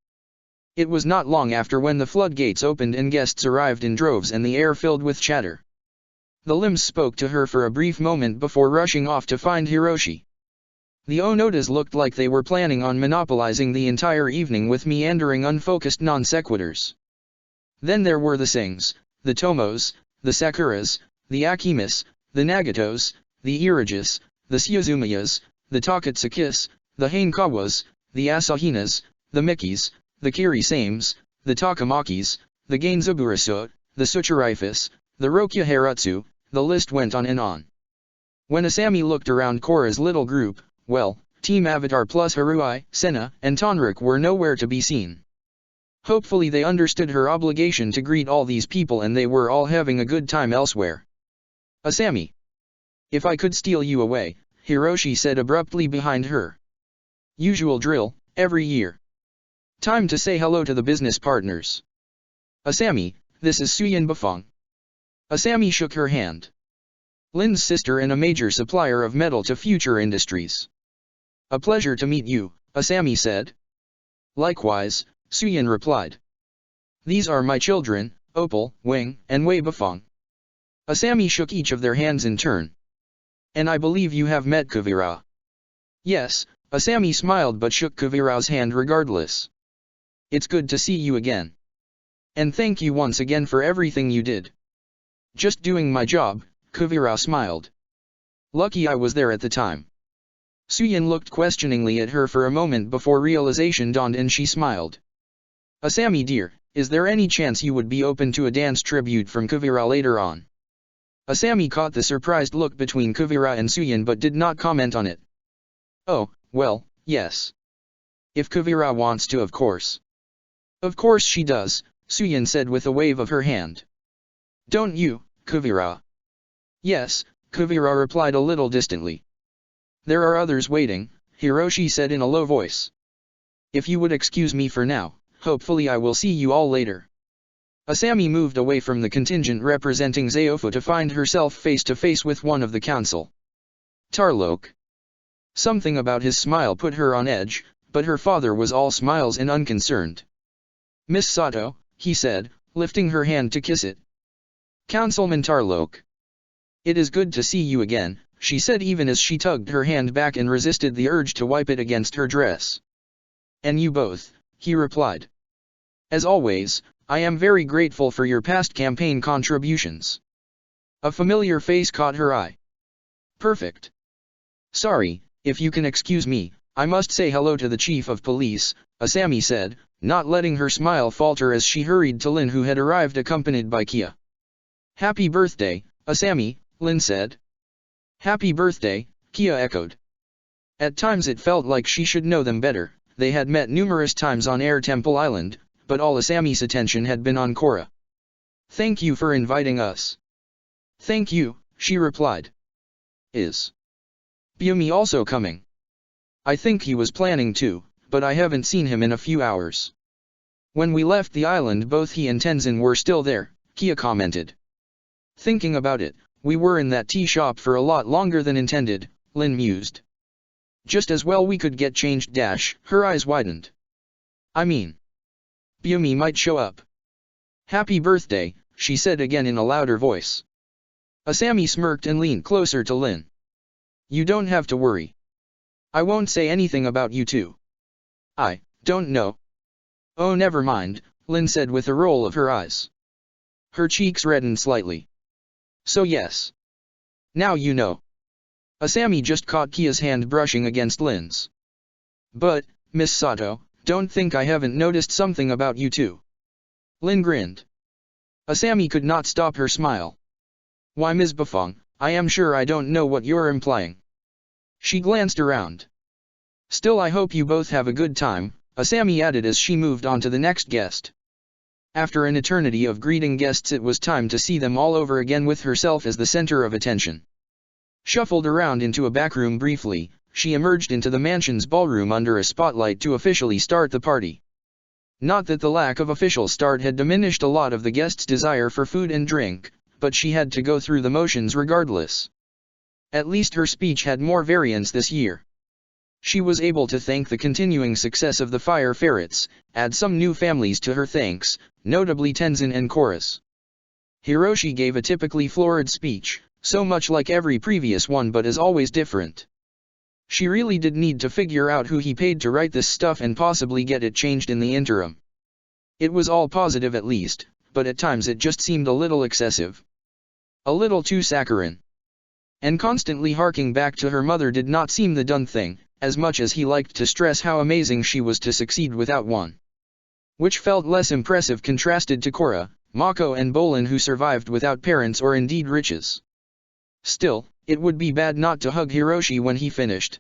It was not long after when the floodgates opened and guests arrived in droves and the air filled with chatter. The limbs spoke to her for a brief moment before rushing off to find Hiroshi. The Onodas looked like they were planning on monopolizing the entire evening with meandering unfocused non-sequiturs. Then there were the Sings, the Tomos, the Sakuras, the Akimas, the Nagatos, the Irajis, the Suzumiyas, the Takatsukis, the Hanekawas, the Asahinas, the Mikis, the Kirisames, the Takamakis, the Gainzaburasu, the Tsuchirifus, the Rokyaharatsu, the list went on and on. When Asami looked around Korra's little group, well, Team Avatar plus Haruhi, Senna, and Tonrik were nowhere to be seen. Hopefully they understood her obligation to greet all these people and they were all having a good time elsewhere. Asami. If I could steal you away, Hiroshi said abruptly behind her. Usual drill, every year. Time to say hello to the business partners. Asami, this is Suyin Bafong. Asami shook her hand. Lin's sister and a major supplier of metal to future industries. A pleasure to meet you, Asami said. Likewise, Suyin replied. These are my children, Opal, Wing, and Wei Bafong. Asami shook each of their hands in turn. And I believe you have met Kuvira. Yes, Asami smiled but shook Kuvira's hand regardless. It's good to see you again. And thank you once again for everything you did. Just doing my job, Kuvira smiled. Lucky I was there at the time. Suyin looked questioningly at her for a moment before realization dawned and she smiled. Asami dear, is there any chance you would be open to a dance tribute from Kuvira later on? Asami caught the surprised look between Kuvira and Suyin but did not comment on it. Oh, well, yes. If Kuvira wants to, of course. Of course she does, Suyin said with a wave of her hand. Don't you, Kuvira? Yes, Kuvira replied a little distantly. There are others waiting, Hiroshi said in a low voice. If you would excuse me for now, hopefully I will see you all later. Asami moved away from the contingent representing Zaofu to find herself face to face with one of the council. Tarloke. Something about his smile put her on edge, but her father was all smiles and unconcerned. Miss Sato, he said, lifting her hand to kiss it. Councilman Tarloke. It is good to see you again, she said even as she tugged her hand back and resisted the urge to wipe it against her dress. And you both, he replied. As always, I am very grateful for your past campaign contributions. A familiar face caught her eye. Perfect. Sorry, if you can excuse me, I must say hello to the chief of police, Asami said, not letting her smile falter as she hurried to Lin who had arrived accompanied by Kia. Happy birthday, Asami, Lin said. Happy birthday, Kia echoed. At times it felt like she should know them better, they had met numerous times on Air Temple Island, but all Asami's attention had been on Korra. Thank you for inviting us. Thank you, she replied. Is Bumi also coming? I think he was planning to, but I haven't seen him in a few hours. When we left the island both he and Tenzin were still there, Kia commented. Thinking about it, we were in that tea shop for a lot longer than intended, Lin mused. Just as well we could get changed. Her eyes widened. I mean, Bumi might show up. Happy birthday, she said again in a louder voice. Asami smirked and leaned closer to Lin. You don't have to worry. I won't say anything about you two. I don't know. Oh, never mind, Lin said with a roll of her eyes. Her cheeks reddened slightly. So yes. Now you know. Asami just caught Kia's hand brushing against Lin's. But, Miss Sato, don't think I haven't noticed something about you too. Lin grinned. Asami could not stop her smile. Why Ms. Bafong, I am sure I don't know what you're implying. She glanced around. Still I hope you both have a good time, Asami added as she moved on to the next guest. After an eternity of greeting guests it was time to see them all over again with herself as the center of attention. Shuffled around into a backroom briefly, she emerged into the mansion's ballroom under a spotlight to officially start the party. Not that the lack of official start had diminished a lot of the guests' desire for food and drink, but she had to go through the motions regardless. At least her speech had more variance this year. She was able to thank the continuing success of the Fire Ferrets, add some new families to her thanks, notably Tenzin and Korra's. Hiroshi gave a typically florid speech, so much like every previous one but as always different. She really did need to figure out who he paid to write this stuff and possibly get it changed in the interim. It was all positive at least, but at times it just seemed a little excessive. A little too saccharine. And constantly harking back to her mother did not seem the done thing, as much as he liked to stress how amazing she was to succeed without one. Which felt less impressive contrasted to Korra, Mako and Bolin who survived without parents or indeed riches. Still, it would be bad not to hug Hiroshi when he finished.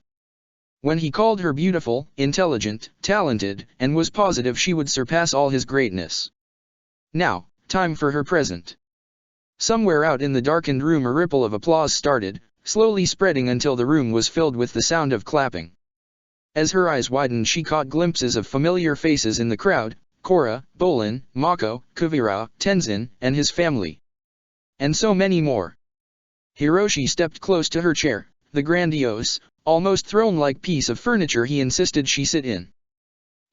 When he called her beautiful, intelligent, talented, and was positive she would surpass all his greatness. Now, time for her present. Somewhere out in the darkened room a ripple of applause started, slowly spreading until the room was filled with the sound of clapping. As her eyes widened she caught glimpses of familiar faces in the crowd, Korra, Bolin, Mako, Kuvira, Tenzin, and his family. And so many more. Hiroshi stepped close to her chair, the grandiose, almost throne-like piece of furniture he insisted she sit in.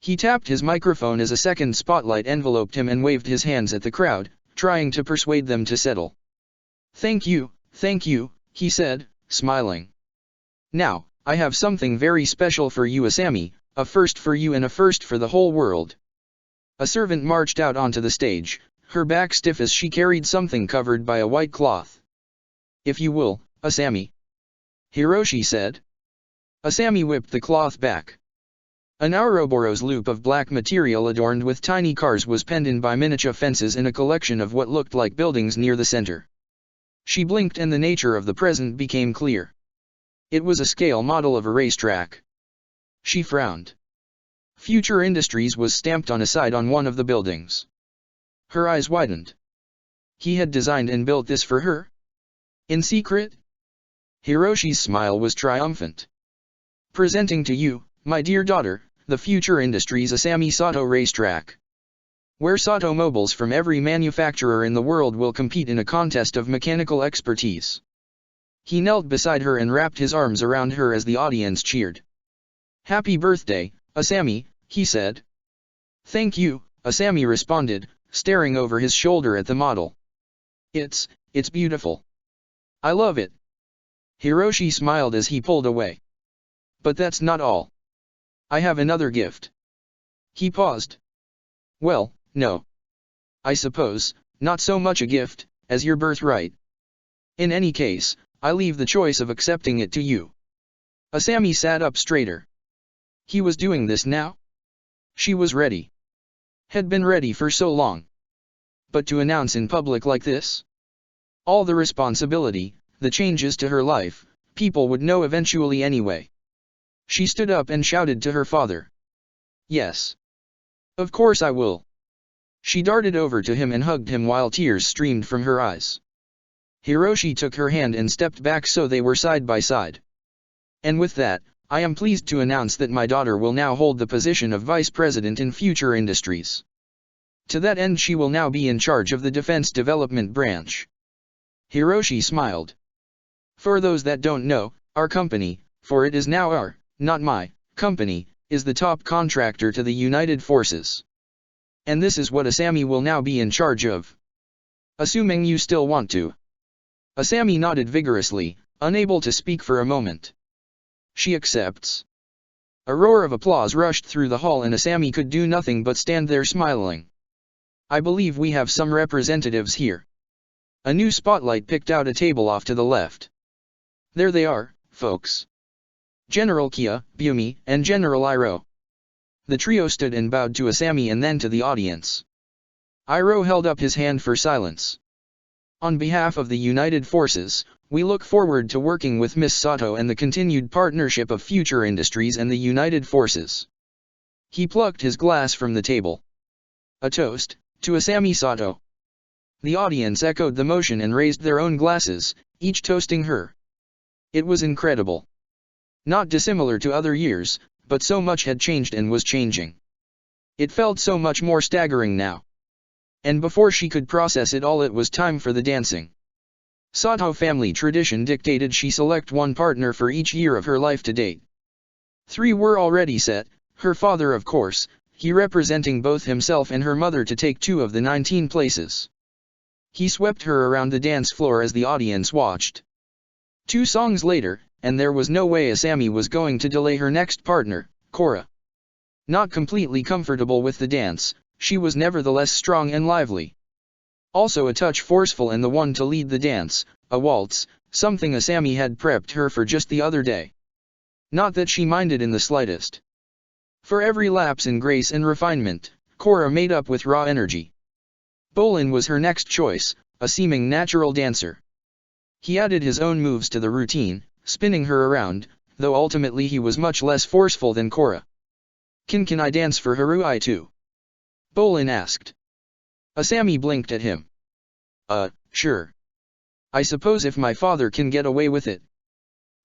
He tapped his microphone as a second spotlight enveloped him and waved his hands at the crowd, trying to persuade them to settle. Thank you, he said, smiling. Now, I have something very special for you Asami, a first for you and a first for the whole world. A servant marched out onto the stage, her back stiff as she carried something covered by a white cloth. If you will, Asami. Hiroshi said. Asami whipped the cloth back. An Ouroboros loop of black material adorned with tiny cars was penned in by miniature fences in a collection of what looked like buildings near the center. She blinked and the nature of the present became clear. It was a scale model of a racetrack. She frowned. Future Industries was stamped on a side on one of the buildings. Her eyes widened. He had designed and built this for her? In secret? Hiroshi's smile was triumphant. Presenting to you, my dear daughter, the Future Industries Asami Sato racetrack. Where Sato mobiles from every manufacturer in the world will compete in a contest of mechanical expertise. He knelt beside her and wrapped his arms around her as the audience cheered. Happy birthday, Asami, he said. Thank you, Asami responded, staring over his shoulder at the model. It's beautiful. I love it. Hiroshi smiled as he pulled away. But that's not all. I have another gift. He paused. Well, no. I suppose, not so much a gift, as your birthright. In any case, I leave the choice of accepting it to you. Asami sat up straighter. He was doing this now? She was ready. Had been ready for so long. But to announce in public like this? All the responsibility, the changes to her life, people would know eventually anyway. She stood up and shouted to her father. Yes. Of course I will. She darted over to him and hugged him while tears streamed from her eyes. Hiroshi took her hand and stepped back so they were side by side. And with that, I am pleased to announce that my daughter will now hold the position of Vice President in Future Industries. To that end she will now be in charge of the Defense Development Branch. Hiroshi smiled. For those that don't know, our company, for it is now our, not my, company, is the top contractor to the United Forces. And this is what Asami will now be in charge of. Assuming you still want to. Asami nodded vigorously, unable to speak for a moment. She accepts. A roar of applause rushed through the hall and Asami could do nothing but stand there smiling. I believe we have some representatives here. A new spotlight picked out a table off to the left. There they are, folks. General Kia, Bumi, and General Iroh. The trio stood and bowed to Asami and then to the audience. Iroh held up his hand for silence. On behalf of the United Forces, we look forward to working with Miss Sato and the continued partnership of Future Industries and the United Forces. He plucked his glass from the table. A toast, to Asami Sato. The audience echoed the motion and raised their own glasses, each toasting her. It was incredible. Not dissimilar to other years, but so much had changed and was changing. It felt so much more staggering now. And before she could process it all, it was time for the dancing. Sato family tradition dictated she select one partner for each year of her life to date. 3 were already set, her father of course, he representing both himself and her mother to take 2 of the 19 places. He swept her around the dance floor as the audience watched. 2 songs later, and there was no way Asami was going to delay her next partner, Korra. Not completely comfortable with the dance, she was nevertheless strong and lively. Also a touch forceful and the one to lead the dance, a waltz, something Asami had prepped her for just the other day. Not that she minded in the slightest. For every lapse in grace and refinement, Korra made up with raw energy. Bolin was her next choice, a seeming natural dancer. He added his own moves to the routine, spinning her around, though ultimately he was much less forceful than Korra. Can I dance for Harui too? Bolin asked. Asami blinked at him. Sure. I suppose if my father can get away with it.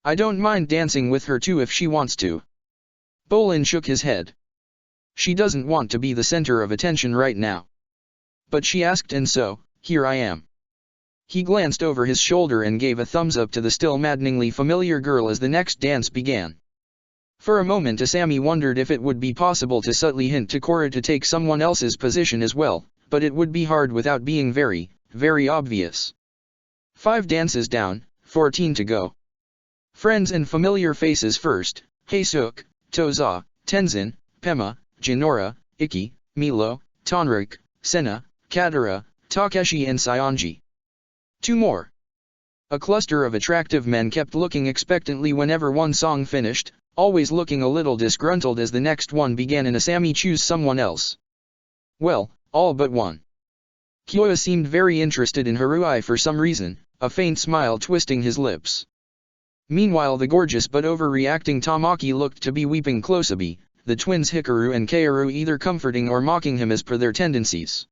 I don't mind dancing with her too if she wants to. Bolin shook his head. She doesn't want to be the center of attention right now. But she asked and so, here I am. He glanced over his shoulder and gave a thumbs up to the still maddeningly familiar girl as the next dance began. For a moment Asami wondered if it would be possible to subtly hint to Korra to take someone else's position as well, but it would be hard without being very, very obvious. 5 dances down, 14 to go. Friends and familiar faces first, Heisuk, Toza, Tenzin, Pema, Jinora, Ikki, Milo, Tonrik, Senna, Katara, Takeshi and Saionji. 2 more. A cluster of attractive men kept looking expectantly whenever one song finished, always looking a little disgruntled as the next one began and Asami choose someone else. Well, all but one. Kyoya seemed very interested in Haruhi for some reason, a faint smile twisting his lips. Meanwhile the gorgeous but overreacting Tamaki looked to be weeping closely, the twins Hikaru and Kaoru either comforting or mocking him as per their tendencies.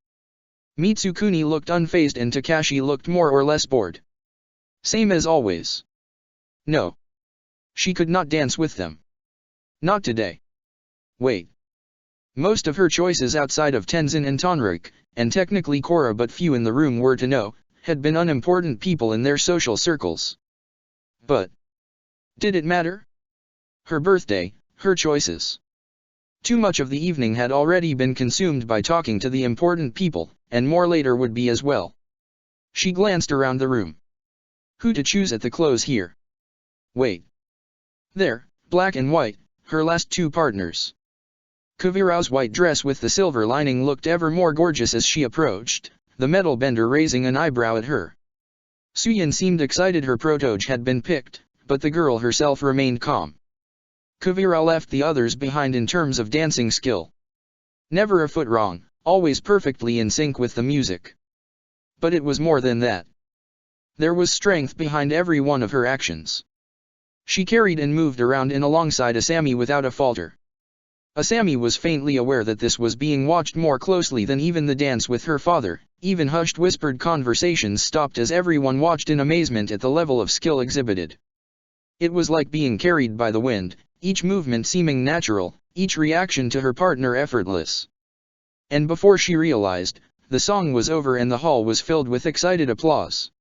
Mitsukuni looked unfazed and Takashi looked more or less bored. Same as always. No. She could not dance with them. Not today. Wait. Most of her choices outside of Tenzin and Tonrik, and technically Korra but few in the room were to know, had been unimportant people in their social circles. But did it matter? Her birthday, her choices. Too much of the evening had already been consumed by talking to the important people, and more later would be as well. She glanced around the room. Who to choose at the close here? Wait. There, black and white, her last two partners. Kuvira's white dress with the silver lining looked ever more gorgeous as she approached, the metal bender raising an eyebrow at her. Suyin seemed excited her protoge had been picked, but the girl herself remained calm. Kuvira left the others behind in terms of dancing skill. Never a foot wrong, always perfectly in sync with the music. But it was more than that. There was strength behind every one of her actions. She carried and moved around in alongside Asami without a falter. Asami was faintly aware that this was being watched more closely than even the dance with her father, even hushed whispered conversations stopped as everyone watched in amazement at the level of skill exhibited. It was like being carried by the wind, each movement seeming natural, each reaction to her partner effortless. And before she realized, the song was over and the hall was filled with excited applause.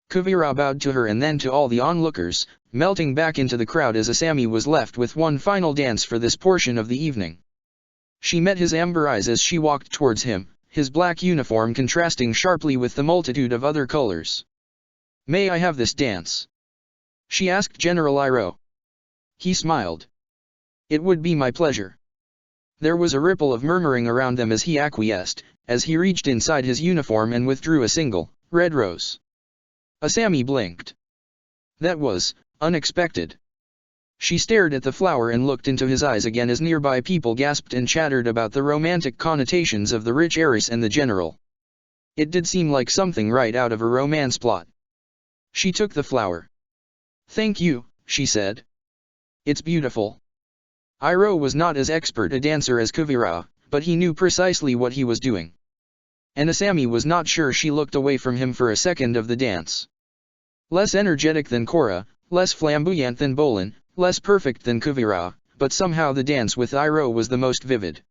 Kuvira bowed to her and then to all the onlookers, melting back into the crowd as Asami was left with one final dance for this portion of the evening. She met his amber eyes as she walked towards him, his black uniform contrasting sharply with the multitude of other colors. "May I have this dance?" she asked General Iroh. He smiled. "It would be my pleasure." There was a ripple of murmuring around them as he acquiesced, as he reached inside his uniform and withdrew a single, red rose. Asami blinked. That was unexpected. She stared at the flower and looked into his eyes again as nearby people gasped and chattered about the romantic connotations of the rich heiress and the general. It did seem like something right out of a romance plot. She took the flower. "Thank you," she said. "It's beautiful." Iroh was not as expert a dancer as Kuvira, but he knew precisely what he was doing. And Asami was not sure she looked away from him for a second of the dance. Less energetic than Korra, less flamboyant than Bolin, less perfect than Kuvira, but somehow the dance with Iroh was the most vivid.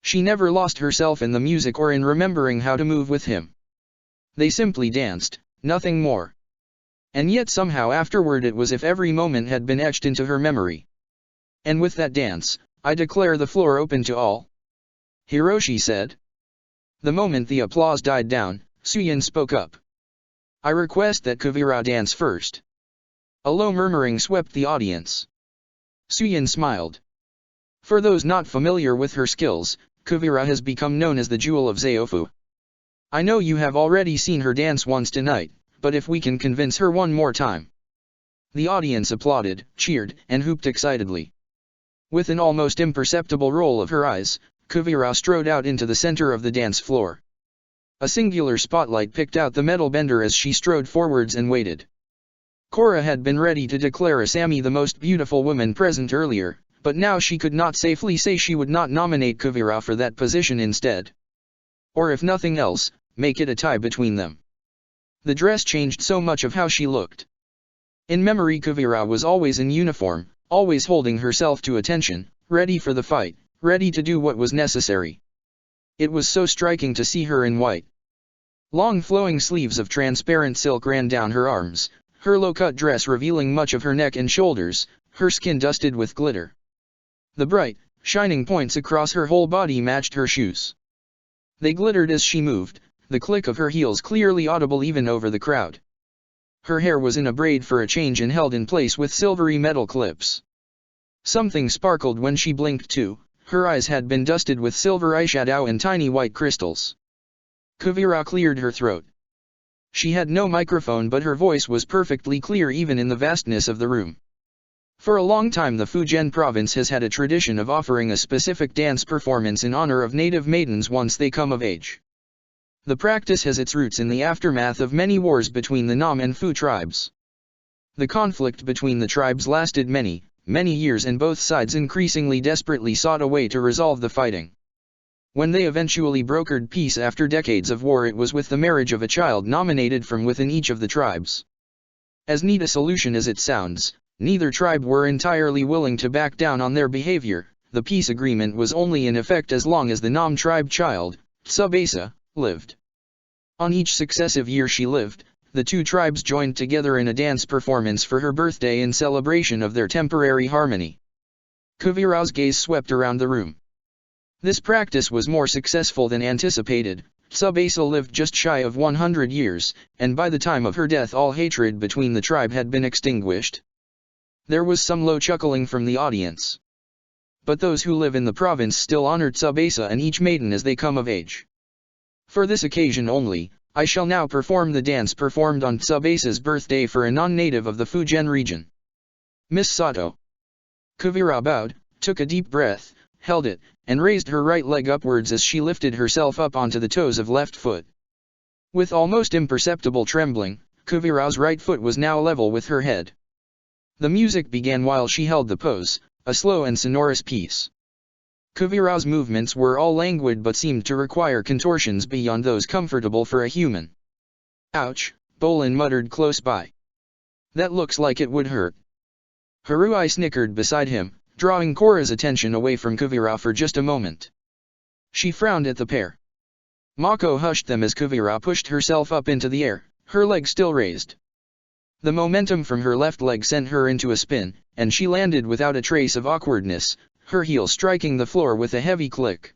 She never lost herself in the music or in remembering how to move with him. They simply danced, nothing more. And yet somehow afterward it was as if every moment had been etched into her memory. "And with that dance, I declare the floor open to all," Hiroshi said. The moment the applause died down, Suyin spoke up. "I request that Kuvira dance first." A low murmuring swept the audience. Suyin smiled. For those not familiar with her skills, Kuvira has become known as the Jewel of Zaofu. I know you have already seen her dance once tonight, but if we can convince her one more time. The audience applauded, cheered, and whooped excitedly. With an almost imperceptible roll of her eyes, Kuvira strode out into the center of the dance floor. A singular spotlight picked out the metal bender as she strode forwards and waited. Korra had been ready to declare Asami the most beautiful woman present earlier, but now she could not safely say she would not nominate Kuvira for that position instead. Or if nothing else, make it a tie between them. The dress changed so much of how she looked. In memory Kuvira was always in uniform, always holding herself to attention, ready for the fight, ready to do what was necessary. It was so striking to see her in white. Long flowing sleeves of transparent silk ran down her arms, her low-cut dress revealing much of her neck and shoulders, her skin dusted with glitter. The bright, shining points across her whole body matched her shoes. They glittered as she moved, the click of her heels clearly audible even over the crowd. Her hair was in a braid for a change and held in place with silvery metal clips. Something sparkled when she blinked too. Her eyes had been dusted with silver eyeshadow and tiny white crystals. Kuvira cleared her throat. She had no microphone but her voice was perfectly clear even in the vastness of the room. For a long time the Fujian province has had a tradition of offering a specific dance performance in honor of native maidens once they come of age. The practice has its roots in the aftermath of many wars between the Nam and Fu tribes. The conflict between the tribes lasted many years, and both sides increasingly desperately sought a way to resolve the fighting. When they eventually brokered peace after decades of war, it was with the marriage of a child nominated from within each of the tribes. As neat a solution as it sounds, neither tribe were entirely willing to back down on their behavior. The peace agreement was only in effect as long as the Nam tribe child, Tsubasa, lived. On each successive year she lived, the two tribes joined together in a dance performance for her birthday in celebration of their temporary harmony. Kuvirao's gaze swept around the room. This practice was more successful than anticipated. Tsubasa lived just shy of 100 years, and by the time of her death all hatred between the tribe had been extinguished. There was some low chuckling from the audience. But those who live in the province still honor Tsubasa and each maiden as they come of age. For this occasion only, I shall now perform the dance performed on Tsubasa's birthday for a non-native of the Fujian region. Miss Sato. Kuvira bowed, took a deep breath, held it, and raised her right leg upwards as she lifted herself up onto the toes of left foot. With almost imperceptible trembling, Kuvira's right foot was now level with her head. The music began while she held the pose, a slow and sonorous piece. Kuvira's movements were all languid but seemed to require contortions beyond those comfortable for a human. Ouch, Bolin muttered close by. That looks like it would hurt. Harui snickered beside him, drawing Korra's attention away from Kuvira for just a moment. She frowned at the pair. Mako hushed them as Kuvira pushed herself up into the air, her leg still raised. The momentum from her left leg sent her into a spin, and she landed without a trace of awkwardness, her heel striking the floor with a heavy click.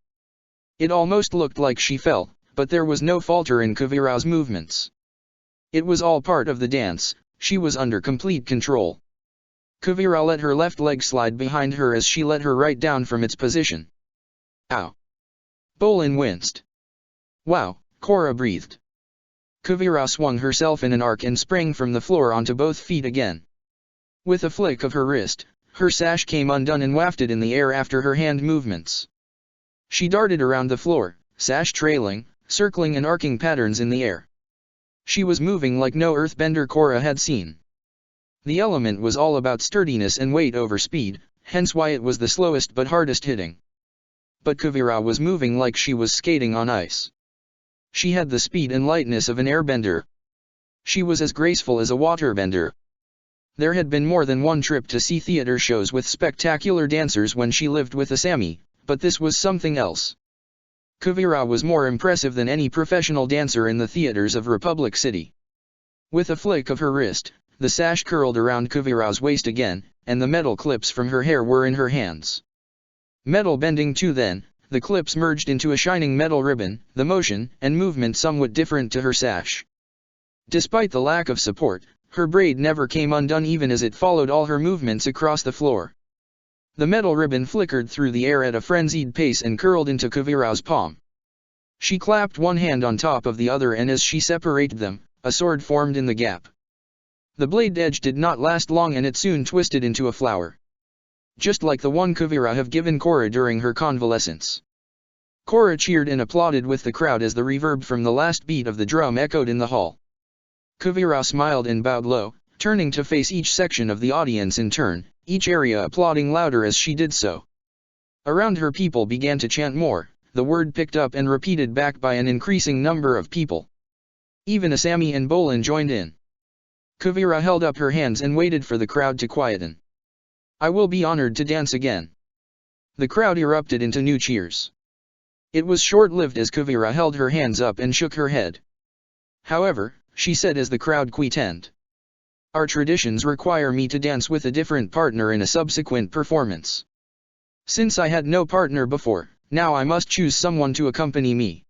It almost looked like she fell, but there was no falter in Kuvira's movements. It was all part of the dance, she was under complete control. Kuvira let her left leg slide behind her as she let her right down from its position. Ow! Bolin winced. Wow, Korra breathed. Kuvira swung herself in an arc and sprang from the floor onto both feet again. With a flick of her wrist, her sash came undone and wafted in the air after her hand movements. She darted around the floor, sash trailing, circling and arcing patterns in the air. She was moving like no earthbender Korra had seen. The element was all about sturdiness and weight over speed, hence why it was the slowest but hardest hitting. But Kuvira was moving like she was skating on ice. She had the speed and lightness of an airbender. She was as graceful as a waterbender. There had been more than one trip to see theater shows with spectacular dancers when she lived with Asami, but this was something else. Kuvira was more impressive than any professional dancer in the theaters of Republic City. With a flick of her wrist, the sash curled around Kuvira's waist again, and the metal clips from her hair were in her hands. Metal bending too then, the clips merged into a shining metal ribbon, the motion and movement somewhat different to her sash. Despite the lack of support, her braid never came undone even as it followed all her movements across the floor. The metal ribbon flickered through the air at a frenzied pace and curled into Kuvira's palm. She clapped one hand on top of the other, and as she separated them, a sword formed in the gap. The blade edge did not last long and it soon twisted into a flower. Just like the one Kuvira have given Korra during her convalescence. Korra cheered and applauded with the crowd as the reverb from the last beat of the drum echoed in the hall. Kuvira smiled and bowed low, turning to face each section of the audience in turn, each area applauding louder as she did so. Around her people began to chant more, the word picked up and repeated back by an increasing number of people. Even Asami and Bolin joined in. Kuvira held up her hands and waited for the crowd to quieten. I will be honored to dance again. The crowd erupted into new cheers. It was short-lived as Kuvira held her hands up and shook her head. However, she said as the crowd quietened. Our traditions require me to dance with a different partner in a subsequent performance. Since I had no partner before, now I must choose someone to accompany me.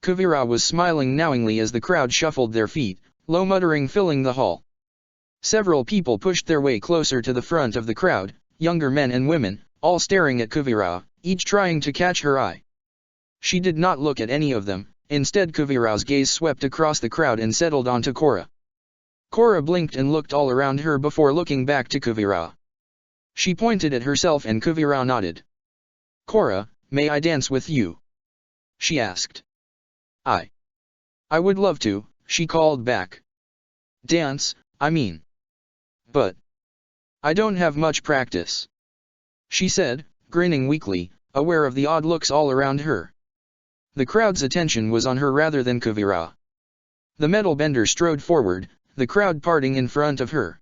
Kuvira was smiling knowingly as the crowd shuffled their feet, low muttering filling the hall. Several people pushed their way closer to the front of the crowd, younger men and women, all staring at Kuvira, each trying to catch her eye. She did not look at any of them, instead Kuvira's gaze swept across the crowd and settled onto Korra. Korra blinked and looked all around her before looking back to Kuvira. She pointed at herself and Kuvira nodded. Korra, may I dance with you? She asked. I would love to, she called back. Dance, I mean. But I don't have much practice, she said, grinning weakly, aware of the odd looks all around her. The crowd's attention was on her rather than Kuvira. The metal bender strode forward, the crowd parting in front of her.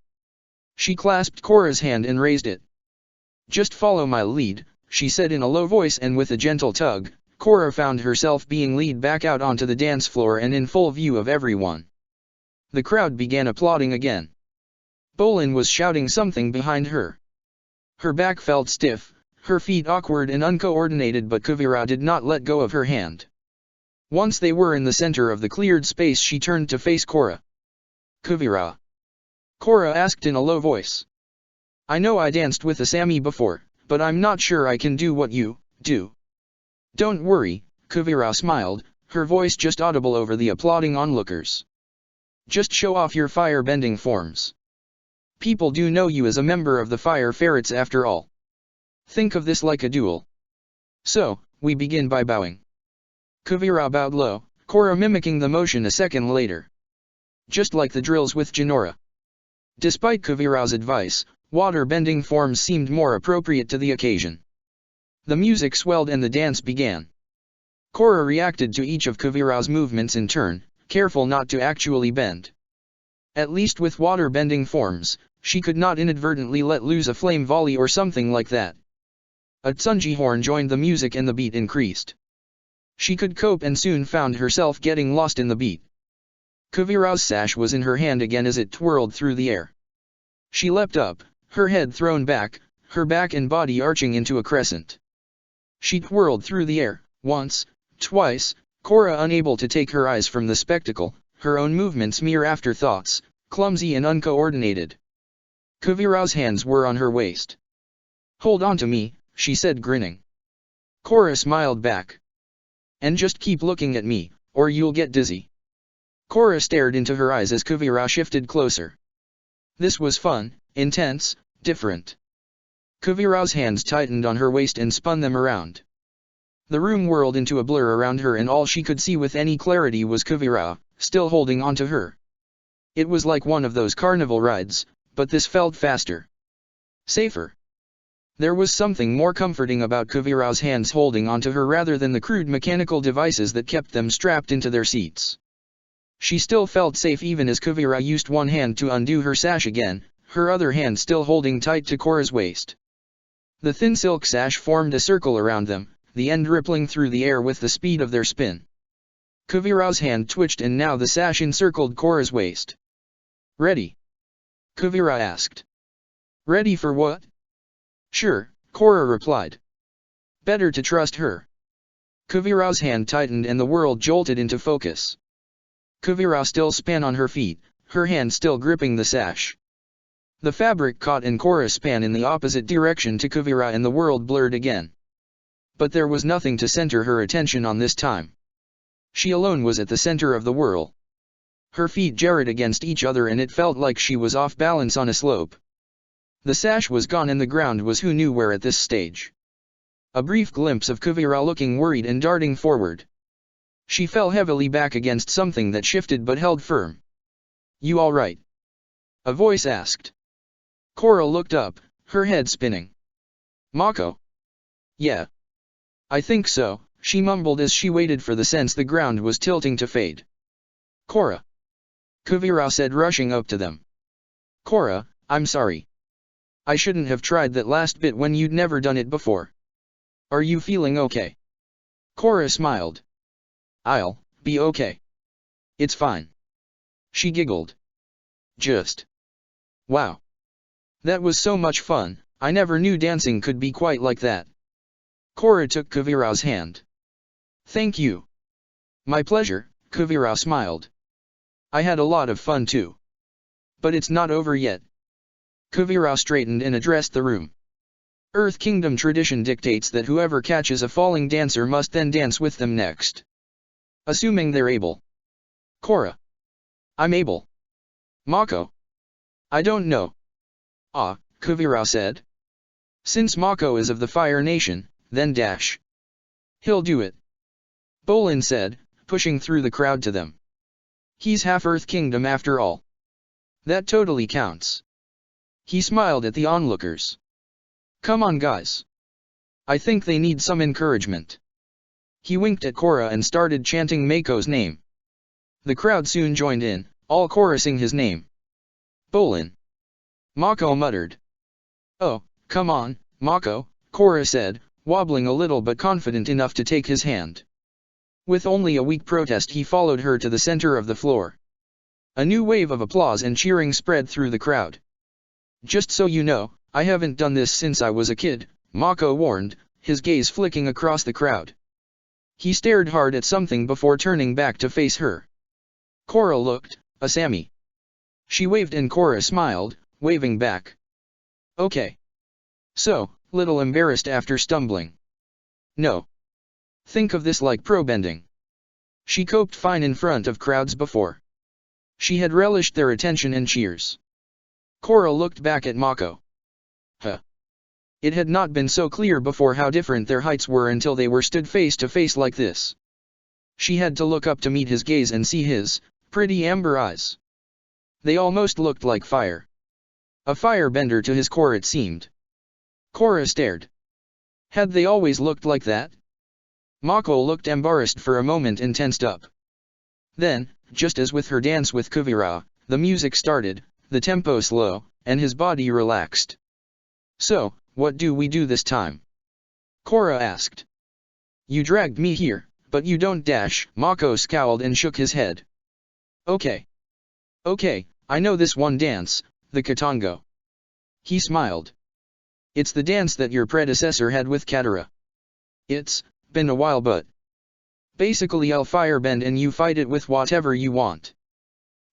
She clasped Korra's hand and raised it. Just follow my lead, she said in a low voice, and with a gentle tug, Korra found herself being led back out onto the dance floor and in full view of everyone. The crowd began applauding again. Bolin was shouting something behind her. Her back felt stiff, her feet awkward and uncoordinated, but Kuvira did not let go of her hand. Once they were in the center of the cleared space, she turned to face Korra. Kuvira? Korra asked in a low voice. I know I danced with Asami before, but I'm not sure I can do what you do. Don't worry, Kuvira smiled, her voice just audible over the applauding onlookers. Just show off your fire-bending forms. People do know you as a member of the Fire Ferrets after all. Think of this like a duel. So, we begin by bowing. Kuvira bowed low, Korra mimicking the motion a second later. Just like the drills with Jinora. Despite Kuvira's advice, water-bending forms seemed more appropriate to the occasion. The music swelled and the dance began. Korra reacted to each of Kuvira's movements in turn, careful not to actually bend. At least with water-bending forms, she could not inadvertently let loose a flame volley or something like that. A Tsunji horn joined the music and the beat increased. She could cope and soon found herself getting lost in the beat. Kuvira's sash was in her hand again as it twirled through the air. She leapt up, her head thrown back, her back and body arching into a crescent. She twirled through the air, once, twice, Korra unable to take her eyes from the spectacle, her own movements mere afterthoughts, clumsy and uncoordinated. Kuvira's hands were on her waist. Hold on to me, she said grinning. Korra smiled back. And just keep looking at me, or you'll get dizzy. Korra stared into her eyes as Kuvira shifted closer. This was fun, intense, different. Kuvira's hands tightened on her waist and spun them around. The room whirled into a blur around her and all she could see with any clarity was Kuvira, still holding onto her. It was like one of those carnival rides, but this felt faster. Safer. There was something more comforting about Kuvira's hands holding onto her rather than the crude mechanical devices that kept them strapped into their seats. She still felt safe even as Kuvira used one hand to undo her sash again, her other hand still holding tight to Korra's waist. The thin silk sash formed a circle around them, the end rippling through the air with the speed of their spin. Kuvira's hand twitched and now the sash encircled Korra's waist. Ready? Kuvira asked. Ready for what? Sure, Korra replied. Better to trust her. Kuvira's hand tightened and the world jolted into focus. Kuvira still span on her feet, her hand still gripping the sash. The fabric caught and Korra span in the opposite direction to Kuvira and the world blurred again. But there was nothing to center her attention on this time. She alone was at the center of the whirl. Her feet jarred against each other and it felt like she was off balance on a slope. The sash was gone and the ground was who knew where at this stage. A brief glimpse of Kuvira looking worried and darting forward. She fell heavily back against something that shifted but held firm. You all right? A voice asked. Korra looked up, her head spinning. Mako? Yeah. I think so, she mumbled as she waited for the sense the ground was tilting to fade. Korra. Kuvira said rushing up to them. Korra, I'm sorry. I shouldn't have tried that last bit when you'd never done it before. Are you feeling okay? Korra smiled. I'll be okay. It's fine. She giggled. Just. Wow. That was so much fun, I never knew dancing could be quite like that. Korra took Kuvira's hand. Thank you. My pleasure, Kuvira smiled. I had a lot of fun too. But it's not over yet. Kuvira straightened and addressed the room. Earth Kingdom tradition dictates that whoever catches a falling dancer must then dance with them next. Assuming they're able. Korra. I'm able. Mako. I don't know. Ah, Kuvira said. Since Mako is of the Fire Nation, then dash. He'll do it. Bolin said, pushing through the crowd to them. He's half Earth Kingdom after all. That totally counts. He smiled at the onlookers. Come on guys. I think they need some encouragement. He winked at Korra and started chanting Mako's name. The crowd soon joined in, all chorusing his name. Bolin. Mako muttered. Oh, come on, Mako, Korra said, wobbling a little but confident enough to take his hand. With only a weak protest he followed her to the center of the floor. A new wave of applause and cheering spread through the crowd. Just so you know, I haven't done this since I was a kid, Mako warned, his gaze flicking across the crowd. He stared hard at something before turning back to face her. Korra looked, Asami. She waved and Korra smiled, waving back. Okay. So, little embarrassed after stumbling. No. Think of this like pro bending. She coped fine in front of crowds before. She had relished their attention and cheers. Korra looked back at Mako. Huh. It had not been so clear before how different their heights were until they were stood face to face like this. She had to look up to meet his gaze and see his pretty amber eyes. They almost looked like fire. A firebender to his core it seemed. Korra stared. Had they always looked like that? Mako looked embarrassed for a moment and tensed up. Then, just as with her dance with Kuvira, the music started, the tempo slow, and his body relaxed. So, what do we do this time? Korra asked. You dragged me here, but you don't dash. Mako scowled and shook his head. Okay. Okay, I know this one dance, the Katango. He smiled. It's the dance that your predecessor had with Katara. It's been a while but basically I'll firebend and you fight it with whatever you want.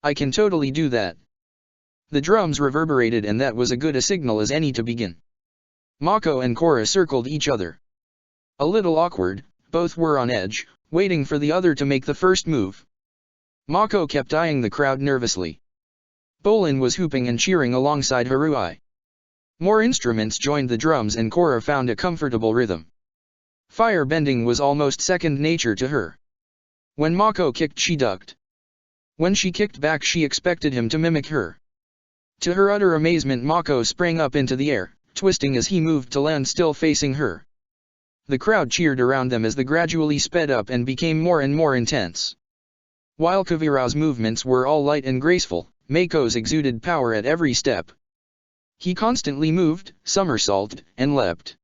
I can totally do that. The drums reverberated and that was as good a signal as any to begin. Mako and Korra circled each other. A little awkward, both were on edge, waiting for the other to make the first move. Mako kept eyeing the crowd nervously. Bolin was hooping and cheering alongside Harui. More instruments joined the drums and Korra found a comfortable rhythm. Firebending was almost second nature to her. When Mako kicked she ducked. When she kicked back she expected him to mimic her. To her utter amazement Mako sprang up into the air, twisting as he moved to land still facing her. The crowd cheered around them as they gradually sped up and became more and more intense. While Kuvira's movements were all light and graceful, Mako's exuded power at every step. He constantly moved, somersaulted, and leapt.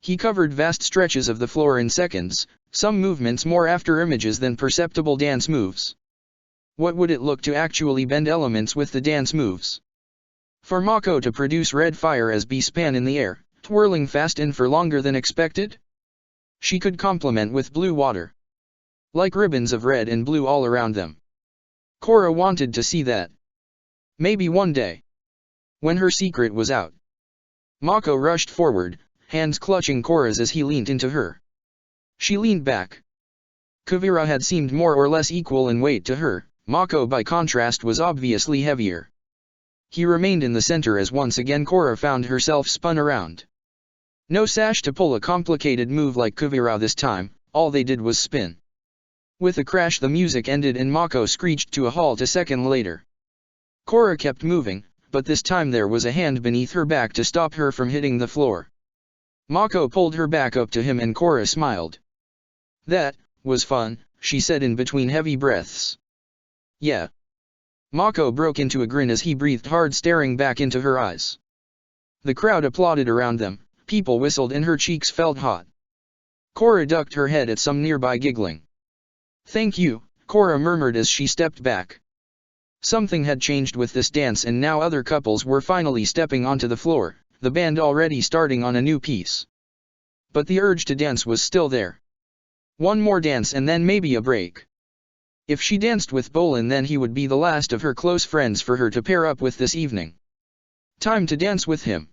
He covered vast stretches of the floor in seconds, some movements more after images than perceptible dance moves. What would it look to actually bend elements with the dance moves? For Mako to produce red fire as B-span in the air, twirling fast and for longer than expected? She could complement with blue water. Like ribbons of red and blue all around them. Korra wanted to see that. Maybe one day. When her secret was out. Mako rushed forward, hands clutching Korra's as he leaned into her. She leaned back. Kuvira had seemed more or less equal in weight to her, Mako by contrast was obviously heavier. He remained in the center as once again Korra found herself spun around. No sash to pull a complicated move like Kuvira this time, all they did was spin. With a crash the music ended and Mako screeched to a halt a second later. Korra kept moving, but this time there was a hand beneath her back to stop her from hitting the floor. Mako pulled her back up to him and Korra smiled. That was fun, she said in between heavy breaths. Yeah. Mako broke into a grin as he breathed hard staring back into her eyes. The crowd applauded around them, people whistled and her cheeks felt hot. Korra ducked her head at some nearby giggling. Thank you, Korra murmured as she stepped back. Something had changed with this dance and now other couples were finally stepping onto the floor, the band already starting on a new piece. But the urge to dance was still there. One more dance and then maybe a break. If she danced with Bolin then he would be the last of her close friends for her to pair up with this evening. Time to dance with him.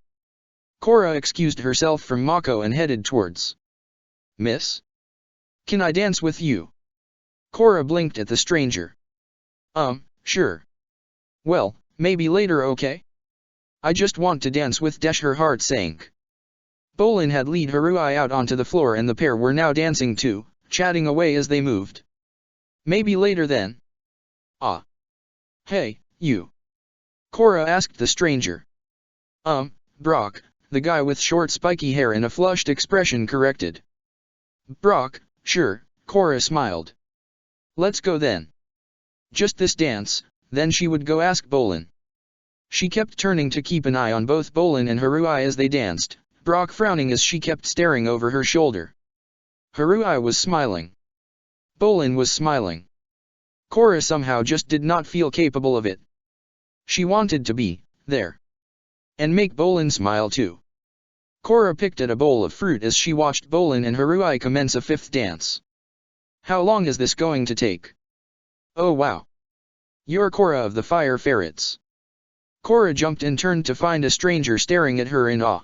Korra excused herself from Mako and headed towards. Miss? Can I dance with you? Korra blinked at the stranger. Sure. Well, maybe later okay? I just want to dance with Dash her heart sank. Bolin had lead Haruhi out onto the floor and the pair were now dancing too, chatting away as they moved. Maybe later then. Ah. Hey, you. Korra asked the stranger. Brock, the guy with short spiky hair and a flushed expression corrected. Brock, sure, Korra smiled. Let's go then. Just this dance, then she would go ask Bolin. She kept turning to keep an eye on both Bolin and Haruhi as they danced, Brock frowning as she kept staring over her shoulder. Haruhi was smiling. Bolin was smiling. Korra somehow just did not feel capable of it. She wanted to be there. And make Bolin smile too. Korra picked at a bowl of fruit as she watched Bolin and Haruhi commence a fifth dance. How long is this going to take? Oh wow. You're Korra of the Fire Ferrets. Korra jumped and turned to find a stranger staring at her in awe.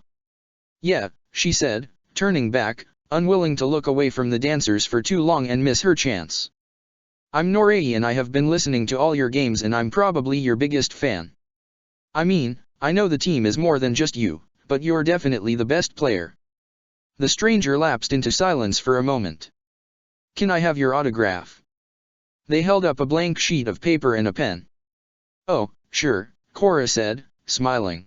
Yeah, she said, turning back, unwilling to look away from the dancers for too long and miss her chance. I'm Norei and I have been listening to all your games and I'm probably your biggest fan. I mean, I know the team is more than just you, but you're definitely the best player. The stranger lapsed into silence for a moment. Can I have your autograph? They held up a blank sheet of paper and a pen. Oh, sure, Korra said, smiling.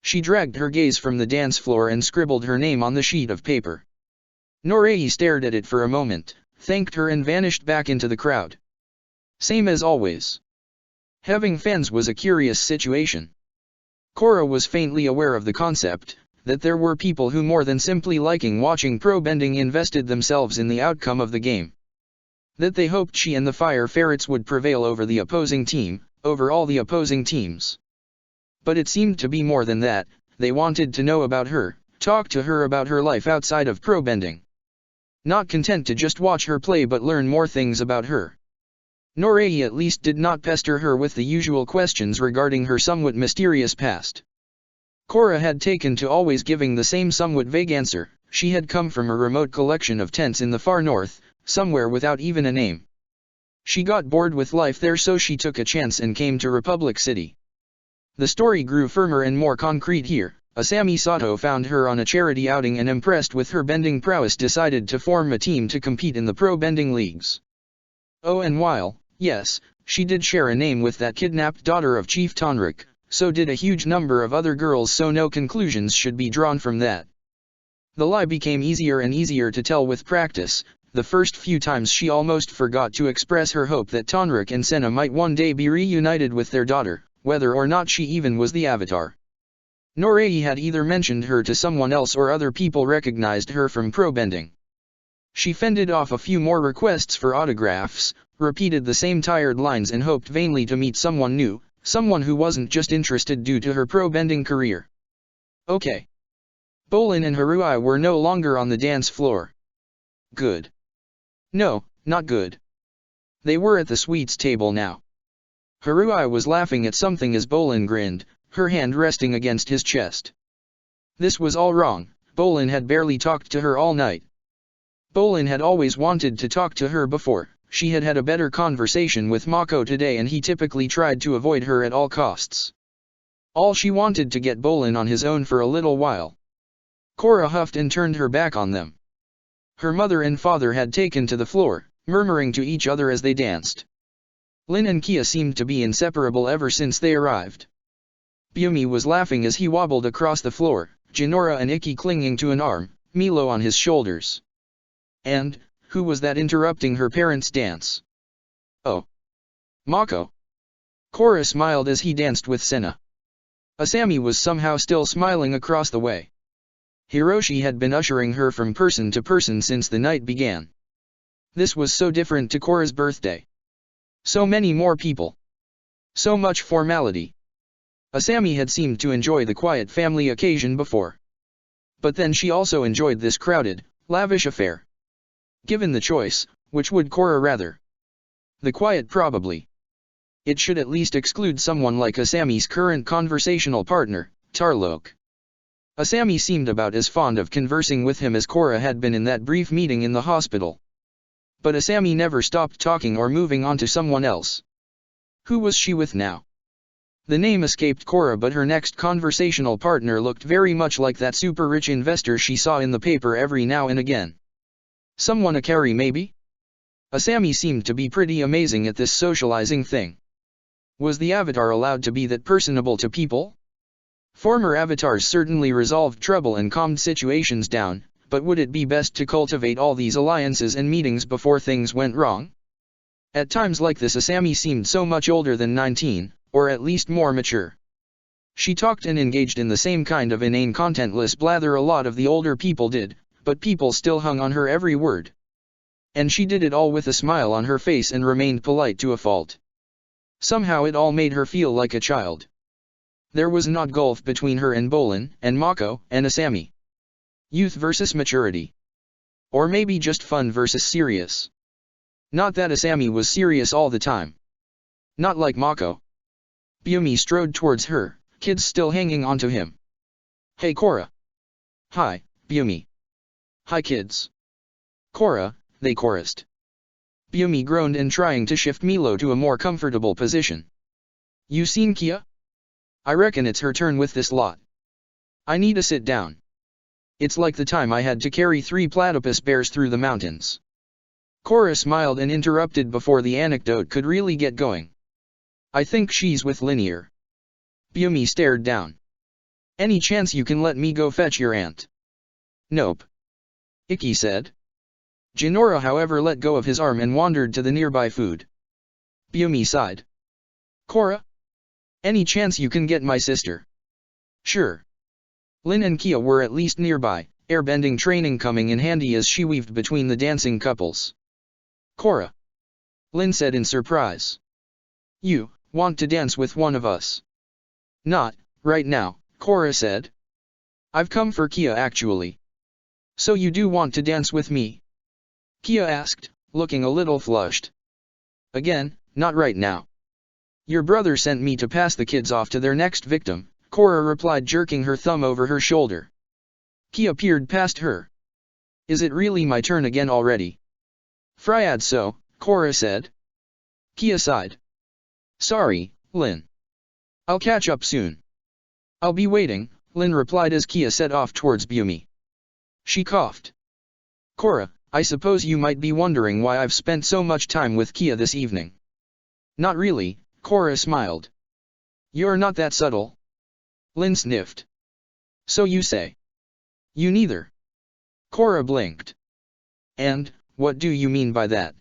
She dragged her gaze from the dance floor and scribbled her name on the sheet of paper. Norei stared at it for a moment, thanked her and vanished back into the crowd. Same as always. Having fans was a curious situation. Korra was faintly aware of the concept, that there were people who more than simply liking watching pro bending invested themselves in the outcome of the game. That they hoped she and the Fire Ferrets would prevail over the opposing team, over all the opposing teams. But it seemed to be more than that, they wanted to know about her, talk to her about her life outside of pro bending. Not content to just watch her play but learn more things about her. Norei at least did not pester her with the usual questions regarding her somewhat mysterious past. Korra had taken to always giving the same somewhat vague answer. She had come from a remote collection of tents in the far north, somewhere without even a name. She got bored with life there so she took a chance and came to Republic City. The story grew firmer and more concrete here. Asami Sato found her on a charity outing and impressed with her bending prowess decided to form a team to compete in the pro bending leagues. Oh, and while, yes, she did share a name with that kidnapped daughter of Chief Tonrik, so did a huge number of other girls, so no conclusions should be drawn from that. The lie became easier and easier to tell with practice. The first few times she almost forgot to express her hope that Tonrik and Senna might one day be reunited with their daughter, whether or not she even was the avatar. Norei had either mentioned her to someone else or other people recognized her from pro bending. She fended off a few more requests for autographs, repeated the same tired lines and hoped vainly to meet someone new, someone who wasn't just interested due to her pro bending career. Okay. Bolin and Haruhi were no longer on the dance floor. Good. No, not good. They were at the sweets table now. Haruhi was laughing at something as Bolin grinned, her hand resting against his chest. This was all wrong. Bolin had barely talked to her all night. Bolin had always wanted to talk to her before. She had had a better conversation with Mako today and he typically tried to avoid her at all costs. All she wanted to get Bolin on his own for a little while. Korra huffed and turned her back on them. Her mother and father had taken to the floor, murmuring to each other as they danced. Lin and Kia seemed to be inseparable ever since they arrived. Bumi was laughing as he wobbled across the floor, Jinora and Ikki clinging to an arm, Milo on his shoulders. And, who was that interrupting her parents' dance? Oh. Mako. Korra smiled as he danced with Senna. Asami was somehow still smiling across the way. Hiroshi had been ushering her from person to person since the night began. This was so different to Korra's birthday. So many more people. So much formality. Asami had seemed to enjoy the quiet family occasion before. But then she also enjoyed this crowded, lavish affair. Given the choice, which would Korra rather? The quiet probably. It should at least exclude someone like Asami's current conversational partner, Tarlok. Asami seemed about as fond of conversing with him as Korra had been in that brief meeting in the hospital. But Asami never stopped talking or moving on to someone else. Who was she with now? The name escaped Korra, but her next conversational partner looked very much like that super-rich investor she saw in the paper every now and again. Someone a carry maybe? Asami seemed to be pretty amazing at this socializing thing. Was the avatar allowed to be that personable to people? Former avatars certainly resolved trouble and calmed situations down, but would it be best to cultivate all these alliances and meetings before things went wrong? At times like this Asami seemed so much older than 19, or at least more mature. She talked and engaged in the same kind of inane contentless blather a lot of the older people did, but people still hung on her every word. And she did it all with a smile on her face and remained polite to a fault. Somehow it all made her feel like a child. There was an odd gulf between her and Bolin, and Mako, and Asami. Youth versus maturity. Or maybe just fun versus serious. Not that Asami was serious all the time. Not like Mako. Bumi strode towards her, kids still hanging onto him. Hey Korra. Hi, Bumi. Hi kids. Korra, they chorused. Bumi groaned and trying to shift Milo to a more comfortable position. You seen Kia? I reckon it's her turn with this lot. I need to sit down. It's like the time I had to carry 3 platypus bears through the mountains. Korra smiled and interrupted before the anecdote could really get going. I think she's with Linear. Bumi stared down. Any chance you can let me go fetch your aunt? Nope. Ikki said. Jinora however let go of his arm and wandered to the nearby food. Bumi sighed. Korra? Any chance you can get my sister? Sure. Lin and Kia were at least nearby, airbending training coming in handy as she weaved between the dancing couples. Korra. Lin said in surprise. You want to dance with one of us? Not right now, Korra said. I've come for Kia actually. So you do want to dance with me? Kia asked, looking a little flushed. Again, not right now. Your brother sent me to pass the kids off to their next victim, Korra replied, jerking her thumb over her shoulder. Kia peered past her. Is it really my turn again already? Fryad so, Korra said. Kia sighed. Sorry, Lin. I'll catch up soon. I'll be waiting, Lin replied as Kia set off towards Bumi. She coughed. Korra, I suppose you might be wondering why I've spent so much time with Kia this evening. Not really, Korra smiled. You're not that subtle. Lin sniffed. So you say. You neither. Korra blinked. And, what do you mean by that?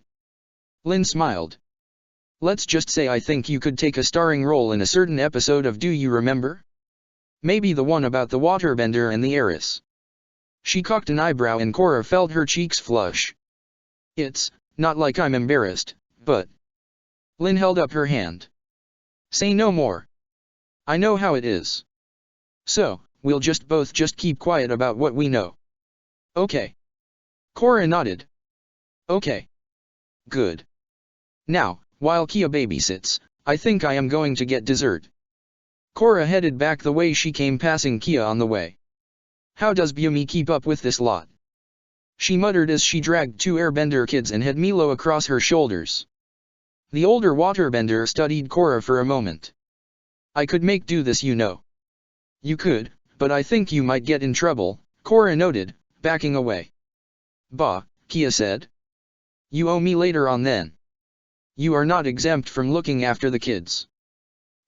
Lin smiled. Let's just say I think you could take a starring role in a certain episode of Do You Remember? Maybe the one about the waterbender and the heiress. She cocked an eyebrow and Korra felt her cheeks flush. It's not like I'm embarrassed, but... Lin held up her hand. Say no more. I know how it is. So, we'll both keep quiet about what we know. Okay. Korra nodded. Okay. Good. Now, while Kia babysits, I think I am going to get dessert. Korra headed back the way she came, passing Kia on the way. How does Bumi keep up with this lot? She muttered as she dragged 2 airbender kids and had Milo across her shoulders. The older waterbender studied Korra for a moment. I could make do this, you know. You could, but I think you might get in trouble, Korra noted, backing away. Bah, Kia said. You owe me later on then. You are not exempt from looking after the kids.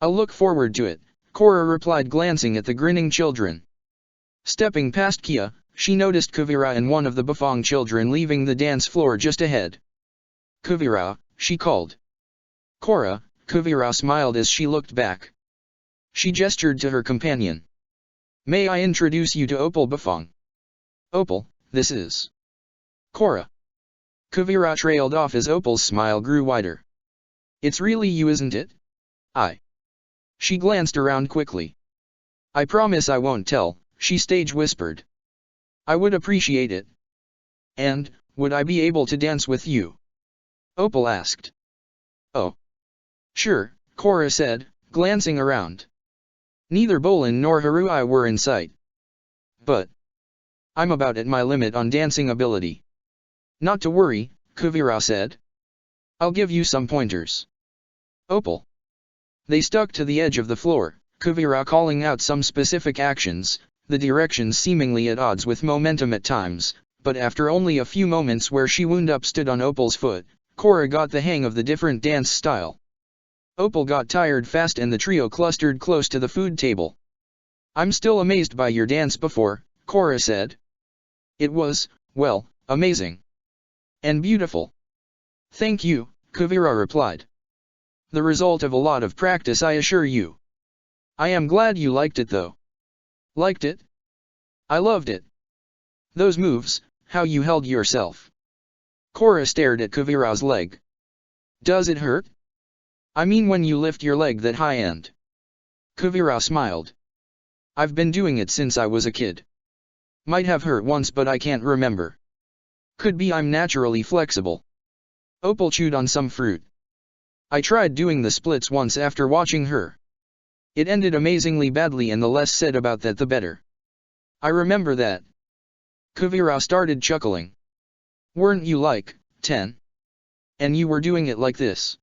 I'll look forward to it, Korra replied, glancing at the grinning children. Stepping past Kia, she noticed Kuvira and one of the Bafong children leaving the dance floor just ahead. Kuvira, she called. Korra, Kuvira smiled as she looked back. She gestured to her companion. May I introduce you to Opal Bafong? Opal, this is Korra. Kuvira trailed off as Opal's smile grew wider. It's really you, isn't it? She glanced around quickly. I promise I won't tell, she stage whispered. I would appreciate it. And, would I be able to dance with you? Opal asked. Oh. Sure, Korra said, glancing around. Neither Bolin nor Harui were in sight. But I'm about at my limit on dancing ability. Not to worry, Kuvira said. I'll give you some pointers. Opal. They stuck to the edge of the floor, Kuvira calling out some specific actions, the directions seemingly at odds with momentum at times, but after only a few moments where she wound up stood on Opal's foot, Korra got the hang of the different dance style. Opal got tired fast and the trio clustered close to the food table. "I'm still amazed by your dance before," Korra said. "It was, well, amazing. And beautiful." "Thank you," Kuvira replied. "The result of a lot of practice, I assure you. I am glad you liked it though." "Liked it? I loved it. Those moves, how you held yourself." Korra stared at Kuvira's leg. "Does it hurt? I mean when you lift your leg that high and." Kuvira smiled. "I've been doing it since I was a kid. Might have hurt once but I can't remember. Could be I'm naturally flexible." Opal chewed on some fruit. "I tried doing the splits once after watching her. It ended amazingly badly and the less said about that the better. I remember that." Kuvira started chuckling. "Weren't you like 10? And you were doing it like this?"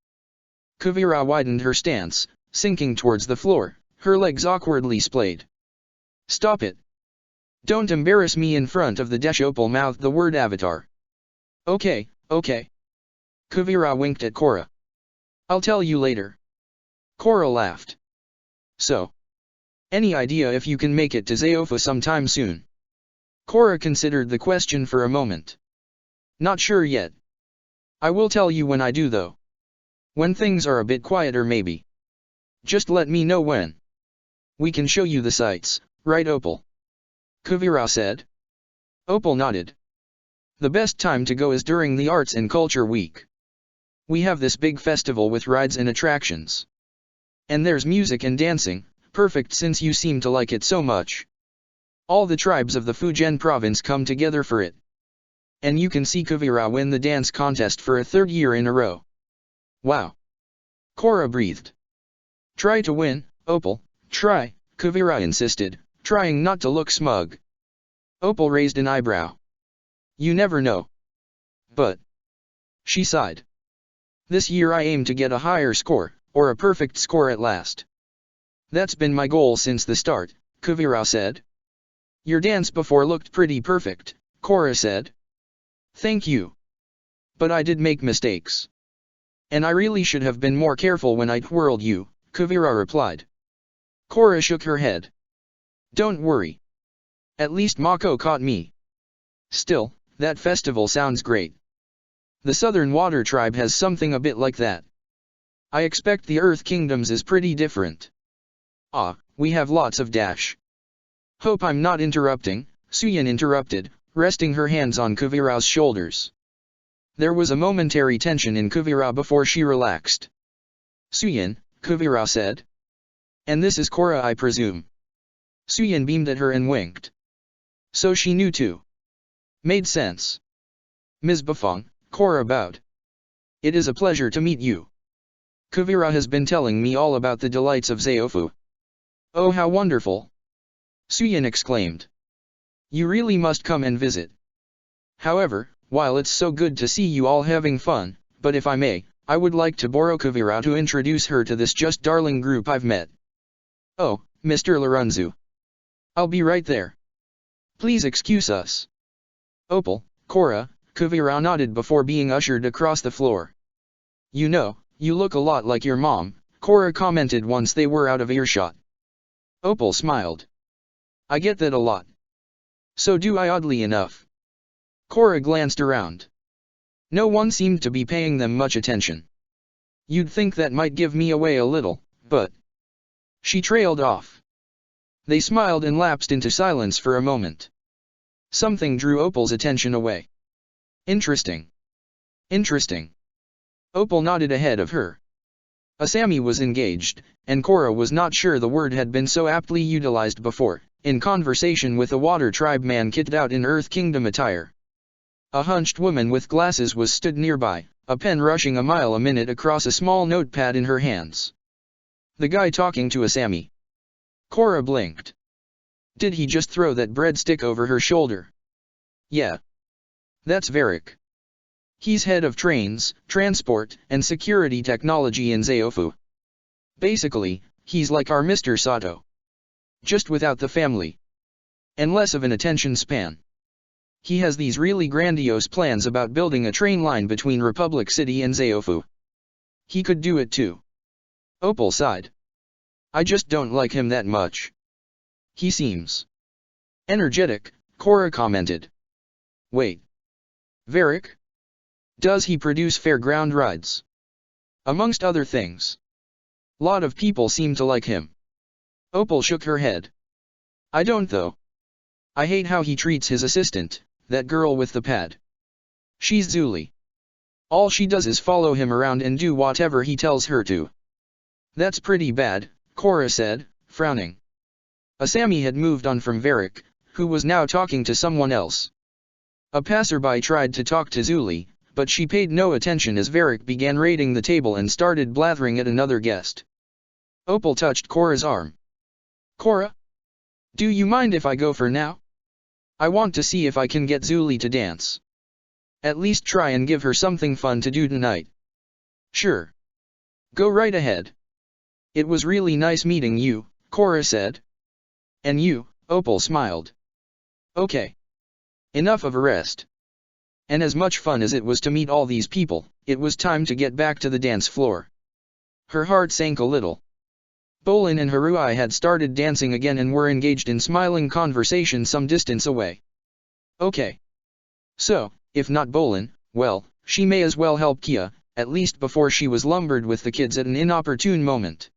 Kuvira widened her stance, sinking towards the floor, her legs awkwardly splayed. "Stop it. Don't embarrass me in front of the Desh." Opal mouthed the word avatar. Okay. Kuvira winked at Korra. "I'll tell you later." Korra laughed. "So, any idea if you can make it to Zaofa sometime soon?" Korra considered the question for a moment. "Not sure yet. I will tell you when I do though. When things are a bit quieter maybe. Just let me know when. We can show you the sights, right Opal?" Kuvira said. Opal nodded. "The best time to go is during the Arts and Culture Week. We have this big festival with rides and attractions. And there's music and dancing, perfect since you seem to like it so much. All the tribes of the Fujian province come together for it. And you can see Kuvira win the dance contest for a third year in a row." "Wow." Korra breathed. "Try to win, Opal, try," Kuvira insisted, trying not to look smug. Opal raised an eyebrow. "You never know." "But," she sighed, "this year I aim to get a higher score, or a perfect score at last. That's been my goal since the start," Kuvira said. "Your dance before looked pretty perfect," Korra said. "Thank you. But I did make mistakes. And I really should have been more careful when I twirled you," Kuvira replied. Korra shook her head. "Don't worry. At least Mako caught me. Still, that festival sounds great. The Southern Water Tribe has something a bit like that. I expect the Earth Kingdoms is pretty different. Ah, we have lots of dash." "Hope I'm not interrupting," Suyin interrupted, resting her hands on Kuvira's shoulders. There was a momentary tension in Kuvira before she relaxed. "Suyin," Kuvira said. "And this is Korra I presume." Suyin beamed at her and winked. So she knew too. Made sense. "Ms. Bafong," Korra bowed. "It is a pleasure to meet you. Kuvira has been telling me all about the delights of Zaofu." "Oh how wonderful!" Suyin exclaimed. "You really must come and visit. However, while it's so good to see you all having fun, but if I may, I would like to borrow Kuvira to introduce her to this just darling group I've met." "Oh, Mr. Larunzu. I'll be right there. Please excuse us." Opal, Korra, Kuvira nodded before being ushered across the floor. "You know, you look a lot like your mom," Korra commented once they were out of earshot. Opal smiled. "I get that a lot." "So do I oddly enough." Korra glanced around. No one seemed to be paying them much attention. "You'd think that might give me away a little, but..." She trailed off. They smiled and lapsed into silence for a moment. Something drew Opal's attention away. Interesting. Opal nodded ahead of her. Asami was engaged, and Korra was not sure the word had been so aptly utilized before, in conversation with a Water Tribe man kitted out in Earth Kingdom attire. A hunched woman with glasses was stood nearby, a pen rushing a mile a minute across a small notepad in her hands. The guy talking to Asami. Korra blinked. Did he just throw that breadstick over her shoulder? Yeah. That's Varric. He's head of trains, transport, and security technology in Zaofu. Basically, he's like our Mr. Sato. Just without the family. And less of an attention span. He has these really grandiose plans about building a train line between Republic City and Zaofu. He could do it too. Opal sighed. I just don't like him that much. He seems energetic, Korra commented. Wait. Varric? Does he produce fairground rides? Amongst other things. Lot of people seem to like him. Opal shook her head. I don't though. I hate how he treats his assistant, that girl with the pad. She's Zuli. All she does is follow him around and do whatever he tells her to. That's pretty bad, Korra said, frowning. Asami had moved on from Varric, who was now talking to someone else. A passerby tried to talk to Zuli, but she paid no attention as Varric began raiding the table and started blathering at another guest. Opal touched Korra's arm. Korra? Do you mind if I go for now? I want to see if I can get Zuli to dance. At least try and give her something fun to do tonight. Sure. Go right ahead. It was really nice meeting you, Korra said. And you, Opal smiled. Okay. Enough of a rest. And as much fun as it was to meet all these people, it was time to get back to the dance floor. Her heart sank a little. Bolin and Haruai had started dancing again and were engaged in smiling conversation some distance away. Okay. So, if not Bolin, well, she may as well help Kia, at least before she was lumbered with the kids at an inopportune moment.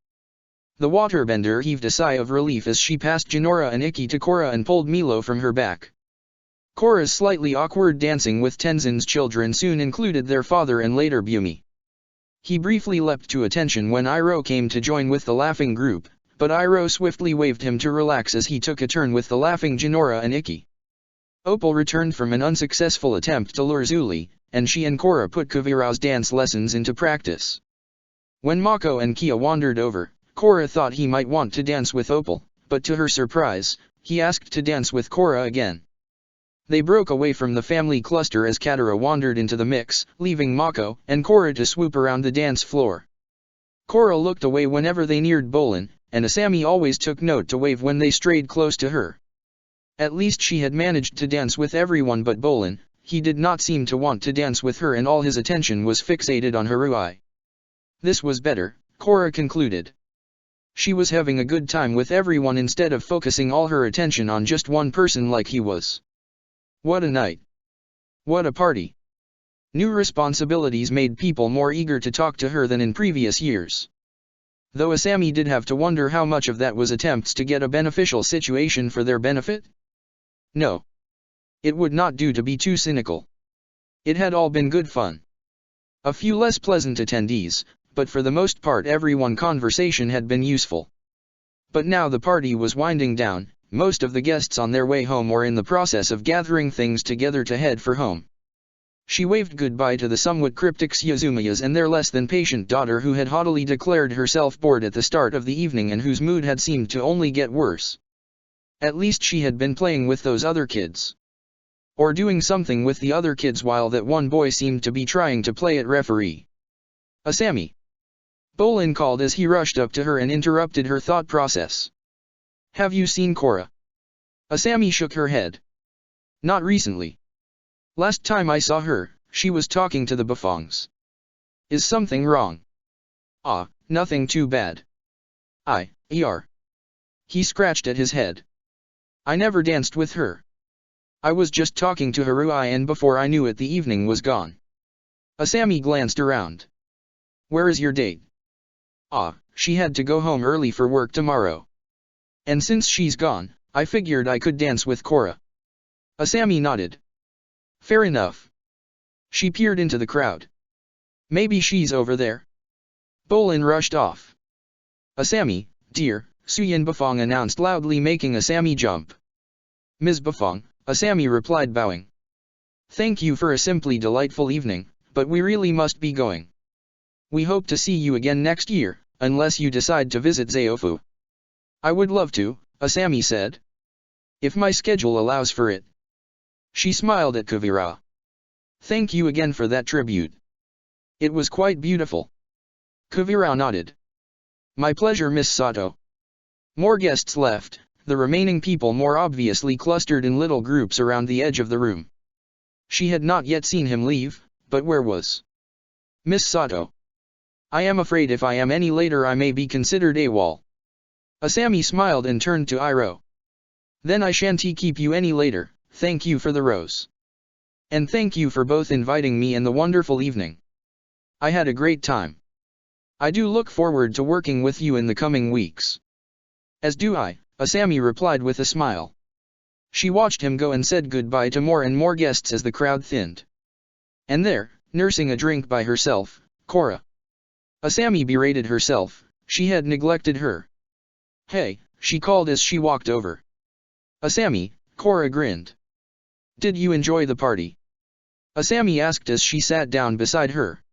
The waterbender heaved a sigh of relief as she passed Jinora and Ikki to Korra and pulled Milo from her back. Korra's slightly awkward dancing with Tenzin's children soon included their father and later Bumi. He briefly leapt to attention when Iroh came to join with the laughing group, but Iroh swiftly waved him to relax as he took a turn with the laughing Jinora and Ikki. Opal returned from an unsuccessful attempt to lure Zuli, and she and Korra put Kuvira's dance lessons into practice. When Mako and Kia wandered over, Korra thought he might want to dance with Opal, but to her surprise, he asked to dance with Korra again. They broke away from the family cluster as Katara wandered into the mix, leaving Mako and Korra to swoop around the dance floor. Korra looked away whenever they neared Bolin, and Asami always took note to wave when they strayed close to her. At least she had managed to dance with everyone but Bolin. He did not seem to want to dance with her and all his attention was fixated on Haruai. This was better, Korra concluded. She was having a good time with everyone instead of focusing all her attention on just one person like he was. What a night. What a party. New responsibilities made people more eager to talk to her than in previous years. Though Asami did have to wonder how much of that was attempts to get a beneficial situation for their benefit. No. It would not do to be too cynical. It had all been good fun. A few less pleasant attendees, but for the most part everyone's conversation had been useful. But now the party was winding down, most of the guests on their way home were in the process of gathering things together to head for home. She waved goodbye to the somewhat cryptic Yazumiyas and their less than patient daughter who had haughtily declared herself bored at the start of the evening and whose mood had seemed to only get worse. At least she had been playing with those other kids. Or doing something with the other kids while that one boy seemed to be trying to play at referee. Asami. Bolin called as he rushed up to her and interrupted her thought process. Have you seen Korra? Asami shook her head. Not recently. Last time I saw her, she was talking to the Bufongs. Is something wrong? Ah, nothing too bad. He scratched at his head. I never danced with her. I was just talking to Haruai and before I knew it the evening was gone. Asami glanced around. Where is your date? She had to go home early for work tomorrow. And since she's gone, I figured I could dance with Korra. Asami nodded. Fair enough. She peered into the crowd. Maybe she's over there. Bolin rushed off. Asami, dear, Suyin Bufong announced loudly, making Asami jump. Ms. Bufong, Asami replied, bowing. Thank you for a simply delightful evening, but we really must be going. We hope to see you again next year, unless you decide to visit Zaofu. I would love to, Asami said. If my schedule allows for it. She smiled at Kuvira. Thank you again for that tribute. It was quite beautiful. Kuvira nodded. My pleasure, Miss Sato. More guests left, the remaining people more obviously clustered in little groups around the edge of the room. She had not yet seen him leave, but where was Miss Sato? I am afraid if I am any later I may be considered AWOL. Asami smiled and turned to Iroh. Then I shan't keep you any later, thank you for the rose. And thank you for both inviting me and the wonderful evening. I had a great time. I do look forward to working with you in the coming weeks. As do I, Asami replied with a smile. She watched him go and said goodbye to more and more guests as the crowd thinned. And there, nursing a drink by herself, Korra. Asami berated herself, she had neglected her. Hey, she called as she walked over. Asami, Korra grinned. Did you enjoy the party? Asami asked as she sat down beside her.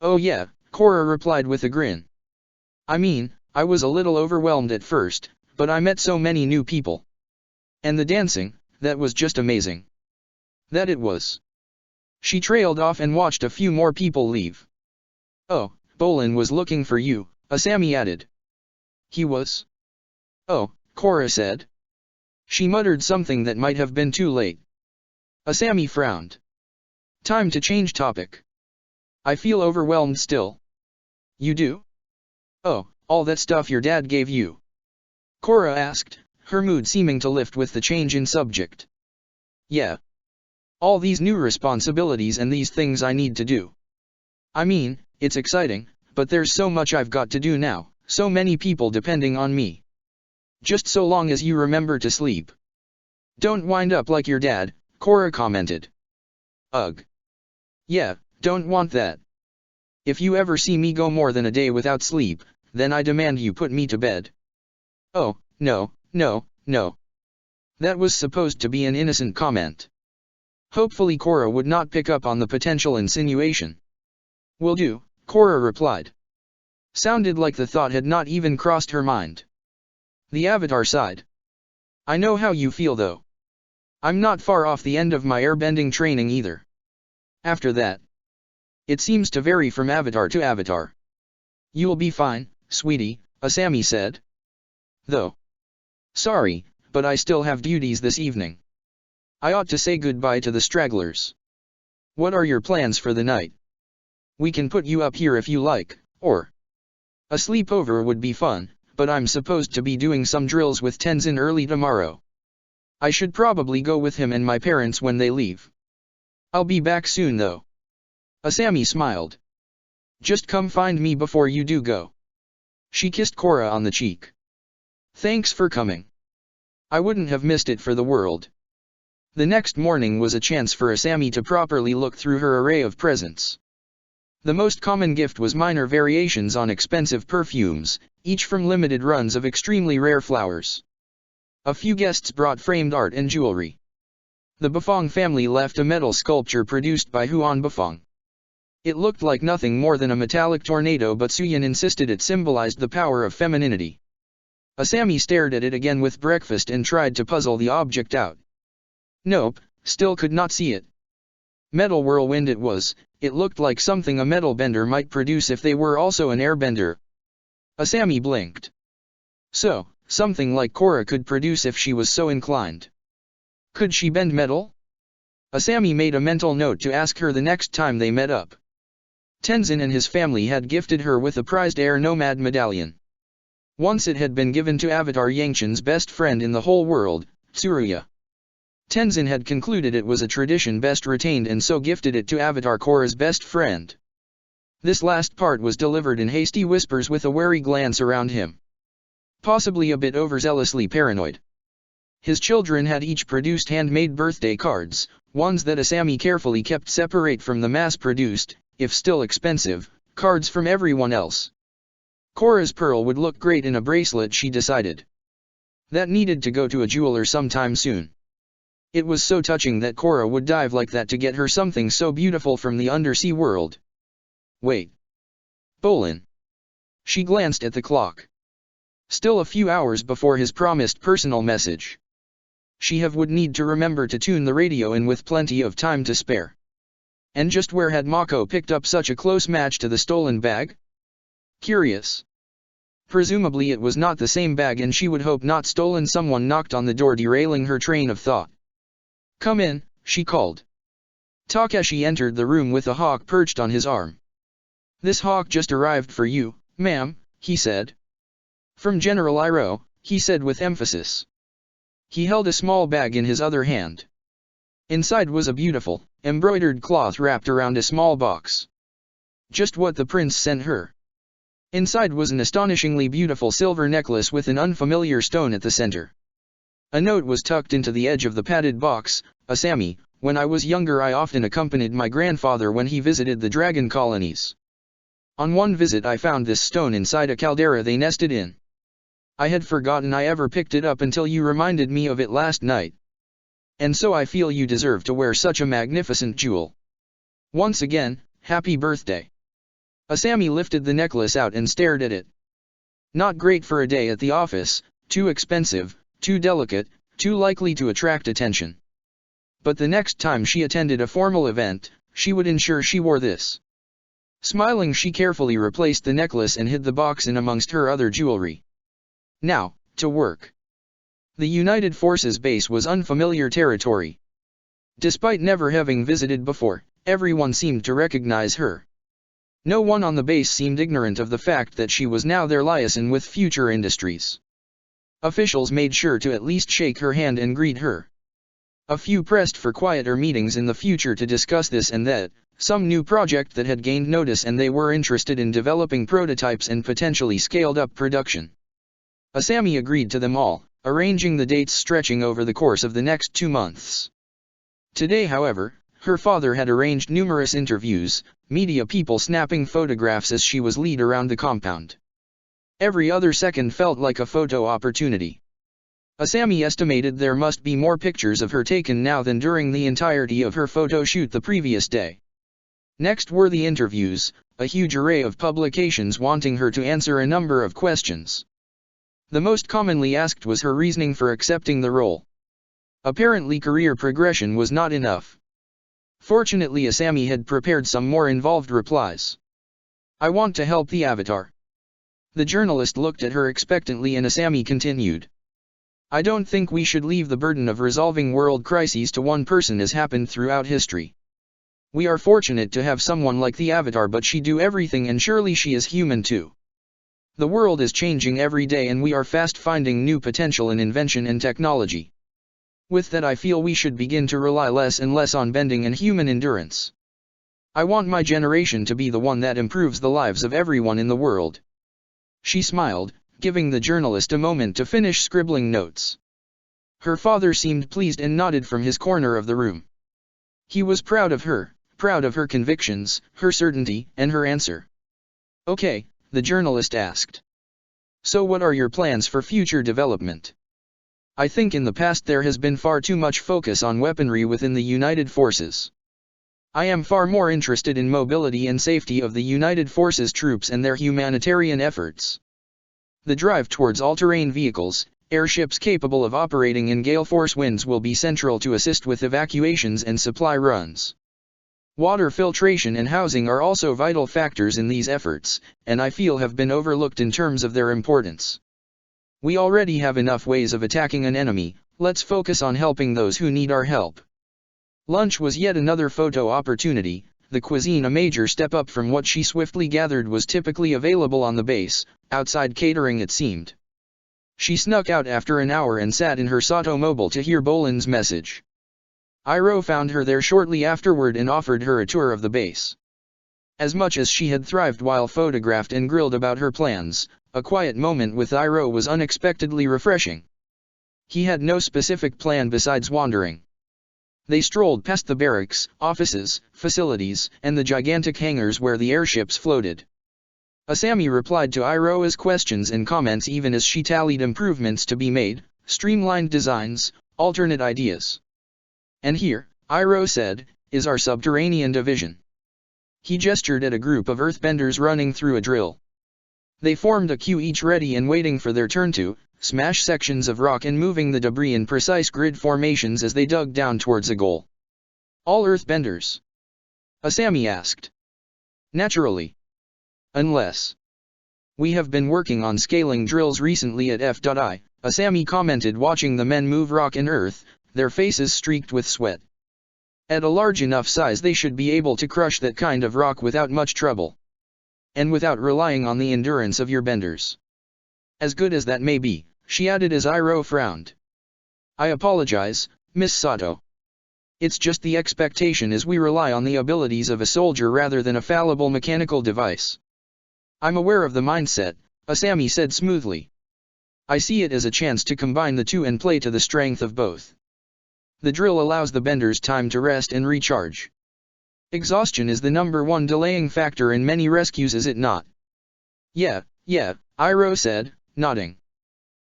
Oh yeah, Korra replied with a grin. I mean, I was a little overwhelmed at first, but I met so many new people. And the dancing, that was just amazing. That it was. She trailed off and watched a few more people leave. Oh, Bolin was looking for you, Asami added. He was? Oh, Korra said. She muttered something that might have been too late. Asami frowned. Time to change topic. I feel overwhelmed still. You do? Oh, all that stuff your dad gave you? Korra asked, her mood seeming to lift with the change in subject. Yeah. All these new responsibilities and these things I need to do. I mean, it's exciting, but there's so much I've got to do now, so many people depending on me. Just so long as you remember to sleep. Don't wind up like your dad, Korra commented. Ugh. Yeah, don't want that. If you ever see me go more than a day without sleep, then I demand you put me to bed. Oh, no, no, no. That was supposed to be an innocent comment. Hopefully Korra would not pick up on the potential insinuation. Will do, Korra replied. Sounded like the thought had not even crossed her mind. The Avatar sighed. I know how you feel though. I'm not far off the end of my airbending training either. After that, it seems to vary from avatar to avatar. You'll be fine, sweetie, Asami said. Though. Sorry, but I still have duties this evening. I ought to say goodbye to the stragglers. What are your plans for the night? We can put you up here if you like, or a sleepover would be fun, but I'm supposed to be doing some drills with Tenzin early tomorrow. I should probably go with him and my parents when they leave. I'll be back soon though. Asami smiled. Just come find me before you do go. She kissed Korra on the cheek. Thanks for coming. I wouldn't have missed it for the world. The next morning was a chance for Asami to properly look through her array of presents. The most common gift was minor variations on expensive perfumes, each from limited runs of extremely rare flowers. A few guests brought framed art and jewelry. The Bafong family left a metal sculpture produced by Huan Bafong. It looked like nothing more than a metallic tornado, but Suyin insisted it symbolized the power of femininity. Asami stared at it again with breakfast and tried to puzzle the object out. Nope, still could not see it. Metal whirlwind it was, it looked like something a metal bender might produce if they were also an airbender. Asami blinked. So, something like Korra could produce if she was so inclined. Could she bend metal? Asami made a mental note to ask her the next time they met up. Tenzin and his family had gifted her with a prized air nomad medallion. Once it had been given to Avatar Yangshan's best friend in the whole world, Tsuruya. Tenzin had concluded it was a tradition best retained and so gifted it to Avatar Korra's best friend. This last part was delivered in hasty whispers with a wary glance around him. Possibly a bit overzealously paranoid. His children had each produced handmade birthday cards, ones that Asami carefully kept separate from the mass-produced, if still expensive, cards from everyone else. Korra's pearl would look great in a bracelet, she decided. That needed to go to a jeweler sometime soon. It was so touching that Korra would dive like that to get her something so beautiful from the undersea world. Wait. Bolin. She glanced at the clock. Still a few hours before his promised personal message. She would need to remember to tune the radio in with plenty of time to spare. And just where had Mako picked up such a close match to the stolen bag? Curious. Presumably it was not the same bag and she would hope not stolen. Someone knocked on the door, derailing her train of thought. "Come in," she called. Takeshi entered the room with a hawk perched on his arm. "This hawk just arrived for you, ma'am," he said. "From General Iroh," he said with emphasis. He held a small bag in his other hand. Inside was a beautiful, embroidered cloth wrapped around a small box. Just what the prince sent her. Inside was an astonishingly beautiful silver necklace with an unfamiliar stone at the center. A note was tucked into the edge of the padded box. "Asami, when I was younger I often accompanied my grandfather when he visited the dragon colonies. On one visit I found this stone inside a caldera they nested in. I had forgotten I ever picked it up until you reminded me of it last night. And so I feel you deserve to wear such a magnificent jewel. Once again, happy birthday." Asami lifted the necklace out and stared at it. Not great for a day at the office, too expensive, too delicate, too likely to attract attention. But the next time she attended a formal event, she would ensure she wore this. Smiling, she carefully replaced the necklace and hid the box in amongst her other jewelry. Now, to work. The United Forces base was unfamiliar territory. Despite never having visited before, everyone seemed to recognize her. No one on the base seemed ignorant of the fact that she was now their liaison with future industries. Officials made sure to at least shake her hand and greet her. A few pressed for quieter meetings in the future to discuss this and that, some new project that had gained notice, and they were interested in developing prototypes and potentially scaled up production. Asami agreed to them all, arranging the dates stretching over the course of the next 2 months. Today, however, her father had arranged numerous interviews, media people snapping photographs as she was led around the compound. Every other second felt like a photo opportunity. Asami estimated there must be more pictures of her taken now than during the entirety of her photo shoot the previous day. Next were the interviews, a huge array of publications wanting her to answer a number of questions. The most commonly asked was her reasoning for accepting the role. Apparently career progression was not enough. Fortunately, Asami had prepared some more involved replies. "I want to help the Avatar." The journalist looked at her expectantly and Asami continued. "I don't think we should leave the burden of resolving world crises to one person as happened throughout history. We are fortunate to have someone like the Avatar, but she do everything and surely she is human too. The world is changing every day and we are fast finding new potential in invention and technology. With that I feel we should begin to rely less and less on bending and human endurance. I want my generation to be the one that improves the lives of everyone in the world." She smiled, giving the journalist a moment to finish scribbling notes. Her father seemed pleased and nodded from his corner of the room. He was proud of her convictions, her certainty, and her answer. "Okay," the journalist asked. "So what are your plans for future development? I think in the past there has been far too much focus on weaponry within the United Forces. I am far more interested in mobility and safety of the United Forces troops and their humanitarian efforts. The drive towards all-terrain vehicles, airships capable of operating in gale force winds will be central to assist with evacuations and supply runs. Water filtration and housing are also vital factors in these efforts, and I feel have been overlooked in terms of their importance. We already have enough ways of attacking an enemy, let's focus on helping those who need our help." Lunch was yet another photo opportunity, the cuisine a major step up from what she swiftly gathered was typically available on the base, outside catering it seemed. She snuck out after an hour and sat in her Sato mobile to hear Bolin's message. Iroh found her there shortly afterward and offered her a tour of the base. As much as she had thrived while photographed and grilled about her plans, a quiet moment with Iroh was unexpectedly refreshing. He had no specific plan besides wandering. They strolled past the barracks, offices, facilities, and the gigantic hangars where the airships floated. Asami replied to Iroh's questions and comments even as she tallied improvements to be made, streamlined designs, alternate ideas. "And here," Iroh said, "is our subterranean division." He gestured at a group of earthbenders running through a drill. They formed a queue, each ready and waiting for their turn to smash sections of rock and moving the debris in precise grid formations as they dug down towards a goal. "All earthbenders?" Asami asked. "Naturally. Unless We have been working on scaling drills recently at F.I, Asami commented watching the men move rock and earth, their faces streaked with sweat. At a large enough size they should be able to crush that kind of rock without much trouble. And without relying on the endurance of your benders. As good as that may be, she added as Iroh frowned. I apologize, Miss Sato. It's just the expectation is we rely on the abilities of a soldier rather than a fallible mechanical device. I'm aware of the mindset, Asami said smoothly. I see it as a chance to combine the two and play to the strength of both. The drill allows the benders time to rest and recharge. Exhaustion is the #1 delaying factor in many rescues, is it not? Yeah, Iroh said, nodding.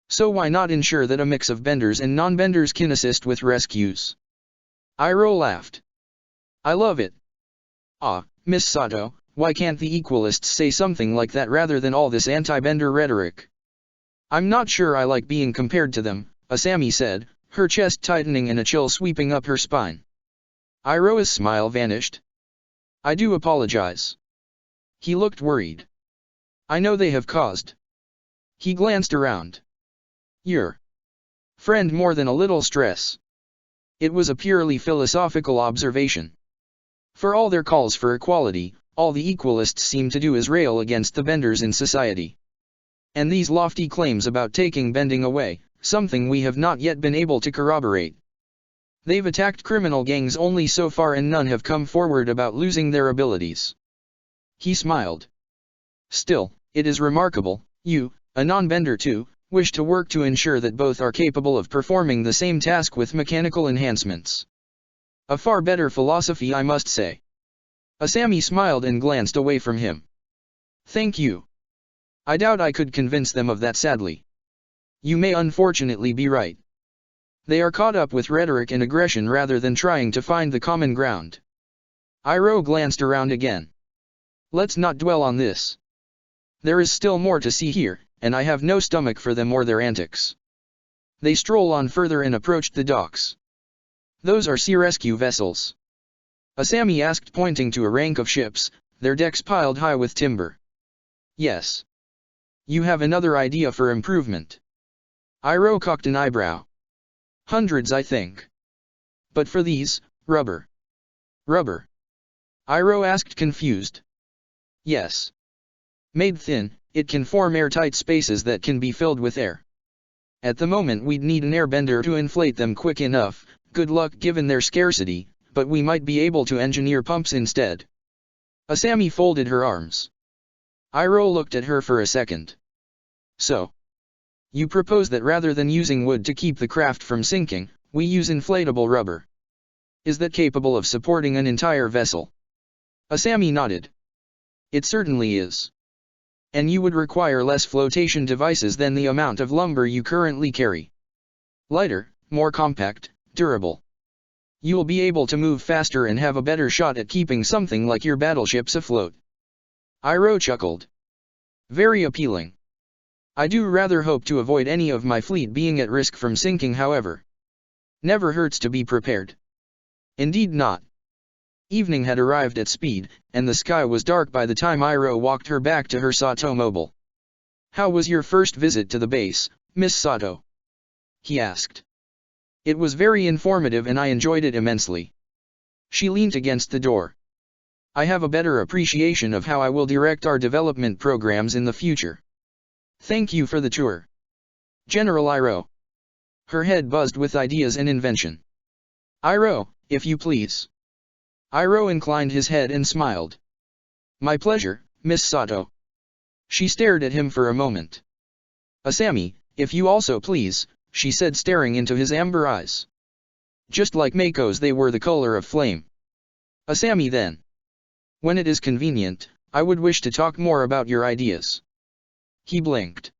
So why not ensure that a mix of benders and non-benders can assist with rescues? Iroh laughed. I love it. Ah, Miss Sato, why can't the equalists say something like that rather than all this anti-bender rhetoric? I'm not sure I like being compared to them, Asami said, her chest tightening and a chill sweeping up her spine. Iroh's smile vanished. I do apologize. He looked worried. I know they have caused. He glanced around. Your friend more than a little stress. It was a purely philosophical observation. For all their calls for equality, all the equalists seem to do is rail against the benders in society. And these lofty claims about taking bending away, something we have not yet been able to corroborate. They've attacked criminal gangs only so far and none have come forward about losing their abilities. He smiled. Still, it is remarkable, you, a non-bender too, wish to work to ensure that both are capable of performing the same task with mechanical enhancements. A far better philosophy, I must say. Asami smiled and glanced away from him. Thank you. I doubt I could convince them of that, sadly. You may unfortunately be right. They are caught up with rhetoric and aggression rather than trying to find the common ground. Iroh glanced around again. Let's not dwell on this. There is still more to see here, and I have no stomach for them or their antics. They stroll on further and approached the docks. Those are sea rescue vessels? Asami asked, pointing to a rank of ships, their decks piled high with timber. Yes. You have another idea for improvement? Iroh cocked an eyebrow. Hundreds, I think. But for these, rubber. Rubber? Iroh asked, confused. Yes. Made thin, it can form airtight spaces that can be filled with air. At the moment we'd need an airbender to inflate them quick enough, good luck given their scarcity, but we might be able to engineer pumps instead. Asami folded her arms. Iroh looked at her for a second. So? You propose that rather than using wood to keep the craft from sinking, we use inflatable rubber. Is that capable of supporting an entire vessel? Asami nodded. It certainly is. And you would require less flotation devices than the amount of lumber you currently carry. Lighter, more compact, durable. You'll be able to move faster and have a better shot at keeping something like your battleships afloat. Iroh chuckled. Very appealing. I do rather hope to avoid any of my fleet being at risk from sinking, however. Never hurts to be prepared. Indeed not. Evening had arrived at speed, and the sky was dark by the time Iroh walked her back to her Sato mobile. How was your first visit to the base, Miss Sato? He asked. It was very informative and I enjoyed it immensely. She leaned against the door. I have a better appreciation of how I will direct our development programs in the future. Thank you for the tour. General Iroh. Her head buzzed with ideas and invention. Iroh, if you please. Iroh inclined his head and smiled. My pleasure, Miss Sato. She stared at him for a moment. Asami, if you also please, she said, staring into his amber eyes. Just like Mako's, they were the color of flame. Asami then. When it is convenient, I would wish to talk more about your ideas. He blinked.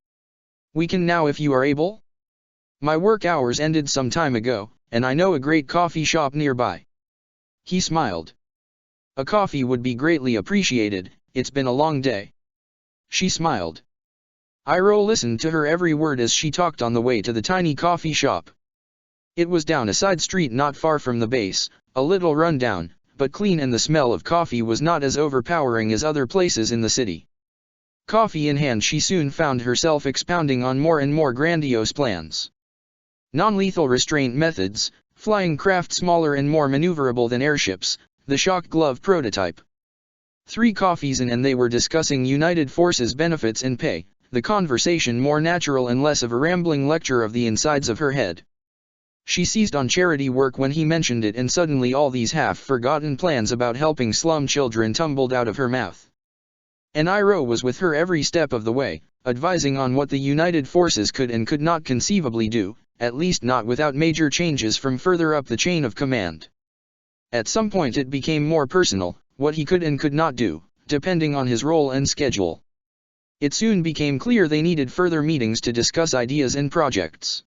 We can now if you are able? My work hours ended some time ago, and I know a great coffee shop nearby. He smiled. A coffee would be greatly appreciated, it's been a long day. She smiled. Iroh listened to her every word as she talked on the way to the tiny coffee shop. It was down a side street not far from the base, a little run down, but clean, and the smell of coffee was not as overpowering as other places in the city. Coffee in hand, she soon found herself expounding on more and more grandiose plans. Non-lethal restraint methods, flying craft smaller and more maneuverable than airships, the shock glove prototype. 3 coffees in and they were discussing United Forces benefits and pay, the conversation more natural and less of a rambling lecture of the insides of her head. She seized on charity work when he mentioned it, and suddenly all these half-forgotten plans about helping slum children tumbled out of her mouth. And Iroh was with her every step of the way, advising on what the United Forces could and could not conceivably do, at least not without major changes from further up the chain of command. At some point it became more personal, what he could and could not do, depending on his role and schedule. It soon became clear they needed further meetings to discuss ideas and projects.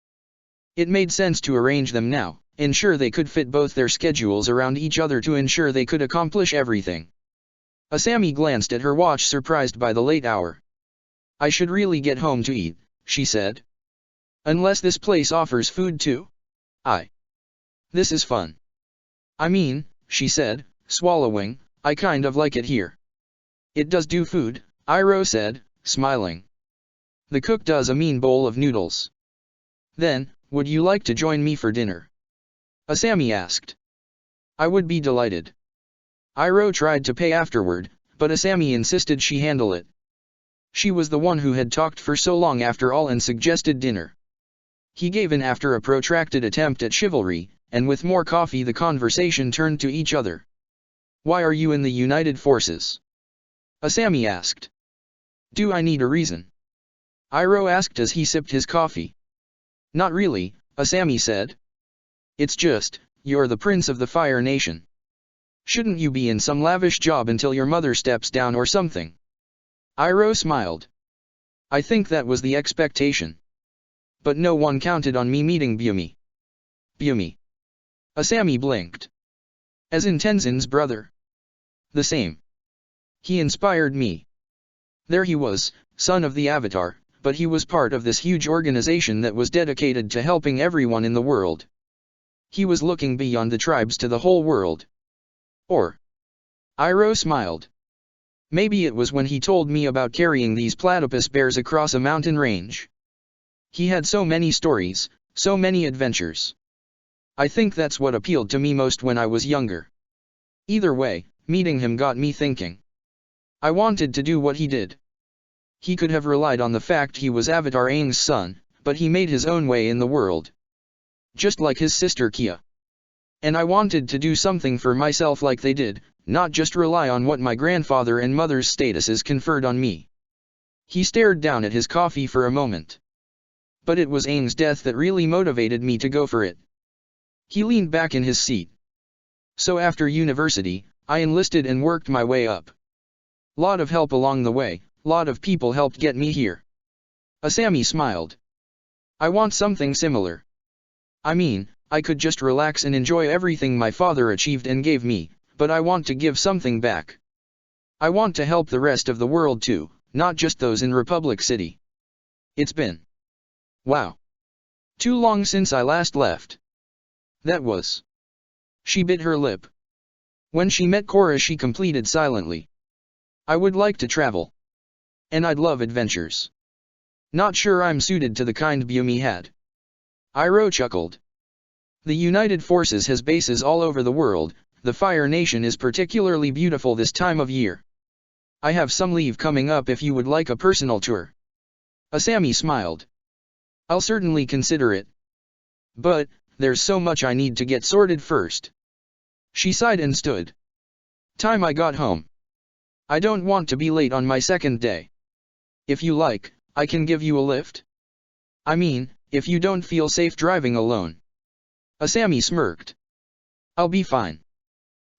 It made sense to arrange them now, ensure they could fit both their schedules around each other to ensure they could accomplish everything. Asami glanced at her watch, surprised by the late hour. "I should really get home to eat," she said. "Unless this place offers food too? This is fun." "I mean," she said, swallowing, "I kind of like it here." "It does do food," Iroh said, smiling. "The cook does a mean bowl of noodles." "Then, would you like to join me for dinner?" Asami asked. "I would be delighted." Iroh tried to pay afterward, but Asami insisted she handle it. She was the one who had talked for so long after all and suggested dinner. He gave in after a protracted attempt at chivalry, and with more coffee the conversation turned to each other. "Why are you in the United Forces?" Asami asked. "Do I need a reason?" Iroh asked as he sipped his coffee. "Not really," Asami said. "It's just, you're the prince of the Fire Nation. Shouldn't you be in some lavish job until your mother steps down or something?" Iroh smiled. "I think that was the expectation. But no one counted on me meeting Bumi." "Bumi?" Asami blinked. "As in Tenzin's brother?" "The same. He inspired me. There he was, son of the Avatar, but he was part of this huge organization that was dedicated to helping everyone in the world. He was looking beyond the tribes to the whole world." "Or?" Iroh smiled. "Maybe it was when he told me about carrying these platypus bears across a mountain range. He had so many stories, so many adventures. I think that's what appealed to me most when I was younger. Either way, meeting him got me thinking. I wanted to do what he did. He could have relied on the fact he was Avatar Aang's son, but he made his own way in the world. Just like his sister Kia. And I wanted to do something for myself like they did, not just rely on what my grandfather and mother's statuses conferred on me." He stared down at his coffee for a moment. "But it was Aang's death that really motivated me to go for it." He leaned back in his seat. "So after university, I enlisted and worked my way up. Lot of help along the way, lot of people helped get me here." Asami smiled. "I want something similar. I mean, I could just relax and enjoy everything my father achieved and gave me, but I want to give something back. I want to help the rest of the world too, not just those in Republic City. It's been, wow, too long since I last left." "That was." She bit her lip. When she met Korra she completed silently. "I would like to travel. And I'd love adventures. Not sure I'm suited to the kind Bumi had." Iroh chuckled. "The United Forces has bases all over the world. The Fire Nation is particularly beautiful this time of year. I have some leave coming up if you would like a personal tour." Asami smiled. "I'll certainly consider it. But, there's so much I need to get sorted first." She sighed and stood. "Time I got home. I don't want to be late on my second day. If you like, I can give you a lift. I mean, if you don't feel safe driving alone." Asami smirked. "I'll be fine.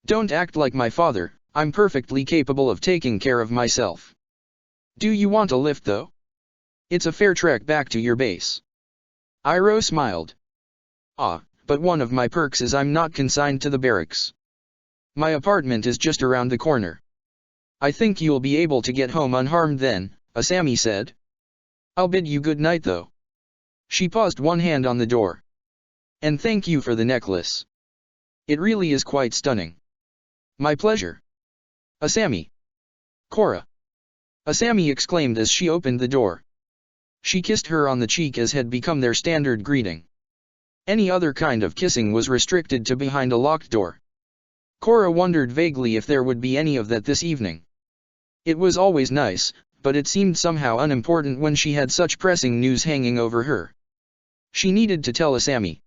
Don't act like my father, I'm perfectly capable of taking care of myself." "Do you want a lift though? It's a fair trek back to your base." Iroh smiled. But one of my perks is I'm not consigned to the barracks. My apartment is just around the corner." "I think you'll be able to get home unharmed then," Asami said. "I'll bid you good night though." She paused, one hand on the door. "And thank you for the necklace. It really is quite stunning." "My pleasure." "Asami." "Korra." Asami exclaimed as she opened the door. She kissed her on the cheek as had become their standard greeting. Any other kind of kissing was restricted to behind a locked door. Korra wondered vaguely if there would be any of that this evening. It was always nice, but it seemed somehow unimportant when she had such pressing news hanging over her. She needed to tell Asami.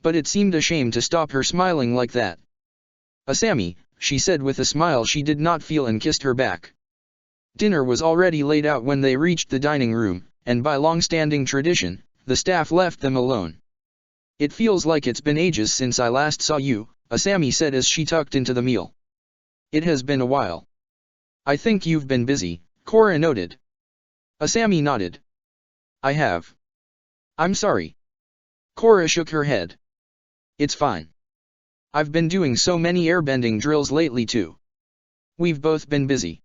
But it seemed a shame to stop her smiling like that. Asami, she said with a smile she did not feel and kissed her back. Dinner was already laid out when they reached the dining room, and by long-standing tradition, the staff left them alone. It feels like it's been ages since I last saw you, Asami said as she tucked into the meal. It has been a while. I think you've been busy, Korra noted. Asami nodded. I have. I'm sorry. Korra shook her head. It's fine. I've been doing so many airbending drills lately too. We've both been busy.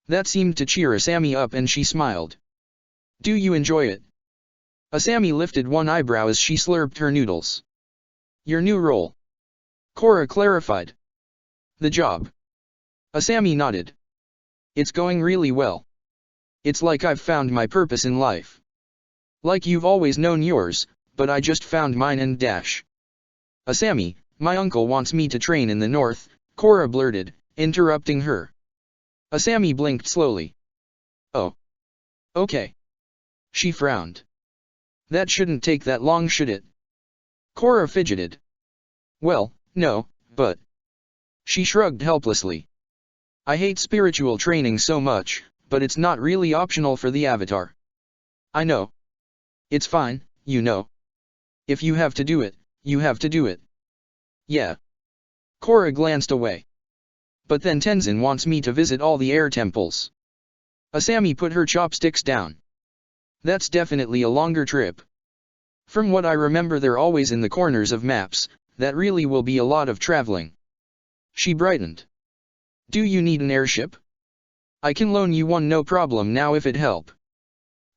That seemed to cheer Asami up and she smiled. Do you enjoy it? Asami lifted one eyebrow as she slurped her noodles. Your new role? Korra clarified. The job. Asami nodded. It's going really well. It's like I've found my purpose in life. Like you've always known yours, but I just found mine and dash. Asami, my uncle wants me to train in the north, Korra blurted, interrupting her. Asami blinked slowly. Oh. Okay. She frowned. That shouldn't take that long, should it? Korra fidgeted. Well, no, but... She shrugged helplessly. I hate spiritual training so much, but it's not really optional for the Avatar. I know. It's fine, you know. If you have to do it, you have to do it. Yeah. Korra glanced away. But then Tenzin wants me to visit all the air temples. Asami put her chopsticks down. That's definitely a longer trip. From what I remember they're always in the corners of maps, that really will be a lot of traveling. She brightened. Do you need an airship? I can loan you one no problem now if it help.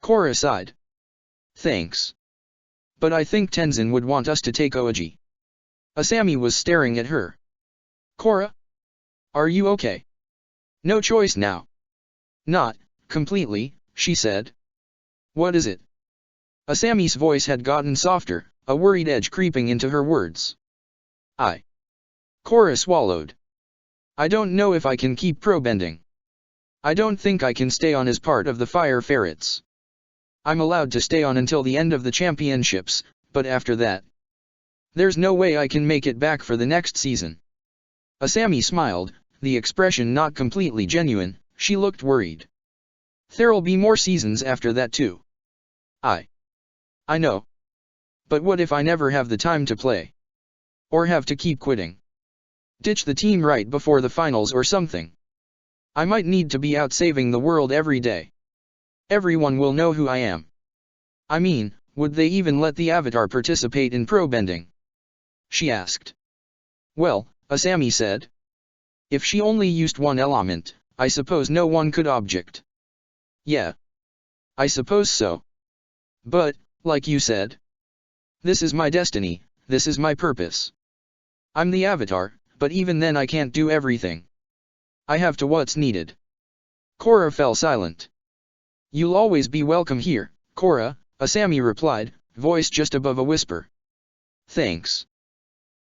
Korra sighed. Thanks. But I think Tenzin would want us to take Oji. Asami was staring at her. Korra? Are you okay? No choice now. Not completely, she said. What is it? Asami's voice had gotten softer, a worried edge creeping into her words. Korra swallowed. I don't know if I can keep pro-bending. I don't think I can stay on as part of the Fire Ferrets. I'm allowed to stay on until the end of the championships, but after that, there's no way I can make it back for the next season. Asami smiled, the expression not completely genuine. She looked worried. There'll be more seasons after that too. I know. But what if I never have the time to play? Or have to keep quitting? Ditch the team right before the finals or something. I might need to be out saving the world every day. Everyone will know who I am. I mean, would they even let the Avatar participate in pro-bending? She asked. Well, Asami said. If she only used one element, I suppose no one could object. Yeah. I suppose so. But, like you said, this is my destiny, this is my purpose. I'm the Avatar, but even then I can't do everything. I have to what's needed. Korra fell silent. You'll always be welcome here, Korra, Asami replied, voice just above a whisper. Thanks.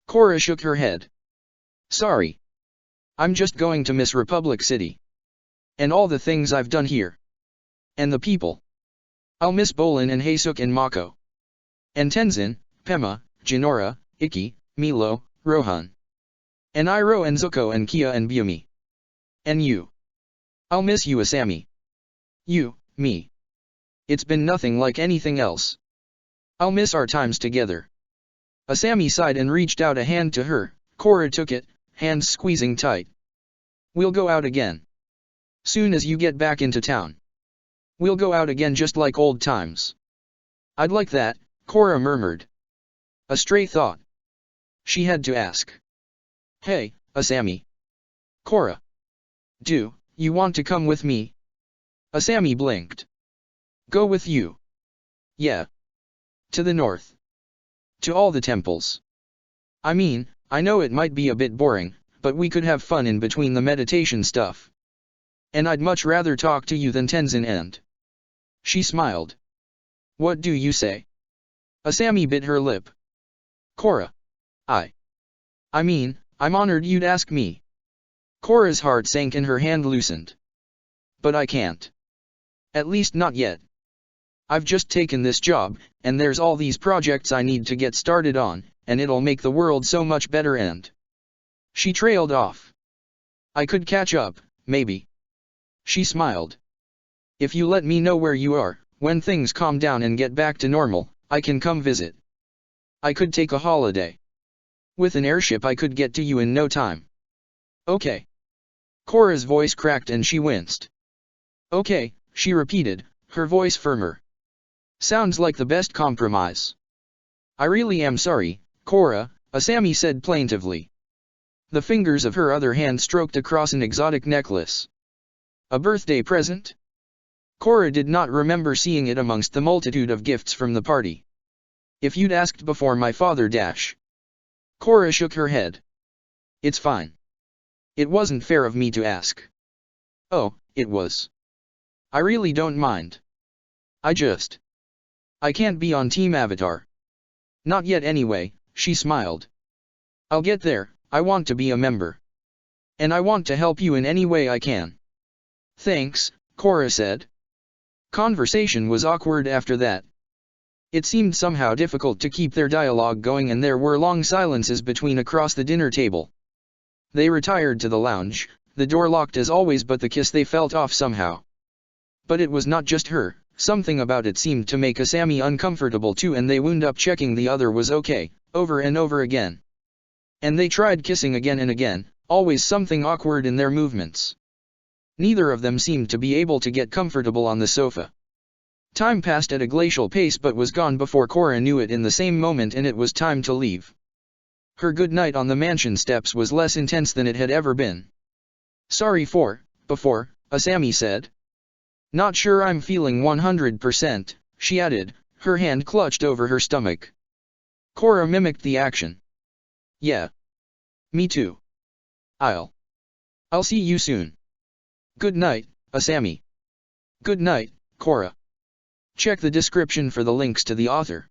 Korra shook her head. Sorry. I'm just going to miss Republic City. And all the things I've done here. And the people. I'll miss Bolin and Heisuk and Mako. And Tenzin, Pema, Jinora, Ikki, Milo, Rohan. And Iroh and Zuko and Kia and Bumi. And you. I'll miss you, Asami. You, me. It's been nothing like anything else. I'll miss our times together. Asami sighed and reached out a hand to her. Korra took it, hands squeezing tight. We'll go out again. Soon as you get back into town. We'll go out again just like old times. I'd like that, Korra murmured. A stray thought. She had to ask. Hey, Asami. Korra. Do you want to come with me? Asami blinked. Go with you? Yeah. To the north. To all the temples. I mean, I know it might be a bit boring, but we could have fun in between the meditation stuff. And I'd much rather talk to you than Tenzin and. She smiled. What do you say? Asami bit her lip. Korra. I mean, I'm honored you'd ask me. Korra's heart sank and her hand loosened. But I can't. At least not yet. I've just taken this job, and there's all these projects I need to get started on, and it'll make the world so much better and. She trailed off. I could catch up, maybe. She smiled. If you let me know where you are, when things calm down and get back to normal, I can come visit. I could take a holiday. With an airship I could get to you in no time. Okay. Korra's voice cracked and she winced. Okay, she repeated, her voice firmer. Sounds like the best compromise. I really am sorry, Korra, Asami said plaintively. The fingers of her other hand stroked across an exotic necklace. A birthday present? Korra did not remember seeing it amongst the multitude of gifts from the party. If you'd asked before my father dash. Korra shook her head. It's fine. It wasn't fair of me to ask. Oh, it was. I really don't mind. I can't be on Team Avatar. Not yet anyway, she smiled. I'll get there, I want to be a member. And I want to help you in any way I can. Thanks, Korra said. Conversation was awkward after that. It seemed somehow difficult to keep their dialogue going and there were long silences between across the dinner table. They retired to the lounge, the door locked as always but the kiss they felt off somehow. But it was not just her, something about it seemed to make Asami uncomfortable too and they wound up checking the other was okay, over and over again. And they tried kissing again and again, always something awkward in their movements. Neither of them seemed to be able to get comfortable on the sofa. Time passed at a glacial pace but was gone before Korra knew it in the same moment and it was time to leave. Her good night on the mansion steps was less intense than it had ever been. Sorry for, before, Asami said. Not sure I'm feeling 100%, she added, her hand clutched over her stomach. Korra mimicked the action. Yeah. Me too. I'll see you soon. Good night, Asami. Good night, Korra. Check the description for the links to the author.